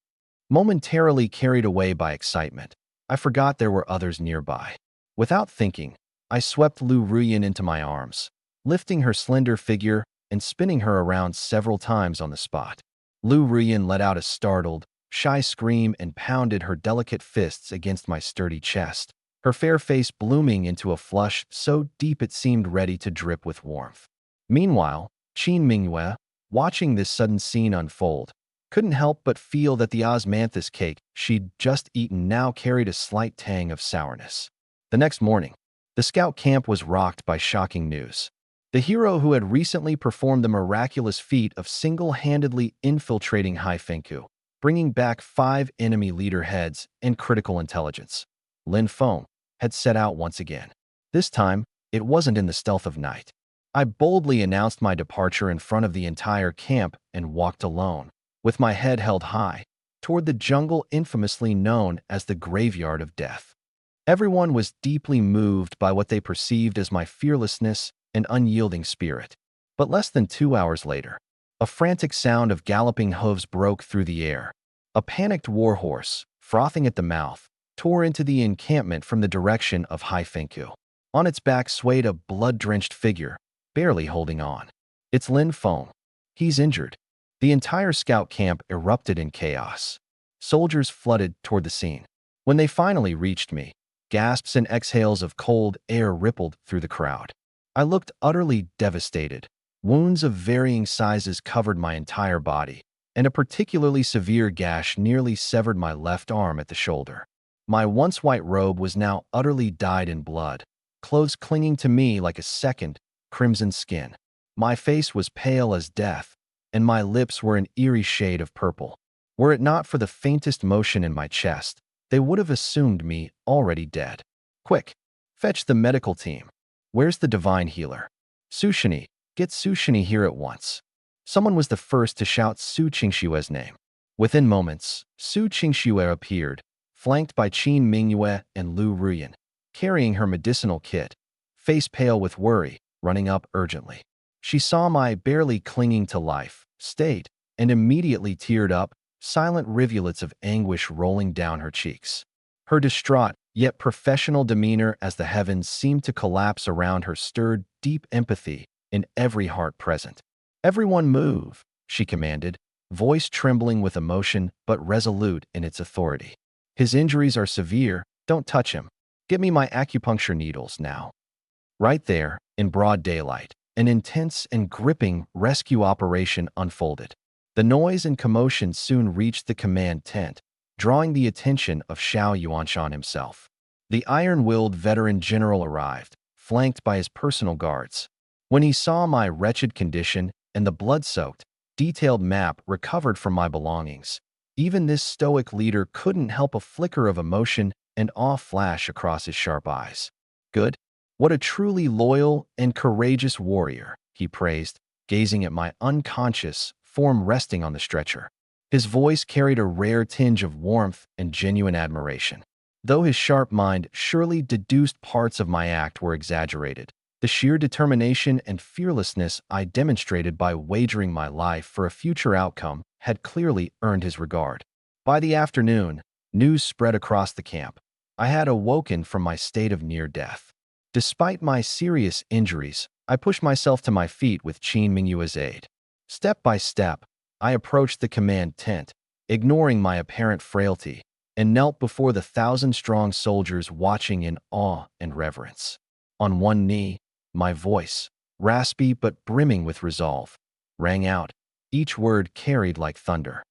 Momentarily carried away by excitement, I forgot there were others nearby. Without thinking, I swept Lu Ruyan into my arms, lifting her slender figure and spinning her around several times on the spot. Lu Ruyan let out a startled, shy scream and pounded her delicate fists against my sturdy chest, her fair face blooming into a flush so deep it seemed ready to drip with warmth. Meanwhile, Qin Mingyue, watching this sudden scene unfold, couldn't help but feel that the osmanthus cake she'd just eaten now carried a slight tang of sourness. The next morning, the scout camp was rocked by shocking news. The hero who had recently performed the miraculous feat of single-handedly infiltrating Haifengku, bringing back 5 enemy leader heads and critical intelligence, Lin Feng, had set out once again. This time, it wasn't in the stealth of night. I boldly announced my departure in front of the entire camp and walked alone, with my head held high, toward the jungle infamously known as the Graveyard of Death. Everyone was deeply moved by what they perceived as my fearlessness and unyielding spirit. But less than 2 hours later, a frantic sound of galloping hooves broke through the air. A panicked warhorse, frothing at the mouth, tore into the encampment from the direction of Haifenku. On its back swayed a blood-drenched figure, barely holding on. It's Lin Feng. He's injured. The entire scout camp erupted in chaos. Soldiers flooded toward the scene. When they finally reached me, gasps and exhales of cold air rippled through the crowd. I looked utterly devastated. Wounds of varying sizes covered my entire body, and a particularly severe gash nearly severed my left arm at the shoulder. My once white robe was now utterly dyed in blood, clothes clinging to me like a second, crimson skin. My face was pale as death, and my lips were an eerie shade of purple. Were it not for the faintest motion in my chest, they would have assumed me already dead. Quick, fetch the medical team. Where's the divine healer? Sushini, get Sushini here at once. Someone was the first to shout Su Qingshue's name. Within moments, Su Qingxue appeared, flanked by Qin Mingyue and Lu Ruyan, carrying her medicinal kit, face pale with worry, running up urgently. She saw my barely clinging to life state and immediately teared up, silent rivulets of anguish rolling down her cheeks. Her distraught, yet professional demeanor as the heavens seemed to collapse around her stirred deep empathy in every heart present. "Everyone move," she commanded, voice trembling with emotion but resolute in its authority. "His injuries are severe, don't touch him. Get me my acupuncture needles now." Right there, in broad daylight, an intense and gripping rescue operation unfolded. The noise and commotion soon reached the command tent, drawing the attention of Xiao Yuanshan himself. The iron-willed veteran general arrived, flanked by his personal guards. When he saw my wretched condition and the blood-soaked, detailed map recovered from my belongings, even this stoic leader couldn't help a flicker of emotion and awe flash across his sharp eyes. "Good. What a truly loyal and courageous warrior," he praised, gazing at my unconscious form resting on the stretcher. His voice carried a rare tinge of warmth and genuine admiration. Though his sharp mind surely deduced parts of my act were exaggerated, the sheer determination and fearlessness I demonstrated by wagering my life for a future outcome had clearly earned his regard. By the afternoon, news spread across the camp. I had awoken from my state of near death. Despite my serious injuries, I pushed myself to my feet with Qin Mingyue's aid. Step by step, I approached the command tent, ignoring my apparent frailty, and knelt before the 1,000-strong soldiers watching in awe and reverence. On one knee, my voice, raspy but brimming with resolve, rang out, each word carried like thunder.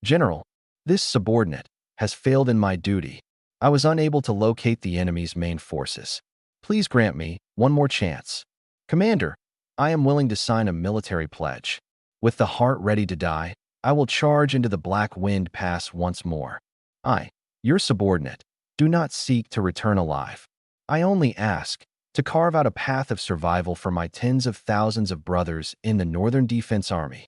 "General, this subordinate has failed in my duty. I was unable to locate the enemy's main forces. Please grant me one more chance. Commander, I am willing to sign a military pledge. With the heart ready to die, I will charge into the Black Wind Pass once more. I, your subordinate, do not seek to return alive. I only ask to carve out a path of survival for my tens of thousands of brothers in the Northern Defense Army."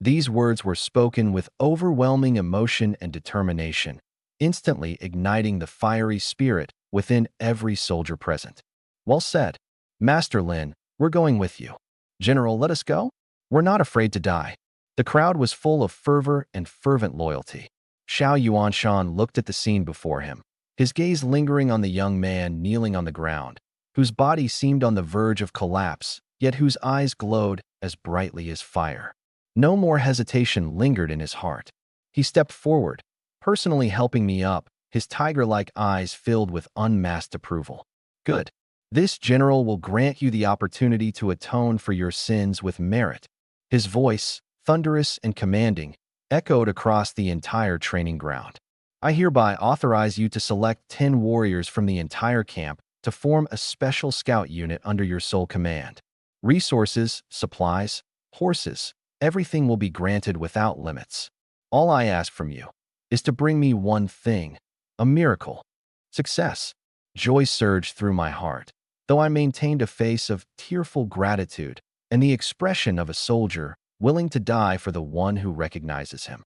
These words were spoken with overwhelming emotion and determination, instantly igniting the fiery spirit within every soldier present. "Well said. Master Lin, we're going with you. General, let us go? We're not afraid to die." The crowd was full of fervor and fervent loyalty. Xiao Yuanshan looked at the scene before him, his gaze lingering on the young man kneeling on the ground, whose body seemed on the verge of collapse, yet whose eyes glowed as brightly as fire. No more hesitation lingered in his heart. He stepped forward, personally helping me up, his tiger-like eyes filled with unmasked approval. "Good. This general will grant you the opportunity to atone for your sins with merit." His voice, thunderous and commanding, echoed across the entire training ground. "I hereby authorize you to select 10 warriors from the entire camp to form a special scout unit under your sole command. Resources, supplies, horses, everything will be granted without limits. All I ask from you is to bring me one thing, a miracle. Success." Joy surged through my heart, though I maintained a face of tearful gratitude and the expression of a soldier willing to die for the one who recognizes him.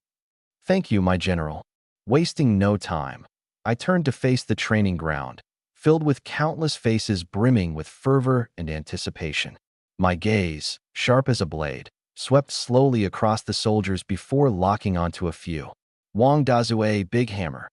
Thank you, my general. Wasting no time, I turned to face the training ground, filled with countless faces brimming with fervor and anticipation. My gaze, sharp as a blade, swept slowly across the soldiers before locking onto a few. Wang Dazue, big hammer.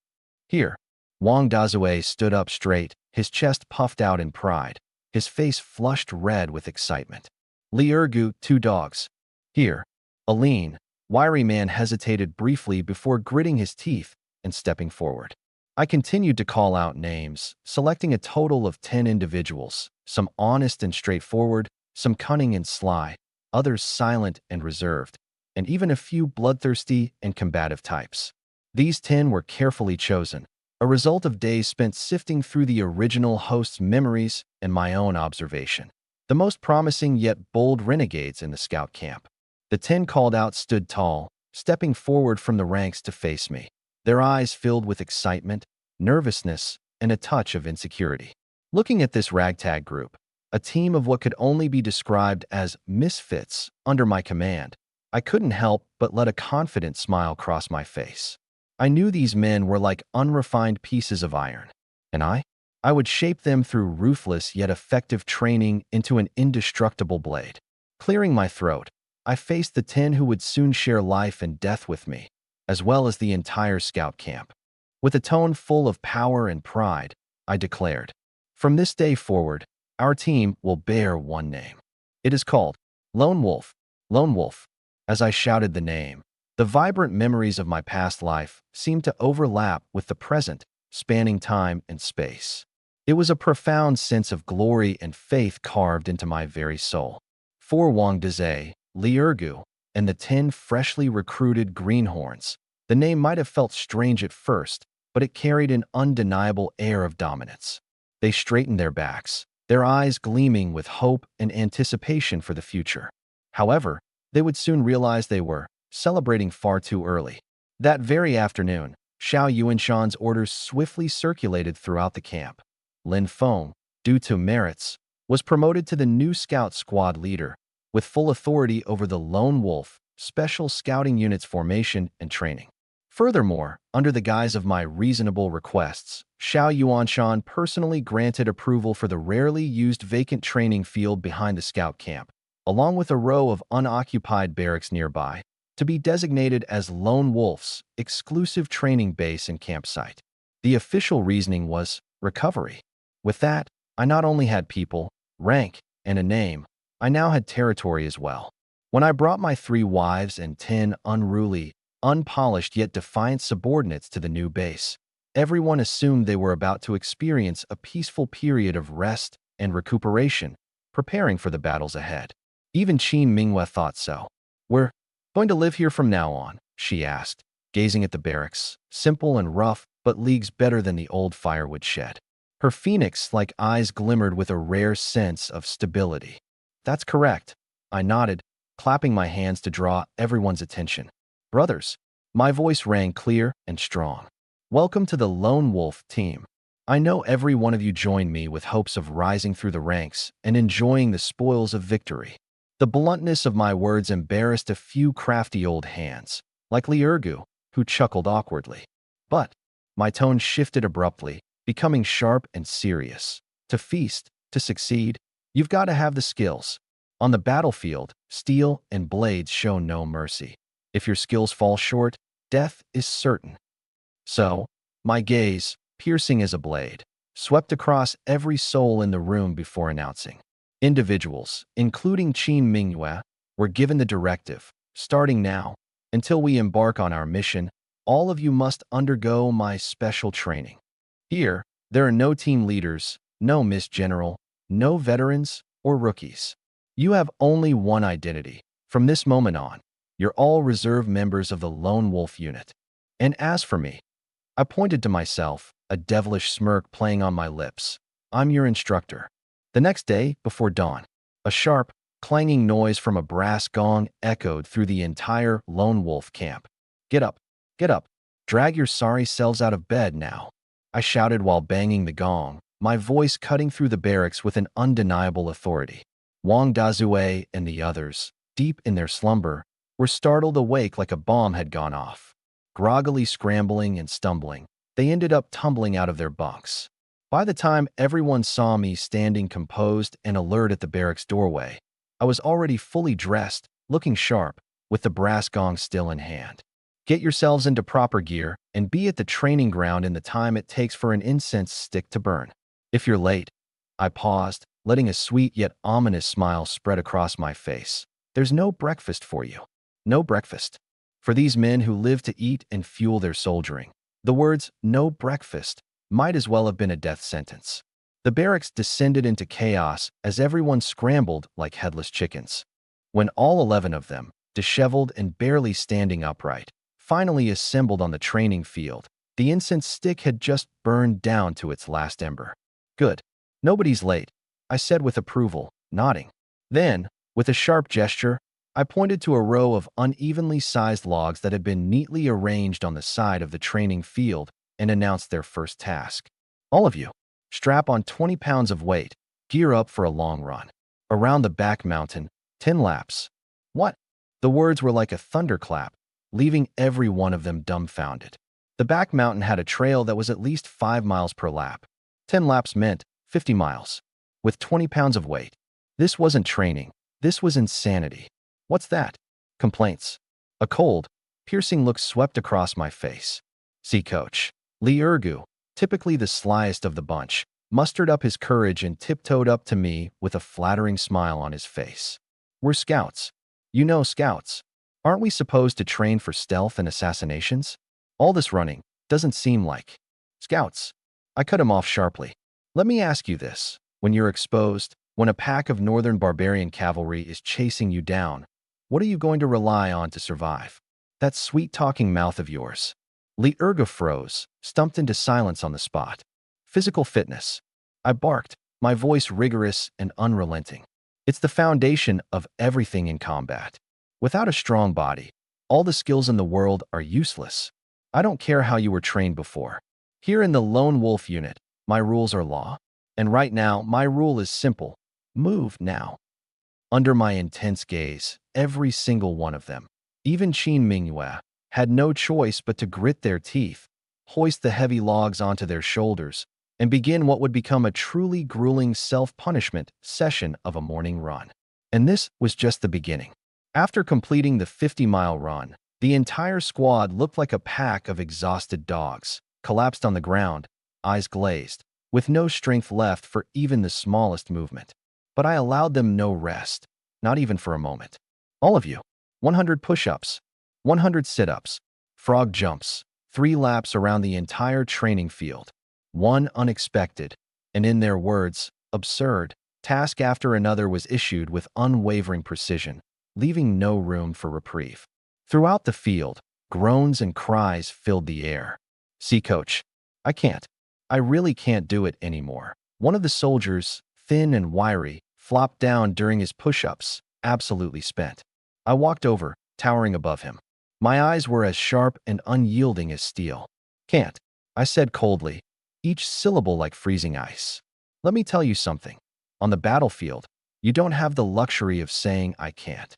Here. Wang Dazue stood up straight, his chest puffed out in pride, his face flushed red with excitement. Li Ergu, two dogs. Here. A lean, wiry man hesitated briefly before gritting his teeth and stepping forward. I continued to call out names, selecting a total of 10 individuals, some honest and straightforward, some cunning and sly, others silent and reserved, and even a few bloodthirsty and combative types. These 10 were carefully chosen, a result of days spent sifting through the original host's memories and my own observation. The most promising yet bold renegades in the scout camp. The 10 called out stood tall, stepping forward from the ranks to face me, their eyes filled with excitement, nervousness, and a touch of insecurity. Looking at this ragtag group, a team of what could only be described as misfits under my command, I couldn't help but let a confident smile cross my face. I knew these men were like unrefined pieces of iron, and I would shape them through ruthless yet effective training into an indestructible blade. Clearing my throat, I faced the 10 who would soon share life and death with me, as well as the entire scout camp. With a tone full of power and pride, I declared, "From this day forward, our team will bear one name. It is called Lone Wolf, Lone Wolf." As I shouted the name, the vibrant memories of my past life seemed to overlap with the present, spanning time and space. It was a profound sense of glory and faith carved into my very soul. For Wang Daze, Li Ergu, and the 10 freshly recruited greenhorns, the name might have felt strange at first, but it carried an undeniable air of dominance. They straightened their backs, their eyes gleaming with hope and anticipation for the future. However, they would soon realize they were celebrating far too early. That very afternoon, Xiao Yuanshan's orders swiftly circulated throughout the camp. Lin Feng, due to merits, was promoted to the new scout squad leader, with full authority over the Lone Wolf Special Scouting Unit's formation and training. Furthermore, under the guise of my reasonable requests, Xiao Yuanshan personally granted approval for the rarely used vacant training field behind the scout camp, along with a row of unoccupied barracks nearby, to be designated as Lone Wolf's exclusive training base and campsite. The official reasoning was recovery. With that, I not only had people, rank, and a name, I now had territory as well. When I brought my 3 wives and 10 unruly, unpolished yet defiant subordinates to the new base, everyone assumed they were about to experience a peaceful period of rest and recuperation, preparing for the battles ahead. Even Qin Minghua thought so. "We're going to live here from now on?" she asked, gazing at the barracks, simple and rough, but leagues better than the old firewood shed. Her phoenix-like eyes glimmered with a rare sense of stability. "That's correct," I nodded, clapping my hands to draw everyone's attention. "Brothers," my voice rang clear and strong. "Welcome to the Lone Wolf team. I know every one of you joined me with hopes of rising through the ranks and enjoying the spoils of victory." The bluntness of my words embarrassed a few crafty old hands, like Li Ergu, who chuckled awkwardly. But my tone shifted abruptly, becoming sharp and serious. To feast, to succeed, you've got to have the skills. On the battlefield, steel and blades show no mercy. If your skills fall short, death is certain. So, my gaze, piercing as a blade, swept across every soul in the room before announcing. Individuals, including Qin Minghua, were given the directive, starting now, until we embark on our mission, all of you must undergo my special training. Here, there are no team leaders, no Miss General, no veterans or rookies. You have only one identity. From this moment on, you're all reserve members of the Lone Wolf unit. And as for me, I pointed to myself, a devilish smirk playing on my lips. I'm your instructor. The next day, before dawn, a sharp, clanging noise from a brass gong echoed through the entire Lone Wolf camp. Get up, drag your sorry selves out of bed now," I shouted while banging the gong, my voice cutting through the barracks with an undeniable authority. Wang Dazue and the others, deep in their slumber, were startled awake like a bomb had gone off. Groggily scrambling and stumbling, they ended up tumbling out of their bunks. By the time everyone saw me standing composed and alert at the barracks doorway, I was already fully dressed, looking sharp, with the brass gong still in hand. Get yourselves into proper gear and be at the training ground in the time it takes for an incense stick to burn. If you're late, I paused, letting a sweet yet ominous smile spread across my face. There's no breakfast for you. No breakfast. For these men who live to eat and fuel their soldiering, the words "no breakfast" might as well have been a death sentence. The barracks descended into chaos as everyone scrambled like headless chickens. When all 11 of them, disheveled and barely standing upright, finally assembled on the training field, the incense stick had just burned down to its last ember. Good. Nobody's late, I said with approval, nodding. Then, with a sharp gesture, I pointed to a row of unevenly sized logs that had been neatly arranged on the side of the training field and announced their first task. All of you, strap on 20 pounds of weight, gear up for a long run. Around the back mountain, 10 laps. What? The words were like a thunderclap, leaving every one of them dumbfounded. The back mountain had a trail that was at least 5 miles per lap. 10 laps meant 50 miles. With 20 pounds of weight. This wasn't training. This was insanity. What's that? Complaints. A cold, piercing look swept across my face. See Coach. Li Ergu, typically the slyest of the bunch, mustered up his courage and tiptoed up to me with a flattering smile on his face. We're scouts. You know scouts. Aren't we supposed to train for stealth and assassinations? All this running doesn't seem like scouts. I cut him off sharply. Let me ask you this. When you're exposed, when a pack of northern barbarian cavalry is chasing you down, what are you going to rely on to survive? That sweet-talking mouth of yours. Li Erga froze, stumped into silence on the spot. Physical fitness. I barked, my voice rigorous and unrelenting. It's the foundation of everything in combat. Without a strong body, all the skills in the world are useless. I don't care how you were trained before. Here in the Lone Wolf unit, my rules are law. And right now, my rule is simple. Move now. Under my intense gaze, every single one of them, even Qin Mingyue, had no choice but to grit their teeth, hoist the heavy logs onto their shoulders, and begin what would become a truly grueling self-punishment session of a morning run. And this was just the beginning. After completing the 50-mile run, the entire squad looked like a pack of exhausted dogs, collapsed on the ground, eyes glazed, with no strength left for even the smallest movement. But I allowed them no rest, not even for a moment. All of you, 100 push-ups, 100 sit-ups, frog jumps, 3 laps around the entire training field. One unexpected, and in their words, absurd, task after another was issued with unwavering precision, leaving no room for reprieve. Throughout the field, groans and cries filled the air. See, Coach, I can't. I really can't do it anymore. One of the soldiers, thin and wiry, flopped down during his push-ups, absolutely spent. I walked over, towering above him. My eyes were as sharp and unyielding as steel. Can't, I said coldly, each syllable like freezing ice. Let me tell you something. On the battlefield, you don't have the luxury of saying I can't.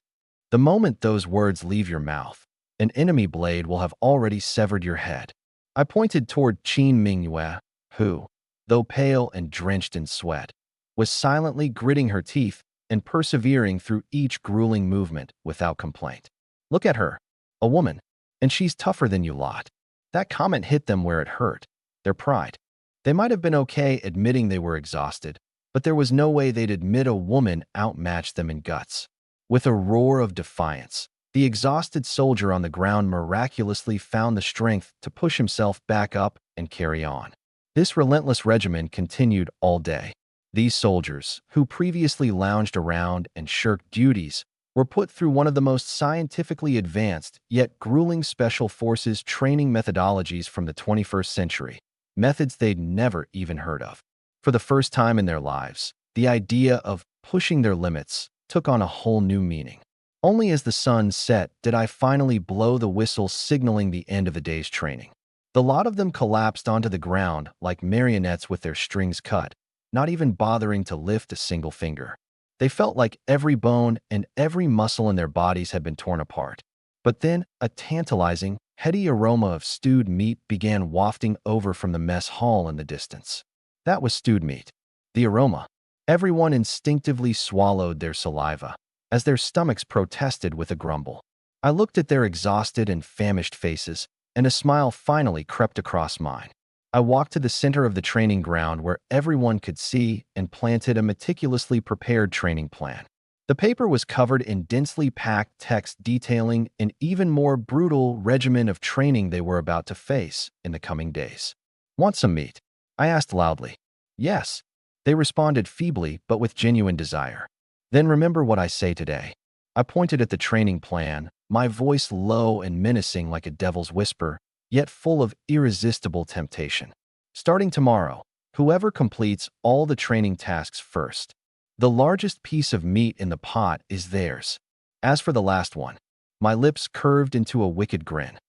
The moment those words leave your mouth, an enemy blade will have already severed your head. I pointed toward Qin Mingyue, who, though pale and drenched in sweat, was silently gritting her teeth and persevering through each grueling movement without complaint. Look at her, a woman, and she's tougher than you lot. That comment hit them where it hurt, their pride. They might have been okay admitting they were exhausted, but there was no way they'd admit a woman outmatched them in guts. With a roar of defiance, the exhausted soldier on the ground miraculously found the strength to push himself back up and carry on. This relentless regimen continued all day. These soldiers, who previously lounged around and shirked duties, were put through one of the most scientifically advanced yet grueling special forces training methodologies from the 21st century, methods they'd never even heard of. For the first time in their lives, the idea of pushing their limits took on a whole new meaning. Only as the sun set did I finally blow the whistle signaling the end of the day's training. The lot of them collapsed onto the ground like marionettes with their strings cut, not even bothering to lift a single finger. They felt like every bone and every muscle in their bodies had been torn apart. But then a tantalizing, heady aroma of stewed meat began wafting over from the mess hall in the distance. That was stewed meat. The aroma. Everyone instinctively swallowed their saliva, as their stomachs protested with a grumble. I looked at their exhausted and famished faces, and a smile finally crept across mine. I walked to the center of the training ground where everyone could see and planted a meticulously prepared training plan. The paper was covered in densely packed text detailing an even more brutal regimen of training they were about to face in the coming days. "Want some meat?" I asked loudly. "Yes," they responded feebly but with genuine desire. "Then remember what I say today." I pointed at the training plan, my voice low and menacing like a devil's whisper, yet full of irresistible temptation. "Starting tomorrow, whoever completes all the training tasks first, the largest piece of meat in the pot is theirs." As for the last one, my lips curved into a wicked grin.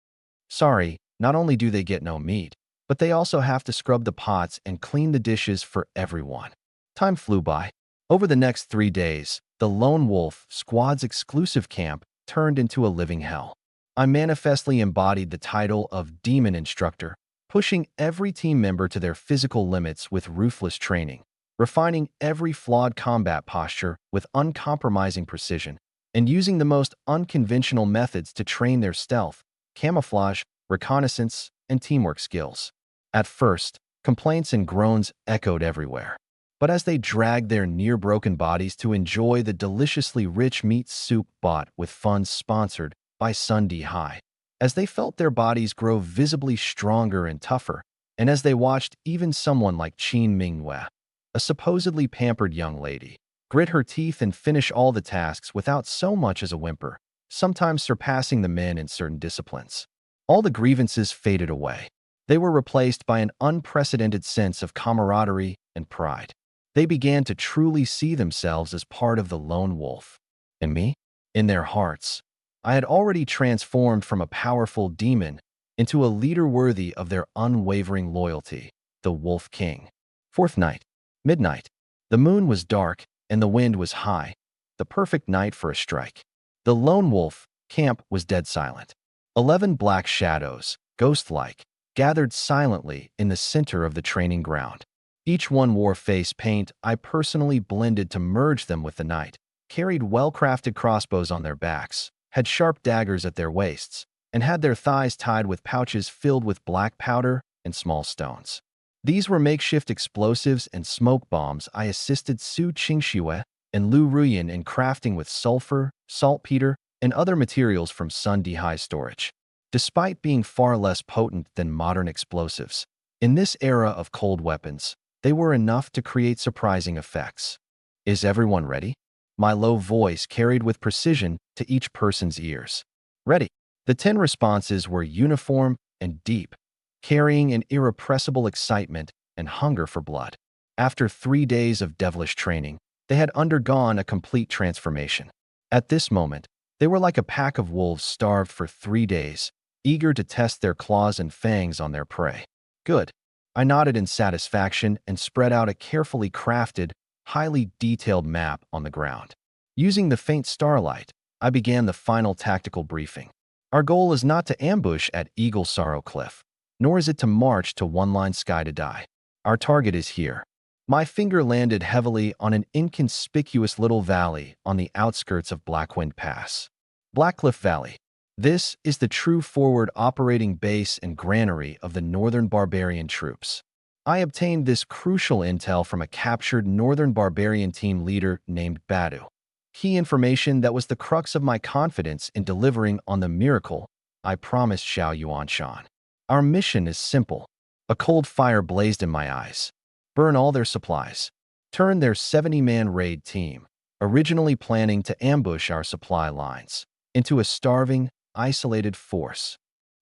Sorry, not only do they get no meat, but they also have to scrub the pots and clean the dishes for everyone. Time flew by. Over the next 3 days, the Lone Wolf Squad's exclusive camp turned into a living hell. I manifestly embodied the title of Demon Instructor, pushing every team member to their physical limits with ruthless training, refining every flawed combat posture with uncompromising precision, and using the most unconventional methods to train their stealth, camouflage, reconnaissance, and teamwork skills. At first, complaints and groans echoed everywhere. But as they dragged their near-broken bodies to enjoy the deliciously rich meat soup bought with funds sponsored by Sunday High, as they felt their bodies grow visibly stronger and tougher, and as they watched even someone like Qin Minghua, a supposedly pampered young lady, grit her teeth and finish all the tasks without so much as a whimper, sometimes surpassing the men in certain disciplines, all the grievances faded away. They were replaced by an unprecedented sense of camaraderie and pride. They began to truly see themselves as part of the Lone Wolf. And me? In their hearts, I had already transformed from a powerful demon into a leader worthy of their unwavering loyalty, the Wolf King. Fourth night, midnight. The moon was dark and the wind was high, the perfect night for a strike. The Lone Wolf camp was dead silent. 11 black shadows, ghost-like, gathered silently in the center of the training ground. Each one wore face paint I personally blended to merge them with the night, carried well-crafted crossbows on their backs, had sharp daggers at their waists, and had their thighs tied with pouches filled with black powder and small stones. These were makeshift explosives and smoke bombs I assisted Su Qingxue and Lu Ruyan in crafting with sulfur, saltpeter, and other materials from Sun Dihai storage. Despite being far less potent than modern explosives, in this era of cold weapons, they were enough to create surprising effects. "Is everyone ready?" My low voice carried with precision to each person's ears. "Ready." The 10 responses were uniform and deep, carrying an irrepressible excitement and hunger for blood. After 3 days of devilish training, they had undergone a complete transformation. At this moment, they were like a pack of wolves starved for 3 days, eager to test their claws and fangs on their prey. "Good." I nodded in satisfaction and spread out a carefully crafted, highly detailed map on the ground. Using the faint starlight, I began the final tactical briefing. "Our goal is not to ambush at Eagle Sorrow Cliff, nor is it to march to One Line Sky to die. Our target is here." My finger landed heavily on an inconspicuous little valley on the outskirts of Blackwind Pass. Blackcliff Valley. This is the true forward operating base and granary of the Northern Barbarian troops. I obtained this crucial intel from a captured Northern Barbarian team leader named Badu. Key information that was the crux of my confidence in delivering on the miracle I promised Xiao Yuanshan. Our mission is simple. A cold fire blazed in my eyes. Burn all their supplies. Turn their 70-man raid team, originally planning to ambush our supply lines, into a starving, isolated force.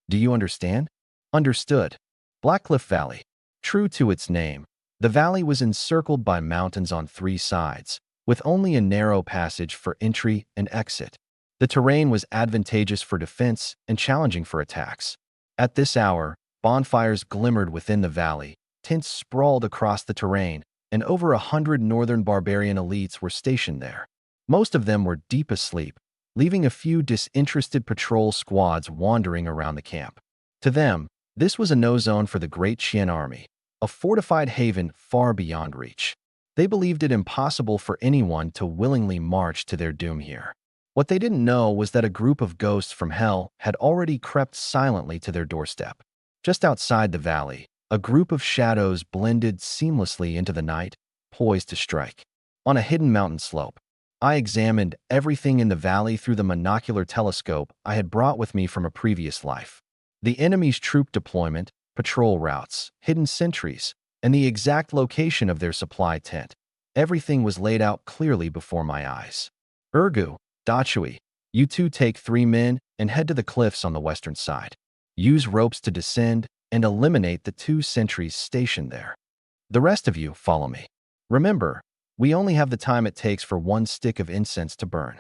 Do you understand? Understood. Blackcliff Valley. True to its name, the valley was encircled by mountains on 3 sides, with only a narrow passage for entry and exit. The terrain was advantageous for defense and challenging for attacks. At this hour, bonfires glimmered within the valley, tents sprawled across the terrain, and over 100 northern barbarian elites were stationed there. Most of them were deep asleep, leaving a few disinterested patrol squads wandering around the camp. To them, this was a no-zone for the Great Qian army, a fortified haven far beyond reach. They believed it impossible for anyone to willingly march to their doom here. What they didn't know was that a group of ghosts from hell had already crept silently to their doorstep. Just outside the valley, a group of shadows blended seamlessly into the night, poised to strike. On a hidden mountain slope, I examined everything in the valley through the monocular telescope I had brought with me from a previous life. The enemy's troop deployment, patrol routes, hidden sentries, and the exact location of their supply tent. Everything was laid out clearly before my eyes. Urgu, Dachui, you two take 3 men and head to the cliffs on the western side. Use ropes to descend and eliminate the 2 sentries stationed there. The rest of you follow me. Remember, we only have the time it takes for 1 stick of incense to burn.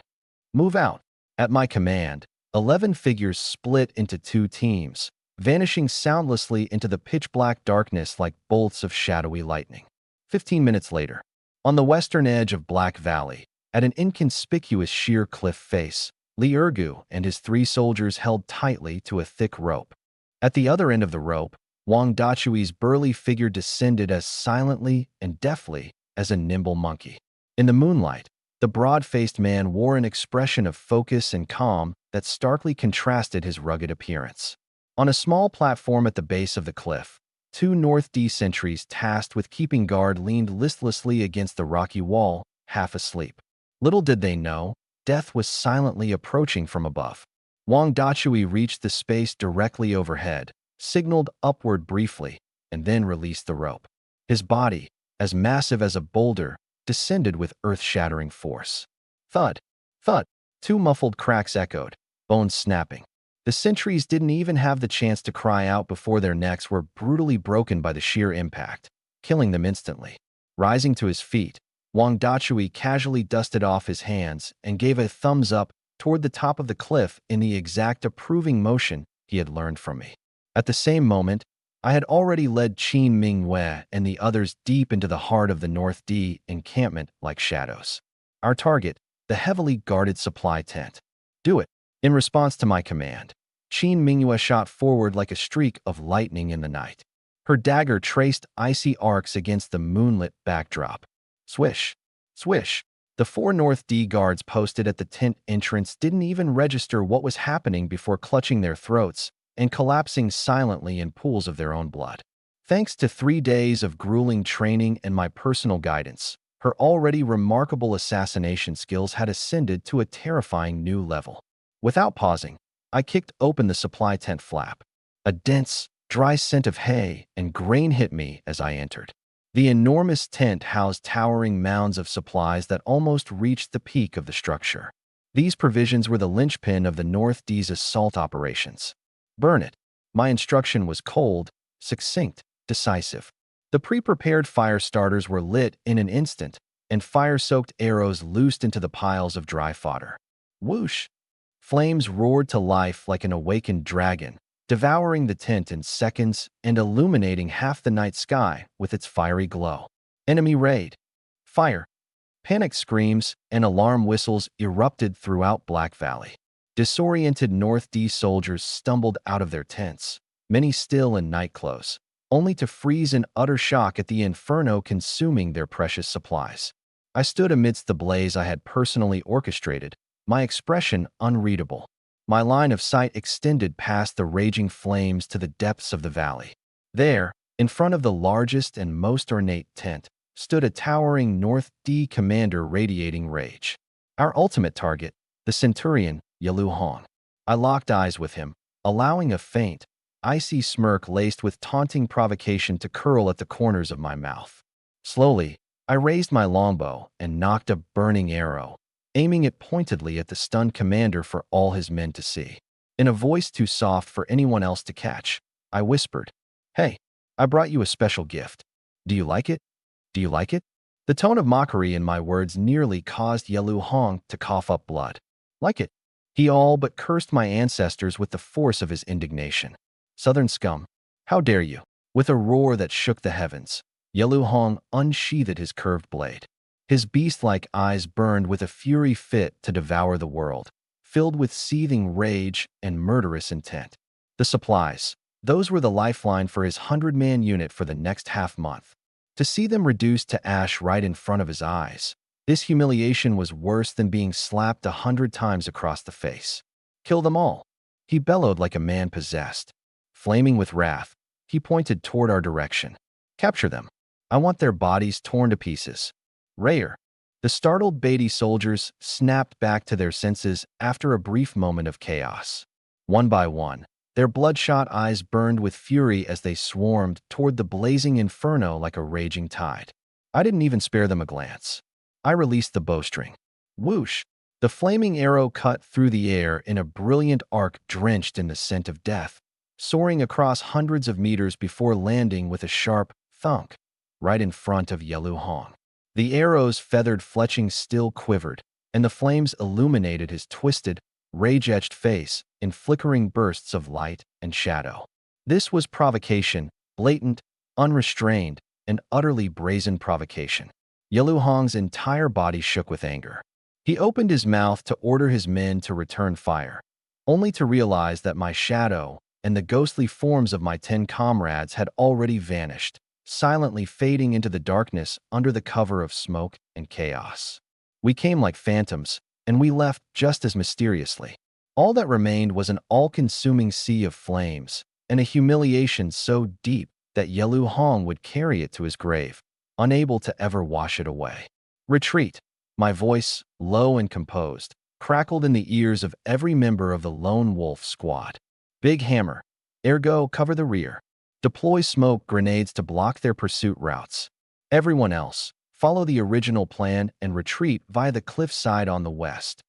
Move out. At my command, 11 figures split into 2 teams, vanishing soundlessly into the pitch-black darkness like bolts of shadowy lightning. 15 minutes later, on the western edge of Black Valley, at an inconspicuous sheer cliff face, Li Urgu and his 3 soldiers held tightly to a thick rope. At the other end of the rope, Wang Dachui's burly figure descended as silently and deftly as a nimble monkey. In the moonlight, the broad-faced man wore an expression of focus and calm that starkly contrasted his rugged appearance. On a small platform at the base of the cliff, 2 North D sentries tasked with keeping guard leaned listlessly against the rocky wall, half asleep. Little did they know, death was silently approaching from above. Wang Dachui reached the space directly overhead, signaled upward briefly, and then released the rope. His body, as massive as a boulder, descended with earth-shattering force. Thud, thud, 2 muffled cracks echoed, bones snapping. The sentries didn't even have the chance to cry out before their necks were brutally broken by the sheer impact, killing them instantly. Rising to his feet, Wang Dachui casually dusted off his hands and gave a thumbs up toward the top of the cliff in the exact approving motion he had learned from me. At the same moment, I had already led Qin Mingwei and the others deep into the heart of the North D encampment like shadows. Our target, the heavily guarded supply tent. Do it. In response to my command, Qin Mingwei shot forward like a streak of lightning in the night. Her dagger traced icy arcs against the moonlit backdrop. Swish, swish. The 4 North D guards posted at the tent entrance didn't even register what was happening before clutching their throats and collapsing silently in pools of their own blood. Thanks to 3 days of grueling training and my personal guidance, her already remarkable assassination skills had ascended to a terrifying new level. Without pausing, I kicked open the supply tent flap. A dense, dry scent of hay and grain hit me as I entered. The enormous tent housed towering mounds of supplies that almost reached the peak of the structure. These provisions were the linchpin of the North D's assault operations. Burn it. My instruction was cold, succinct, decisive. The pre-prepared fire starters were lit in an instant, and fire-soaked arrows loosed into the piles of dry fodder. Whoosh! Flames roared to life like an awakened dragon, devouring the tent in seconds and illuminating half the night sky with its fiery glow. Enemy raid. Fire. Panic screams and alarm whistles erupted throughout Black Valley. Disoriented North D soldiers stumbled out of their tents, many still in nightclothes, only to freeze in utter shock at the inferno consuming their precious supplies. I stood amidst the blaze I had personally orchestrated, my expression unreadable. My line of sight extended past the raging flames to the depths of the valley. There, in front of the largest and most ornate tent, stood a towering North D commander radiating rage. Our ultimate target, the Centurion, Yalu Hong. I locked eyes with him, allowing a faint, icy smirk laced with taunting provocation to curl at the corners of my mouth. Slowly, I raised my longbow and knocked a burning arrow, aiming it pointedly at the stunned commander for all his men to see. In a voice too soft for anyone else to catch, I whispered, "Hey, I brought you a special gift. Do you like it? Do you like it?" The tone of mockery in my words nearly caused Yalu Hong to cough up blood. Like it? He all but cursed my ancestors with the force of his indignation. Southern scum, how dare you? With a roar that shook the heavens, Yelu Hong unsheathed his curved blade. His beast-like eyes burned with a fury fit to devour the world, filled with seething rage and murderous intent. The supplies, those were the lifeline for his 100-man unit for the next half-month. To see them reduced to ash right in front of his eyes, this humiliation was worse than being slapped 100 times across the face. Kill them all, he bellowed like a man possessed. Flaming with wrath, he pointed toward our direction. Capture them. I want their bodies torn to pieces. Rayer. The startled Beatty soldiers snapped back to their senses after a brief moment of chaos. One by one, their bloodshot eyes burned with fury as they swarmed toward the blazing inferno like a raging tide. I didn't even spare them a glance. I released the bowstring. Whoosh! The flaming arrow cut through the air in a brilliant arc drenched in the scent of death, soaring across hundreds of meters before landing with a sharp thunk right in front of Yelu Hong. The arrow's feathered fletching still quivered, and the flames illuminated his twisted, rage-etched face in flickering bursts of light and shadow. This was provocation, blatant, unrestrained, and utterly brazen provocation. Yelu Hong's entire body shook with anger. He opened his mouth to order his men to return fire, only to realize that my shadow and the ghostly forms of my 10 comrades had already vanished, silently fading into the darkness under the cover of smoke and chaos. We came like phantoms, and we left just as mysteriously. All that remained was an all-consuming sea of flames, and a humiliation so deep that Yelu Hong would carry it to his grave, unable to ever wash it away. Retreat! My voice, low and composed, crackled in the ears of every member of the Lone Wolf Squad. Big Hammer, ergo cover the rear. Deploy smoke grenades to block their pursuit routes. Everyone else, follow the original plan and retreat via the cliffside on the west.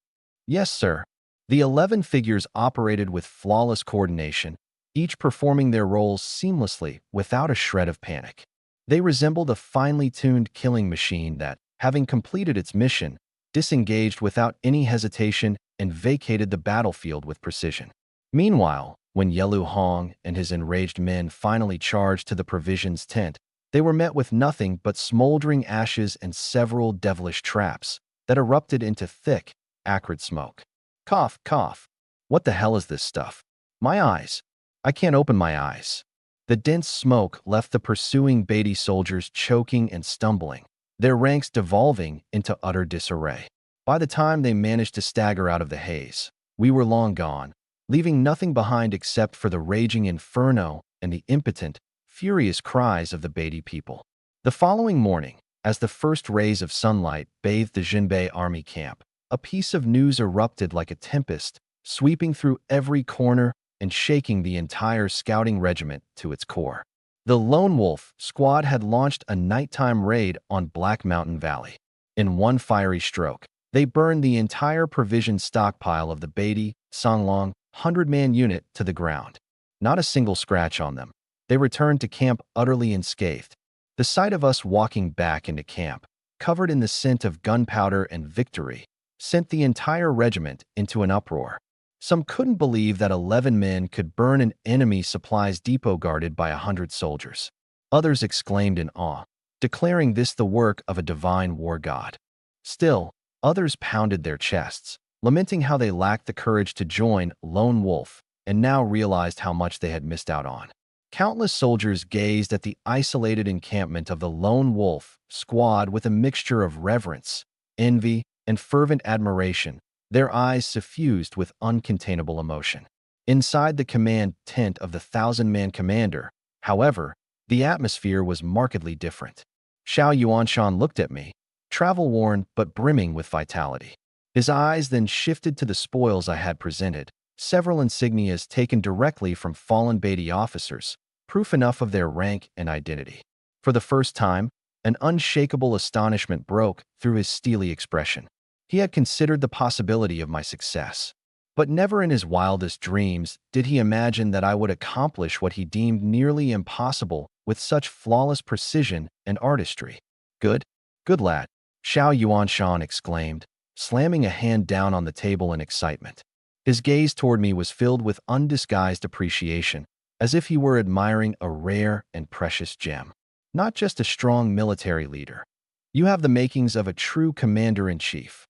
Yes, sir. The 11 figures operated with flawless coordination, each performing their roles seamlessly without a shred of panic. They resembled a finely tuned killing machine that, having completed its mission, disengaged without any hesitation and vacated the battlefield with precision. Meanwhile, when Yelu Hong and his enraged men finally charged to the provisions tent, they were met with nothing but smoldering ashes and several devilish traps that erupted into thick, acrid smoke. Cough, cough. What the hell is this stuff? My eyes. I can't open my eyes. The dense smoke left the pursuing Beatty soldiers choking and stumbling, their ranks devolving into utter disarray. By the time they managed to stagger out of the haze, we were long gone, leaving nothing behind except for the raging inferno and the impotent, furious cries of the Beatty people. The following morning, as the first rays of sunlight bathed the Jinbei army camp, a piece of news erupted like a tempest, sweeping through every corner and shaking the entire scouting regiment to its core. The Lone Wolf Squad had launched a nighttime raid on Black Mountain Valley. In one fiery stroke, they burned the entire provision stockpile of the Beatty, Songlong, 100-man unit to the ground. Not a single scratch on them. They returned to camp utterly unscathed. The sight of us walking back into camp, covered in the scent of gunpowder and victory, sent the entire regiment into an uproar. Some couldn't believe that 11 men could burn an enemy supplies depot guarded by 100 soldiers. Others exclaimed in awe, declaring this the work of a divine war god. Still, others pounded their chests, lamenting how they lacked the courage to join Lone Wolf and now realized how much they had missed out on. Countless soldiers gazed at the isolated encampment of the Lone Wolf Squad with a mixture of reverence, envy, and fervent admiration, their eyes suffused with uncontainable emotion. Inside the command tent of the 1,000-man commander, however, the atmosphere was markedly different. Xiao Yuanshan looked at me, travel-worn but brimming with vitality. His eyes then shifted to the spoils I had presented, several insignias taken directly from fallen Beatty officers, proof enough of their rank and identity. For the first time, an unshakable astonishment broke through his steely expression. He had considered the possibility of my success, but never in his wildest dreams did he imagine that I would accomplish what he deemed nearly impossible with such flawless precision and artistry. Good, good lad, Xiao Yuanshan exclaimed, slamming a hand down on the table in excitement. His gaze toward me was filled with undisguised appreciation, as if he were admiring a rare and precious gem. not just a strong military leader. You have the makings of a true commander-in-chief."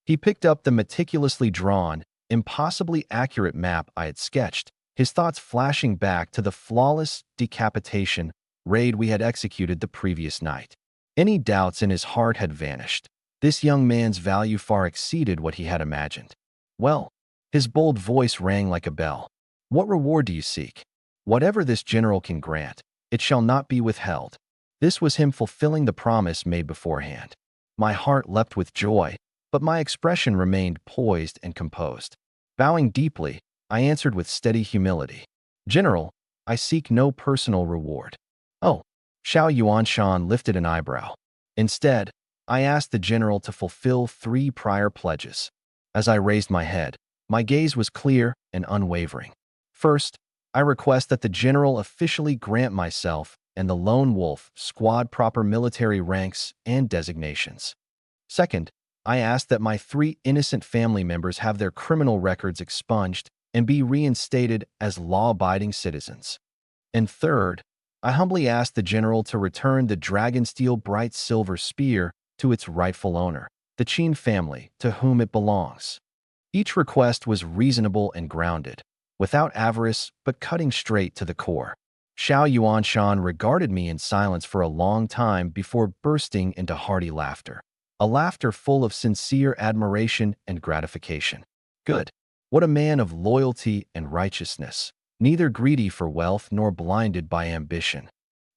He picked up the meticulously drawn, impossibly accurate map I had sketched, his thoughts flashing back to the flawless decapitation raid we had executed the previous night. Any doubts in his heart had vanished. This young man's value far exceeded what he had imagined. "Well," his bold voice rang like a bell, "what reward do you seek? Whatever this general can grant, it shall not be withheld." This was him fulfilling the promise made beforehand. My heart leapt with joy, but my expression remained poised and composed. Bowing deeply, I answered with steady humility, "General, I seek no personal reward." "Oh," Xiao Yuanshan lifted an eyebrow. "Instead, I asked the general to fulfill 3 prior pledges." As I raised my head, my gaze was clear and unwavering. "First, I request that the general officially grant myself and the Lone Wolf Squad proper military ranks and designations. Second, I ask that my 3 innocent family members have their criminal records expunged and be reinstated as law-abiding citizens. And third, I humbly ask the general to return the Dragonsteel Bright Silver Spear to its rightful owner, the Qin family, to whom it belongs." Each request was reasonable and grounded, without avarice but cutting straight to the core. Xiao Yuanshan regarded me in silence for a long time before bursting into hearty laughter, a laughter full of sincere admiration and gratification. "Good. What a man of loyalty and righteousness, neither greedy for wealth nor blinded by ambition.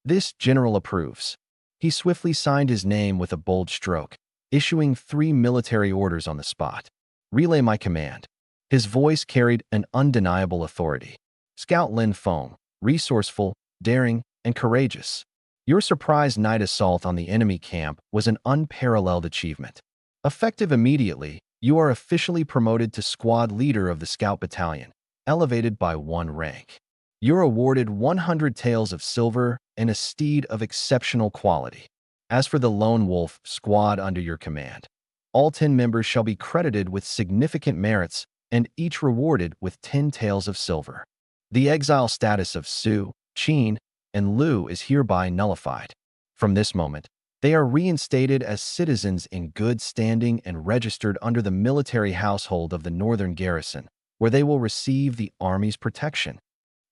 This general approves." He swiftly signed his name with a bold stroke, issuing 3 military orders on the spot. "Relay my command." His voice carried an undeniable authority. "Scout Lin Feng, resourceful, daring, and courageous. Your surprise night assault on the enemy camp was an unparalleled achievement. Effective immediately, you are officially promoted to squad leader of the Scout Battalion, elevated by 1 rank. You're awarded 100 taels of silver and a steed of exceptional quality. As for the Lone Wolf Squad under your command, all 10 members shall be credited with significant merits and each rewarded with 10 taels of silver. The exile status of Su, Qin, and Lu is hereby nullified. From this moment, they are reinstated as citizens in good standing and registered under the military household of the Northern Garrison, where they will receive the Army's protection.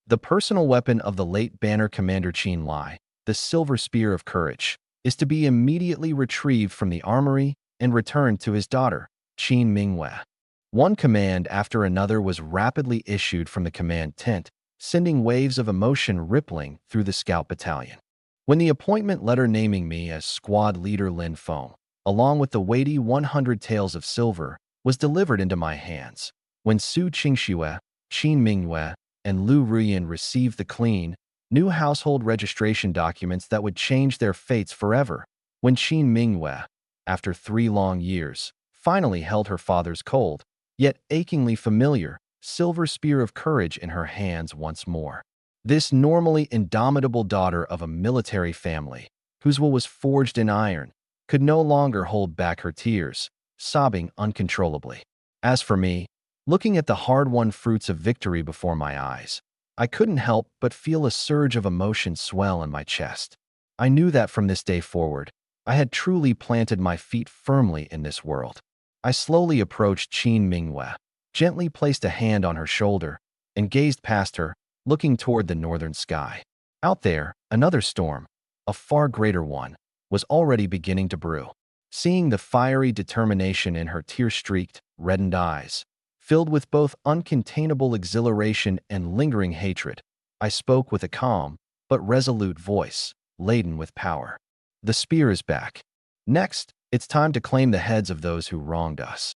The personal weapon of the late Banner Commander Qin Lai, the Silver Spear of Courage, is to be immediately retrieved from the armory and returned to his daughter, Qin Minghua. One command after another was rapidly issued from the command tent, sending waves of emotion rippling through the Scout Battalion. When the appointment letter naming me as squad leader Lin Feng, along with the weighty 100 taels of silver, was delivered into my hands, when Su Qingxue, Qin Minghua, and Lu Ruyan received the clean, new household registration documents that would change their fates forever, when Qin Minghua, after 3 long years, finally held her father's cold, yet achingly familiar, silver spear of courage in her hands once more. This normally indomitable daughter of a military family, whose will was forged in iron, could no longer hold back her tears, sobbing uncontrollably. As for me, looking at the hard-won fruits of victory before my eyes, I couldn't help but feel a surge of emotion swell in my chest. I knew that from this day forward, I had truly planted my feet firmly in this world. I slowly approached Qin Minghua, gently placed a hand on her shoulder, and gazed past her, looking toward the northern sky. Out there, another storm, a far greater one, was already beginning to brew. Seeing the fiery determination in her tear-streaked, reddened eyes, filled with both uncontainable exhilaration and lingering hatred, I spoke with a calm but resolute voice, laden with power. "The spear is back. Next, it's time to claim the heads of those who wronged us."